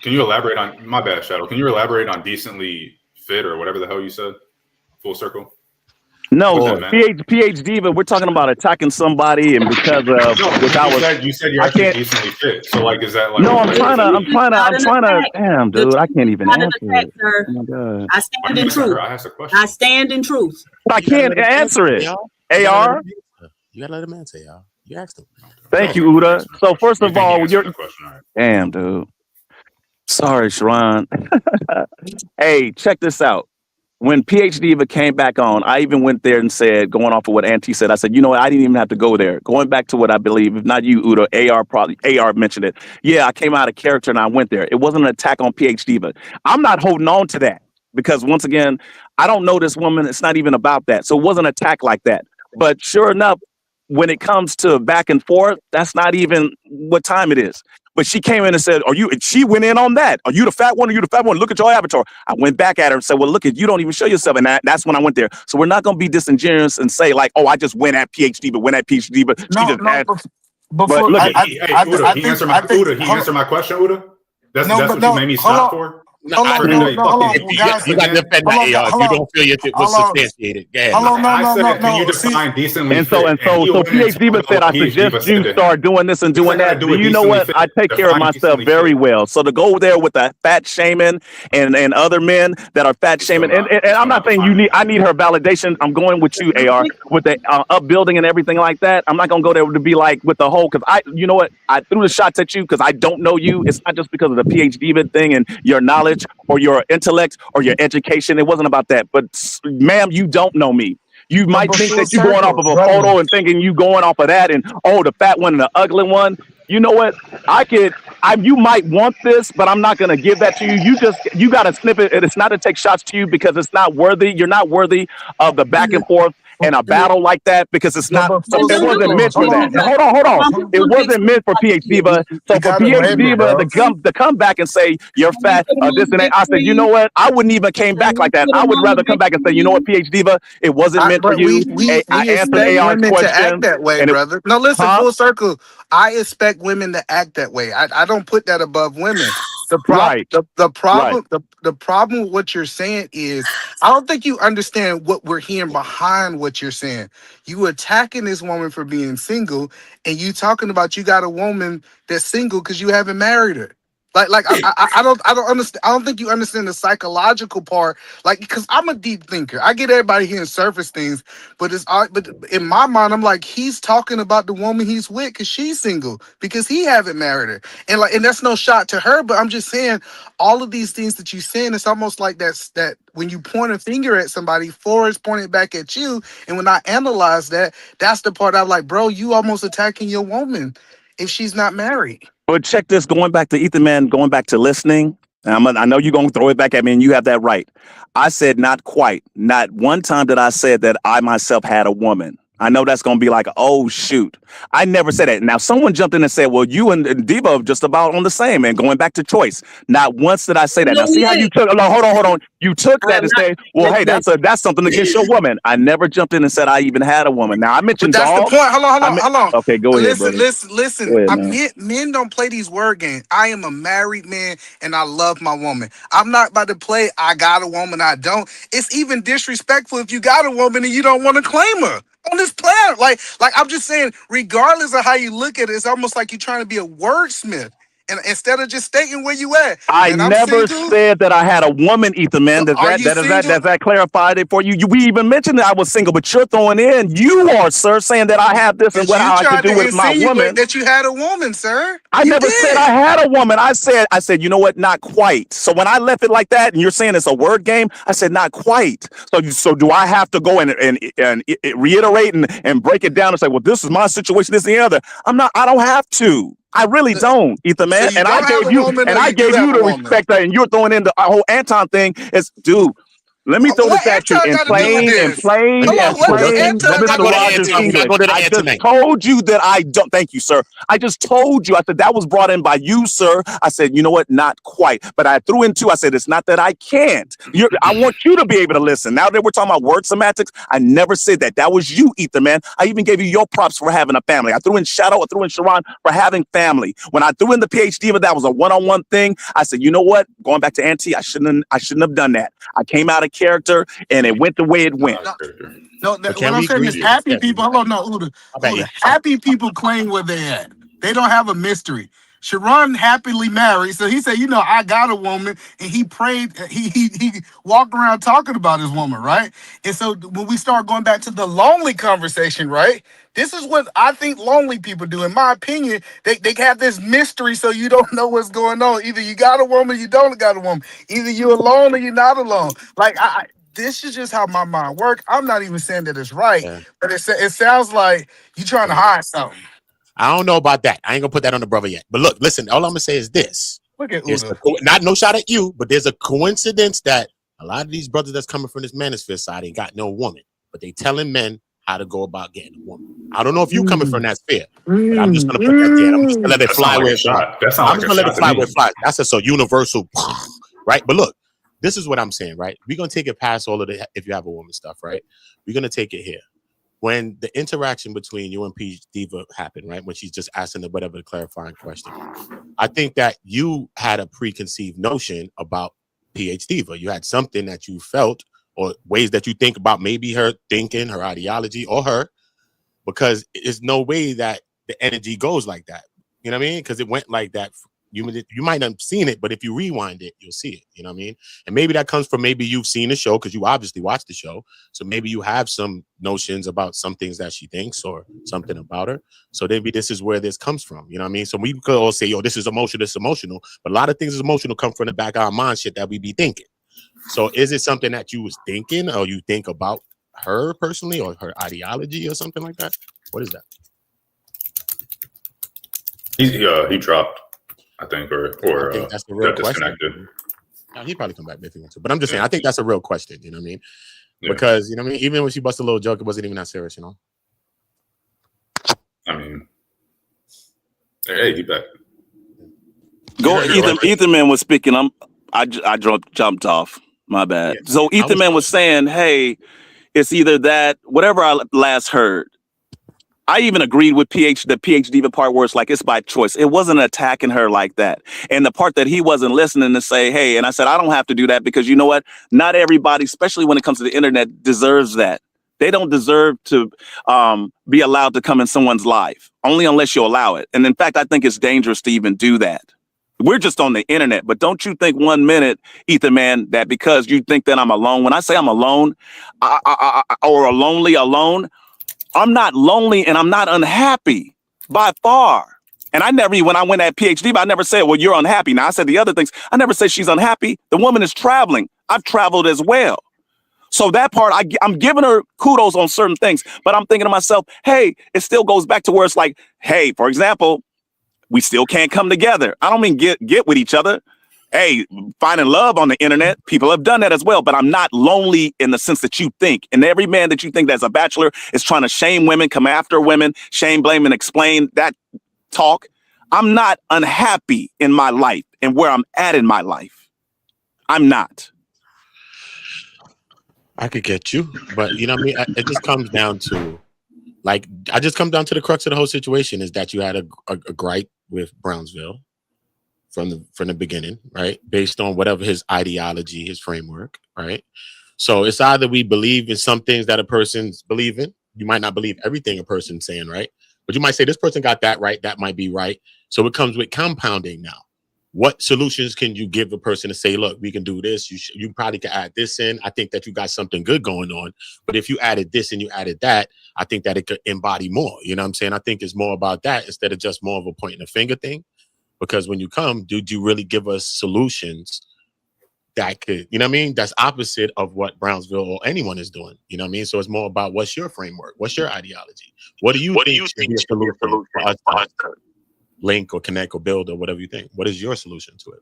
Can you elaborate on my bad, Shadow? Can you elaborate on decently fit or whatever the hell you said? Full Circle. No, PH Diva. We're talking about attacking somebody, and because of which you said you're actually decently fit. So like, is that like? No, I'm trying to. Damn, dude, I can't even answer it. Oh my god. I stand in truth. I stand in truth. I can't answer it. AR. You gotta let him answer, y'all. You asked him. Thank you, Uda. So first of all, you're damn, dude. Sorry, Sharon. Hey, check this out. When PH Diva came back on, I even went there and said, going off of what Auntie said, I said, you know what? I didn't even have to go there. Going back to what I believe, if not you, Uda, AR mentioned it. Yeah, I came out of character and I went there. It wasn't an attack on PH Diva. I'm not holding on to that because once again, I don't know this woman. It's not even about that. So it wasn't an attack like that. But sure enough, when it comes to back and forth, that's not even what time it is. But she came in and said, she went in on that. Are you the fat one? Are you the fat one? Look at your avatar. I went back at her and said, well, look, you don't even show yourself. And that's when I went there. So we're not going to be disingenuous and say like, oh, I just went at PhD, but went at PhD, but she just had. But look, he answered my question, Uda. That's what you made me stop for. You got to defend my AR if you don't feel it was substantiated. Can you define decently? And so PH Diva said, I suggest you start doing this and doing that. Do you know what? I take care of myself very well. So to go there with the fat shaming and other men that are fat shaming, and I'm not saying I need her validation. I'm going with you, AR, with the upbuilding and everything like that. I'm not gonna go there to be like with the whole, because you know what? I threw the shots at you because I don't know you. It's not just because of the PH Diva thing and your knowledge or your intellect or your education. It wasn't about that. But ma'am, you don't know me. You might But think full that you're going off circle, of a brother. photo and thinking you going off of that, and oh, the fat one and the ugly one. You know what? You might want this, but I'm not gonna give that to you. You got to snip it. It's not to take shots to you because it's not worthy. You're not worthy of the back and forth and a battle like that because it's No, not. but So full it wasn't circle. meant for Hold that. on. Hold on. I'm It gonna fix wasn't meant for it. PH Diva. So You for gotta PH wait a minute, Diva bro. to come back and say you're fat Put 'em or on this the and that, big I said, you know screen. what? I wouldn't even came back like that. Put I 'em would on the rather come big back and say, you know what, screen. PH Diva, it wasn't meant for But you. I we answered expect AR's women to act question, that way, and it, brother. No, listen, huh? full circle. I expect women to act that way. I don't put that above women. Right, The right. problem the problem with what you're saying is I don't think you understand what we're hearing behind what you're saying. You attacking this woman for being single, and you talking about you got a woman that's single because you haven't married her. I don't understand. I don't think you understand the psychological part. Like, because I'm a deep thinker. I get everybody hearing surface things, but but in my mind, I'm like, he's talking about the woman he's with because she's single because he haven't married her, and that's no shot to her. But I'm just saying, all of these things that you're saying, it's almost like that when you point a finger at somebody, four is pointed back at you. And when I analyze that, that's the part I'm like, bro, you almost attacking your woman if she's not married. But check this, going back to Ethan Man, going back to listening. And I know you're going to throw it back at me, and you have that right. I said not quite. Not one time did I say that I myself had a woman. I know that's going to be like, oh, shoot. I never said that. Now, someone jumped in and said, well, you and Diva are just about on the same, and going back to choice. Not once did I say that. No, Now, see we how you ain't. took, no, hold on. You took that and Not say, well, hey, listen. that's something against your woman. I never jumped in and said I even had a woman. Now, I But mentioned that's the dogs. point. Hold on. Okay, go ahead, brother. Listen. Go ahead, man. Men don't play these word games. I am a married man and I love my woman. I'm not about to play I got a woman, I don't. It's even disrespectful if you got a woman and you don't want to claim her on this planet. Like I'm just saying, regardless of how you look at it, it's almost like you're trying to be a wordsmith. And instead of just stating where you at, I man, I'm never single. said that I had a woman, Ethan, man. Are you single? Does that clarified it for you? We even mentioned that I was single, but you're throwing in, you are, sir, saying that I have this and Because you how I could tried do to with my insinuate woman. that you had a woman, sir. I You never said did. I had a woman. I said, you know what? Not quite. So when I left it like that, and you're saying it's a word game, I said not quite. So do I have to go and reiterate and break it down and say, well, this is my situation, this and the other? I don't have to. I really don't, Ethan, So man. you And I don't have gave a you, woman, and or I you do gave have you a the woman? respect that, and you're throwing in the whole Anton thing. It's, dude. Let me throw What this at you Anton in got to do with plain this? Hold Hold on, what do Anton Mr. got to go to do with Rogers Anton. We this? gotta English. go to the I Anton just told you that I don't. Thank you, sir. I just told you. I said that was brought in by you, sir. I said, you know what? Not quite. But I threw in two. I said it's not that I can't. I want you to be able to listen. Now that we're talking about word semantics, I never said that. That was you, Ethan, man. I even gave you your props for having a family. I threw in Shadow. I threw in Sharon for having family. When I threw in the PhD, but that was a one-on-one thing. I said, you know what? Going back to Auntie, I shouldn't have done that. I came out of character, and it went the way it went. No, But what can I'm we saying agree? is happy people. Hold on, no, I bet you. happy people claim where they at. They don't have a mystery. Sharon happily married, so he said, you know, I got a woman, and he prayed. He walked around talking about his woman, right? And so when we start going back to the lonely conversation, right? This is what I think lonely people do. In my opinion, they have this mystery, so you don't know what's going on. Either you got a woman, you don't got a woman. Either you're alone or you're not alone. Like this is just how my mind works. I'm not even saying that it's right, Yeah. but it sounds like you're trying to hide something. I don't know about that. I ain't gonna put that on the brother yet. But look, listen. All I'm gonna say is this: Look at there's Uda. not no shot at you, but there's a coincidence that a lot of these brothers that's coming from this manosphere side ain't got no woman, but they telling men how to go about getting a woman. I don't know if you coming from that sphere, but I'm just gonna put that there. I'm just gonna let it That fly sounds like where a it flies. shot. That sounds I'm like just a gonna let shot it to fly me. where it flies. That's a so universal, right? But look, this is what I'm saying, right? We're gonna take it past all of the if you have a woman stuff, right? We're gonna take it here. When the interaction between you and P Diva happened, right? When she's just asking the whatever the clarifying question, I think that you had a preconceived notion about PH Diva. You had something that you felt or ways that you think about maybe her thinking, her ideology, or her, because there's no way that the energy goes like that. You know what I mean? Because it went like that. You might not have seen it, but if you rewind it, you'll see it. You know what I mean? And maybe that comes from maybe you've seen the show because you obviously watched the show. So maybe you have some notions about some things that she thinks or something about her. So maybe this is where this comes from. You know what I mean? So we could all say, yo, this is emotional, this is emotional. But a lot of things is emotional come from the back of our mind shit that we be thinking. So is it something that you was thinking or you think about her personally or her ideology or something like that? What is that? He dropped, I think, I think that's the real got question. disconnected. He probably come back if he wants to. But I'm just saying, I think that's a real question. You know what I mean? Yeah. Because you know what I mean. Even when she bust a little joke, it wasn't even that serious. You know. I mean, hey, he back. Go. Ethan Man was speaking. I jumped off. My bad. Yeah. So Ethan Man was saying, "Hey, it's either that, whatever I last heard." I even agreed with the PhD Diva part where it's like it's by choice. It wasn't attacking her like that. And the part that he wasn't listening to say, hey, and I said, I don't have to do that because you know what? Not everybody, especially when it comes to the internet, deserves that. They don't deserve to be allowed to come in someone's life, only unless you allow it. And in fact, I think it's dangerous to even do that. We're just on the internet, but don't you think 1 minute, Ethan Man, that because you think that I'm alone, when I say I'm alone or alone, I'm not lonely and I'm not unhappy by far. And I never, when I went at PhD, but I never said, well, you're unhappy. Now I said the other things. I never said she's unhappy. The woman is traveling. I've traveled as well. So that part, I'm giving her kudos on certain things, but I'm thinking to myself, hey, it still goes back to where it's like, hey, for example, we still can't come together. I don't mean get with each other. Hey, finding love on the internet, people have done that as well, but I'm not lonely in the sense that you think. And every man that you think that's a bachelor is trying to shame women, come after women, shame, blame, and explain that talk. I'm not unhappy in my life and where I'm at in my life. I'm not. I could get you, but you know what I mean? It just comes down to, like, I just come down to the crux of the whole situation is that you had a gripe with Brownsville from the beginning, right? Based on whatever his ideology, his framework, right? So it's either we believe in some things that a person's believing. You might not believe everything a person's saying, right? But you might say this person got that right. That might be right. So it comes with compounding now. What solutions can you give a person to say, look, we can do this. You probably can add this in. I think that you got something good going on. But if you added this and you added that, I think that it could embody more. You know what I'm saying? I think it's more about that instead of just more of a pointing the finger thing. Because when you come, did you really give us solutions that could, you know what I mean? That's opposite of what Brownsville or anyone is doing. You know what I mean? So it's more about what's your framework? What's your ideology? What do you think should be a solution for us to link or connect or build or whatever you think? What is your solution to it?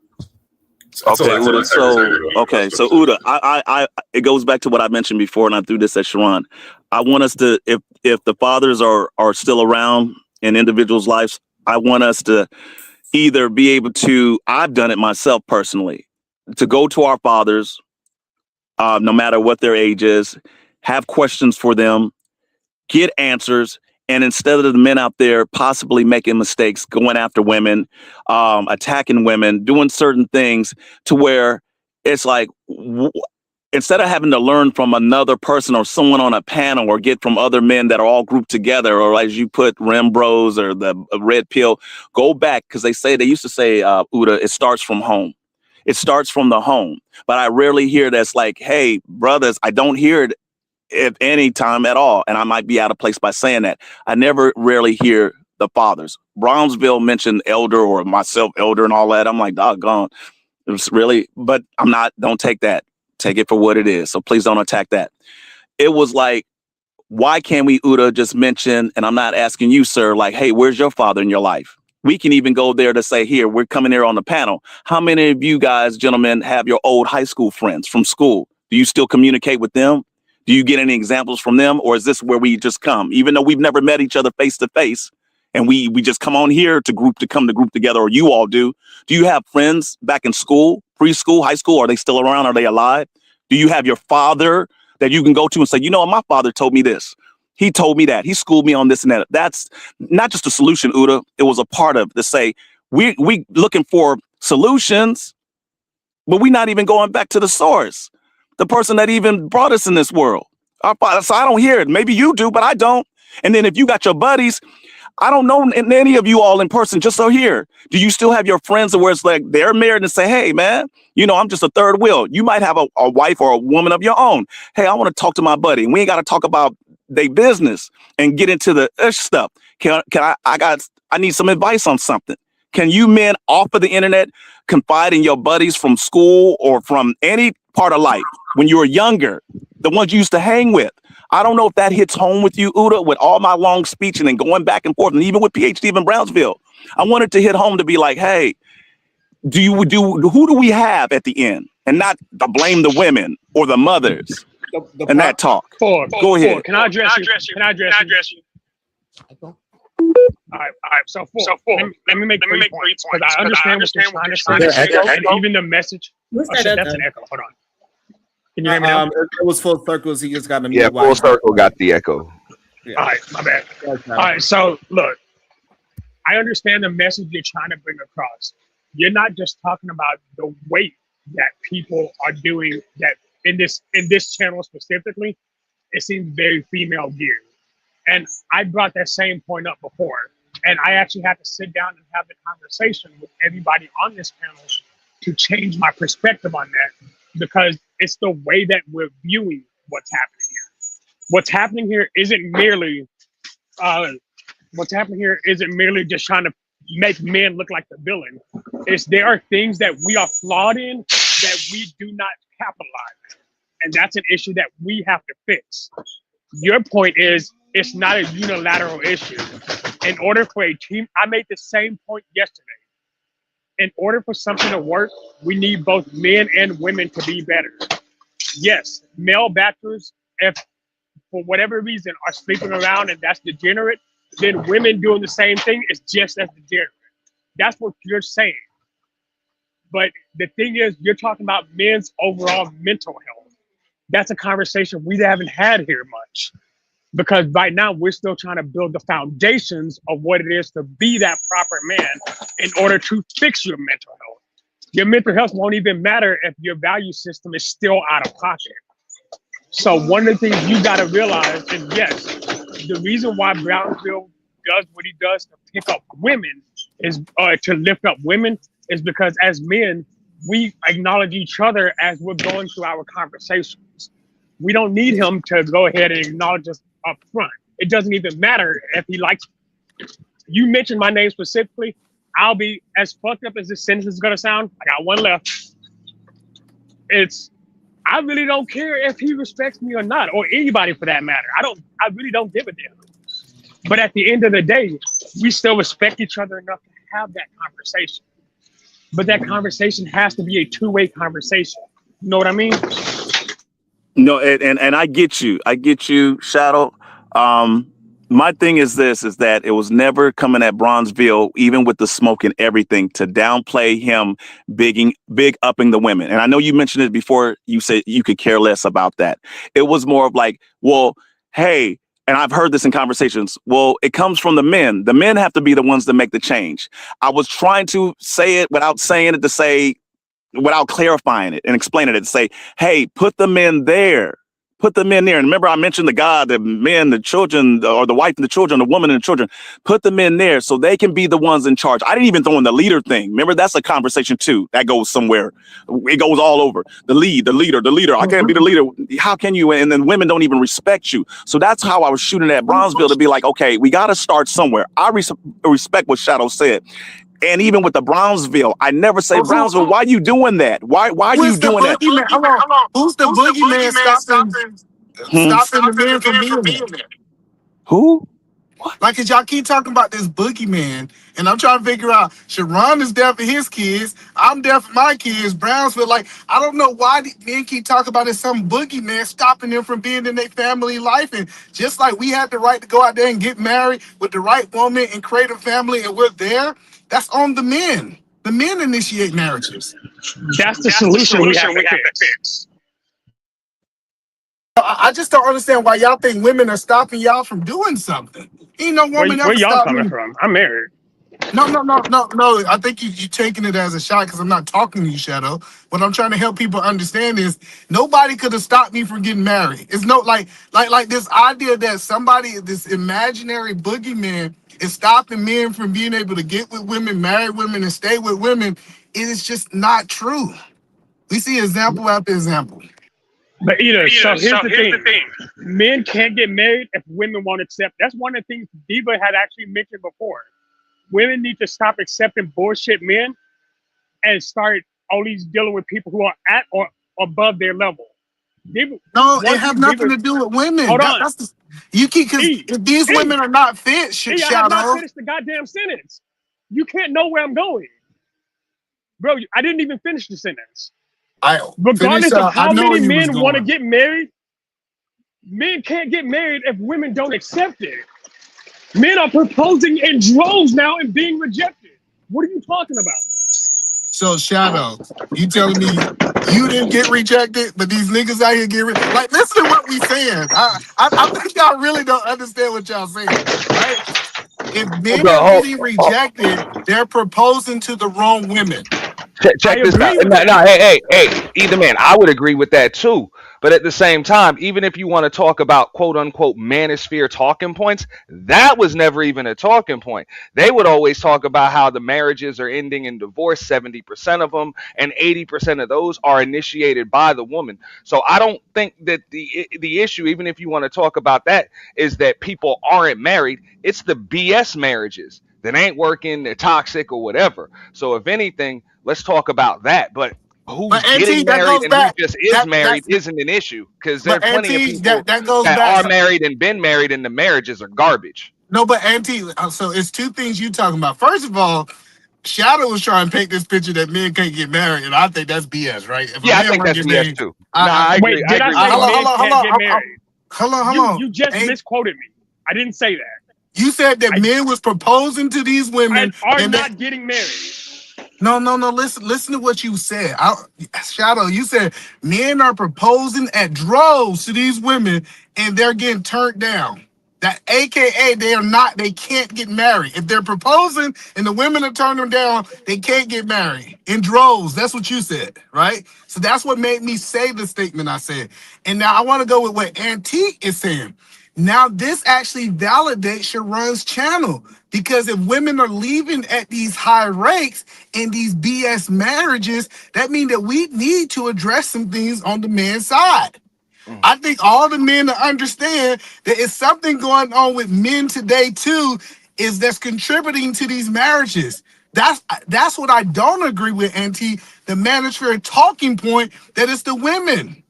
Okay, Uda, so Uda, I it goes back to what I mentioned before, and I threw this at Sharon. I want us to, if the fathers are still around in individuals' lives, I want us to either be able to, I've done it myself personally, to go to our fathers, no matter what their age is, have questions for them, get answers, and instead of the men out there possibly making mistakes, going after women, attacking women, doing certain things to where it's like, instead of having to learn from another person or someone on a panel or get from other men that are all grouped together, or as you put Rim Bros or the Red Pill, go back, because they used to say, Uda, it starts from home. It starts from the home. But I rarely hear that's like, hey, brothers, I don't hear it at any time at all. And I might be out of place by saying that. I rarely hear the fathers. Brownsville mentioned elder or myself, elder and all that. I'm like, doggone. It was really, but I'm not, don't take that. Take it for what it is. So please don't attack that. It was like, why can't we, Uda, just mention, and I'm not asking you, sir, like, hey, where's your father in your life? We can even go there to say, here, we're coming here on the panel. How many of you guys, gentlemen, have your old high school friends from school? Do you still communicate with them? Do you get any examples from them? Or is this where we just come, even though we've never met each other face to face, and we just come on here to group together, or you all do? Do you have friends back in school, preschool, high school? Are they still around? Are they alive? Do you have your father that you can go to and say, you know what, my father told me this. He told me that. He schooled me on this and that. That's not just a solution, Uda. It was a part of to say, we looking for solutions, but we're not even going back to the source, the person that even brought us in this world. Our father. So I don't hear it. Maybe you do, but I don't. And then if you got your buddies, I don't know any of you all in person, just so here. Do you still have your friends where it's like they're married and say, hey, man, you know, I'm just a third wheel. You might have a wife or a woman of your own. Hey, I want to talk to my buddy. We ain't got to talk about their business and get into the stuff. I need some advice on something. Can you men off of the internet confide in your buddies from school or from any part of life when you were younger, the ones you used to hang with. I don't know if that hits home with you, Uda, with all my long speech and then going back and forth, and even with PhD in Brownsville. I wanted to hit home to be like, hey, who do we have at the end? And not to blame the women or the mothers and that talk. Go ahead. Can I address you? All right. So let me make 3 points because I understand what you're trying to say. And even the message. What's Oh, that shit, other? that's an echo. Hold on. Can you hear me now? It was full circles. He just got a Yeah, full circle got the echo. Yeah. All right, my bad. All right, so look, I understand the message you're trying to bring across. You're not just talking about the weight that people are doing that in this channel specifically. It seems very female geared, and I brought that same point up before, and I actually had to sit down and have the conversation with everybody on this panel to change my perspective on that, because it's the way that we're viewing what's happening here. What's happening here isn't merely just trying to make men look like the villain. There are things that we are flawed in that we do not capitalize, and that's an issue that we have to fix. Your point is it's not a unilateral issue. In order for a team, I made the same point yesterday. In order for something to work, we need both men and women to be better. Yes, male backers, if for whatever reason are sleeping around and that's degenerate, then women doing the same thing is just as degenerate. That's what you're saying. But the thing is, you're talking about men's overall mental health. That's a conversation we haven't had here much, because right now we're still trying to build the foundations of what it is to be that proper man in order to fix your mental health. Your mental health won't even matter if your value system is still out of pocket. So one of the things you got to realize is, yes, the reason why Brownsville does what he does to pick up women is to lift up women is because as men, we acknowledge each other as we're going through our conversations. We don't need him to go ahead and acknowledge us up front. It doesn't even matter if he likes you mentioned my name specifically. I'll be as fucked up as this sentence is gonna sound. I got one left. I really don't care if he respects me or not, or anybody for that matter. I really don't give a damn. But at the end of the day, we still respect each other enough to have that conversation. But that conversation has to be a two-way conversation. You know what I mean? No, and I get you, Shadow. My thing is that it was never coming at Bronzeville, even with the smoke and everything, to downplay him big upping the women. And I know you mentioned it before. You said you could care less about that. It was more of like, well, hey, and I've heard this in conversations. Well, it comes from the men. The men have to be the ones that make the change. I was trying to say it without saying it, without clarifying it and explaining it, to say, hey, put the men there. Put them in there. And remember, I mentioned the God, the men, the children, or the wife and the children, the woman and the children. Put them in there so they can be the ones in charge. I didn't even throw in the leader thing. Remember, that's a conversation too. That goes somewhere. It goes all over. The leader. I can't be the leader. How can you? And then women don't even respect you. So that's how I was shooting at Bronzeville, to be like, okay, we got to start somewhere. I respect what Shadow said. And even with the Brownsville, I never say, Brownsville, why are you doing that? Why are you doing that? Hold on. Who's the boogeyman stopping the men from being there? Who? Like, cause y'all keep talking about this boogeyman, and I'm trying to figure out, Sharon is there for his kids, I'm there for my kids, Brownsville, like, I don't know why the men keep talking about it, some boogeyman stopping them from being in their family life. And just like we had the right to go out there and get married with the right woman and create a family, and we're there, that's on the men. The men initiate marriages. That's the solution we have to fix. I just don't understand why y'all think women are stopping y'all from doing something. Ain't no woman Where ever y'all stopped coming me. from? I'm married. No. I think you're taking it as a shot because I'm not talking to you, Shadow. What I'm trying to help people understand is nobody could have stopped me from getting married. It's no like this idea that somebody, this imaginary boogeyman, is stopping men from being able to get with women, marry women, and stay with women. It is just not true. We see example after example. But so here's the thing. Men can't get married if women won't accept. That's one of the things Diva had actually mentioned before. Women need to stop accepting bullshit men and start only dealing with people who are at or above their level. No, it have nothing to do with women. Hold on. You keep because if these women are not fit, I have not Shadow. finished the goddamn sentence. You can't know where I'm going, bro. I didn't even finish the sentence. Regardless of how many men want to get married, men can't get married if women don't accept it. Men are proposing in droves now and being rejected. What are you talking about? So Shadow, you telling me you didn't get rejected, but these niggas out here get like listen to what we saying. I think y'all really don't understand what y'all saying, right? If men are getting rejected, they're proposing to the wrong women. Check this out. No, hey, either man, I would agree with that too. But at the same time, even if you want to talk about quote unquote manosphere talking points, that was never even a talking point. They would always talk about how the marriages are ending in divorce, 70% of them, and 80% of those are initiated by the woman. So I don't think that the issue, even if you want to talk about that, is that people aren't married. It's the BS marriages that ain't working, they're toxic or whatever. So if anything, let's talk about that. But who's getting married and who just is married isn't an issue, because there are plenty of people that are married and been married and the marriages are garbage. No, but Auntie, so it's two things you talking about. First of all, Shadow was trying to paint this picture that men can't get married, and I think that's BS, right? If I think that's BS too. I agree. Wait, did I say men can't get married? Hold on. You just misquoted me. I didn't say that. You said that men was proposing to these women and not getting married. No. Listen to what you said. Shadow, you said men are proposing at droves to these women and they're getting turned down. That AKA they can't get married. If they're proposing and the women are turning them down, they can't get married in droves. That's what you said, right? So that's what made me say the statement I said. And now I want to go with what Antique is saying. Now, this actually validates Sharon's channel, because if women are leaving at these high rates in these BS marriages, that means that we need to address some things on the man's side. I think all the men to understand that it's something going on with men today too, is that's contributing to these marriages. That's what I don't agree with, Auntie. The manosphere talking point that it's the women.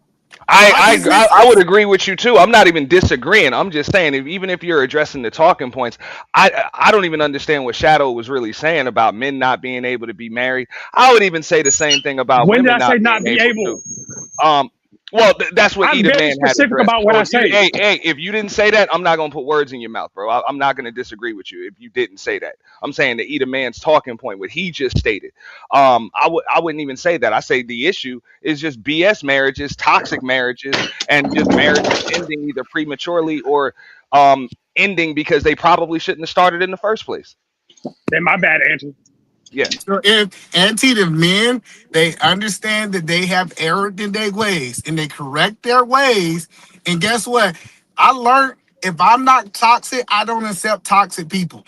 I would agree with you too. I'm not even disagreeing. I'm just saying, even if you're addressing the talking points, I don't even understand what Shadow was really saying about men not being able to be married. I would even say the same thing about when women did I say not be able to. Well, that's what I'm either very man had specific addressed. about what I say. Hey, if you didn't say that, I'm not gonna put words in your mouth, bro. I'm not gonna disagree with you if you didn't say that. I'm saying that either man's talking point, what he just stated. I wouldn't even say that. I say the issue is just BS marriages, toxic marriages, and just marriages ending either prematurely or ending because they probably shouldn't have started in the first place. Then my bad, Andrew. Yeah. So if the men, they understand that they have erred in their ways and they correct their ways, and guess what? I learned if I'm not toxic, I don't accept toxic people.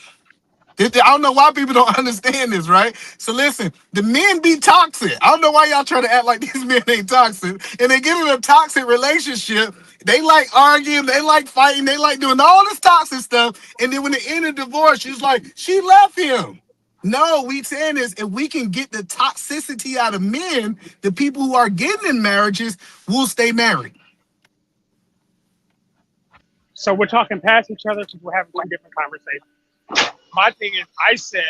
I don't know why people don't understand this, right? So listen, the men be toxic. I don't know why y'all trying to act like these men ain't toxic. And they get in a toxic relationship. They like arguing, they like fighting, they like doing all this toxic stuff. And then when they end a divorce, she's like, she left him. No, we saying is if we can get the toxicity out of men, the people who are getting in marriages will stay married. So we're talking past each other because we're having two different conversations. My thing is, I said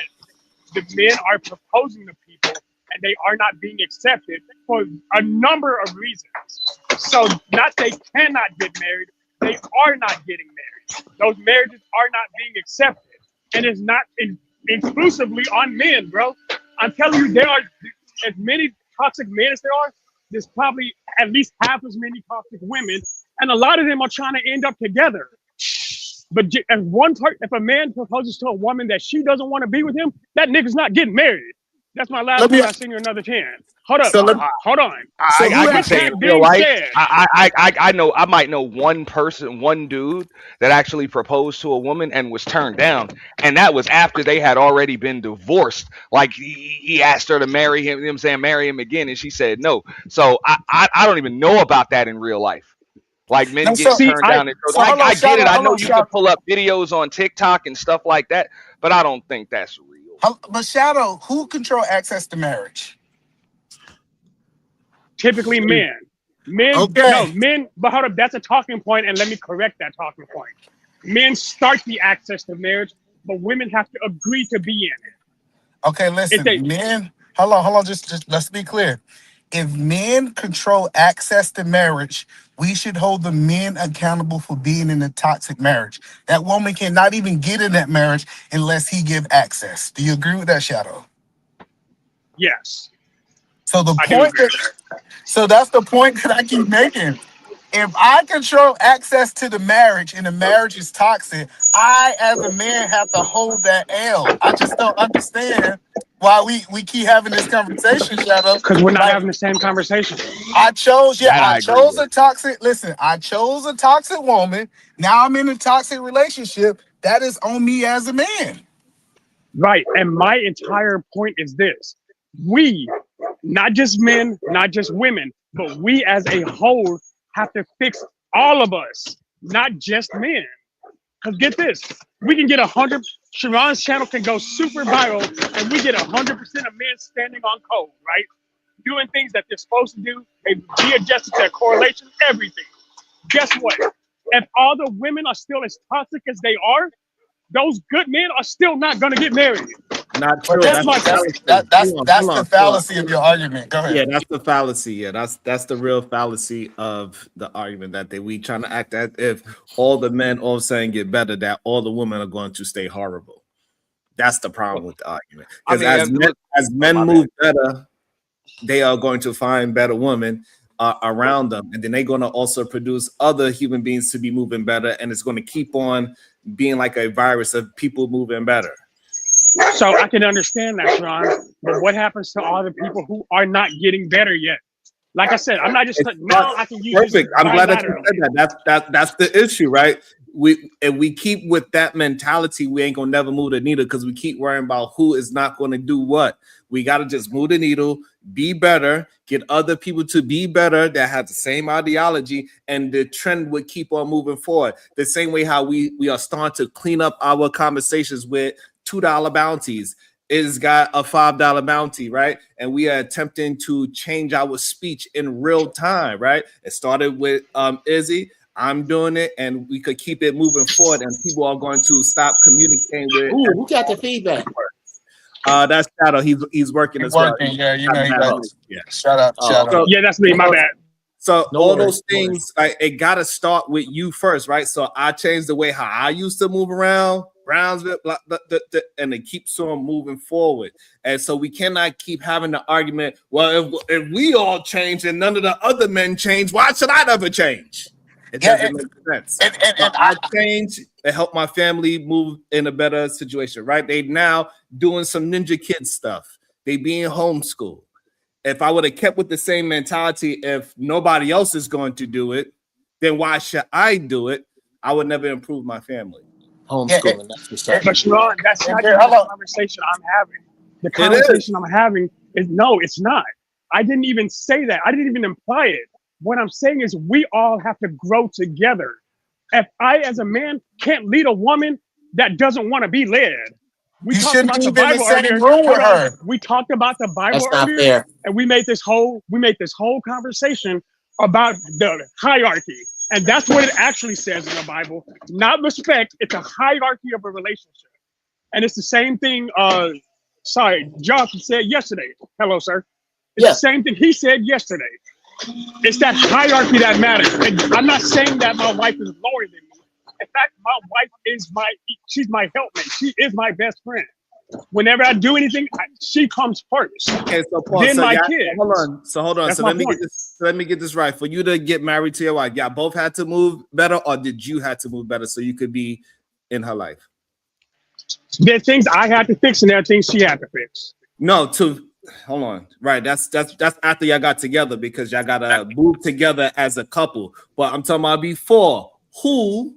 the men are proposing to people and they are not being accepted for a number of reasons. So not they cannot get married, they are not getting married. Those marriages are not being accepted. And it's not exclusively on men, bro. I'm telling you, there are as many toxic men as there are. There's probably at least half as many toxic women, and a lot of them are trying to end up together. But if a man proposes to a woman that she doesn't want to be with him, that nigga's not getting married. That's my last one. I sing you another 10. Hold up. Hold on. I can say in real life, I know I might know one person, one dude that actually proposed to a woman and was turned down, and that was after they had already been divorced. Like he asked her to marry him, you know what I'm saying, marry him again, and she said no. So I don't even know about that in real life. Like men get turned down. I get it. I know you can pull up videos on TikTok and stuff like that, but I don't think that's real. But Shadow, who control access to marriage? Typically men. Okay. No, men, but hold up, that's a talking point, and let me correct that talking point. Men start the access to marriage, but women have to agree to be in it. Okay, listen, If they, men. Hold on. Just let's be clear. If men control access to marriage, we should hold the men accountable for being in a toxic marriage. That woman cannot even get in that marriage unless he give access. Do you agree with that, Shadow? yes. So the I do point agree that, so that's the point that I keep making. If I control access to the marriage and the marriage is toxic, I as a man have to hold that L. I just don't understand why we keep having this conversation, Shadow. Because we're not Like, having the same conversation. I chose That a toxic, listen, I chose a toxic woman. Now I'm in a toxic relationship. That is on me as a man. Right. And my entire point is this. We, not just men, not just women, but we as a whole have to fix all of us, not just men. Because get this, we can get 100, Sharon's channel can go super viral and we get 100% of men standing on code, right? Doing things that they're supposed to do. They readjusted their correlation, everything. Guess what? If all the women are still as toxic as they are, those good men are still not going to get married. Not true. That's my That's the fallacy of your argument. Go ahead. Yeah, that's the fallacy. Yeah, that's the real fallacy of the argument that we trying to act as if all the men all of a sudden get better, that all the women are going to stay horrible. That's the problem with the argument. Because as men move better, they are going to find better women around them, and then they're going to also produce other human beings to be moving better, and it's going to keep on being like a virus of people moving better. So I can understand that, Sharon, but what happens to all the people who are not getting better yet? Like I said, I'm not just now. I can use Perfect. I'm glad that you bilaterally. said that. That's the issue, right? If we keep with that mentality, we ain't gonna never move the needle because we keep worrying about who is not going to do what. We got to just move the needle, be better, get other people to be better that have the same ideology, and the trend would keep on moving forward. The same way how we are starting to clean up our conversations with $2 bounties. It's got a $5 bounty, right? And we are attempting to change our speech in real time, right? It started with Izzy. I'm doing it, and we could keep it moving forward, and people are going to stop communicating with. Ooh, who got the feedback? That's Shadow. He's working as well. Yeah, you know he does. Yeah. Shut up, Shadow. So, Yeah, that's me. My bad. So No all worries, those things, like it got to start with you first, right? So I changed the way how I used to move around Brownsville, and it keeps on moving forward. And so we cannot keep having the argument. Well, if we all change and none of the other men change, why should I never change? It doesn't make sense. And I change to help my family move in a better situation, right? They now doing some Ninja Kid stuff. They being homeschooled. If I would have kept with the same mentality, if nobody else is going to do it, then why should I do it? I would never improve my family. Homeschooling, that's what's up. But Sharon, that's not even the conversation I'm having. The conversation I'm having is no, it's not. I didn't even say that. I didn't even imply it. What I'm saying is we all have to grow together. If I, as a man, can't lead a woman that doesn't want to be led, we talked about the Bible earlier. We talked about the Bible earlier, and we made this whole conversation about the hierarchy, and that's what it actually says in the Bible. Not respect; it's a hierarchy of a relationship, and it's the same thing. Johnson said yesterday. Hello, sir. It's the same thing he said yesterday. It's that hierarchy that matters. And I'm not saying that my wife is lower than me. In fact, my wife is she's my helpmate. She is my best friend. Whenever I do anything, she comes first. Okay, so Paul, then my kids. Hold on. That's So my let me point. get this right. For you to get married to your wife, y'all both had to move better, or did you have to move better so you could be in her life? There are things I had to fix, and there are things she had to fix. No, hold on. Right. That's after y'all got together, because y'all gotta move together as a couple. But I'm talking about before. Who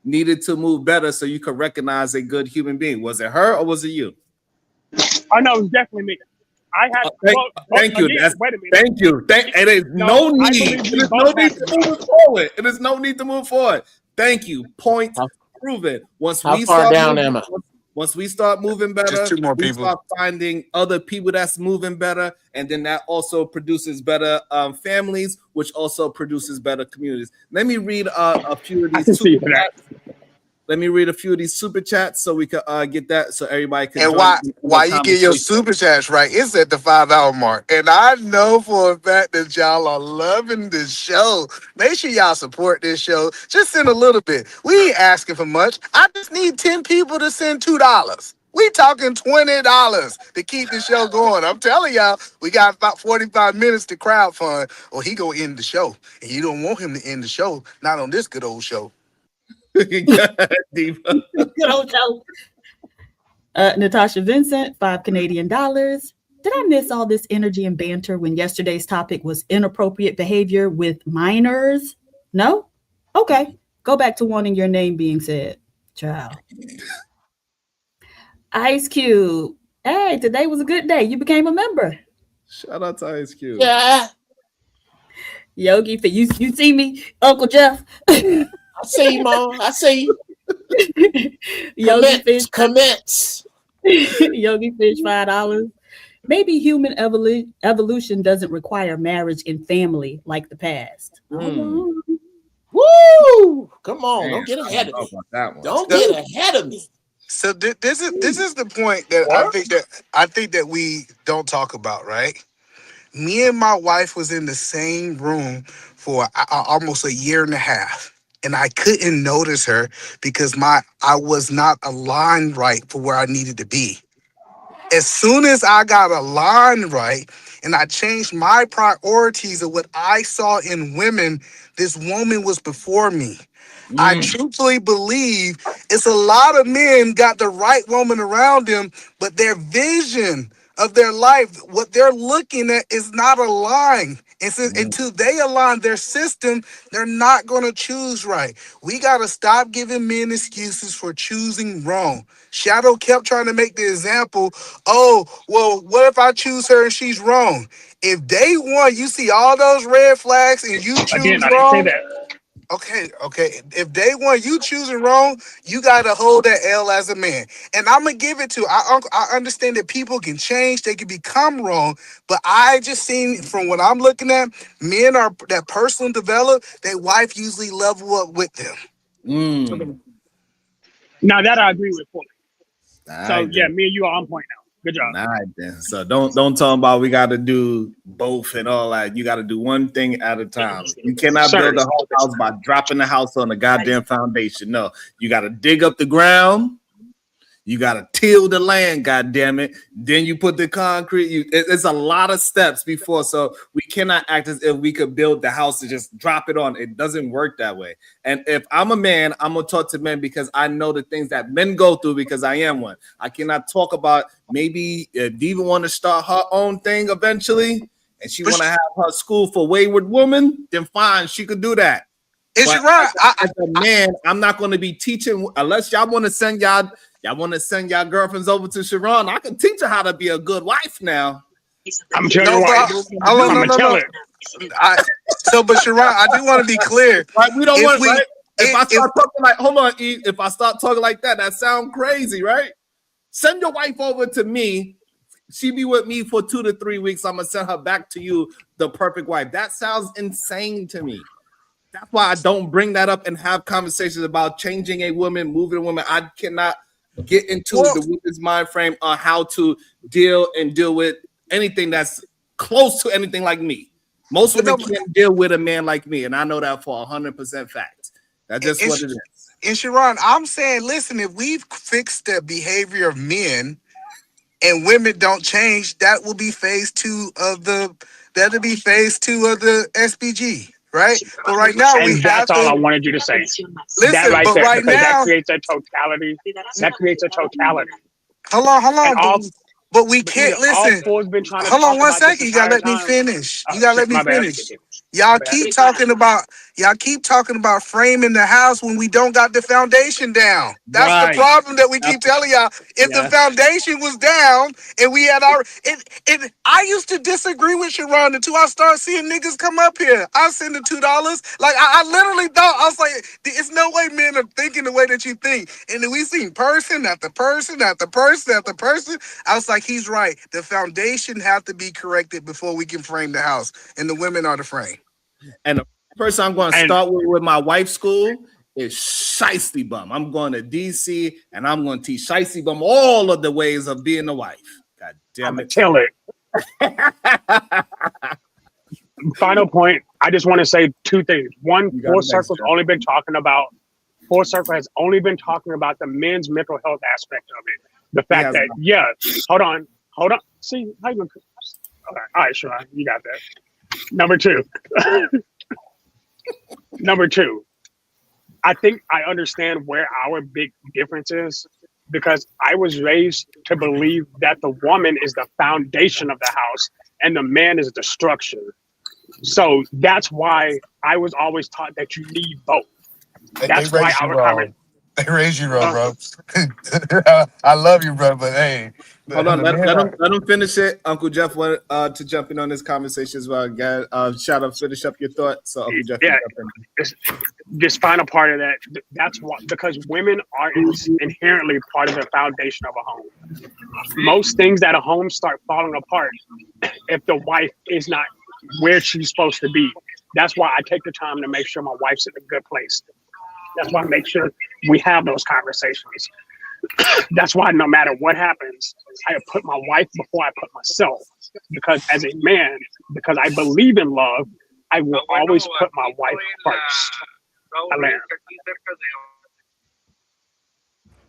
needed to move better so you could recognize a good human being? Was it her or was it you? I know, it was definitely me. I had thank you. Again, wait a minute. Thank you. It is no need. It is no need to move forward. It is no need to move forward. Thank you. Point proven. How far down am I? Once we start moving better, Just 2 more we people. start finding other people that's moving better, and then that also produces better families, which also produces better communities. Let me read a few of I these can see super that. chats. Let me read a few of these super chats so we can get that, so everybody can. And join why in the you get your conversation. super chats right? It's at the $5 mark, and I know for a fact that y'all are loving this show. Make sure y'all support this show. Just send a little bit. We ain't asking for much. I just need 10 people to send $2. We talking $20 to keep the show going. I'm telling y'all, we got about 45 minutes to crowdfund, or he gonna end the show, and you don't want him to end the show. Not on this good old show. Good old show. Natasha Vincent, $5 Canadian. Did I miss all this energy and banter when yesterday's topic was inappropriate behavior with minors? No? Okay. Go back to wanting your name being said. Child. Ice Cube. Hey, today was a good day. You became a member. Shout out to Ice Cube. Yeah, Yogi, for you see me, Uncle Jeff. I see you, Mom. I see you. Yogi Fish. Commence. Yogi Fish, $5. Maybe human evolution doesn't require marriage and family like the past. Woo! Come on, don't get ahead of me. Don't get ahead of me. So this is the point that I think that we don't talk about, right? Me and my wife was in the same room for almost a year and a half, and I couldn't notice her because I was not aligned right for where I needed to be. As soon as I got aligned right and I changed my priorities of what I saw in women, this woman was before me. I truthfully believe it's a lot of men got the right woman around them, but their vision of their life, what they're looking at is not aligned. And so until they align their system, they're not going to choose right. We got to stop giving men excuses for choosing wrong. Shadow kept trying to make the example, oh, well, what if I choose her and she's wrong? If day one you see all those red flags and you choose Again, I wrong, didn't say that. Okay. If day one you choosing wrong, you gotta hold that L as a man. And I'm gonna give it to. I understand that people can change, they can become wrong, but I just seen from what I'm looking at, men are that personal develop. Their wife usually level up with them. Now that I agree with fully. So Alright, yeah, then. me and you are on point now. Good job. All right, then. So don't talk about we got to do both and all that. You got to do one thing at a time. You cannot build a whole house by dropping the house on the goddamn foundation. No, you got to dig up the ground. You got to till the land, goddamn it. Then you put the concrete. It's a lot of steps before. So we cannot act as if we could build the house and just drop it on. It doesn't work that way. And if I'm a man, I'm going to talk to men because I know the things that men go through because I am one. I cannot talk about maybe Diva want to start her own thing eventually and she want to have her school for wayward women, then fine, she could do that. Is But you right? as a man, I'm not going to be teaching unless y'all want to send y'all girlfriends over to Sharon. I can teach her how to be a good wife now. I'm telling you what. I'm gonna tell her. But Sharon, I do want to be clear. Right? We don't want right? If I start talking like, hold on, E, if I start talking like that sounds crazy, right? Send your wife over to me. She be with me for 2 to 3 weeks. I'm gonna send her back to you, the perfect wife. That sounds insane to me. That's why I don't bring that up and have conversations about changing a woman, moving a woman. I cannot get into the woman's mind frame on how to deal with anything that's close to anything like me. Most women can't deal with a man like me, and I know that for 100% fact. That's just what it is. And Sharon, I'm saying, listen, if we've fixed the behavior of men and women don't change, that will be phase 2 of the SPG. Right, but right now that's all I wanted you to say. Listen, that right but there, right because now that creates a totality. That creates a totality. Hold on. But we can't listen. All four's been trying to hold on talk one about second. this You gotta let entire me time. finish. You gotta let me My bad. finish. Y'all keep talking about framing the house when we don't got the foundation down. That's the Right. problem that we keep telling y'all. If the Yeah. foundation was down and we had our and I used to disagree with Sharon until I started seeing niggas come up here. I send the $2. Like I literally thought I was like, it's no way men are thinking the way that you think. And then we seen person after person after person after person. I was like, he's right. The foundation have to be corrected before we can frame the house. And the women are the frame. And the person I'm going to And- start with my wife's school is Shiesty Bum. I'm going to DC and I'm going to teach Shiesty Bum all of the ways of being a wife. God damn it. Kill it. Final point. I just want to say two things. One, You got Full it, Circle's Dexter. only been talking about. Full Circle has only been talking about the men's mental health aspect of it. The fact has that, not. yeah, hold on. See, how you gonna? All right, sure, you got that. Number two. Number two. I think I understand where our big difference is because I was raised to believe that the woman is the foundation of the house and the man is the structure. So that's why I was always taught that you need both. That's why our conversation. They raised you wrong, bro. I love you, bro, but hey. Hold on, let him finish it. Uncle Jeff wanted to jump in on this conversation as well. Shout out, finish up your thought. So Uncle Jeff can Yeah, jump in. this final part of that, that's why, because women are inherently part of the foundation of a home. Most things at a home start falling apart if the wife is not where she's supposed to be. That's why I take the time to make sure my wife's in a good place. That's why I make sure we have those conversations. That's why no matter what happens, I put my wife before I put myself. Because as a man, because I believe in love, I will always put my wife first. I land.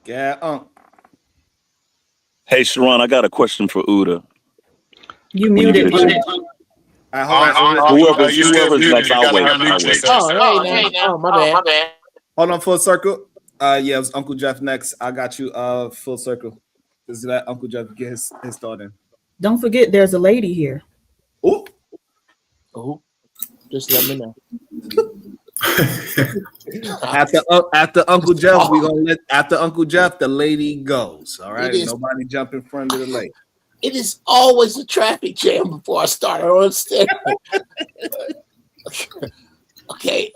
Yeah, Hey, Sharon, I got a question for Uda. You When you muted. get a chance. Whoever's next, I'll wait. Oh, hey, now. Oh, my bad. Hold on, Full Circle. Yeah, it was Uncle Jeff next. I got you. Full Circle. Just let Uncle Jeff get his thought in. Don't forget, there's a lady here. Oh, just let me know. After Uncle Jeff, we gonna let Uncle Jeff the lady goes. All right, It is- nobody jump in front of the lady. It is always a traffic jam before I start. I don't understand. Okay.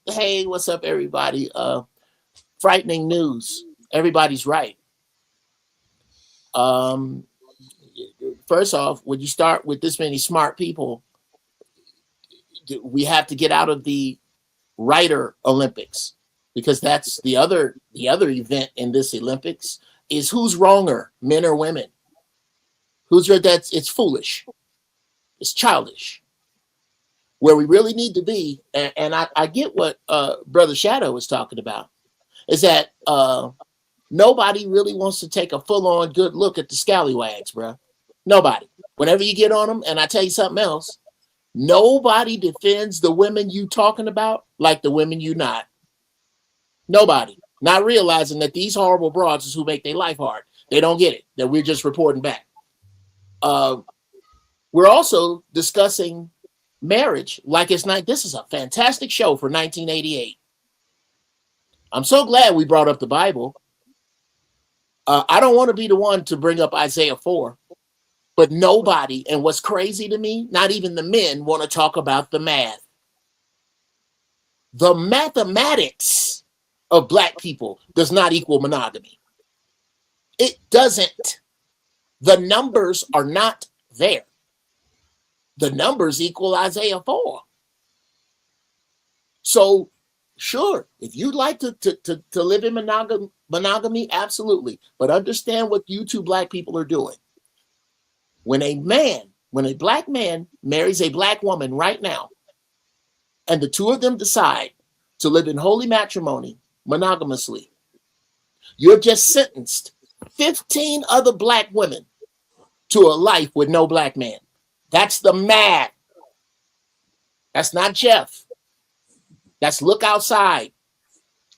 Hey, what's up, everybody? Frightening news. Everybody's right. First off, when you start with this many smart people, we have to get out of the writer Olympics, because that's the other event in this Olympics is who's wronger, men or women. It's foolish. It's childish. Where we really need to be, and I get what Brother Shadow was talking about, is that nobody really wants to take a full-on good look at the scallywags, bro. Nobody. Whenever you get on them, and I tell you something else, nobody defends the women you talking about like the women you not. Nobody. Not realizing that these horrible broads is who make their life hard. They don't get it, that we're just reporting back. We're also discussing marriage like it's not. This is a fantastic show for 1988. I'm so glad we brought up the Bible. I don't want to be the one to bring up Isaiah 4, but nobody, and what's crazy to me, not even the men want to talk about the math. The mathematics of Black people does not equal monogamy. It doesn't. The numbers are not there. The numbers equal Isaiah 4. So, sure, if you'd like to live in monogamy, absolutely. But understand what you two Black people are doing. When a Black man marries a Black woman right now, and the two of them decide to live in holy matrimony monogamously, you have just sentenced 15 other Black women to a life with no Black man. That's the math. That's not Jeff. That's look outside.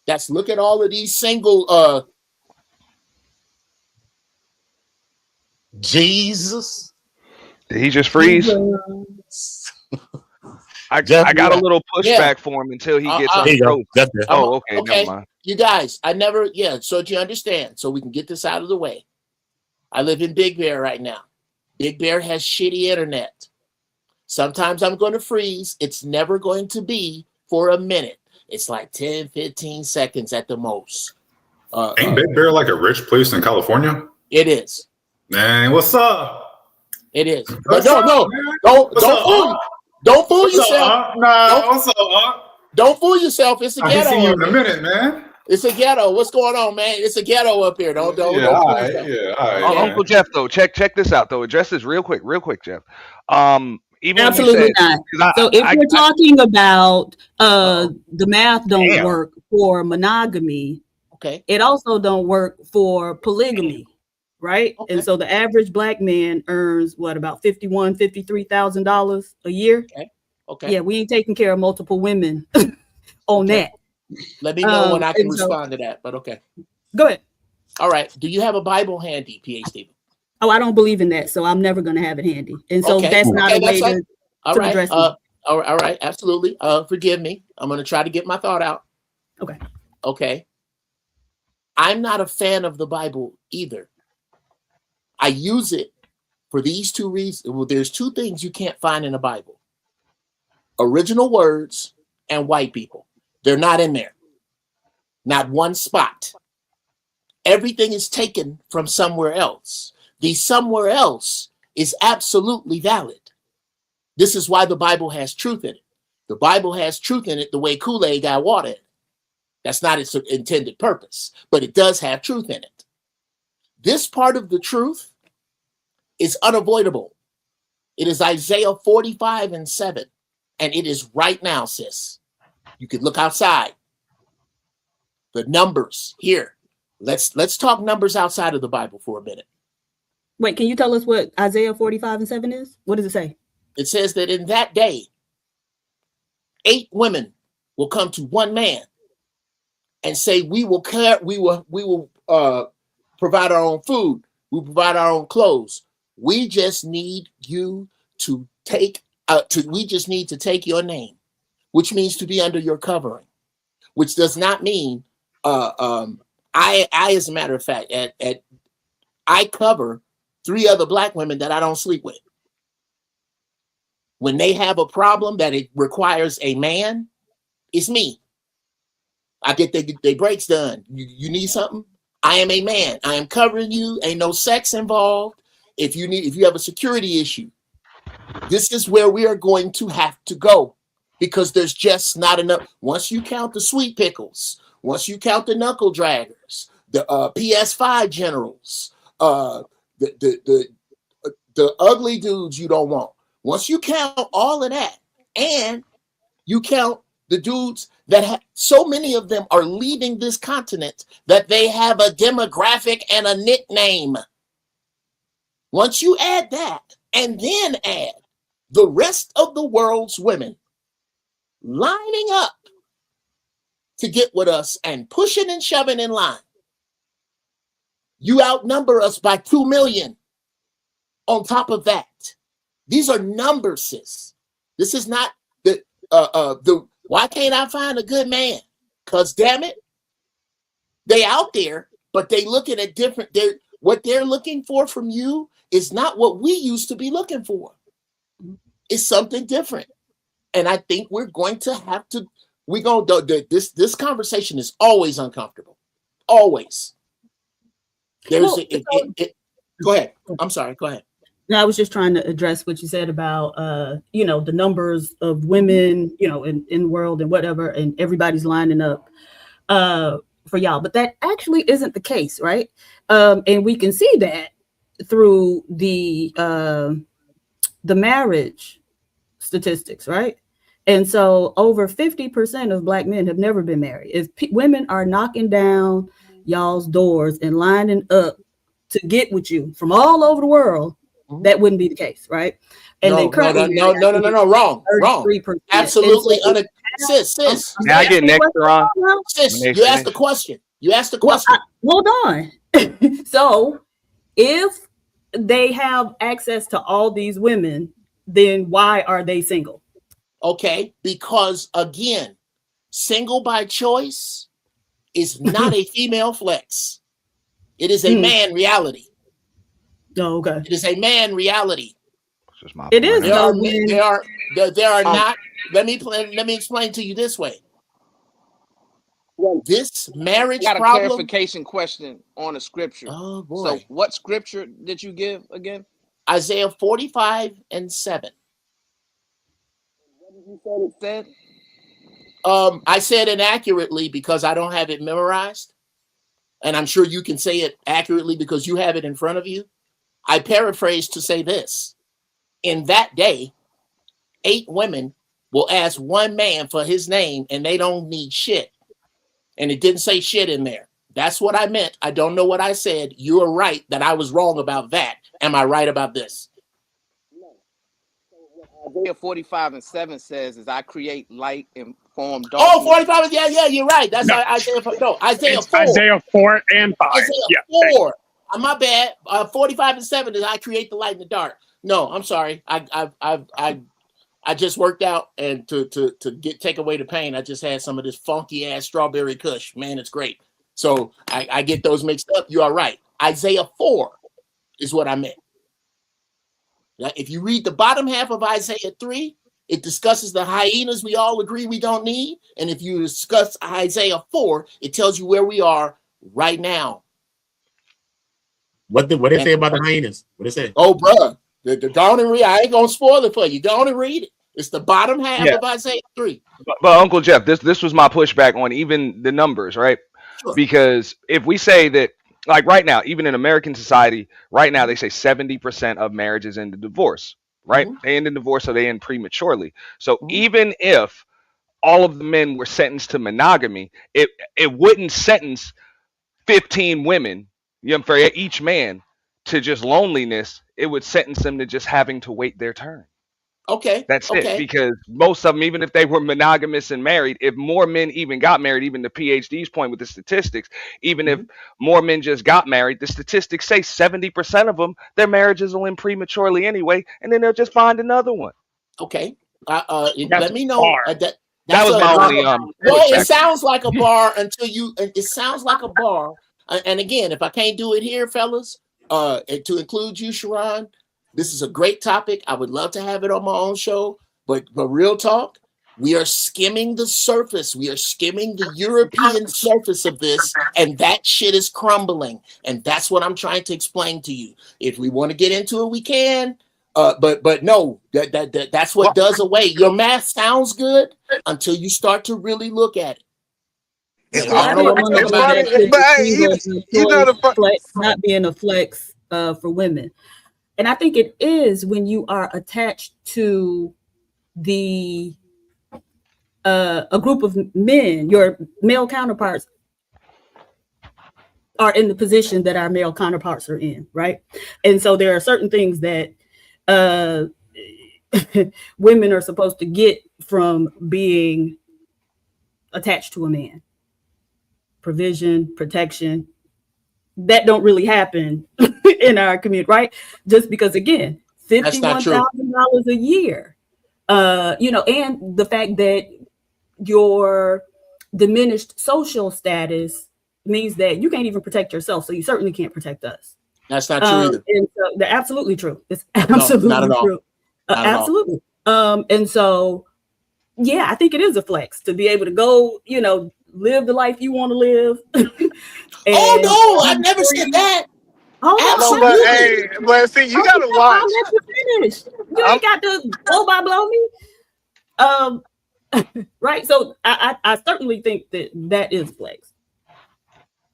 That's look at all of these single Jesus. Did he just freeze? I Jeff, got a Yeah. little Yeah. pushback for him until he gets Here on the you go. road. That's it. Oh, okay, never Okay, mind. you guys, I never, yeah, so that you understand, so we can get this out of the way. I live in Big Bear right now. Big Bear has shitty internet. Sometimes I'm going to freeze. It's never going to be for a minute. It's like 10, 15 seconds at the most. Ain't Big Bear like a rich place in California? It is. Man, what's up? It is. But What's no, up, no, man? don't What's up, fool. Unc? Don't fool What's up, yourself. Unc? Nah, Don't- what's up, Unc? Don't fool yourself. It's a I ain't ghetto. seen you up in a here. minute, man. It's a ghetto. What's going on, man? It's a ghetto up here. Don't Yeah, fool all right, yourself. yeah, all right, Yeah. Uncle Jeff, though, check this out though. Address this real quick, Jeff. Even when you Absolutely said, not. 'cause So if we're talking about the math don't Damn. work for monogamy, Okay. it also don't work for polygamy, right? And so the average black man earns what, about $53,000 a year? Okay. Okay. Yeah, we ain't taking care of multiple women on that. Let me know when I can and so- respond to that, but okay. Go ahead. All right. Do you have a Bible handy, PhD? Oh, I don't believe in that, so I'm never going to have it handy. And so Okay. that's not Okay, a way that's fine. to All right. address it. All right. Absolutely. Forgive me. I'm going to try to get my thought out. Okay. Okay. I'm not a fan of the Bible either. I use it for these two reasons. Well, there's two things you can't find in the Bible: original words and white people. They're not in there. Not one spot. Everything is taken from somewhere else. The somewhere else is absolutely valid. This is why the Bible has truth in it. The Bible has truth in it the way Kool-Aid got water in it. That's not its intended purpose, but it does have truth in it. This part of the truth is unavoidable. It is Isaiah 45:7, and it is right now, sis. You could look outside. The numbers here. Let's talk numbers outside of the Bible for a minute. Wait, can you tell us what Isaiah 45:7 is? What does it say? It says that in that day, 8 women will come to one man and say, we will provide our own food, we provide our own clothes. We just need you to take we just need to take your name, which means to be under your covering, which does not mean I as a matter of fact, I cover 3 other black women that I don't sleep with. When they have a problem that it requires a man, it's me. I get their breaks done. You need something? I am a man. I am covering you. Ain't no sex involved. If you have a security issue, this is where we are going to have to go, because there's just not enough. Once you count the sweet pickles, once you count the knuckle draggers, the PS5 generals, the ugly dudes you don't want. Once you count all of that, and you count the dudes that so many of them are leaving this continent that they have a demographic and a nickname. Once you add that, and then add the rest of the world's women lining up to get with us and pushing and shoving in line, you outnumber us by 2 million. On top of that, these are numbers, sis. This is not the why can't I find a good man? Because damn it, they out there, but they looking at different. What they're looking for from you is not what we used to be looking for. It's something different, and I think we're going to have to. We're going to this conversation is always uncomfortable, always. There's go ahead. I'm sorry. Go ahead. No, I was just trying to address what you said about, the numbers of women, in the world and whatever, and everybody's lining up for y'all. But that actually isn't the case, right? And we can see that through the marriage statistics, right? And so over 50% of Black men have never been married. If women are knocking down y'all's doors and lining up to get with you from all over the world, that wouldn't be the case, right? And No, wrong. Absolutely. Sis. May I get next, Ron? Sis, you asked the question. Hold on. So if they have access to all these women, then why are they single? Okay, because again, single by choice is not a female flex. It is a man reality. Oh, okay. It is a man reality. It is. There are though, men, when- there are not. Let me explain to you this way. This marriage got a problem. clarification question on a scripture. Oh boy. So what scripture did you give again? Isaiah 45:7. What did you say it said? I said inaccurately because I don't have it memorized, and I'm sure you can say it accurately because you have it in front of you. I paraphrased to say this: in that day, 8 women will ask one man for his name, and they don't need shit. And it didn't say shit in there. That's what I meant. I don't know what I said. You are right that I was wrong about that. Am I right about this? Isaiah 45:7 says, "As I create light and form darkness." Oh, 45. Yeah, you're right. That's Isaiah. No, Isaiah It's 4. Isaiah 4 and 5. Isaiah Yeah. 4. My bad. 45:7 is I create the light in the dark. No, I'm sorry. I just worked out, and to take away the pain, I just had some of this funky ass strawberry kush. Man, it's great. So I get those mixed up. You are right. Isaiah 4 is what I meant. Now, if you read the bottom half of Isaiah 3, it discusses the hyenas we all agree we don't need. And if you discuss Isaiah 4, it tells you where we are right now. What they say about the hyenas? What they say? Oh, bruh. Go on and read. I ain't gonna spoil it for you. Go on and read it. It's the bottom half of Isaiah 3. But Uncle Jeff, this was my pushback on even the numbers, right? Sure. Because if we say that, like right now, even in American society, right now they say 70% of marriages end in divorce, right? They end in divorce or they end prematurely. So even if all of the men were sentenced to monogamy, it wouldn't sentence 15 women, for each man, to just loneliness. It would sentence them to just having to wait their turn. Okay. That's it. Because most of them, even if they were monogamous and married, if more men even got married, even the PhD's point with the statistics, even if more men just got married, the statistics say 70% of them, their marriages will end prematurely anyway, and then they'll just find another one. Okay. Let me know. That was my only Well, it sounds like a bar until you. It sounds like a bar. And again, if I can't do it here, fellas, and to include you, Sharon, this is a great topic. I would love to have it on my own show. But real talk, we are skimming the surface. We are skimming the European surface of this, and that shit is crumbling. And that's what I'm trying to explain to you. If we want to get into it, we can. But no, that's what does away. Your math sounds good until you start to really look at it. Not being a flex for women. And I think it is when you are attached to a group of men, your male counterparts are in the position that our male counterparts are in, right? And so there are certain things that women are supposed to get from being attached to a man. Provision, protection, that don't really happen in our community, right? Just because, again, $51,000 a year, and the fact that your diminished social status means that you can't even protect yourself, so you certainly can't protect us. That's not true either. And so they're absolutely true. It's absolutely true. Absolutely. And so, yeah, I think it is a flex to be able to go, live the life you want to live. Oh no, I never said that. Absolutely. But see, you gotta watch. I'll let you finish. You ain't got to blow me. Right. So I certainly think that is flex.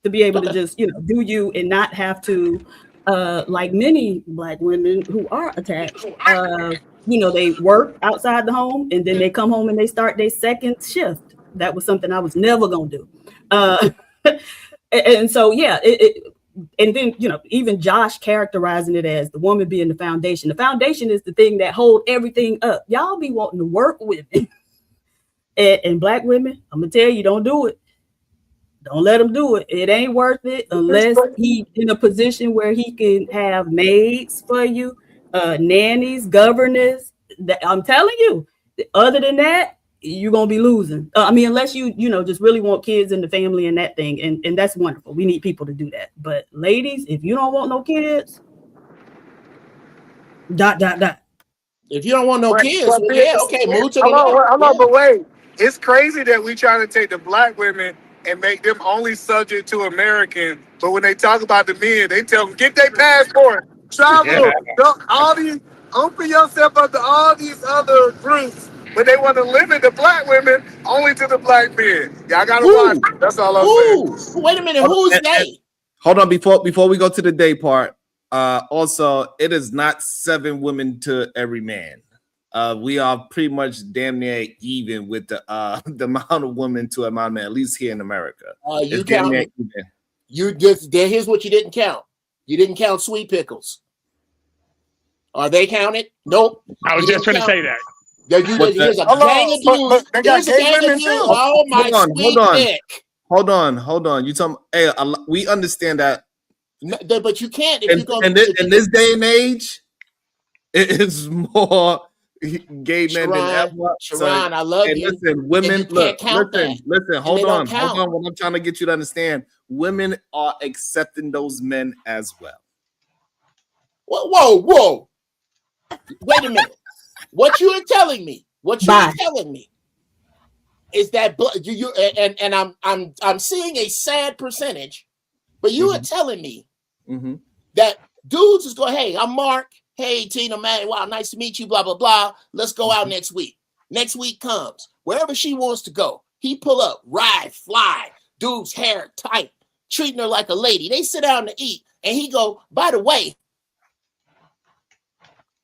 To be able to just, do you and not have to, like many Black women who are attached, they work outside the home and then they come home and they start their second shift. That was something I was never going to do. And so, yeah, and then, even Josh characterizing it as the woman being the foundation. The foundation is the thing that hold everything up. Y'all be wanting to work with it. And Black women, I'm going to tell you, don't do it. Don't let him do it. It ain't worth it unless he in a position where he can have maids for you, nannies, governors. I'm telling you, Other than that, you're gonna be losing. I mean, unless you just really want kids in the family and that thing, and that's wonderful. We need people to do that. But ladies, if you don't want no kids, ... If you don't want no kids, well, yeah, okay, move to the Hold on, yeah. but wait. It's crazy that we trying to take the black women and make them only subject to American, but when they talk about the men, they tell them get their passport, travel, all these, open yourself up to all these other groups, but they want to limit the black women only to the black men. Y'all gotta watch it. That's all I'm saying. Wait a minute, who's they? Hold on, before we go to the day part. Also, it is not 7 women to every man. We are pretty much damn near even with the amount of women to amount of men, at least here in America. You count. Here's what you didn't count. You didn't count sweet pickles. Are they counted? Nope. I was just going to say that. Here's a gang of dudes. There's a gang of dudes. Oh my sweet dick. Hold on. You talking? Hey, we understand that. But you can't. If in this day and age, it is more gay men than ever. Sharon, I love you. Listen, women, listen, hold on. What I'm trying to get you to understand, women are accepting those men as well. Whoa. Wait a minute. What you are telling me is that I'm seeing a sad percentage, but you are telling me that dudes is going, hey, I'm Mark. Hey, Tina, man, wow, nice to meet you, blah, blah, blah. Let's go out next week. Next week comes. Wherever she wants to go, he pull up, ride, fly, dude's hair tight, treating her like a lady. They sit down to eat, and he go, by the way,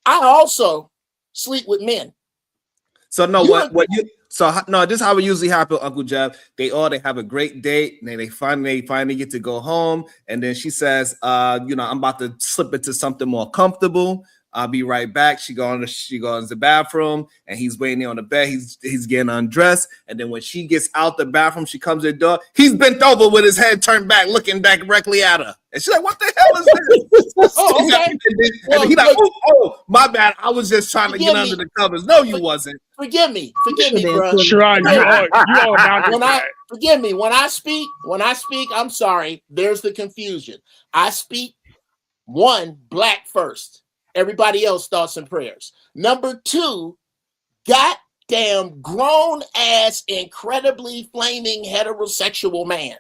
I also sleep with men. So no, this is how it usually happens, Uncle Jeff. They have a great date, and then they finally get to go home, and then she says, I'm about to slip into something more comfortable. I'll be right back. She goes to the bathroom, and he's waiting there on the bed. He's getting undressed, and then when she gets out the bathroom, she comes to the door. He's bent over with his head turned back, looking back directly at her, and she's like, "What the hell is this?" Okay. And he's like, "Oh, my bad. I was just trying to get under the covers." No, you wasn't. Forgive me, bro. Sharon, you all about forgive me when I speak. I'm sorry. There's the confusion. I speak black first. Everybody else thoughts and prayers. Number 2, goddamn grown ass, incredibly flaming heterosexual man.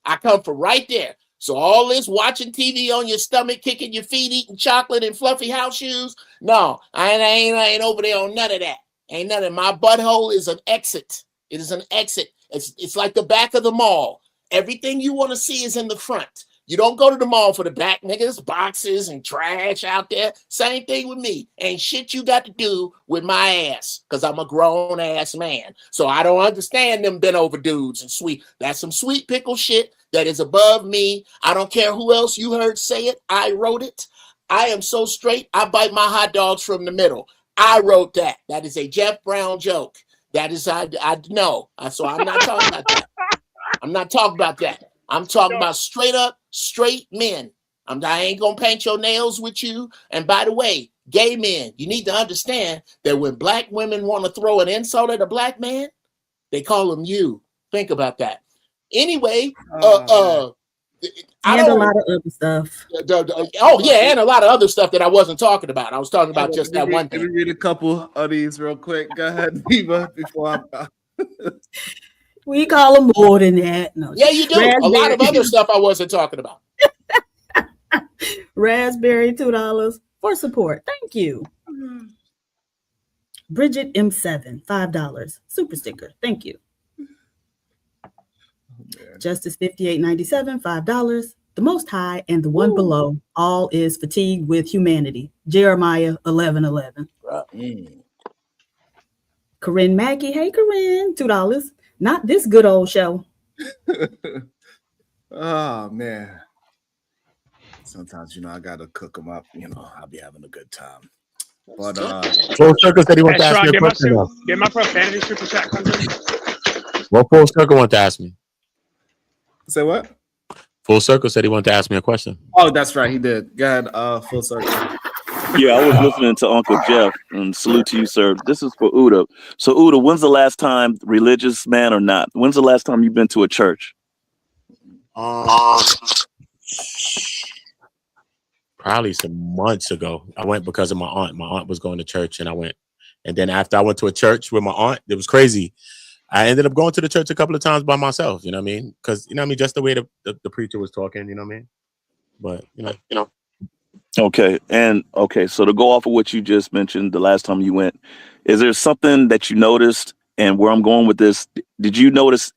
I come from right there. So all this watching TV on your stomach, kicking your feet, eating chocolate and fluffy house shoes. No, I ain't over there on none of that. Ain't none of my butthole is an exit. It is an exit. It's like the back of the mall. Everything you want to see is in the front. You don't go to the mall for the back, niggas, boxes and trash out there. Same thing with me. Ain't shit you got to do with my ass, because I'm a grown ass man. So I don't understand them bent over dudes and sweet. That's some sweet pickle shit that is above me. I don't care who else you heard say it. I wrote it. I am so straight, I bite my hot dogs from the middle. I wrote that. That is a Jeff Brown joke. That is, I know. So I'm not talking about that. I'm not talking about that. I'm talking about straight up, straight men. I ain't gonna paint your nails with you. And by the way, gay men, you need to understand that when black women want to throw an insult at a black man, they call him you. Think about that. Anyway, and a lot of other stuff. And a lot of other stuff that I wasn't talking about. I was talking about just that one thing. Let me read a couple of these real quick. Go ahead, Diva, before I We call them more than that. No, yeah, you do. A lot of other stuff I wasn't talking about. Raspberry, $2 for support. Thank you. Bridget M7, $5. Super sticker. Thank you. Justice 5897, $5. The Most High and the one below, all is fatigued with humanity. Jeremiah 11:11. Corinne Mackey, hey Corinne, $2. Not this good old show. Oh man. Sometimes I gotta cook them up. I'll be having a good time. But Full Circle said he wants to ask me a question. Get my profanity super chat comes in. Well, Full Circle wanted to ask me. Say what? Full Circle said he wanted to ask me a question. Oh, that's right. He did. Go ahead, Full Circle. Yeah, I was listening to Uncle Jeff, and salute to you, sir. This is for Uda. So, Uda, when's the last time, religious man or not, when's the last time you've been to a church? Probably some months ago. I went because of my aunt. My aunt was going to church, and I went. And then after I went to a church with my aunt, it was crazy. I ended up going to the church a couple of times by myself. You know what I mean? Because just the way the preacher was talking. You know what I mean? But Okay. And okay, so to go off of what you just mentioned, the last time you went, is there something that you noticed? And where I'm going with this, did you notice